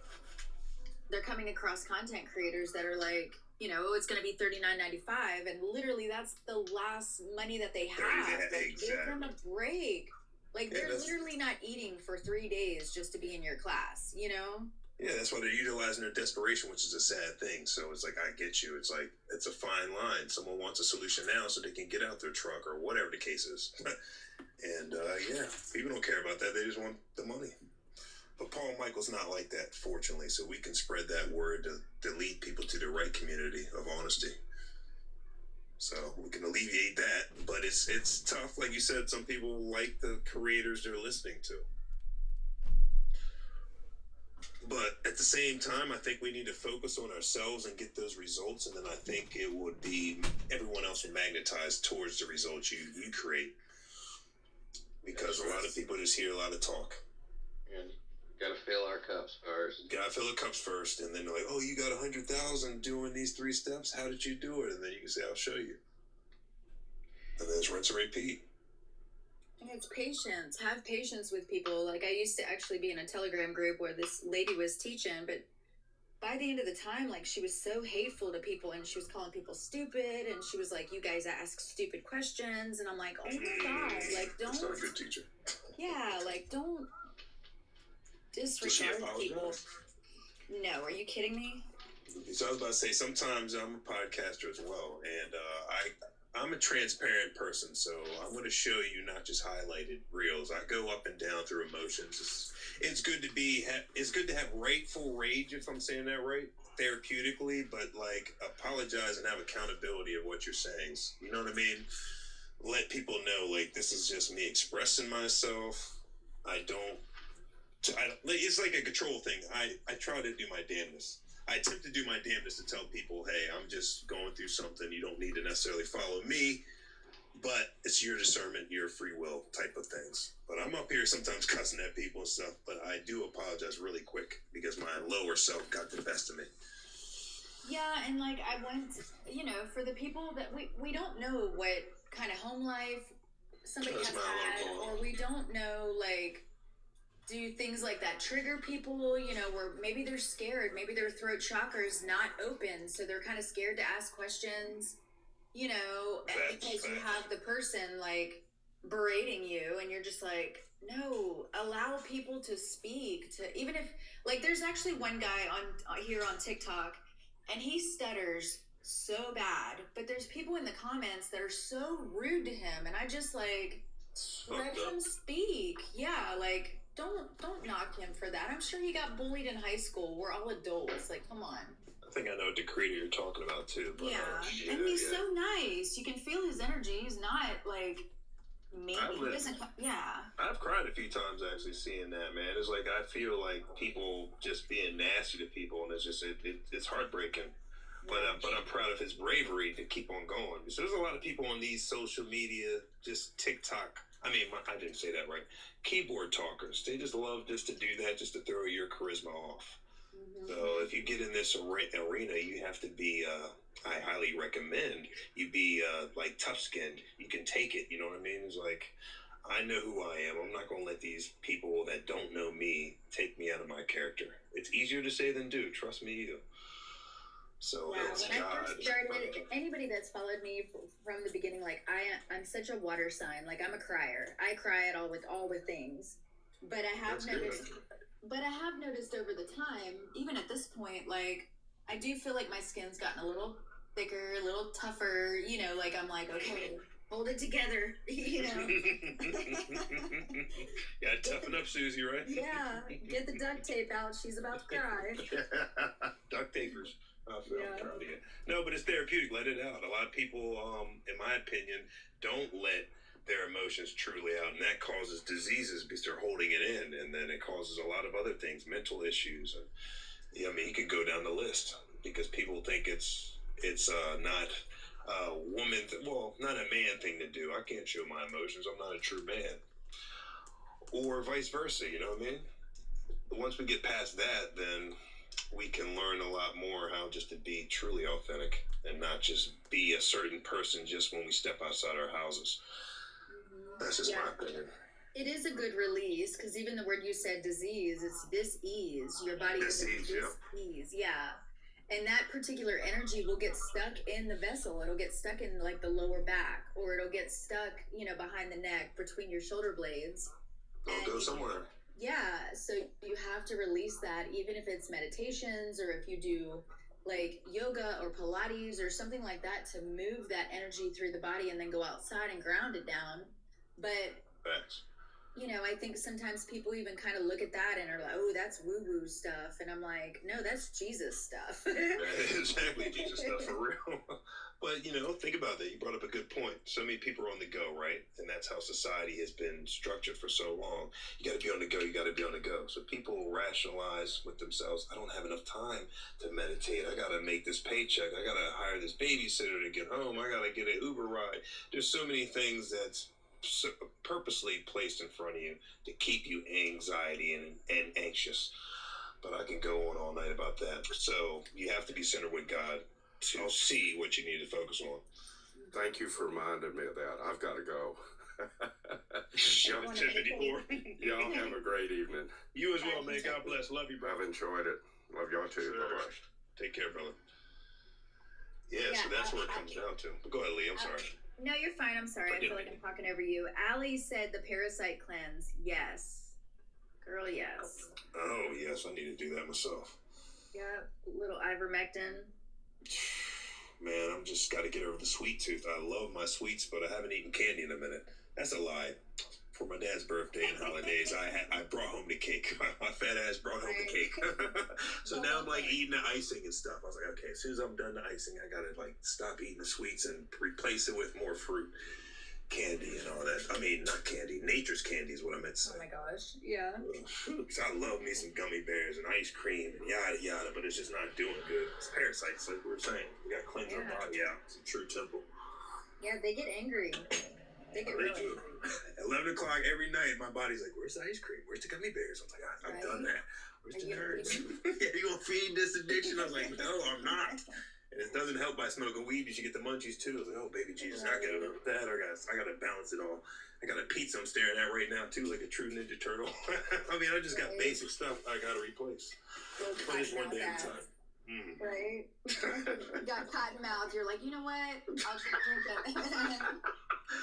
they're coming across content creators that are like, it's going to be $39.95, and literally that's the last money that they have. Like, exactly. Give them a break. Like, they're literally not eating for 3 days just to be in your class, Yeah, that's why they're utilizing their desperation, which is a sad thing. So it's like, I get you. It's like, it's a fine line. Someone wants a solution now so they can get out their truck or whatever the case is. And, people don't care about that. They just want the money. But Paul Michael's not like that, fortunately, so we can spread that word to lead people to the right community of honesty. So we can alleviate that, but it's tough. Like you said, some people like the creators they're listening to. But at the same time, I think we need to focus on ourselves and get those results, and then I think it would be everyone else will magnetize towards the results you create. Because a lot of people just hear a lot of talk. And gotta fill our cups first. Gotta fill the cups first, and then they're like, oh, you got 100,000 doing these 3 steps. How did you do it? And then you can say, I'll show you. And then it's rinse and repeat. And it's patience. Have patience with people. Like, I used to actually be in a Telegram group where this lady was teaching, but by the end of the time, like, she was so hateful to people, and she was calling people stupid, and she was like, you guys ask stupid questions, and I'm like, oh my God, like, don't. That's not a good teacher. Yeah, like, don't disregard people. No, are you kidding me? So I was about to say, sometimes I'm a podcaster as well, and I'm a transparent person, so I'm going to show you not just highlighted reels. I go up and down through emotions. It's good to have rightful rage, if I'm saying that right, therapeutically, but like apologize and have accountability of what you're saying. You know what I mean? Let people know, like, this is just me expressing myself. It's like a control thing. I try to do my damnedest. I attempt to do my damnedest to tell people, hey, I'm just going through something. You don't need to necessarily follow me, but it's your discernment, your free will type of things. But I'm up here sometimes cussing at people and stuff, but I do apologize really quick because my lower self got the best of me. Yeah, and like I went, for the people that we don't know what kind of home life somebody has had, or we don't know, like, do things like that trigger people, where maybe they're scared, maybe their throat chakra is not open, so they're kind of scared to ask questions, because you have the person like berating you, and you're just like, no, allow people to speak, to even if, like, there's actually one guy here on TikTok, and he stutters so bad, but there's people in the comments that are so rude to him, and I just like, let him speak. Yeah, like, don't knock him for that. I'm sure he got bullied in high school. We're all adults. Like, come on. I think I know what the creator you're talking about too. But, and he's so nice. feel his energy. He's not like maybe he doesn't. Yeah. I've cried a few times actually seeing that, man. It's like I feel like people just being nasty to people, and it's just it's heartbreaking. But I'm proud of his bravery to keep on going. So there's a lot of people on these social media, just TikTok. I mean, I didn't say that right. Keyboard talkers. They just love just to do that, just to throw your charisma off. So if you get in this arena, you have to be. I highly recommend you be like tough-skinned. You can take it. You know what I mean? It's like I know who I am. I'm not going to let these people that don't know me take me out of my character. It's easier to say than do. Trust me, you. So when I first started, anybody that's followed me from the beginning, like I'm such a water sign. Like I'm a crier. I cry at all the things. But I have noticed over the time, even at this point, like I do feel like my skin's gotten a little thicker, a little tougher. You know, like I'm like, okay, hold it together. You know. Gotta toughen up, Susie, right? Yeah, get the duct tape out. She's about to cry. Duct tapers. I'm proud of you. No, but it's therapeutic. Let it out. A lot of people, in my opinion, don't let their emotions truly out, and that causes diseases because they're holding it in, and then it causes a lot of other things, mental issues. And I mean, you can go down the list because people think it's not a woman, not a man thing to do. I can't show my emotions. I'm not a true man, or vice versa. You know what I mean? But once we get past that, then we can learn a lot more how just to be truly authentic and not just be a certain person just when we step outside our houses. That's just my opinion. It is a good release because even the word you said, disease, it's dis-ease. Your body is dis-ease. Yeah. And that particular energy will get stuck in the vessel. It'll get stuck in like the lower back, or it'll get stuck, behind the neck between your shoulder blades. It'll go somewhere. Yeah, so you have to release that, even if it's meditations or if you do like yoga or Pilates or something like that to move that energy through the body and then go outside and ground it down. But, Facts. I think sometimes people even kind of look at that and are like, oh, that's woo-woo stuff. And I'm like, no, that's Jesus stuff. Exactly, Jesus stuff for real. But, think about that. You brought up a good point. So many people are on the go, right? And that's how society has been structured for so long. You got to be on the go. You got to be on the go. So people rationalize with themselves, I don't have enough time to meditate. I got to make this paycheck. I got to hire this babysitter to get home. I got to get an Uber ride. There's so many things that's purposely placed in front of you to keep you anxiety and anxious. But I can go on all night about that. So you have to be centered with God to see what you need to focus on. Thank you for reminding me of that. I've got to go. Y'all have a great evening. You as well, man. God bless. Love you, bro. I've enjoyed it. Love y'all too. Bye-bye. Take care, brother. Yeah, so that's where it comes down to. But go ahead, Lee. I'm sorry. No, you're fine. I'm sorry. I feel like I'm talking over you. Allie said the parasite cleanse. Yes. Girl, yes. Oh, yes. I need to do that myself. Yeah. Little ivermectin. Man, I'm just got to get over the sweet tooth. I love my sweets, but I haven't eaten candy in a minute. That's a lie. For my dad's birthday and holidays, I brought home the cake. My fat ass brought home the cake. So now I'm like eating the icing and stuff. I was like, okay, as soon as I'm done the icing, I gotta like stop eating the sweets and replace it with more fruit, candy, and all that. I mean, not candy, nature's candy is what I meant to say. Oh my gosh, yeah. Because I love me some gummy bears and ice cream and yada yada, but it's just not doing good. It's parasites, like we were saying. We gotta cleanse our body out. It's a true temple. Yeah, they get angry. They get really angry. 11 o'clock every night, my body's like, where's the ice cream? Where's the gummy bears? I'm like, I've done that. Where's the nerds? Yeah, you gonna feed this addiction? I was like, no, I'm not. And it doesn't help by smoking weed. You should get the munchies too. I was like, oh, baby Jesus, I got enough of that. I gotta balance it all. I got a pizza I'm staring at right now too, like a true Ninja Turtle. I mean, I just got basic stuff I gotta replace. But it's one day at a time. Right? You got cotton mouth. You're like, you know what? I'll just drink it.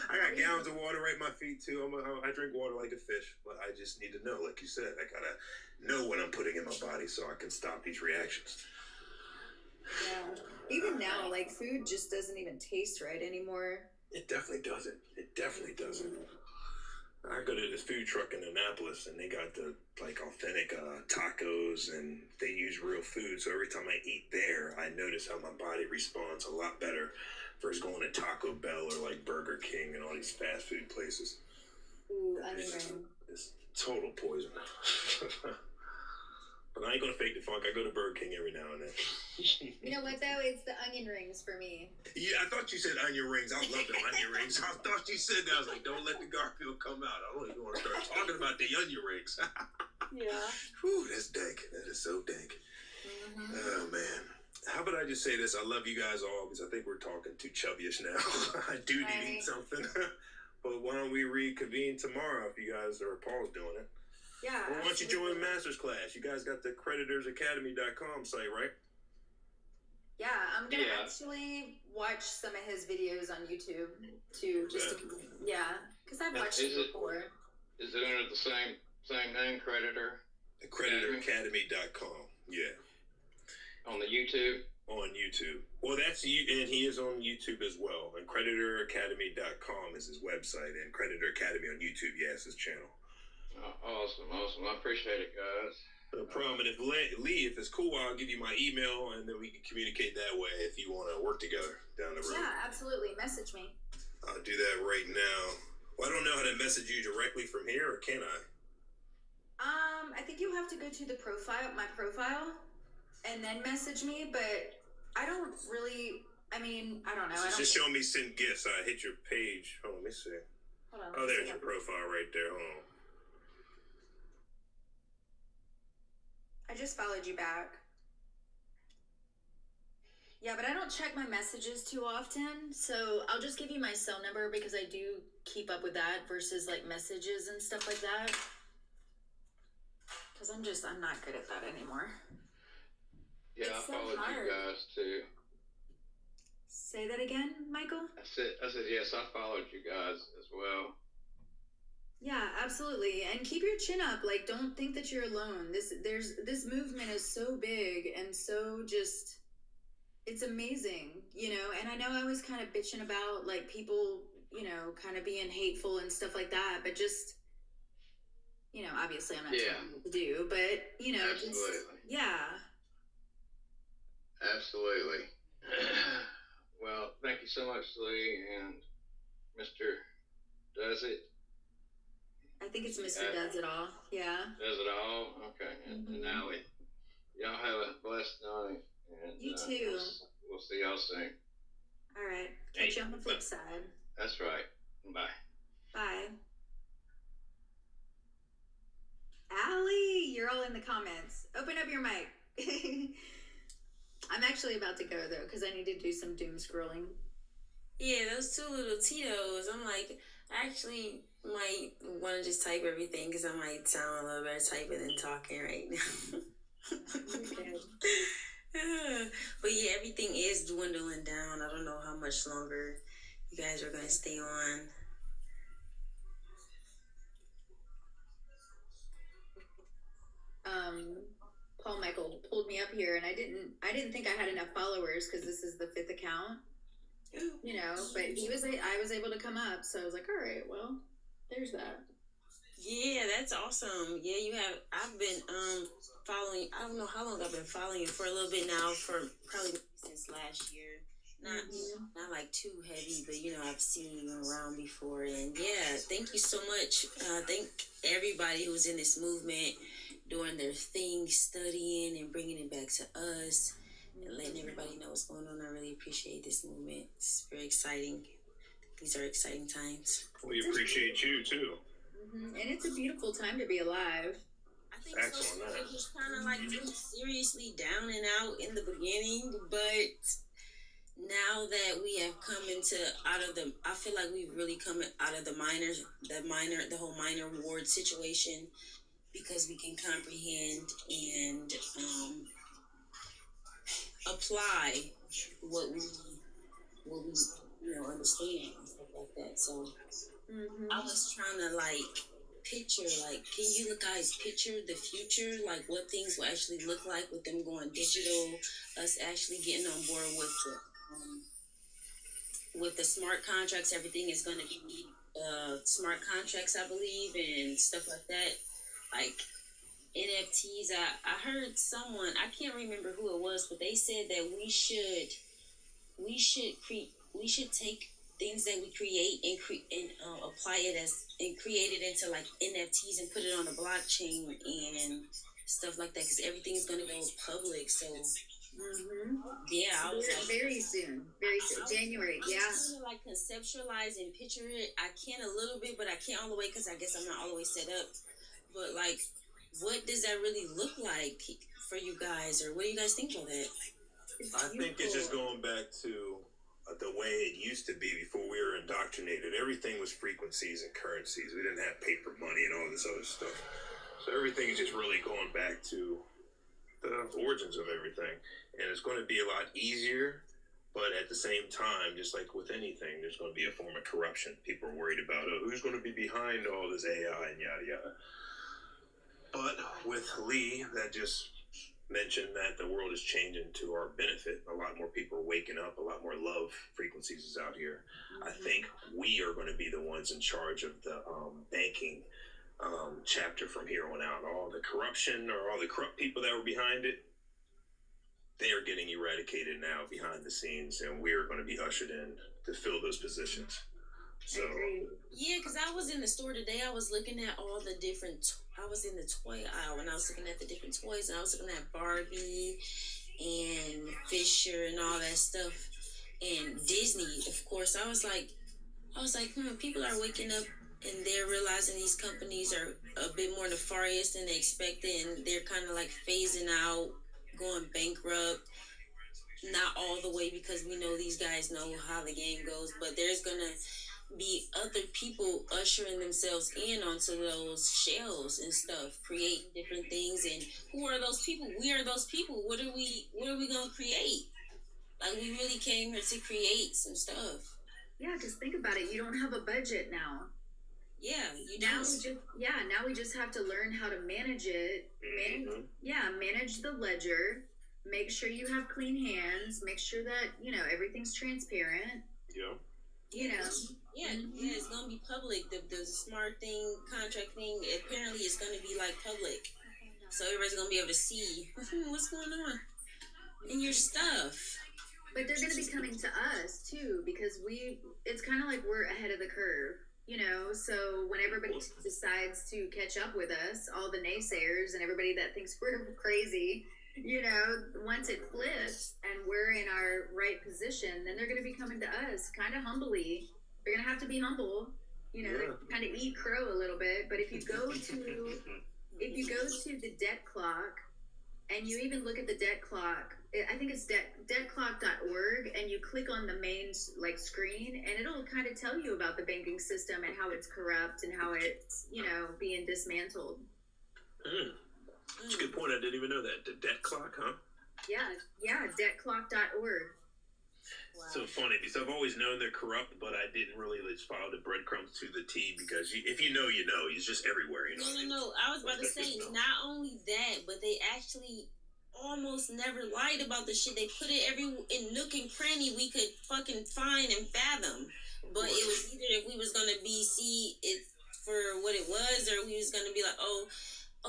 I got gallons of water right at my feet too. I drink water like a fish, but I just need to know, like you said, I gotta know what I'm putting in my body so I can stop these reactions. Yeah. Even now, like food just doesn't even taste right anymore. It definitely doesn't. It definitely doesn't. I go to this food truck in Annapolis, and they got the like authentic tacos, and they use real food. So every time I eat there, I notice how my body responds a lot better versus going to Taco Bell or like Burger King and all these fast food places. Ooh, onion ring. It's total poison. But I ain't gonna fake the funk. I go to Burger King every now and then. You know what though? It's the onion rings for me. Yeah, I thought you said onion rings. I love them onion rings. I thought you said that. I was like, don't let the Garfield come out. I don't even want to start talking about the onion rings. Yeah. Whew, that's dank. That is so dank. Mm-hmm. Oh, man. How about I just say this? I love you guys all because I think we're talking too chubbyish now. I do need to eat something. But why don't we reconvene tomorrow if you guys or Paul's doing it? Yeah. Well, why don't you join Master's Class? You guys got the creditorsacademy.com site, right? Yeah, I'm gonna actually watch some of his videos on YouTube too. Because I've watched it before. Is it under the same name, Creditor? Accreditoracademy.com. Yeah. On the YouTube? On YouTube. Well, that's you, and he is on YouTube as well. And creditoracademy.com is his website, and Creditor Academy on YouTube, yes, his channel. Awesome. I appreciate it, guys. No problem. And if Lee, if it's cool, I'll give you my email, and then we can communicate that way if you want to work together down the road. Yeah, absolutely. Message me. I'll do that right now. Well, I don't know how to message you directly from here, or can I? I think you have to go to my profile, and then message me. But I don't really. I mean, I don't know. Just show me send gifts. I hit your page. Hold on, let me see. Hold on. Oh, there's your profile right there. Hold on. I just followed you back. Yeah, but I don't check my messages too often, so I'll just give you my cell number because I do keep up with that versus like messages and stuff like that. Because I'm not good at that anymore. Yeah, It's I so followed hard. you guys too. Say that again, Michael? I said yes, I followed you guys as well. Yeah, absolutely. And keep your chin up. Like, don't think that you're alone. This movement is so big and so just, it's amazing, you know. And I know I was kind of bitching about like people, you know, kind of being hateful and stuff like that, but just, you know, obviously I'm not telling you what to do, but you know, Absolutely. Absolutely. Well, thank you so much, Lee and Mr. Does It. I think it's Mr. Does It All. Yeah. Does it all? Okay. And Allie, y'all have a blessed night. And, You too. We'll see y'all soon. All right. Catch you on the flip side. That's right. Bye. Bye. Allie, you're all in the comments. Open up your mic. I'm actually about to go though because I need to do some doom scrolling. Yeah, those two little Tito's. I'm like, I actually might want to just type everything because I might sound a little better typing than talking right now. But yeah, everything is dwindling down. I don't know how much longer you guys are going to stay on. Paul Michael pulled me up here and I didn't think I had enough followers because this is the 5th account. You know, but I was able to come up, so I was like, all right, well, there's that. Yeah, that's awesome. Yeah, I've been following, I don't know how long I've been following you, for a little bit now, for probably since last year. Not like too heavy, but you know, I've seen you around before. And yeah, thank you so much. Thank everybody who's in this movement doing their thing, studying and bringing it back to us and letting everybody know what's going on. I really appreciate this movement. It's very exciting. These are exciting times. We appreciate you too. And it's a beautiful time to be alive. I think so. It was kind of like really seriously down and out in the beginning, but now that we have come I feel like we've really come out of the whole minor ward situation, because we can comprehend and apply what we understand and stuff like that. So I was trying to picture, can you guys picture the future, like what things will actually look like with them going digital, us actually getting on board with the smart contracts. Everything is going to be smart contracts, I believe, and stuff like that. Like NFTs, I heard someone, I can't remember who it was, but they said that we should we should take things that we create and apply it and create it into like NFTs and put it on a blockchain and stuff like that, because everything's gonna go public. So yeah, I was very soon, January. I'm trying to like conceptualize and picture it. I can a little bit, but I can't all the way because I guess I'm not all the way set up. But like, what does that really look like for you guys, or what do you guys think of it? I think it's just going back to the way it used to be before we were indoctrinated. Everything was frequencies and currencies. We didn't have paper money and all this other stuff. So everything is just really going back to the origins of everything. And it's going to be a lot easier, but at the same time, just like with anything, there's going to be a form of corruption. People are worried about, who's going to be behind all this AI and yada yada. But with Lee, that just mentioned that the world is changing to our benefit. A lot more people are waking up. A lot more love frequencies is out here. I think we are going to be the ones in charge of the banking chapter from here on out. All the corruption or all the corrupt people that were behind it, they are getting eradicated now behind the scenes, and we are going to be ushered in to fill those positions. So yeah, because I was in the store today. I was looking at all the different. I was in the toy aisle and I was looking at the different toys, and I was looking at Barbie and Fisher and all that stuff, and Disney, of course. I was like, people are waking up and they're realizing these companies are a bit more nefarious than they expected, and they're kind of like phasing out, going bankrupt. Not all the way, because we know these guys know how the game goes, but there's gonna be other people ushering themselves in onto those shelves and stuff, creating different things. And who are those people? We are those people. What are we gonna create? Like, we really came here to create some stuff. Yeah, because think about it. You don't have a budget now. Yeah, you now don't. Now we just have to learn how to manage it. Manage the ledger. Make sure you have clean hands. Make sure that, everything's transparent. Yeah. It's gonna be public. The smart thing, contract thing, apparently it's gonna be like public, so everybody's gonna be able to see what's going on in your stuff. But they're gonna be coming to us too, because it's kind of like we're ahead of the curve, so when everybody decides to catch up with us, all the naysayers and everybody that thinks we're crazy, once it flips and we're in our right position, then they're going to be coming to us kind of humbly. They're going to have to be humble, kind of eat crow a little bit. But if you go to the debt clock, and you even look at the debt clock, I think it's debtclock.org, and you click on the main screen, and it'll kind of tell you about the banking system and how it's corrupt and how it's being dismantled. That's a good point. I didn't even know that. The debt clock, huh? Yeah, debtclock.org. Wow. So funny, because I've always known they're corrupt, but I didn't really follow the breadcrumbs to the T, because if you know, it's just everywhere. No. I was about to say, not only that, but they actually almost never lied about the shit. They put it in nook and cranny we could fucking find and fathom. But it was either if we was gonna see it for what it was, or we was gonna be like, oh,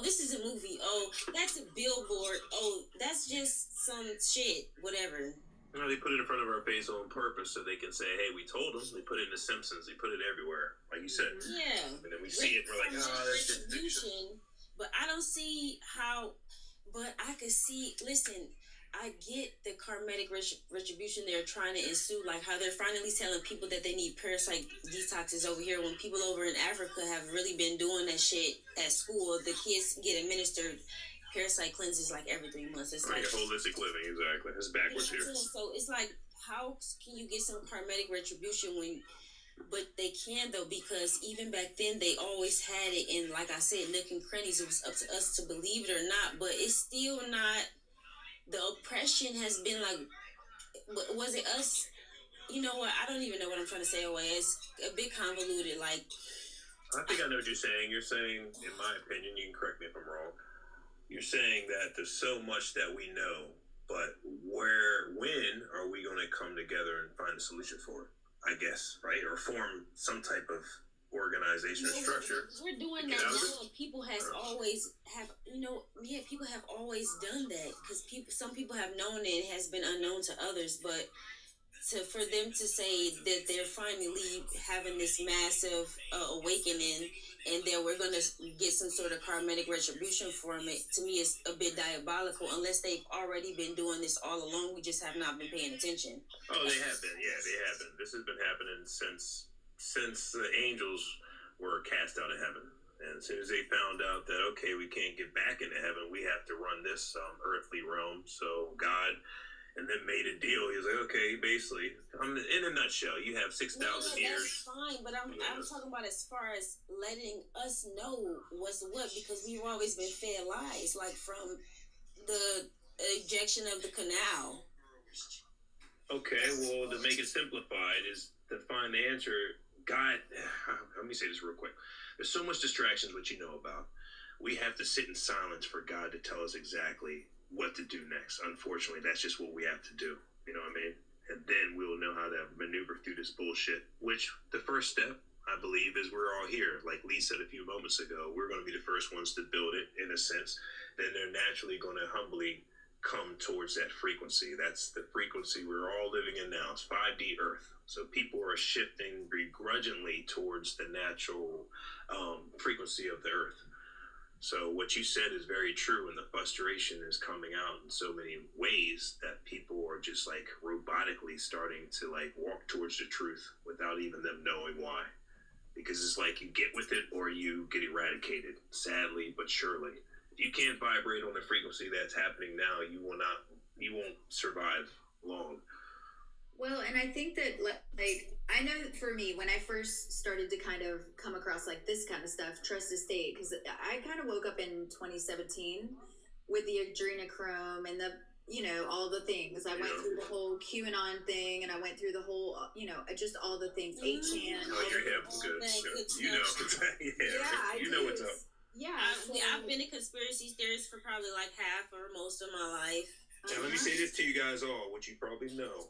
this is a movie. Oh, that's a billboard. Oh, that's just some shit. Whatever. No, they put it in front of our face on purpose so they can say, hey, we told them. They put it in The Simpsons. They put it everywhere, like you said. Yeah. And then we see it, and we're like, that's just distribution. But I don't see how. But I could see. Listen, I get the karmatic retribution they're trying to ensue, like how they're finally telling people that they need parasite detoxes over here, when people over in Africa have really been doing that shit at school. The kids get administered parasite cleanses like every 3 months. It's like holistic living, exactly. It's backwards here. So it's like, how can you get some karmatic retribution when? But they can, though, because even back then they always had it in, like I said, nook and crannies. It was up to us to believe it or not, but it's still not. The oppression has been like, was it us? You know what? I don't even know what I'm trying to say. It's a bit convoluted. Like, I think I know what you're saying. You're saying, in my opinion, you can correct me if I'm wrong. You're saying that there's so much that we know, but when are we going to come together and find a solution for it? I guess, right? Or form some type of organization or structure. We're doing that now. People have always done that, because some people have known it. It has been unknown to others, but for them to say that they're finally having this massive awakening and that we're going to get some sort of karmic retribution from it, to me is a bit diabolical, unless they've already been doing this all along. We just have not been paying attention. Oh, they have been. Yeah, they have been. This has been happening since the angels were cast out of heaven. And as soon as they found out that, okay, we can't get back into heaven, we have to run this earthly realm. So God, and then made a deal. He was like, okay, basically, in a nutshell, you have 6,000 years. That's fine, but I'm talking about as far as letting us know what's what, because we've always been fed lies, like from the ejection of the canal. Okay, well, to make it simplified is to find the answer. God, let me say this real quick. There's so much distractions, which you know about. We have to sit in silence for God to tell us exactly what to do next. Unfortunately, that's just what we have to do. You know what I mean? And then we'll know how to maneuver through this bullshit, which the first step, I believe, is we're all here. Like Lee said a few moments ago, we're going to be the first ones to build it, in a sense. Then they're naturally going to humbly come towards that frequency. That's the frequency we're all living in now. It's 5D Earth. So people are shifting begrudgingly towards the natural frequency of the Earth. So what you said is very true, and the frustration is coming out in so many ways that people are just like robotically starting to like walk towards the truth without even them knowing why. Because it's like you get with it or you get eradicated, sadly but surely. If you can't vibrate on the frequency that's happening now, you won't survive long. Well, and I think that, like, I know for me, when I first started to kind of come across, like, this kind of stuff, trust the state, because I kind of woke up in 2017 with the adrenochrome and the, you know, all the things. I went through the whole QAnon thing, and I went through the whole, you know, just all the things, 8chan. Oh, you're hip. Good. You know. Yeah, you know what's up. Yeah. I've been a conspiracy theorist for probably like half or most of my life. Now, let me say this to you guys all, what you probably know.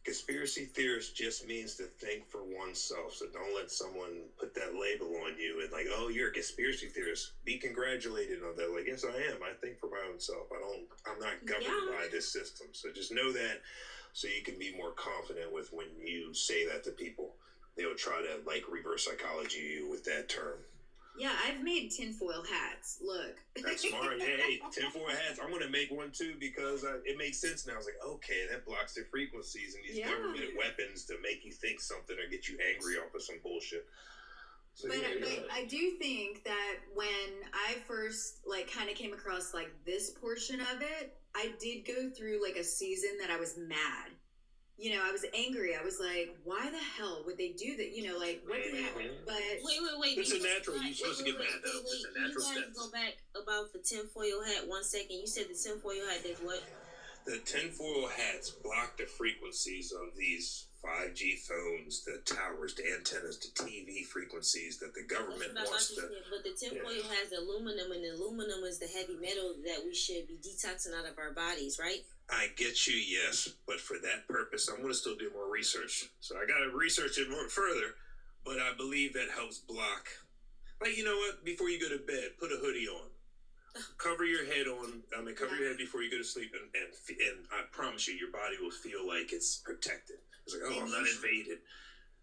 Conspiracy theorist just means to think for oneself. So don't let someone put that label on you and like, oh, you're a conspiracy theorist. Be congratulated on that. Like, yes, I am. I think for my own self. I'm not governed by this system. So just know that so you can be more confident with when you say that to people. They'll try to like reverse psychology you with that term. Yeah, I've made tinfoil hats. Look. That's smart. Yeah, hey, tinfoil hats. I'm going to make one too because it makes sense now. I was like, okay, that blocks the frequencies and these government weapons to make you think something or get you angry off of some bullshit. So, but I do think that when I first like kind of came across like this portion of it, I did go through like a season that I was mad. You know, I was angry. I was like, why the hell would they do that? You know, like, what the hell? But wait. It's a natural. You're supposed to get mad, though. It's a natural step. Go back about the tinfoil hat 1 second. You said the tinfoil hat did what? The tinfoil hats block the frequencies of these 5G phones, the towers, the antennas, the TV frequencies that the government wants to. But the tinfoil has aluminum, and aluminum is the heavy metal that we should be detoxing out of our bodies, right? I get you, yes, but for that purpose, I'm going to still do more research. So I got to research it more further, but I believe that helps block. Like, you know what? Before you go to bed, put a hoodie on. Cover your head cover your head before you go to sleep, and I promise you, your body will feel like it's protected. It's like, oh, I'm not invaded.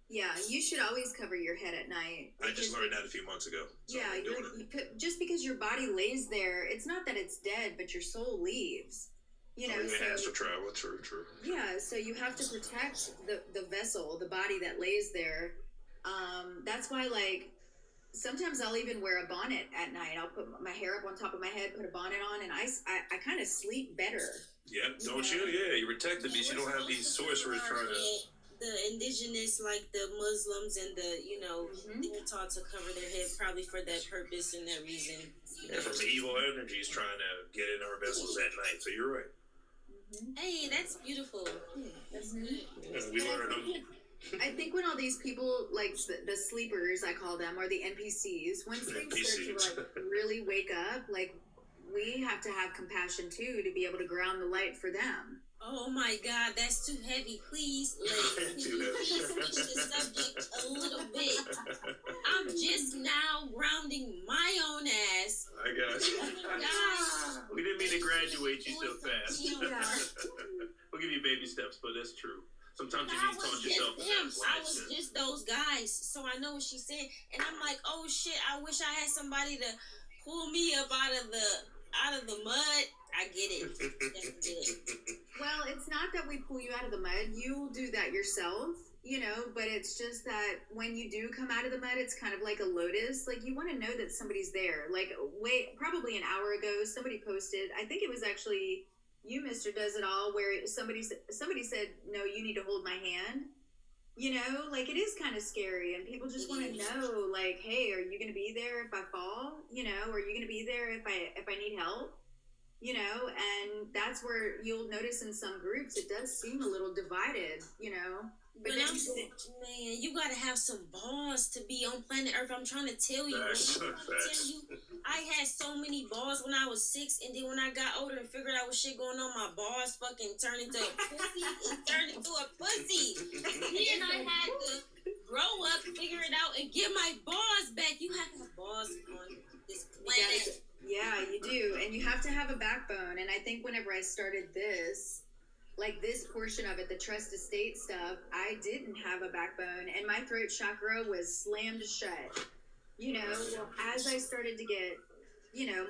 Yeah, you should always cover your head at night. I just learned that a few months ago. So yeah, just because your body lays there, it's not that it's dead, but your soul leaves. You know, it has to travel. True. Yeah, so you have to protect the vessel, the body that lays there. That's why, like, sometimes I'll even wear a bonnet at night. I'll put my hair up on top of my head, put a bonnet on, and I kind of sleep better. Yep, don't you? Yeah, you're protected because you don't have these sorcerers trying to... The indigenous, like the Muslims and the, you know, they're taught to cover their head probably for that purpose and that reason. Yeah, from evil energies trying to get in our vessels at night. So you're right. Hey, that's beautiful. That's good. Yeah, we learned them. I think when all these people, like the sleepers, I call them, or the NPCs, once they start to like really wake up, like we have to have compassion too to be able to ground the light for them. Oh my God, that's too heavy. Please, change the subject a little bit. I'm just now grounding my own ass. I got you. We didn't mean to graduate you so fast. We'll give you baby steps, but that's true. Sometimes you I need to was taunt just yourself. them. I was just those guys. So I know what she's saying, and I'm like, oh shit! I wish I had somebody to pull me up out of the mud. I get it. Definitely get it. Well, it's not that we pull you out of the mud. You'll do that yourself, but it's just that when you do come out of the mud, it's kind of like a lotus. Like, you want to know that somebody's there. Like, probably an hour ago, somebody posted, I think it was actually you, Mr. Does It All, where somebody said, no, you need to hold my hand. Like, it is kind of scary, and people just want to know, like, hey, are you going to be there if I fall? Are you going to be there if I need help? And that's where you'll notice in some groups it does seem a little divided, But man, you gotta have some balls to be on planet Earth. I'm trying to tell you. I had so many balls when I was 6, and then when I got older and figured out what shit going on, my balls fucking turned into a pussy and turned into a pussy. Then I had to grow up, figure it out, and get my balls back. You have to have balls on this planet. Yeah, you do. And you have to have a backbone. And I think whenever I started this, like this portion of it, the trust estate stuff, I didn't have a backbone, and my throat chakra was slammed shut. Well, as I started to get,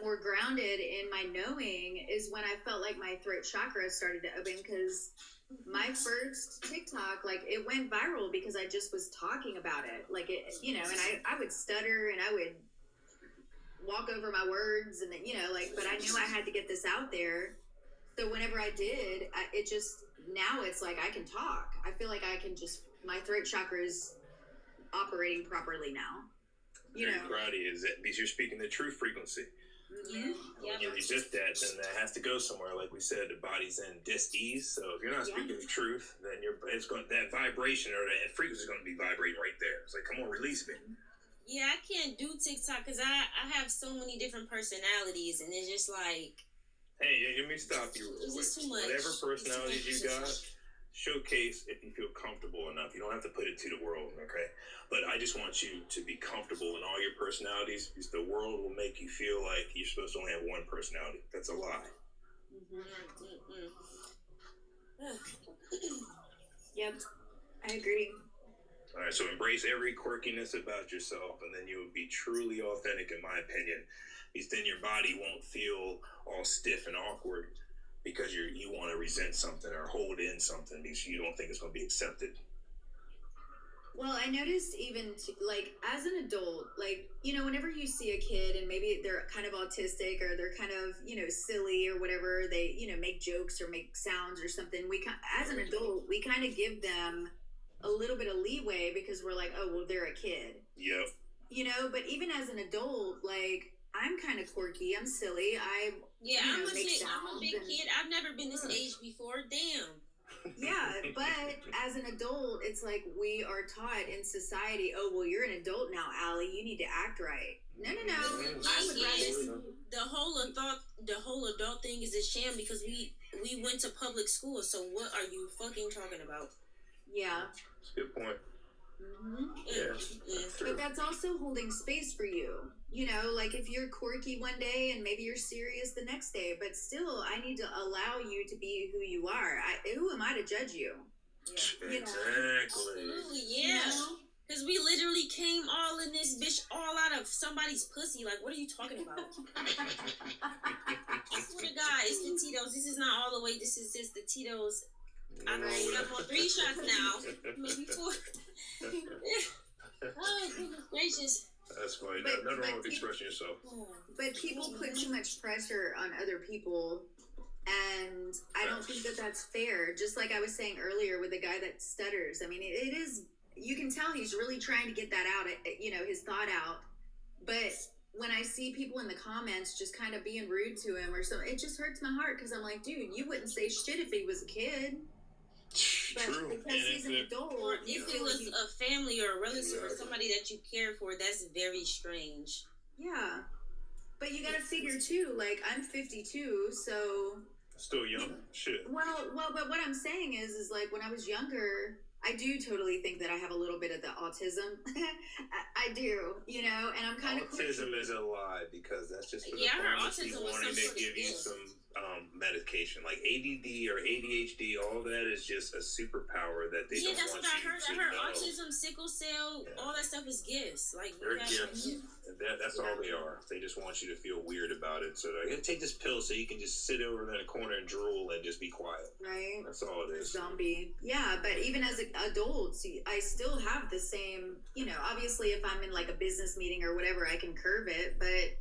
more grounded in my knowing is when I felt like my throat chakra started to open, because my first TikTok, like, it went viral because I just was talking about it. Like, it, and I would stutter and I would walk over my words, and then, but I knew I had to get this out there. So whenever I did, now it's like I can talk. I feel like my throat chakra is operating properly now. Very proud of you, is that because you're speaking the true frequency. Yeah. When you resist that, then that has to go somewhere. Like we said, the body's in dis-ease. So if you're not speaking the truth, then that vibration or that frequency is going to be vibrating right there. It's like, come on, release me. Yeah, I can't do TikTok because I have so many different personalities, and it's just like. Hey, let me stop you real quick. Too much. Whatever personalities you got, showcase if you feel comfortable enough. You don't have to put it to the world, okay? But I just want you to be comfortable in all your personalities, because the world will make you feel like you're supposed to only have one personality. That's a lie. Yep, I agree. All right, so embrace every quirkiness about yourself, and then you will be truly authentic, in my opinion. Because then your body won't feel all stiff and awkward because you want to resent something or hold in something because you don't think it's going to be accepted. Well, I noticed even as an adult, whenever you see a kid and maybe they're kind of autistic or they're kind of, silly or whatever, they, make jokes or make sounds or something. As an adult, we kind of give them a little bit of leeway because we're like, oh, well, they're a kid. Yep. But even as an adult, I'm kind of quirky. I'm silly. I'm a big kid. I've never been this age before. Damn. Yeah, but as an adult, it's like we are taught in society, oh, well, you're an adult now, Allie. You need to act right. No. I would rather... The whole adult thing is a sham because we went to public school. So what are you fucking talking about? Yeah. That's a good point. Mm-hmm. Yeah. But that's also holding space for you. If you're quirky one day and maybe you're serious the next day, but still, I need to allow you to be who you are. Who am I to judge you? Yeah. Absolutely, yeah. Because we literally came all in this bitch all out of somebody's pussy. Like, what are you talking about? I swear to God, it's the Tito's. This is not all the way. This is just the Tito's. I'm on 3 shots now. Maybe 4. Oh, goodness gracious. That's fine. Nothing wrong with expressing yourself. But people put too much pressure on other people, and I don't think that that's fair. Just like I was saying earlier with the guy that stutters. I mean, it is, you can tell he's really trying to get that out, his thought out. But when I see people in the comments just kind of being rude to him or something, it just hurts my heart because I'm like, dude, you wouldn't say shit if he was a kid. But true. Because he's an adult. Or if it was a family or a relative or somebody that you care for, that's very strange. Yeah. But you gotta figure too, I'm 52, so... Still young? Shit. Well, but what I'm saying is when I was younger, I do totally think that I have a little bit of the autism. I do, you know, and I'm kind of autism is a lie because that's just for the Yeah, I heard pharmacy autism was wanting some to sort of give you gift. some medication like ADD or ADHD. All that is just a superpower that they Yeah, don't that's want what I you heard. to I heard know. autism, sickle cell, all that stuff is gifts. Like They're you got gifts. That's all they are. They just want you to feel weird about it. So they're like, take this pill so you can just sit over in a corner and drool and just be quiet. right. That's all it is. Zombie. Yeah, but even as adults, I still have the same, you know, obviously if I'm in like a business meeting or whatever, I can curve it, but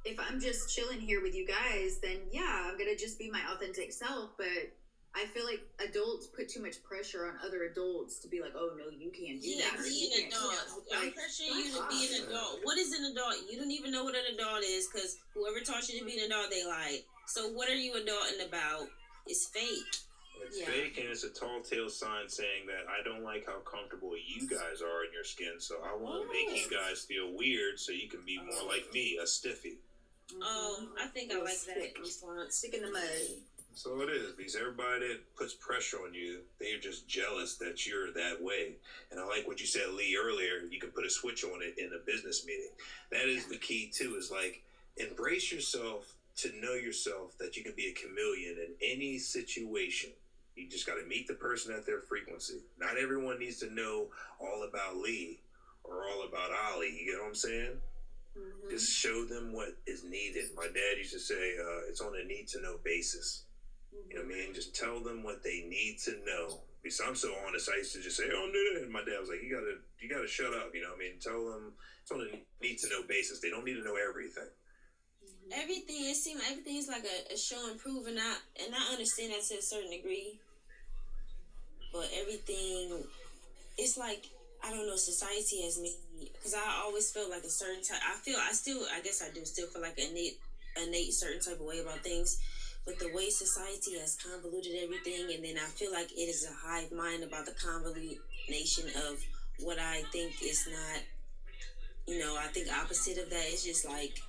if I'm just chilling here with you guys, then yeah, I'm gonna just be my authentic self. But I feel like adults put too much pressure on other adults to be like, oh no, you can't do Yeah, that. or be you an can't, adult. you know, I'm like, pressuring you to be an adult. What is an adult? You don't even know what an adult is because whoever taught you to be an adult, they lied. So what are you adulting about? It's fake. It's fake, and it's a tall tale sign saying that I don't like how comfortable you guys are in your skin, so I want to make you guys feel weird so you can be more like me, a stiffy. Oh, I think I like that response. Stick in the mud. So it is, because everybody that puts pressure on you, they're just jealous that you're that way. And I like what you said, Lee, earlier. You can put a switch on it in a business meeting. That is the key, too, is like, embrace yourself to know yourself that you can be a chameleon in any situation. You just got to meet the person at their frequency. Not everyone needs to know all about Lee or all about Ollie. You get what I'm saying? Mm-hmm. Just show them what is needed. My dad used to say, it's on a need-to-know basis. You know what I mean? Just tell them what they need to know. Because I'm so honest, I used to just say, oh, no, and my dad was like, you gotta shut up. You know what I mean? Tell them it's on a need-to-know basis. They don't need to know everything. Everything, it seems like everything is like a show and prove, and I understand that to a certain degree. But everything, it's like, I don't know, society has made me, because I always felt like a certain type, I guess I do still feel like an innate certain type of way about things. But the way society has convoluted everything, and then I feel like it is a hive mind about the convolution of what I think is not, you know, I think opposite of that is just like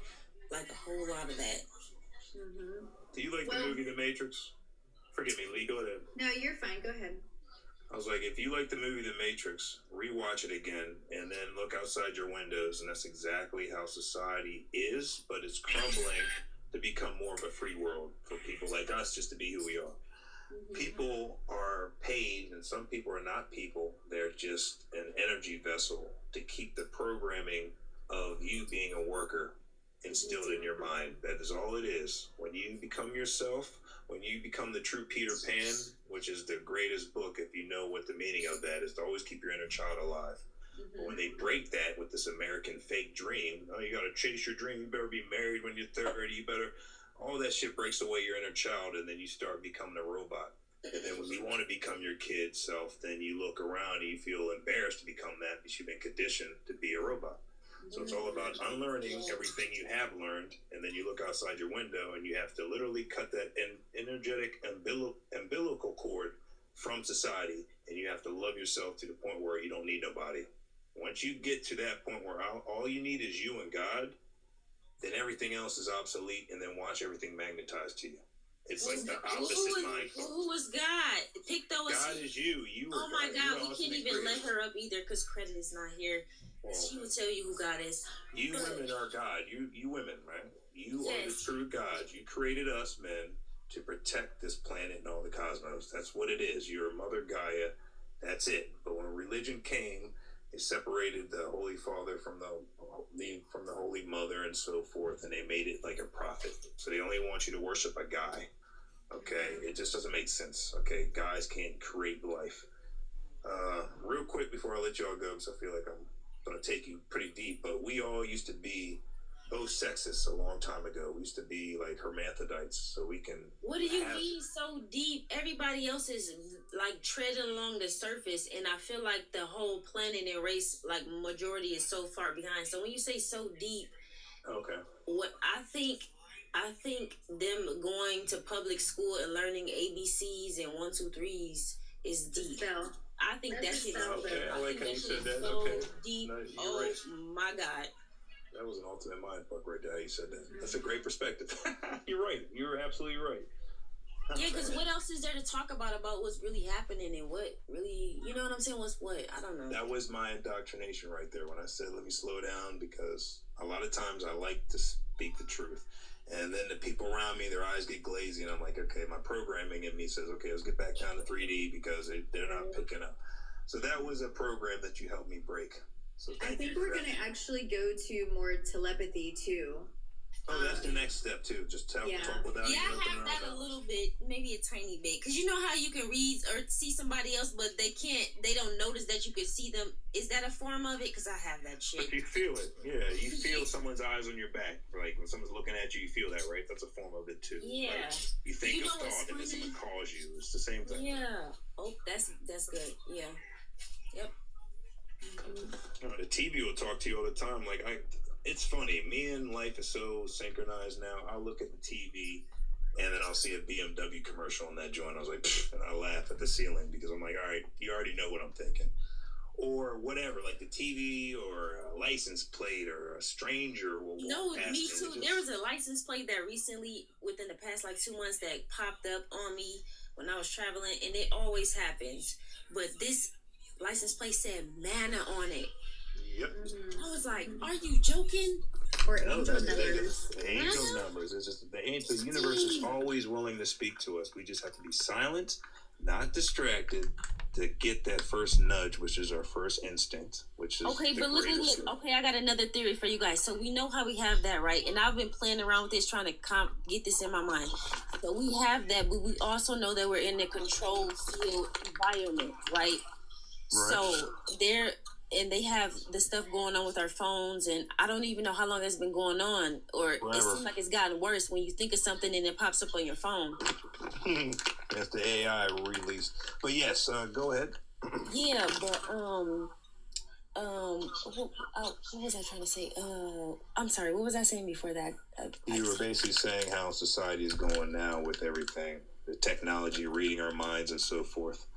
a whole lot of that. Mm-hmm. Do you like the movie The Matrix? Forgive me, Lee, go ahead. No, you're fine. Go ahead. I was like, if you like the movie The Matrix, rewatch it again and then look outside your windows, and that's exactly how society is, but it's crumbling to become more of a free world for people like us just to be who we are. Mm-hmm. People are paid, and some people are not people. They're just an energy vessel to keep the programming of you being a worker instilled in your mind. That is all it is. When you become yourself, when you become the true Peter Pan, which is the greatest book, if you know what the meaning of that is, to always keep your inner child alive. But when they break that with this American fake dream, oh, you got to chase your dream, you better be married when you're 30, you better, all that shit breaks away your inner child, and then you start becoming a robot. And then when you want to become your kid self, then you look around and you feel embarrassed to become that because you've been conditioned to be a robot. So it's all about unlearning everything you have learned, and then you look outside your window and you have to literally cut that energetic umbilical cord from society, and you have to love yourself to the point where you don't need nobody. Once you get to that point where all you need is you and God, then everything else is obsolete, and then watch everything magnetized to you. It's like the opposite mind. Who was God? Picto is God is you. You are oh my God, we You're can't ultimate even let creator. her up either because credit is not here. Well, She will tell you who God is. you women are God. You women, right? You are the Yes. true God. You created us men to protect this planet and all the cosmos. That's what it is. You're Mother Gaia. That's it. But when religion came, they separated the Holy Father from the Holy Mother and so forth, and they made it like a prophet. So they only want you to worship a guy. Okay, it just doesn't make sense. Okay, guys can't create life. Real quick before I let y'all go, because I feel like I'm gonna take you pretty deep, but we all used to be both sexes a long time ago. We used to be like hermaphrodites, so we can. What do you mean so deep? Everybody else is like treading along the surface, and I feel like the whole planet and race, like majority, is so far behind. So when you say so deep, Okay. what I think them going to public school and learning ABCs and 1, 2, 3s is deep. Spell. I think that shit is Okay, I like how you said that. so Okay. deep. No, you're Oh right. my God. That was an ultimate mindfuck right there. How you said that. That's a great perspective. You're right. You're absolutely right. Yeah, because what else is there to talk about what's really happening and what really, you know what I'm saying? What's what? I don't know. That was my indoctrination right there when I said, let me slow down, because a lot of times I like to speak the truth. And then the people around me, their eyes get glazy, and I'm like, okay, my programming in me says, okay, let's get back down to 3D because they're not picking up. So that was a program that you helped me break. So I think we're going to actually go to more telepathy too. Oh, that's the next step too. Just talk without. Yeah, I have that a little bit, maybe a tiny bit, because you know how you can read or see somebody else, but they don't notice that you can see them. Is that a form of it? Because I have that shit. But you feel it, yeah. You feel someone's eyes on your back, like when someone's looking at you. You feel that, right? That's a form of it too. Yeah. Like, you think a thought, and then someone calls you. It's the same thing. Yeah. Oh, that's good. Yeah. Yep. The TV will talk to you all the time. It's funny. Me and life is so synchronized now. I'll look at the TV, and then I'll see a BMW commercial on that joint. I was like, pfft, and I laugh at the ceiling because I'm like, all right, you already know what I'm thinking. Or whatever, like the TV or a license plate or a stranger will walk past me too. There was a license plate that recently, within the past 2 months, that popped up on me when I was traveling, and it always happens. But this license plate said Manna on it. Yep. I was like, are you joking? Or angel numbers. The angel numbers. It's just the universe is always willing to speak to us. We just have to be silent, not distracted, to get that first nudge, which is our first instinct, which is okay. But look. Okay, I got another theory for you guys. So we know how we have that, right? And I've been playing around with this, trying to get this in my mind. So we have that, but we also know that we're in a controlled field environment, right? So they have the stuff going on with our phones, and I don't even know how long it's been going on, or it seems like it's gotten worse when you think of something and it pops up on your phone. That's the AI release. But yes, go ahead. Yeah, but what was I trying to say? I'm sorry, what was I saying before that? You were basically saying how society is going now with everything, the technology reading our minds and so forth.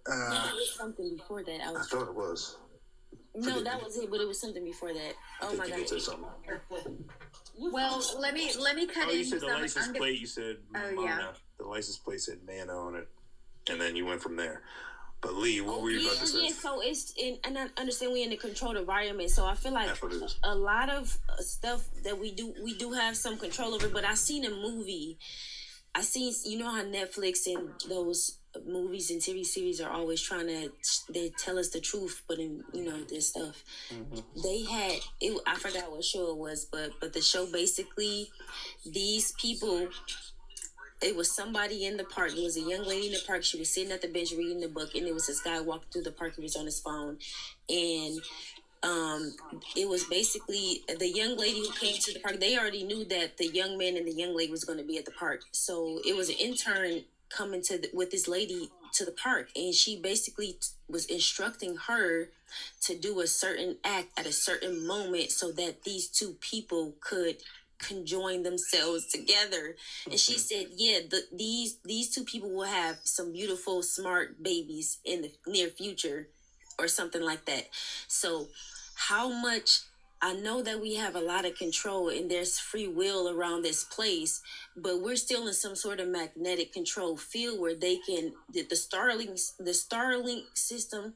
There was something before that. I thought it was. No, that was it, but it was something before that. Oh my god. Well, let me cut in. You said the license plate. You said Mana. Yeah. The license plate said Manna on it, and then you went from there. But Lee, what were you about to say? Yeah, so it's and I understand we're in a controlled environment, so I feel like a lot of stuff that we do have some control over. But I seen a movie. You know how Netflix and those movies and TV series are always trying to, they tell us the truth, but in, this stuff. They had, I forgot what show it was, but the show basically, these people, it was somebody in the park. It was a young lady in the park. She was sitting at the bench reading the book, and it was this guy walking through the park. He was on his phone, and it was basically the young lady who came to the park. They already knew that the young man and the young lady was going to be at the park. So it was an intern coming with this lady to the park, and she basically was instructing her to do a certain act at a certain moment so that these two people could conjoin themselves together. And she said, these two people will have some beautiful, smart babies in the near future or something like that. So how much, I know that we have a lot of control and there's free will around this place, but we're still in some sort of magnetic control field where they can, the Starlink system,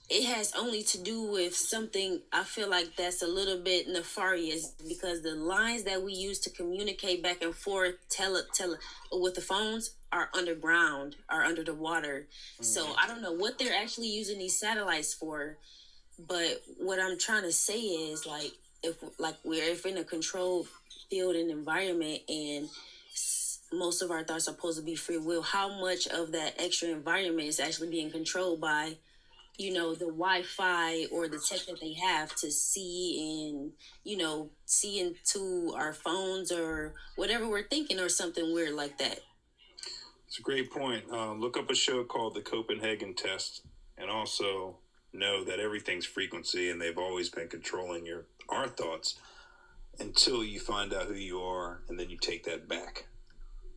it has only to do with something I feel like that's a little bit nefarious, because the lines that we use to communicate back and forth with the phones are underground, are under the water. So I don't know what they're actually using these satellites for, but what I'm trying to say is if we're in a controlled field and environment, and most of our thoughts are supposed to be free will, how much of that extra environment is actually being controlled by the Wi-Fi or the tech that they have to see and, see into our phones or whatever we're thinking, or something weird like that. It's a great point. Look up a show called The Copenhagen Test, and also know that everything's frequency, and they've always been controlling our thoughts until you find out who you are, and then you take that back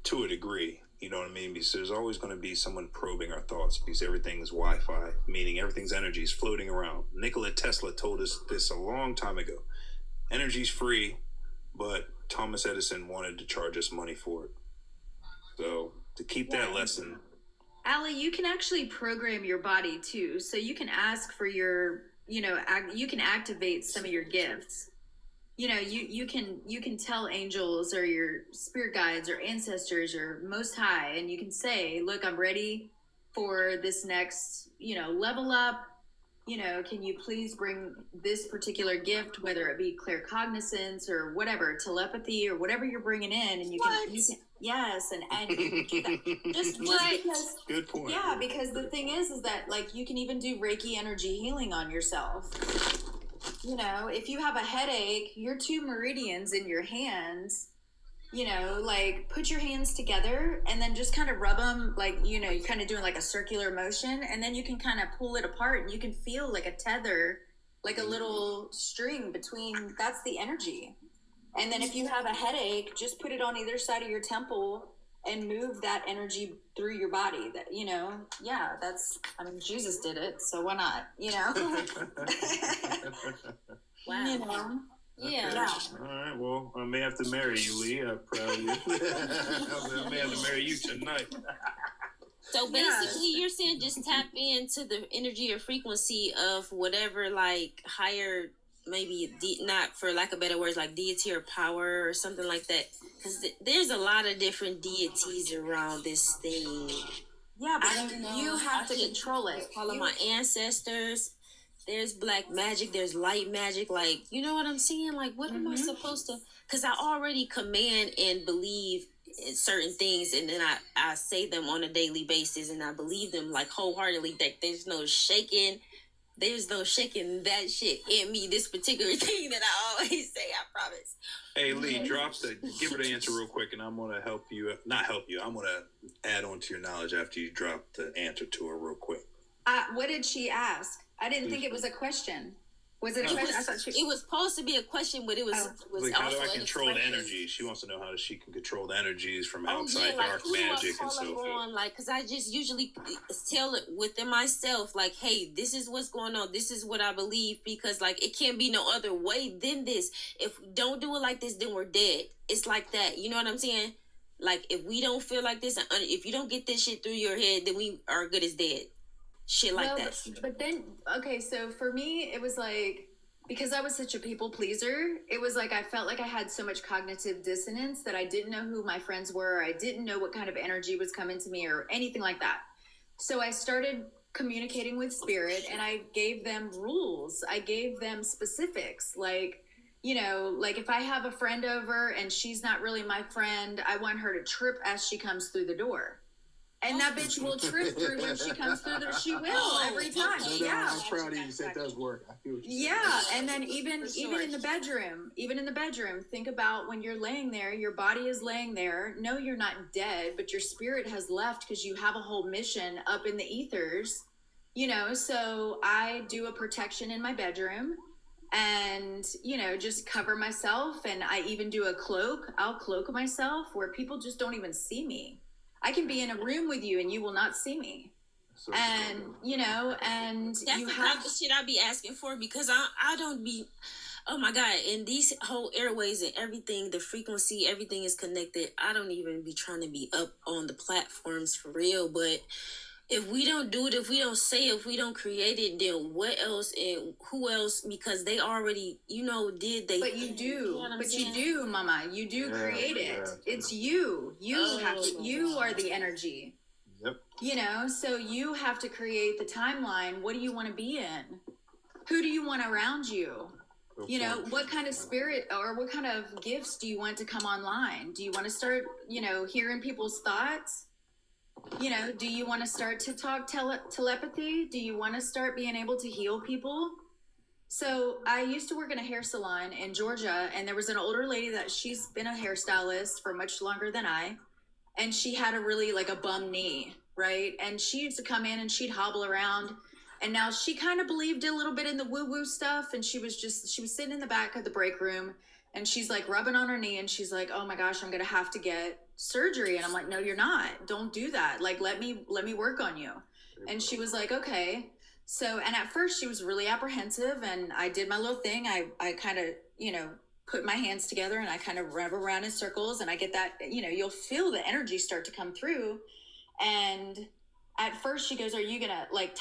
to a degree. You know what I mean? Because there's always going to be someone probing our thoughts, because everything's Wi-Fi, meaning everything's energy is floating around. Nikola Tesla told us this a long time ago. Energy's free, but Thomas Edison wanted to charge us money for it. So to keep that lesson. Allie, you can actually program your body too. So you can ask for your, you can activate some of your gifts. You can tell angels or your spirit guides or ancestors or Most High, and you can say, look, I'm ready for this next, level up. Can you please bring this particular gift, whether it be claircognizance or whatever, telepathy or whatever you're bringing in, and you can yes, and just because. Good point. Yeah, because the thing is that like you can even do Reiki energy healing on yourself. If you have a headache, your 2 meridians in your hands, like put your hands together and then just kind of rub them, like, you're kind of doing like a circular motion, and then you can kind of pull it apart and you can feel like a tether, like a little string between, that's the energy. And then if you have a headache, just put it on either side of your temple and move that energy through your body. That, Jesus did it, so why not, Wow. Yeah. All right. Well, I may have to marry you, Lee. I'm proud of you. I may have to marry you tonight. So basically, you're saying just tap into the energy or frequency of whatever, like higher, maybe not for lack of better words, like deity or power or something like that. Because there's a lot of different deities around this thing. Yeah, but you have to control it. Follow my ancestors. There's black magic, there's light magic, like, you know what I'm saying? Like, what am I supposed to, because I already command and believe in certain things, and then I say them on a daily basis, and I believe them, like, wholeheartedly, that there's no shaking that shit in me, this particular thing that I always say, I promise. Hey, Lee, give her the answer real quick, and I'm going to I'm going to add on to your knowledge after you drop the answer to her real quick. What did she ask? I didn't think it was a question. Was it a question? I thought it was supposed to be a question, but it was like, how do I also control the energy? She wants to know how she can control the energies from outside dark like, magic and so forth. Like, because I just usually tell it within myself, like, hey, this is what's going on. This is what I believe, because, like, it can't be no other way than this. If we don't do it like this, then we're dead. It's like that. You know what I'm saying? Like, if we don't feel like this, if you don't get this shit through your head, then we are good as dead. Shit like that. But then, okay, so for me, it was like, because I was such a people pleaser, it was like I felt like I had so much cognitive dissonance that I didn't know who my friends were. I didn't know what kind of energy was coming to me or anything like that. So I started communicating with spirit, and I gave them rules. I gave them specifics, like, like if I have a friend over and she's not really my friend, I want her to trip as she comes through the door. And that bitch will trip through when she comes through there. She will every time. I'm proud of you. You said it does work. I feel what you're saying. Yeah, and then even in the bedroom, think about when you're laying there, your body is laying there. No, you're not dead, but your spirit has left because you have a whole mission up in the ethers. So I do a protection in my bedroom and, just cover myself. And I even do a cloak. I'll cloak myself where people just don't even see me. I can be in a room with you and you will not see me. So, and, and that's you the have type of shit I be asking for, because I don't be, oh my God, in these whole airways and everything, the frequency, everything is connected. I don't even be trying to be up on the platforms for real, but if we don't do it, if we don't say it, if we don't create it, then what else and who else? Because they already, did they? But you do. You do, Mama. You do create it. It's you. You have to. You are the energy. Yep. So you have to create the timeline. What do you want to be in? Who do you want around you? What kind of spirit or what kind of gifts do you want to come online? Do you want to start, hearing people's thoughts? Do you want to start to talk telepathy? Do you want to start being able to heal people? So I used to work in a hair salon in Georgia, and there was an older lady that she's been a hairstylist for much longer than I, and she had a really like a bum knee, right? And she used to come in and she'd hobble around, and now she kind of believed a little bit in the woo-woo stuff, and she was sitting in the back of the break room, and she's like rubbing on her knee, and she's like, oh my gosh, I'm gonna have to get surgery. And I'm like, no, you're not. Don't do that. Like, let me work on you. And she was like, okay. So, and at first she was really apprehensive, and I did my little thing. I kind of, put my hands together and I kind of rub around in circles, and I get that, you'll feel the energy start to come through. And at first she goes, are you gonna like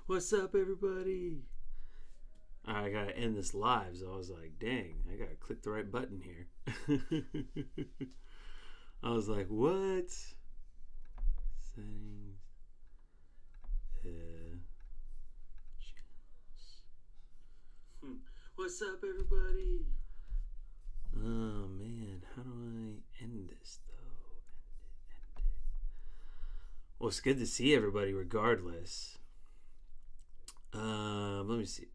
What's up, everybody? I gotta end this live, so I was like, dang, I gotta click the right button here. I was like, what? Settings. Channels. What's up, everybody? Oh, man, how do I end this, though? End it. Well, it's good to see everybody regardless. Let me see.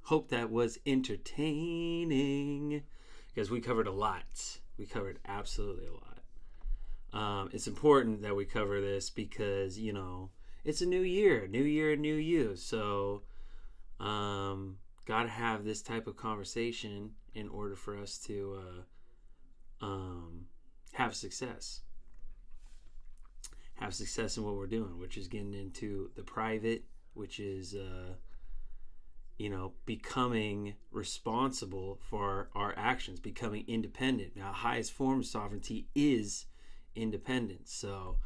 Hope that was entertaining, because we covered a lot. We covered absolutely a lot. It's important that we cover this because, it's a new year, new you. So, gotta have this type of conversation in order for us to have success. Have success in what we're doing, which is getting into the private, which is, becoming responsible for our actions, becoming independent. Now, highest form of sovereignty is independence. So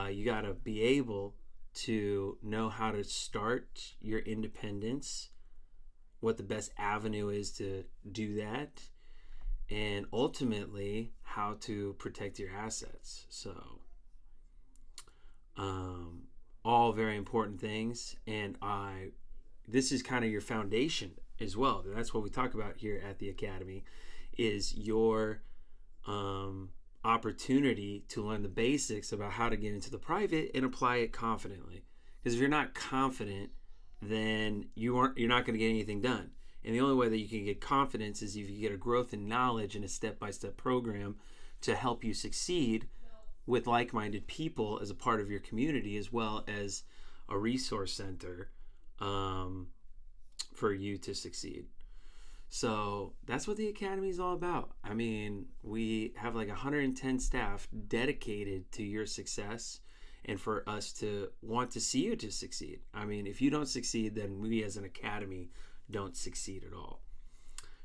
you got to be able to know how to start your independence, what the best avenue is to do that, and ultimately how to protect your assets. So all very important things, and this is kind of your foundation as well. That's what we talk about here at the Academy, is your opportunity to learn the basics about how to get into the private and apply it confidently. Because if you're not confident, then you're not going to get anything done. And the only way that you can get confidence is if you get a growth in knowledge and a step-by-step program to help you succeed with like-minded people as a part of your community, as well as a resource center for you to succeed. So that's what the Academy is all about. I mean, we have like 110 staff dedicated to your success and for us to want to see you to succeed. I mean, if you don't succeed, then we as an Academy don't succeed at all.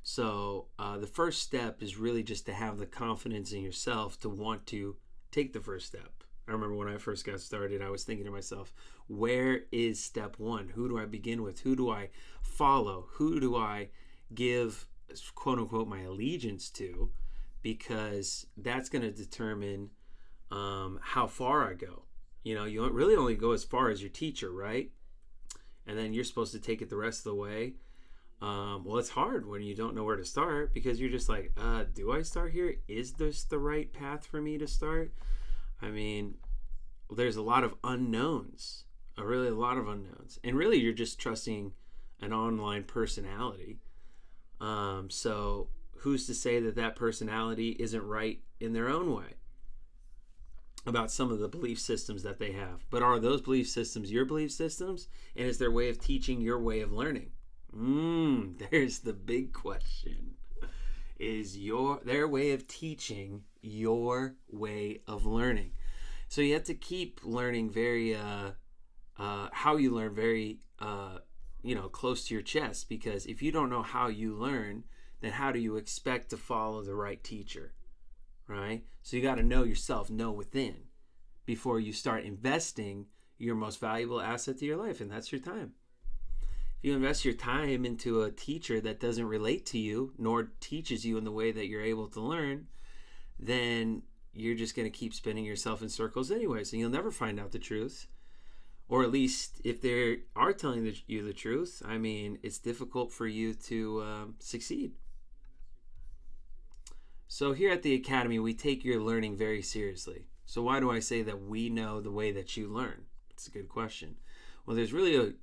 So the first step is really just to have the confidence in yourself to want to take the first step. I remember when I first got started, I was thinking to myself, where is step one? Who do I begin with? Who do I follow? Who do I give, quote unquote, my allegiance to? Because that's going to determine how far I go. You know, you really only go as far as your teacher, right? And then you're supposed to take it the rest of the way. Well, it's hard when you don't know where to start, because you're just like, do I start here? Is this the right path for me to start? I mean, there's a lot of unknowns, really a lot of unknowns. And really, you're just trusting an online personality. So who's to say that that personality isn't right in their own way about some of the belief systems that they have? But are those belief systems your belief systems? And is their way of teaching your way of learning? There's the big question. Is their way of teaching your way of learning? So you have to keep learning very how you learn very close to your chest, because if you don't know how you learn, then how do you expect to follow the right teacher, right? So you got to know yourself, know within, before you start investing your most valuable asset to your life, and that's your time. If you invest your time into a teacher that doesn't relate to you, nor teaches you in the way that you're able to learn, then you're just going to keep spinning yourself in circles anyway. So you'll never find out the truth. Or at least if they are telling you the truth, I mean, it's difficult for you to succeed. So here at the Academy, we take your learning very seriously. So why do I say that we know the way that you learn? It's a good question. Well, there's really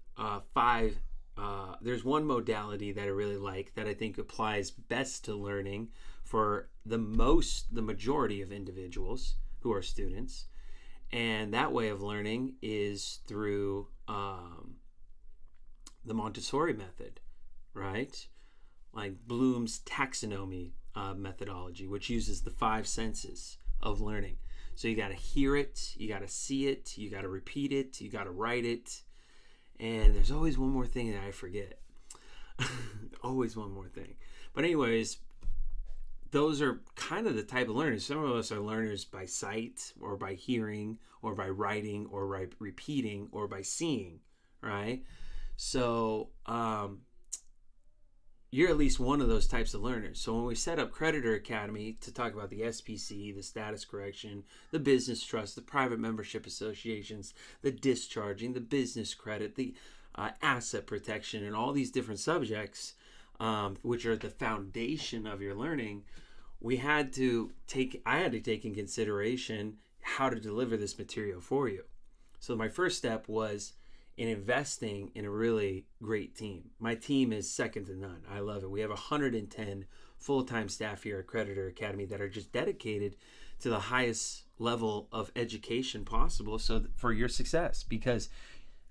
there's one modality that I really like that I think applies best to learning for the majority of individuals who are students. And that way of learning is through the Montessori method, right? Like Bloom's taxonomy methodology, which uses the 5 senses of learning. So you got to hear it, you got to see it, you got to repeat it, you got to write it. And there's always one more thing that I forget. Always one more thing. But anyways, those are kind of the type of learners. Some of us are learners by sight, or by hearing, or by writing, or by repeating, or by seeing, right? So you're at least one of those types of learners. So when we set up Creditor Academy to talk about the SPC, the status correction, the business trust, the private membership associations, the discharging, the business credit, the asset protection, and all these different subjects, which are the foundation of your learning, I had to take in consideration how to deliver this material for you. So my first step was in investing in a really great team. My team is second to none. I love it. We have 110 full-time staff here at Creditor Academy that are just dedicated to the highest level of education possible for your success. Because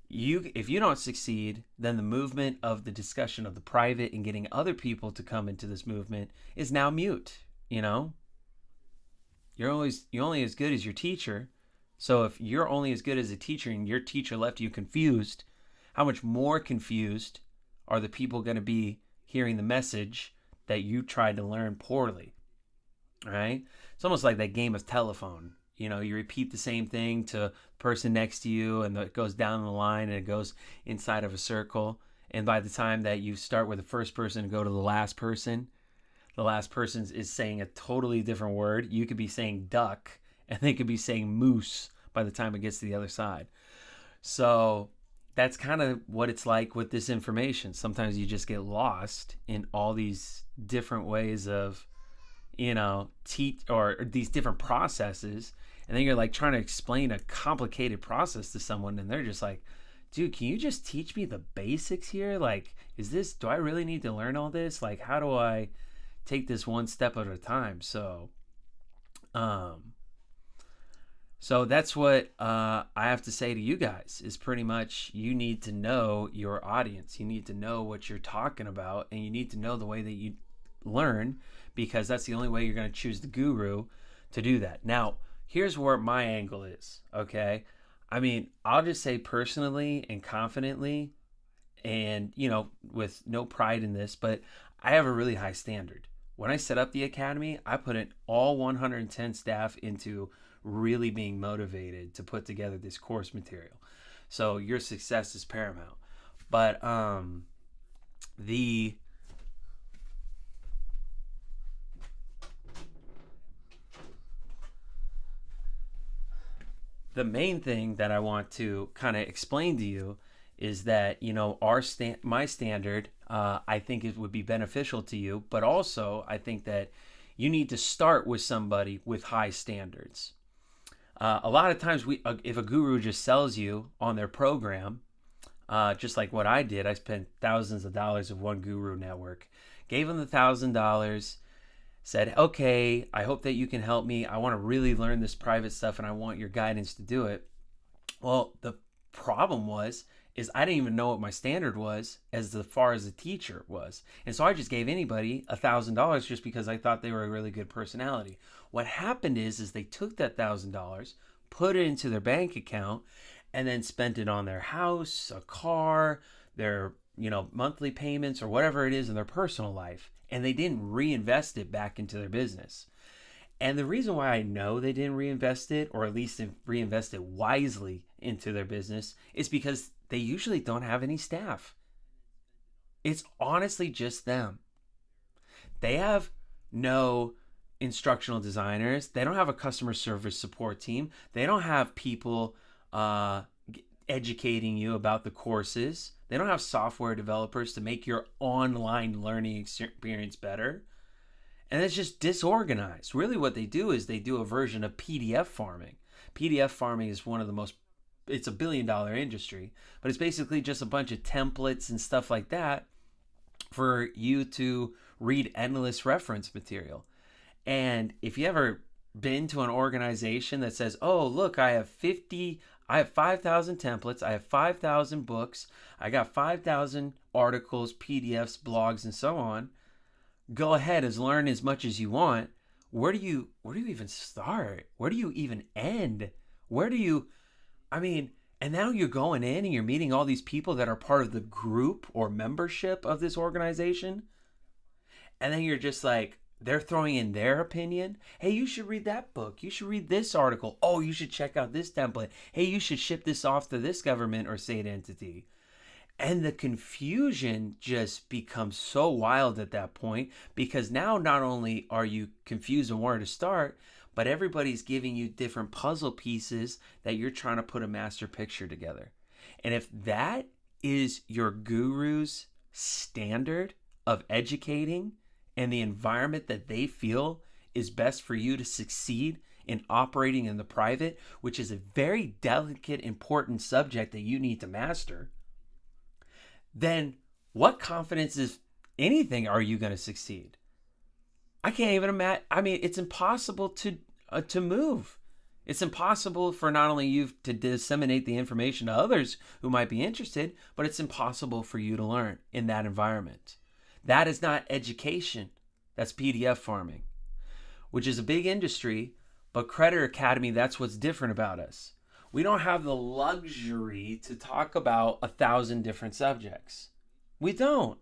if you don't succeed, then the movement of the discussion of the private and getting other people to come into this movement is now mute. You know, you're only as good as your teacher. So if you're only as good as a teacher and your teacher left you confused, how much more confused are the people going to be hearing the message that you tried to learn poorly? Right? It's almost like that game of telephone. You know, you repeat the same thing to the person next to you, and it goes down the line and it goes inside of a circle. And by the time that you start with the first person and go to the last person is saying a totally different word. You could be saying duck, and they could be saying moose by the time it gets to the other side. So that's kind of what it's like with this information. Sometimes you just get lost in all these different ways of, or these different processes. And then you're like trying to explain a complicated process to someone, and they're just like, dude, can you just teach me the basics here? Like, do I really need to learn all this? Like, how do I take this one step at a time? So that's what I have to say to you guys, is pretty much you need to know your audience. You need to know what you're talking about, and you need to know the way that you learn, because that's the only way you're going to choose the guru to do that. Now, here's where my angle is, okay? I mean, I'll just say personally and confidently, and, you know, with no pride in this, but I have a really high standard. When I set up the academy, I put in all 110 staff into really being motivated to put together this course material. So your success is paramount. But the main thing that I want to kind of explain to you is that, you know, my standard, I think it would be beneficial to you, but also I think that you need to start with somebody with high standards. A lot of times, if a guru just sells you on their program, just like what I did, I spent thousands of dollars of one guru network, gave them the $1,000, said, okay, I hope that you can help me. I want to really learn this private stuff and I want your guidance to do it. Well, the problem is I didn't even know what my standard was as far as the teacher was. And so I just gave anybody $1,000 just because I thought they were a really good personality. What happened is they took that $1,000, put it into their bank account, and then spent it on their house, a car, their, you know, monthly payments or whatever it is in their personal life. And they didn't reinvest it back into their business. And the reason why I know they didn't reinvest it, or at least reinvest it wisely into their business, is because they usually don't have any staff. It's honestly just them. They have no instructional designers. They don't have a customer service support team. They don't have people educating you about the courses. They don't have software developers to make your online learning experience better. And it's just disorganized. Really what they do is they do a version of PDF farming. PDF farming is it's $1 billion industry, but it's basically just a bunch of templates and stuff like that for you to read endless reference material. And if you ever been to an organization that says, oh, look, I have 5,000 templates, I have 5,000 books, I got 5,000 articles, PDFs, blogs, and so on. Go ahead and learn as much as you want. Where do you even start? Where do you even end? And now you're going in and you're meeting all these people that are part of the group or membership of this organization. And then you're just like, they're throwing in their opinion. Hey, you should read that book. You should read this article. Oh, you should check out this template. Hey, you should ship this off to this government or state entity. And the confusion just becomes so wild at that point, because now not only are you confused on where to start, but everybody's giving you different puzzle pieces that you're trying to put a master picture together. And if that is your guru's standard of educating and the environment that they feel is best for you to succeed in operating in the private, which is a very delicate, important subject that you need to master, then what confidence, if anything, are you going to succeed? I can't even imagine. I mean, it's impossible to move. It's impossible for not only you to disseminate the information to others who might be interested, but it's impossible for you to learn in that environment. That is not education. That's PDF farming, which is a big industry, but Credit Academy, that's what's different about us. We don't have the luxury to talk about 1,000 different subjects. We don't.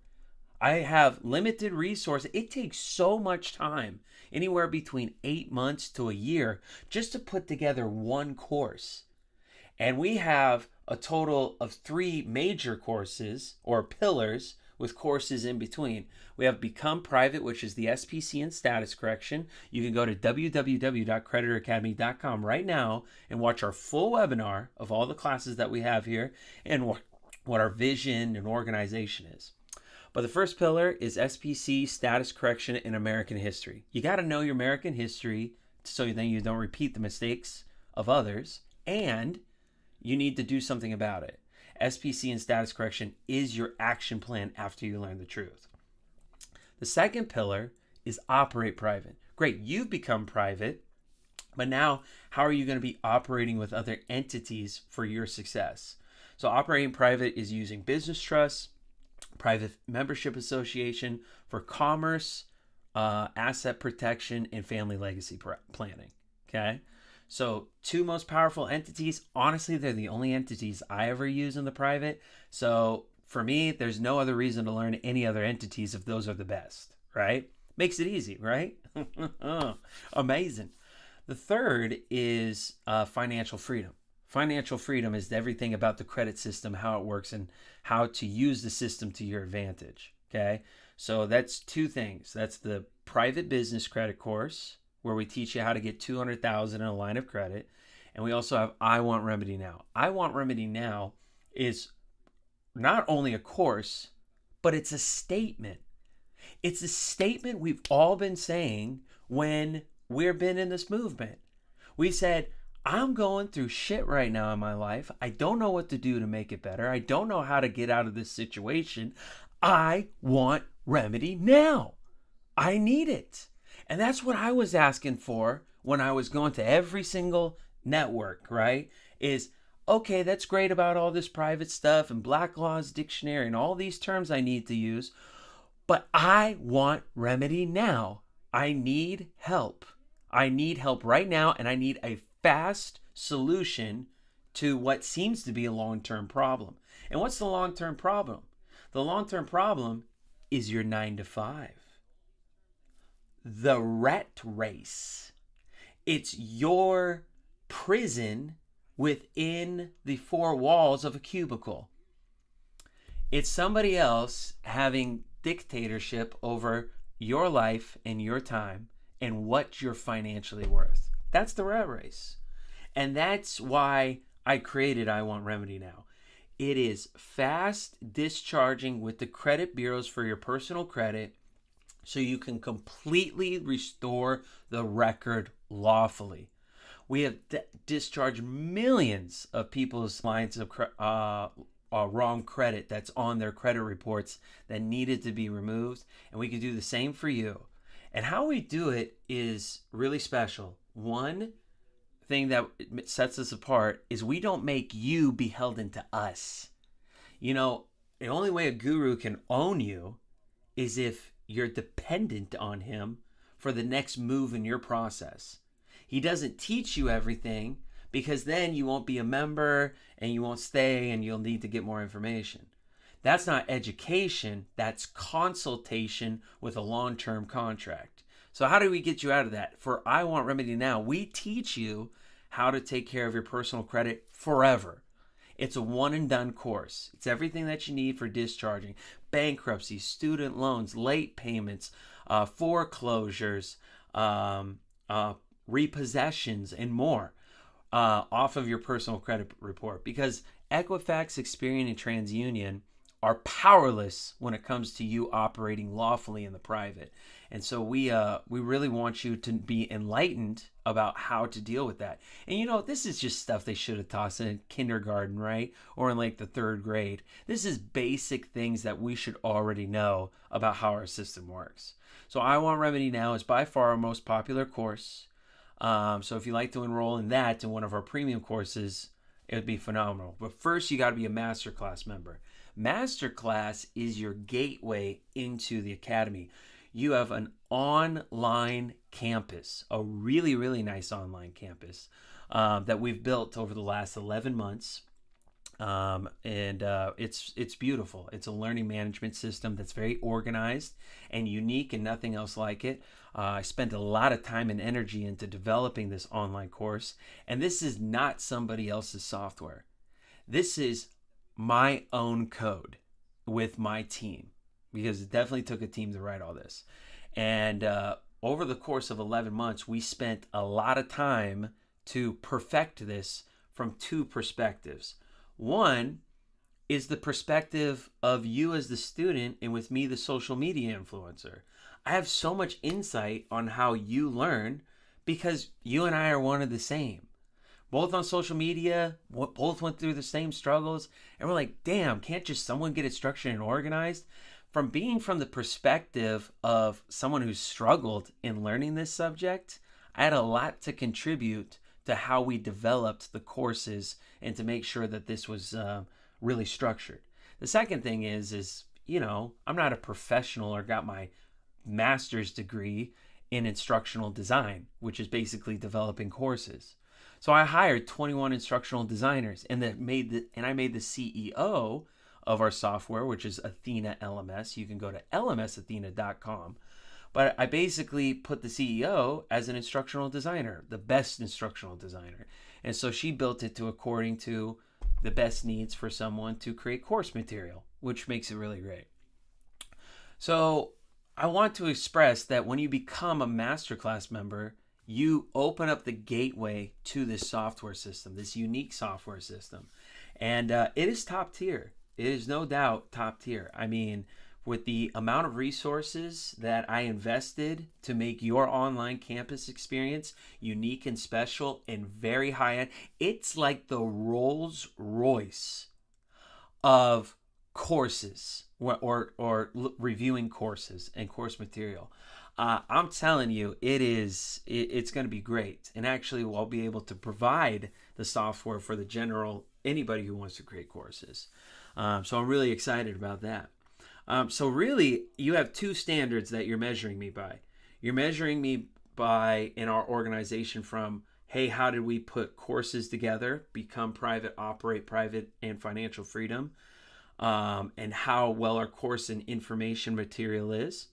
I have limited resources. It takes so much time, anywhere between 8 months to a year, just to put together one course. And we have a total of 3 major courses or pillars with courses in between. We have Become Private, which is the SPC and status correction. You can go to www.creditoracademy.com right now and watch our full webinar of all the classes that we have here and what our vision and organization is. But the first pillar is SPC, status correction, in American history. You got to know your American history so then you don't repeat the mistakes of others, and you need to do something about it. SPC and status correction is your action plan after you learn the truth. The second pillar is operate private. Great, you've become private, but now how are you going to be operating with other entities for your success? So operating private is using business trusts, private membership association for commerce, asset protection, and family legacy planning. Okay. So 2 most powerful entities. Honestly, they're the only entities I ever use in the private. So for me, there's no other reason to learn any other entities if those are the best, right? Makes it easy, right? Amazing. The third is financial freedom. Financial freedom is everything about the credit system, how it works, and how to use the system to your advantage. Okay. So that's 2 things. That's the private business credit course, where we teach you how to get $200,000 in a line of credit. And we also have I Want Remedy Now. I Want Remedy Now is not only a course, but it's a statement. It's a statement we've all been saying when we've been in this movement. We said, I'm going through shit right now in my life. I don't know what to do to make it better. I don't know how to get out of this situation. I want remedy now. I need it. And that's what I was asking for when I was going to every single network, right? Is, okay, that's great about all this private stuff and Black Laws Dictionary and all these terms I need to use, but I want remedy now. I need help. I need help right now, and I need a fast solution to what seems to be a long-term problem. And what's the long-term problem? The long-term problem is your 9 to 5. The rat race. It's your prison within the 4 walls of a cubicle. It's somebody else having dictatorship over your life and your time and what you're financially worth. That's the rat race. And that's why I created I Want Remedy Now. It is fast discharging with the credit bureaus for your personal credit, so you can completely restore the record lawfully. We have discharged millions of people's lines of wrong credit that's on their credit reports that needed to be removed, and we can do the same for you. And how we do it is really special. One thing that sets us apart is we don't make you be held into us. You know, the only way a guru can own you is if you're dependent on him for the next move in your process. He doesn't teach you everything, because then you won't be a member and you won't stay and you'll need to get more information. That's not education, that's consultation with a long-term contract. So how do we get you out of that? For I Want Remedy Now, we teach you how to take care of your personal credit forever. It's a one and done course. It's everything that you need for discharging bankruptcy, student loans, late payments, foreclosures, repossessions, and more off of your personal credit report. Because Equifax, Experian, and TransUnion are powerless when it comes to you operating lawfully in the private. And so we really want you to be enlightened about how to deal with that. And you know, this is just stuff they should have taught us in kindergarten, right? Or in like the 3rd grade. This is basic things that we should already know about how our system works. So I Want Remedy Now is by far our most popular course. So if you'd like to enroll in that, in one of our premium courses, it would be phenomenal. But first, you got to be a Masterclass member. Masterclass is your gateway into the academy. You have an online campus, a really, really nice online campus that we've built over the last 11 months. It's beautiful. It's a learning management system that's very organized and unique and nothing else like it. I spent a lot of time and energy into developing this online course, and this is not somebody else's software. This is my own code with my team, because it definitely took a team to write all this. And over the course of 11 months, we spent a lot of time to perfect this from 2 perspectives. One is the perspective of you as the student, and with me, the social media influencer. I have so much insight on how you learn because you and I are one of the same. both on social media, both went through the same struggles. And we're like, damn, can't just someone get it structured and organized? From being from the perspective of someone who's struggled in learning this subject, I had a lot to contribute to how we developed the courses and to make sure that this was really structured. The second thing is, you know, I'm not a professional or got my master's degree in instructional design, which is basically developing courses. So I hired 21 instructional designers, and I made the CEO of our software, which is Athena LMS. You can go to lmsathena.com. But I basically put the CEO as an instructional designer, the best instructional designer. And so she built it to according to the best needs for someone to create course material, which makes it really great. So I want to express that when you become a masterclass member, you open up the gateway to this software system, this unique software system. And it is top tier. It is no doubt top tier. I mean, with the amount of resources that I invested to make your online campus experience unique and special and very high end, it's like the Rolls Royce of courses or reviewing courses and course material. I'm telling you, it's going to be great. And actually, I'll be able to provide the software for the general, anybody who wants to create courses. So I'm really excited about that. So really, you have two standards that you're measuring me by. You're measuring me by, in our organization, from, hey, how did we put courses together, become private, operate private, and financial freedom, and how well our course and information material is.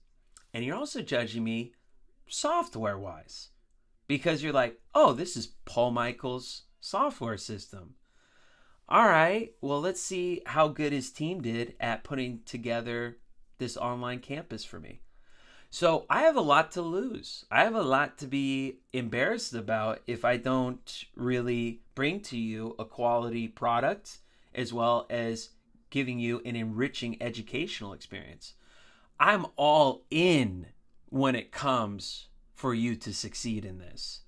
And you're also judging me software-wise, because you're like, oh, this is Paul Michael's software system. All right, well, let's see how good his team did at putting together this online campus for me. So I have a lot to lose. I have a lot to be embarrassed about if I don't really bring to you a quality product, as well as giving you an enriching educational experience. I'm all in when it comes for you to succeed in this.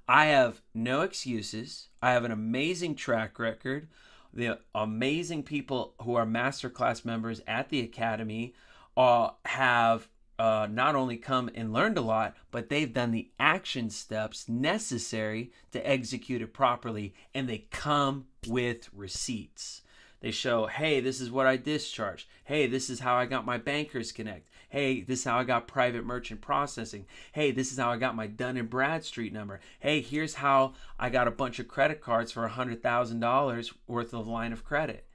I have no excuses. I have an amazing track record. The amazing people who are masterclass members at the Academy have not only come and learned a lot, but they've done the action steps necessary to execute it properly, and they come with receipts. They show, hey, this is what I discharged. Hey, this is how I got my Bankers Connect. Hey, this is how I got private merchant processing. Hey, this is how I got my Dun & Bradstreet number. Hey, here's how I got a bunch of credit cards for $100,000 worth of line of credit.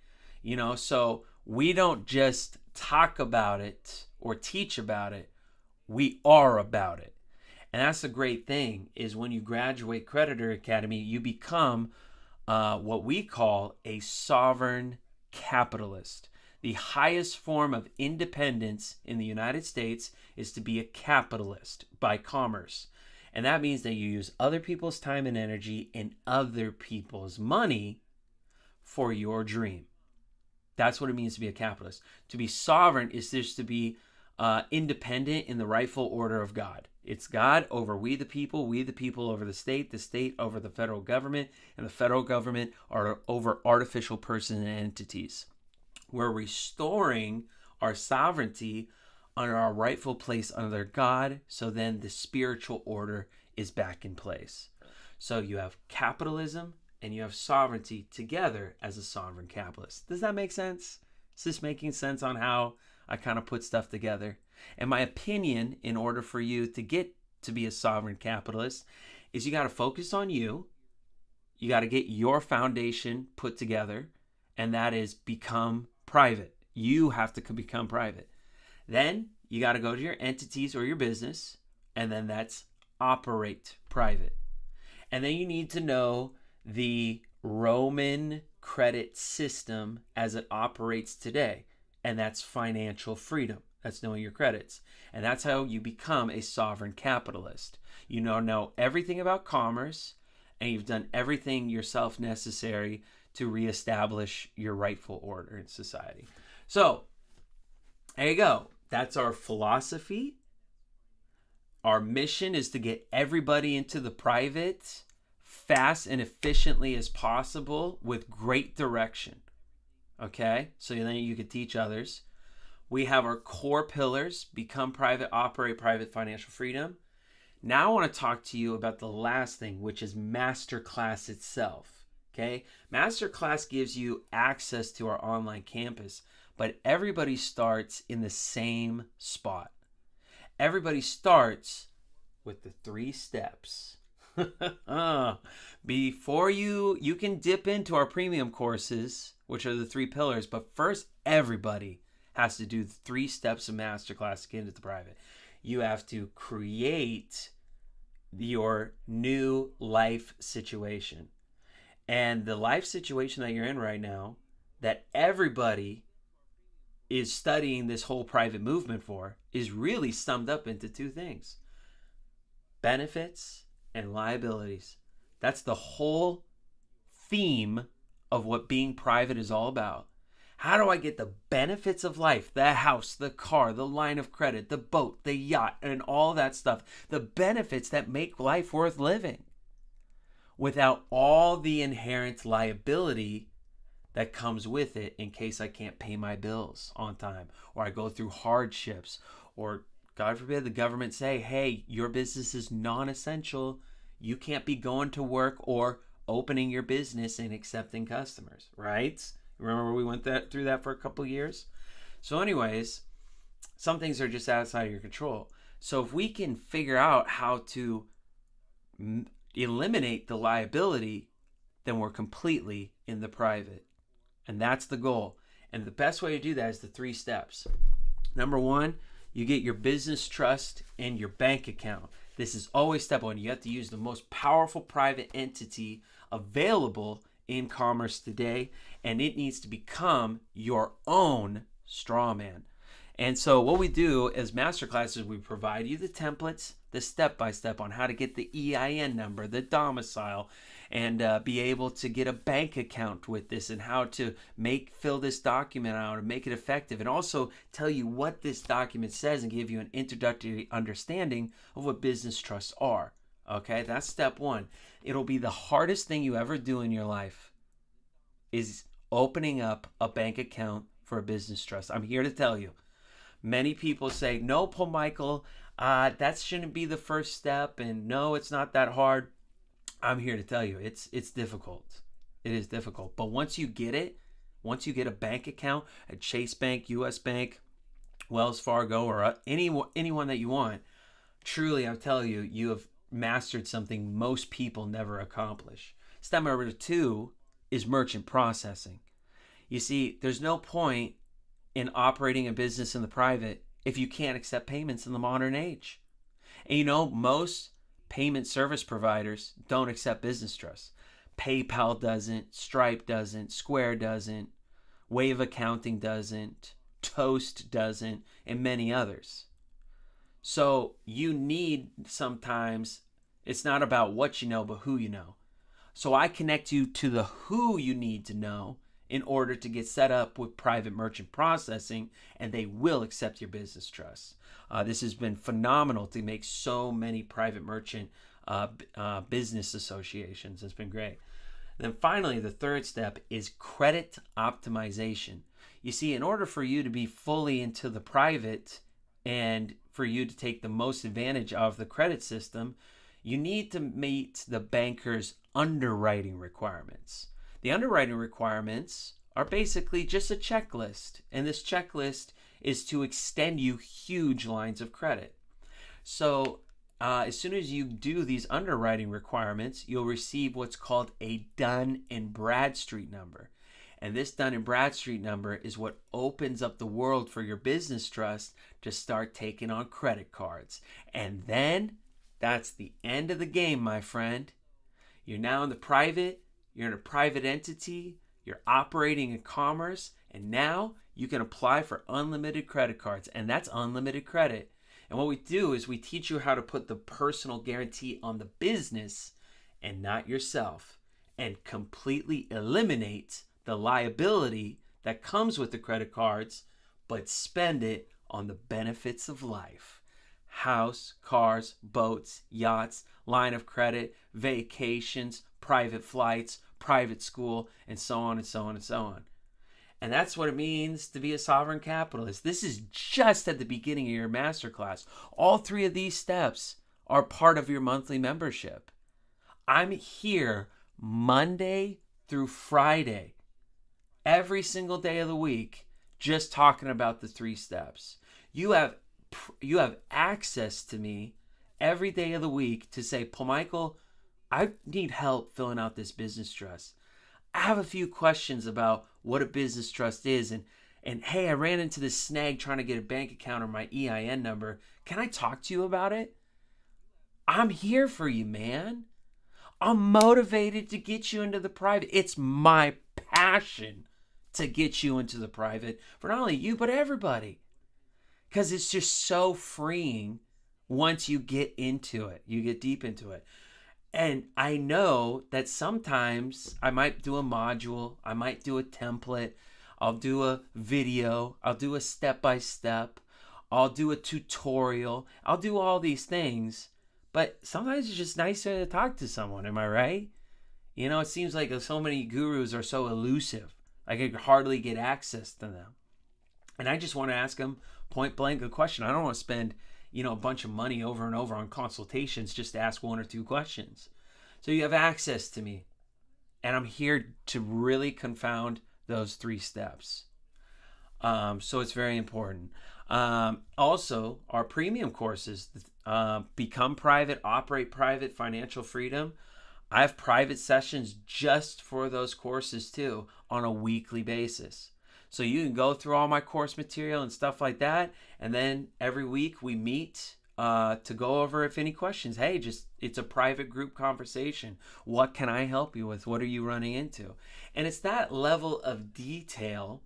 You know, so we don't just talk about it or teach about it. We are about it. And that's the great thing, is when you graduate Creditor Academy, you become what we call a sovereign capitalist. The highest form of independence in the United States is to be a capitalist by commerce. And that means that you use other people's time and energy and other people's money for your dream. That's what it means to be a capitalist. To be sovereign is just to be independent in the rightful order of God. It's God over we the people over the state over the federal government, and the federal government are over artificial persons and entities. We're restoring our sovereignty under our rightful place under God, so then the spiritual order is back in place. So you have capitalism and you have sovereignty together as a sovereign capitalist. Does that make sense? Is this making sense on how I kind of put stuff together? And my opinion, in order for you to get to be a sovereign capitalist, is you got to focus on you. You got to get your foundation put together, and that is become private. You have to become private. Then you got to go to your entities or your business, and then that's operate private. And then you need to know the Roman credit system as it operates today, and that's financial freedom. That's knowing your credits. And that's how you become a sovereign capitalist. You know everything about commerce, and you've done everything yourself necessary to reestablish your rightful order in society. So, there you go. That's our philosophy. Our mission is to get everybody into the private fast and efficiently as possible with great direction. Okay, so then you could teach others. We have our core pillars: become private, operate private, financial freedom. Now I want to talk to you about the last thing, which is Masterclass itself. Okay, Masterclass gives you access to our online campus, but everybody starts in the same spot. Everybody starts with the 3 steps. Before you can dip into our premium courses, which are the 3 pillars, but first everybody has to do the 3 steps of Masterclass to get into the private. You have to create your new life situation. And the life situation that you're in right now, that everybody is studying this whole private movement for, is really summed up into 2 things: benefits and liabilities. That's the whole theme of what being private is all about. How do I get the benefits of life? The house, the car, the line of credit, the boat, the yacht, and all that stuff. The benefits that make life worth living without all the inherent liability that comes with it in case I can't pay my bills on time, or I go through hardships, or God forbid the government say, hey, your business is non-essential. You can't be going to work or opening your business and accepting customers, right? Remember we went through that for a couple of years? So anyways, some things are just outside of your control. So if we can figure out how to eliminate the liability, then we're completely in the private. And that's the goal. And the best way to do that is the 3 steps. Number 1, you get your business trust and your bank account. This is always step 1. You have to use the most powerful private entity available in commerce today, and it needs to become your own straw man. And so what we do as Masterclass is we provide you the templates, the step-by-step on how to get the EIN number, the domicile, and be able to get a bank account with this, and how to fill this document out and make it effective, and also tell you what this document says and give you an introductory understanding of what business trusts are. Okay, that's step 1. It'll be the hardest thing you ever do in your life, is opening up a bank account for a business trust. I'm here to tell you. Many people say, no, Paul Michael, that shouldn't be the first step, and no, it's not that hard. I'm here to tell you, it's difficult. It is difficult. But once you get it, once you get a bank account at Chase Bank, US Bank, Wells Fargo, or anyone that you want, truly, I'm telling you, you have mastered something most people never accomplish. Step number 2 is merchant processing. You see, there's no point in operating a business in the private if you can't accept payments in the modern age. And you know, most payment service providers don't accept business trusts. PayPal doesn't, Stripe doesn't, Square doesn't, Wave Accounting doesn't, Toast doesn't, and many others. So you need, sometimes, it's not about what you know, but who you know. So I connect you to the who you need to know in order to get set up with private merchant processing, and they will accept your business trust. This has been phenomenal to make so many private merchant business associations. It's been great. Then finally, the 3rd step is credit optimization. You see, in order for you to be fully into the private and for you to take the most advantage of the credit system, you need to meet the banker's underwriting requirements. The underwriting requirements are basically just a checklist, and this checklist is to extend you huge lines of credit. So as soon as you do these underwriting requirements, you'll receive what's called a Dun & Bradstreet number. And this Dun & Bradstreet number is what opens up the world for your business trust to start taking on credit cards. And then that's the end of the game, my friend. You're now in the private. You're in a private entity, you're operating in commerce, and now you can apply for unlimited credit cards, and that's unlimited credit. And what we do is we teach you how to put the personal guarantee on the business and not yourself, and completely eliminate the liability that comes with the credit cards, but spend it on the benefits of life. House, cars, boats, yachts, line of credit, vacations, private flights, private school, and so on and so on and so on. And that's what it means to be a sovereign capitalist. This is just at the beginning of your masterclass. All 3 of these steps are part of your monthly membership. I'm here Monday through Friday, every single day of the week, just talking about the 3 steps. You have access to me every day of the week to say, Paul Michael, I need help filling out this business trust. I have a few questions about what a business trust is, and hey, I ran into this snag trying to get a bank account or my EIN number. Can I talk to you about it? I'm here for you, man. I'm motivated to get you into the private. It's my passion to get you into the private for not only you, but everybody. Because it's just so freeing once you get into it. You get deep into it. And I know that sometimes I might do a module, I might do a template, I'll do a video, I'll do a step-by-step, I'll do a tutorial, I'll do all these things. But sometimes it's just nicer to talk to someone, am I right? You know, it seems like so many gurus are so elusive. I could hardly get access to them. And I just want to ask them point blank a question. I don't want to spend, a bunch of money over and over on consultations just to ask 1 or 2 questions. So you have access to me. And I'm here to really confound those 3 steps. So it's very important. Also, our premium courses, Become Private, Operate Private, Financial Freedom. I have private sessions just for those courses too on a weekly basis. So you can go through all my course material and stuff like that. And then every week we meet to go over if any questions. Hey, it's a private group conversation. What can I help you with? What are you running into? And it's that level of detail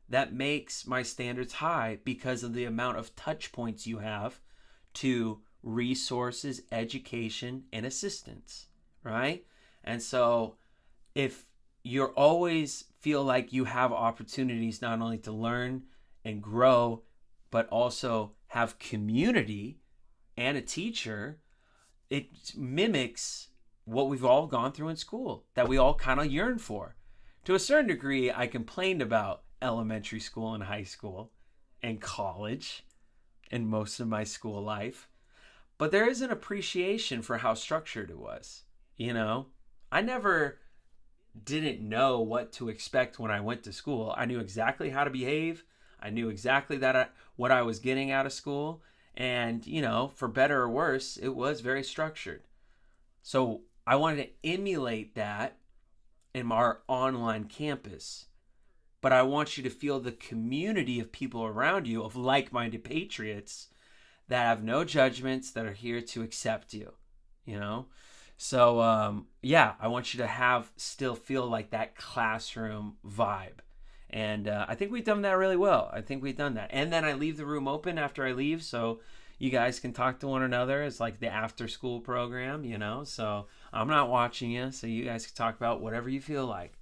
that makes my standards high because of the amount of touch points you have to resources, education, and assistance, right? And so if you always feel like you have opportunities not only to learn and grow, but also have community and a teacher, it mimics what we've all gone through in school that we all kind of yearn for. To a certain degree, I complained about elementary school and high school and college and most of my school life, but there is an appreciation for how structured it was. I never didn't know what to expect when I went to school. I knew exactly how to behave. I knew exactly what I was getting out of school. And, for better or worse, it was very structured. So I wanted to emulate that in our online campus. But I want you to feel the community of people around you, of like-minded patriots that have no judgments, that are here to accept you, So, I want you to still feel like that classroom vibe. And I think we've done that really well. And then I leave the room open after I leave so you guys can talk to one another. It's like the after school program, So I'm not watching you, so you guys can talk about whatever you feel like.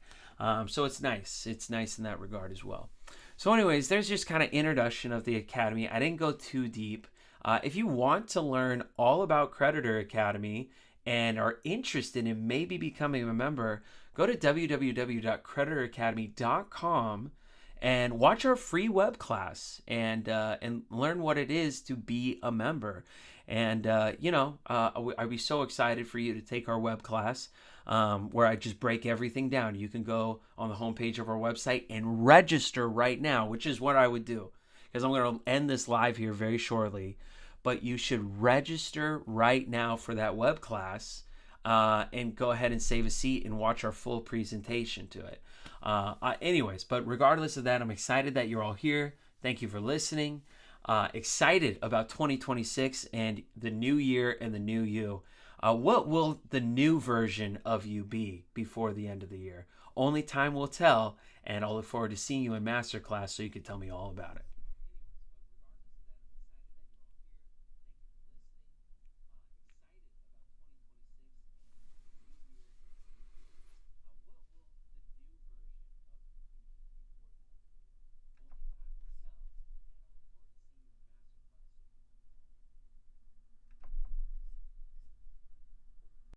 So it's nice. It's nice in that regard as well. So anyways, there's just kind of introduction of the Academy. I didn't go too deep. If you want to learn all about Creditor Academy and are interested in maybe becoming a member, go to www.creditoracademy.com and watch our free web class and learn what it is to be a member. And, I'd be so excited for you to take our web class where I just break everything down. You can go on the homepage of our website and register right now, which is what I would do, because I'm going to end this live here very shortly. But you should register right now for that web class and go ahead and save a seat and watch our full presentation to it. Anyways, but regardless of that, I'm excited that you're all here. Thank you for listening. Excited about 2026 and the new year and the new you. What will the new version of you be before the end of the year? Only time will tell, and I'll look forward to seeing you in Masterclass so you can tell me all about it.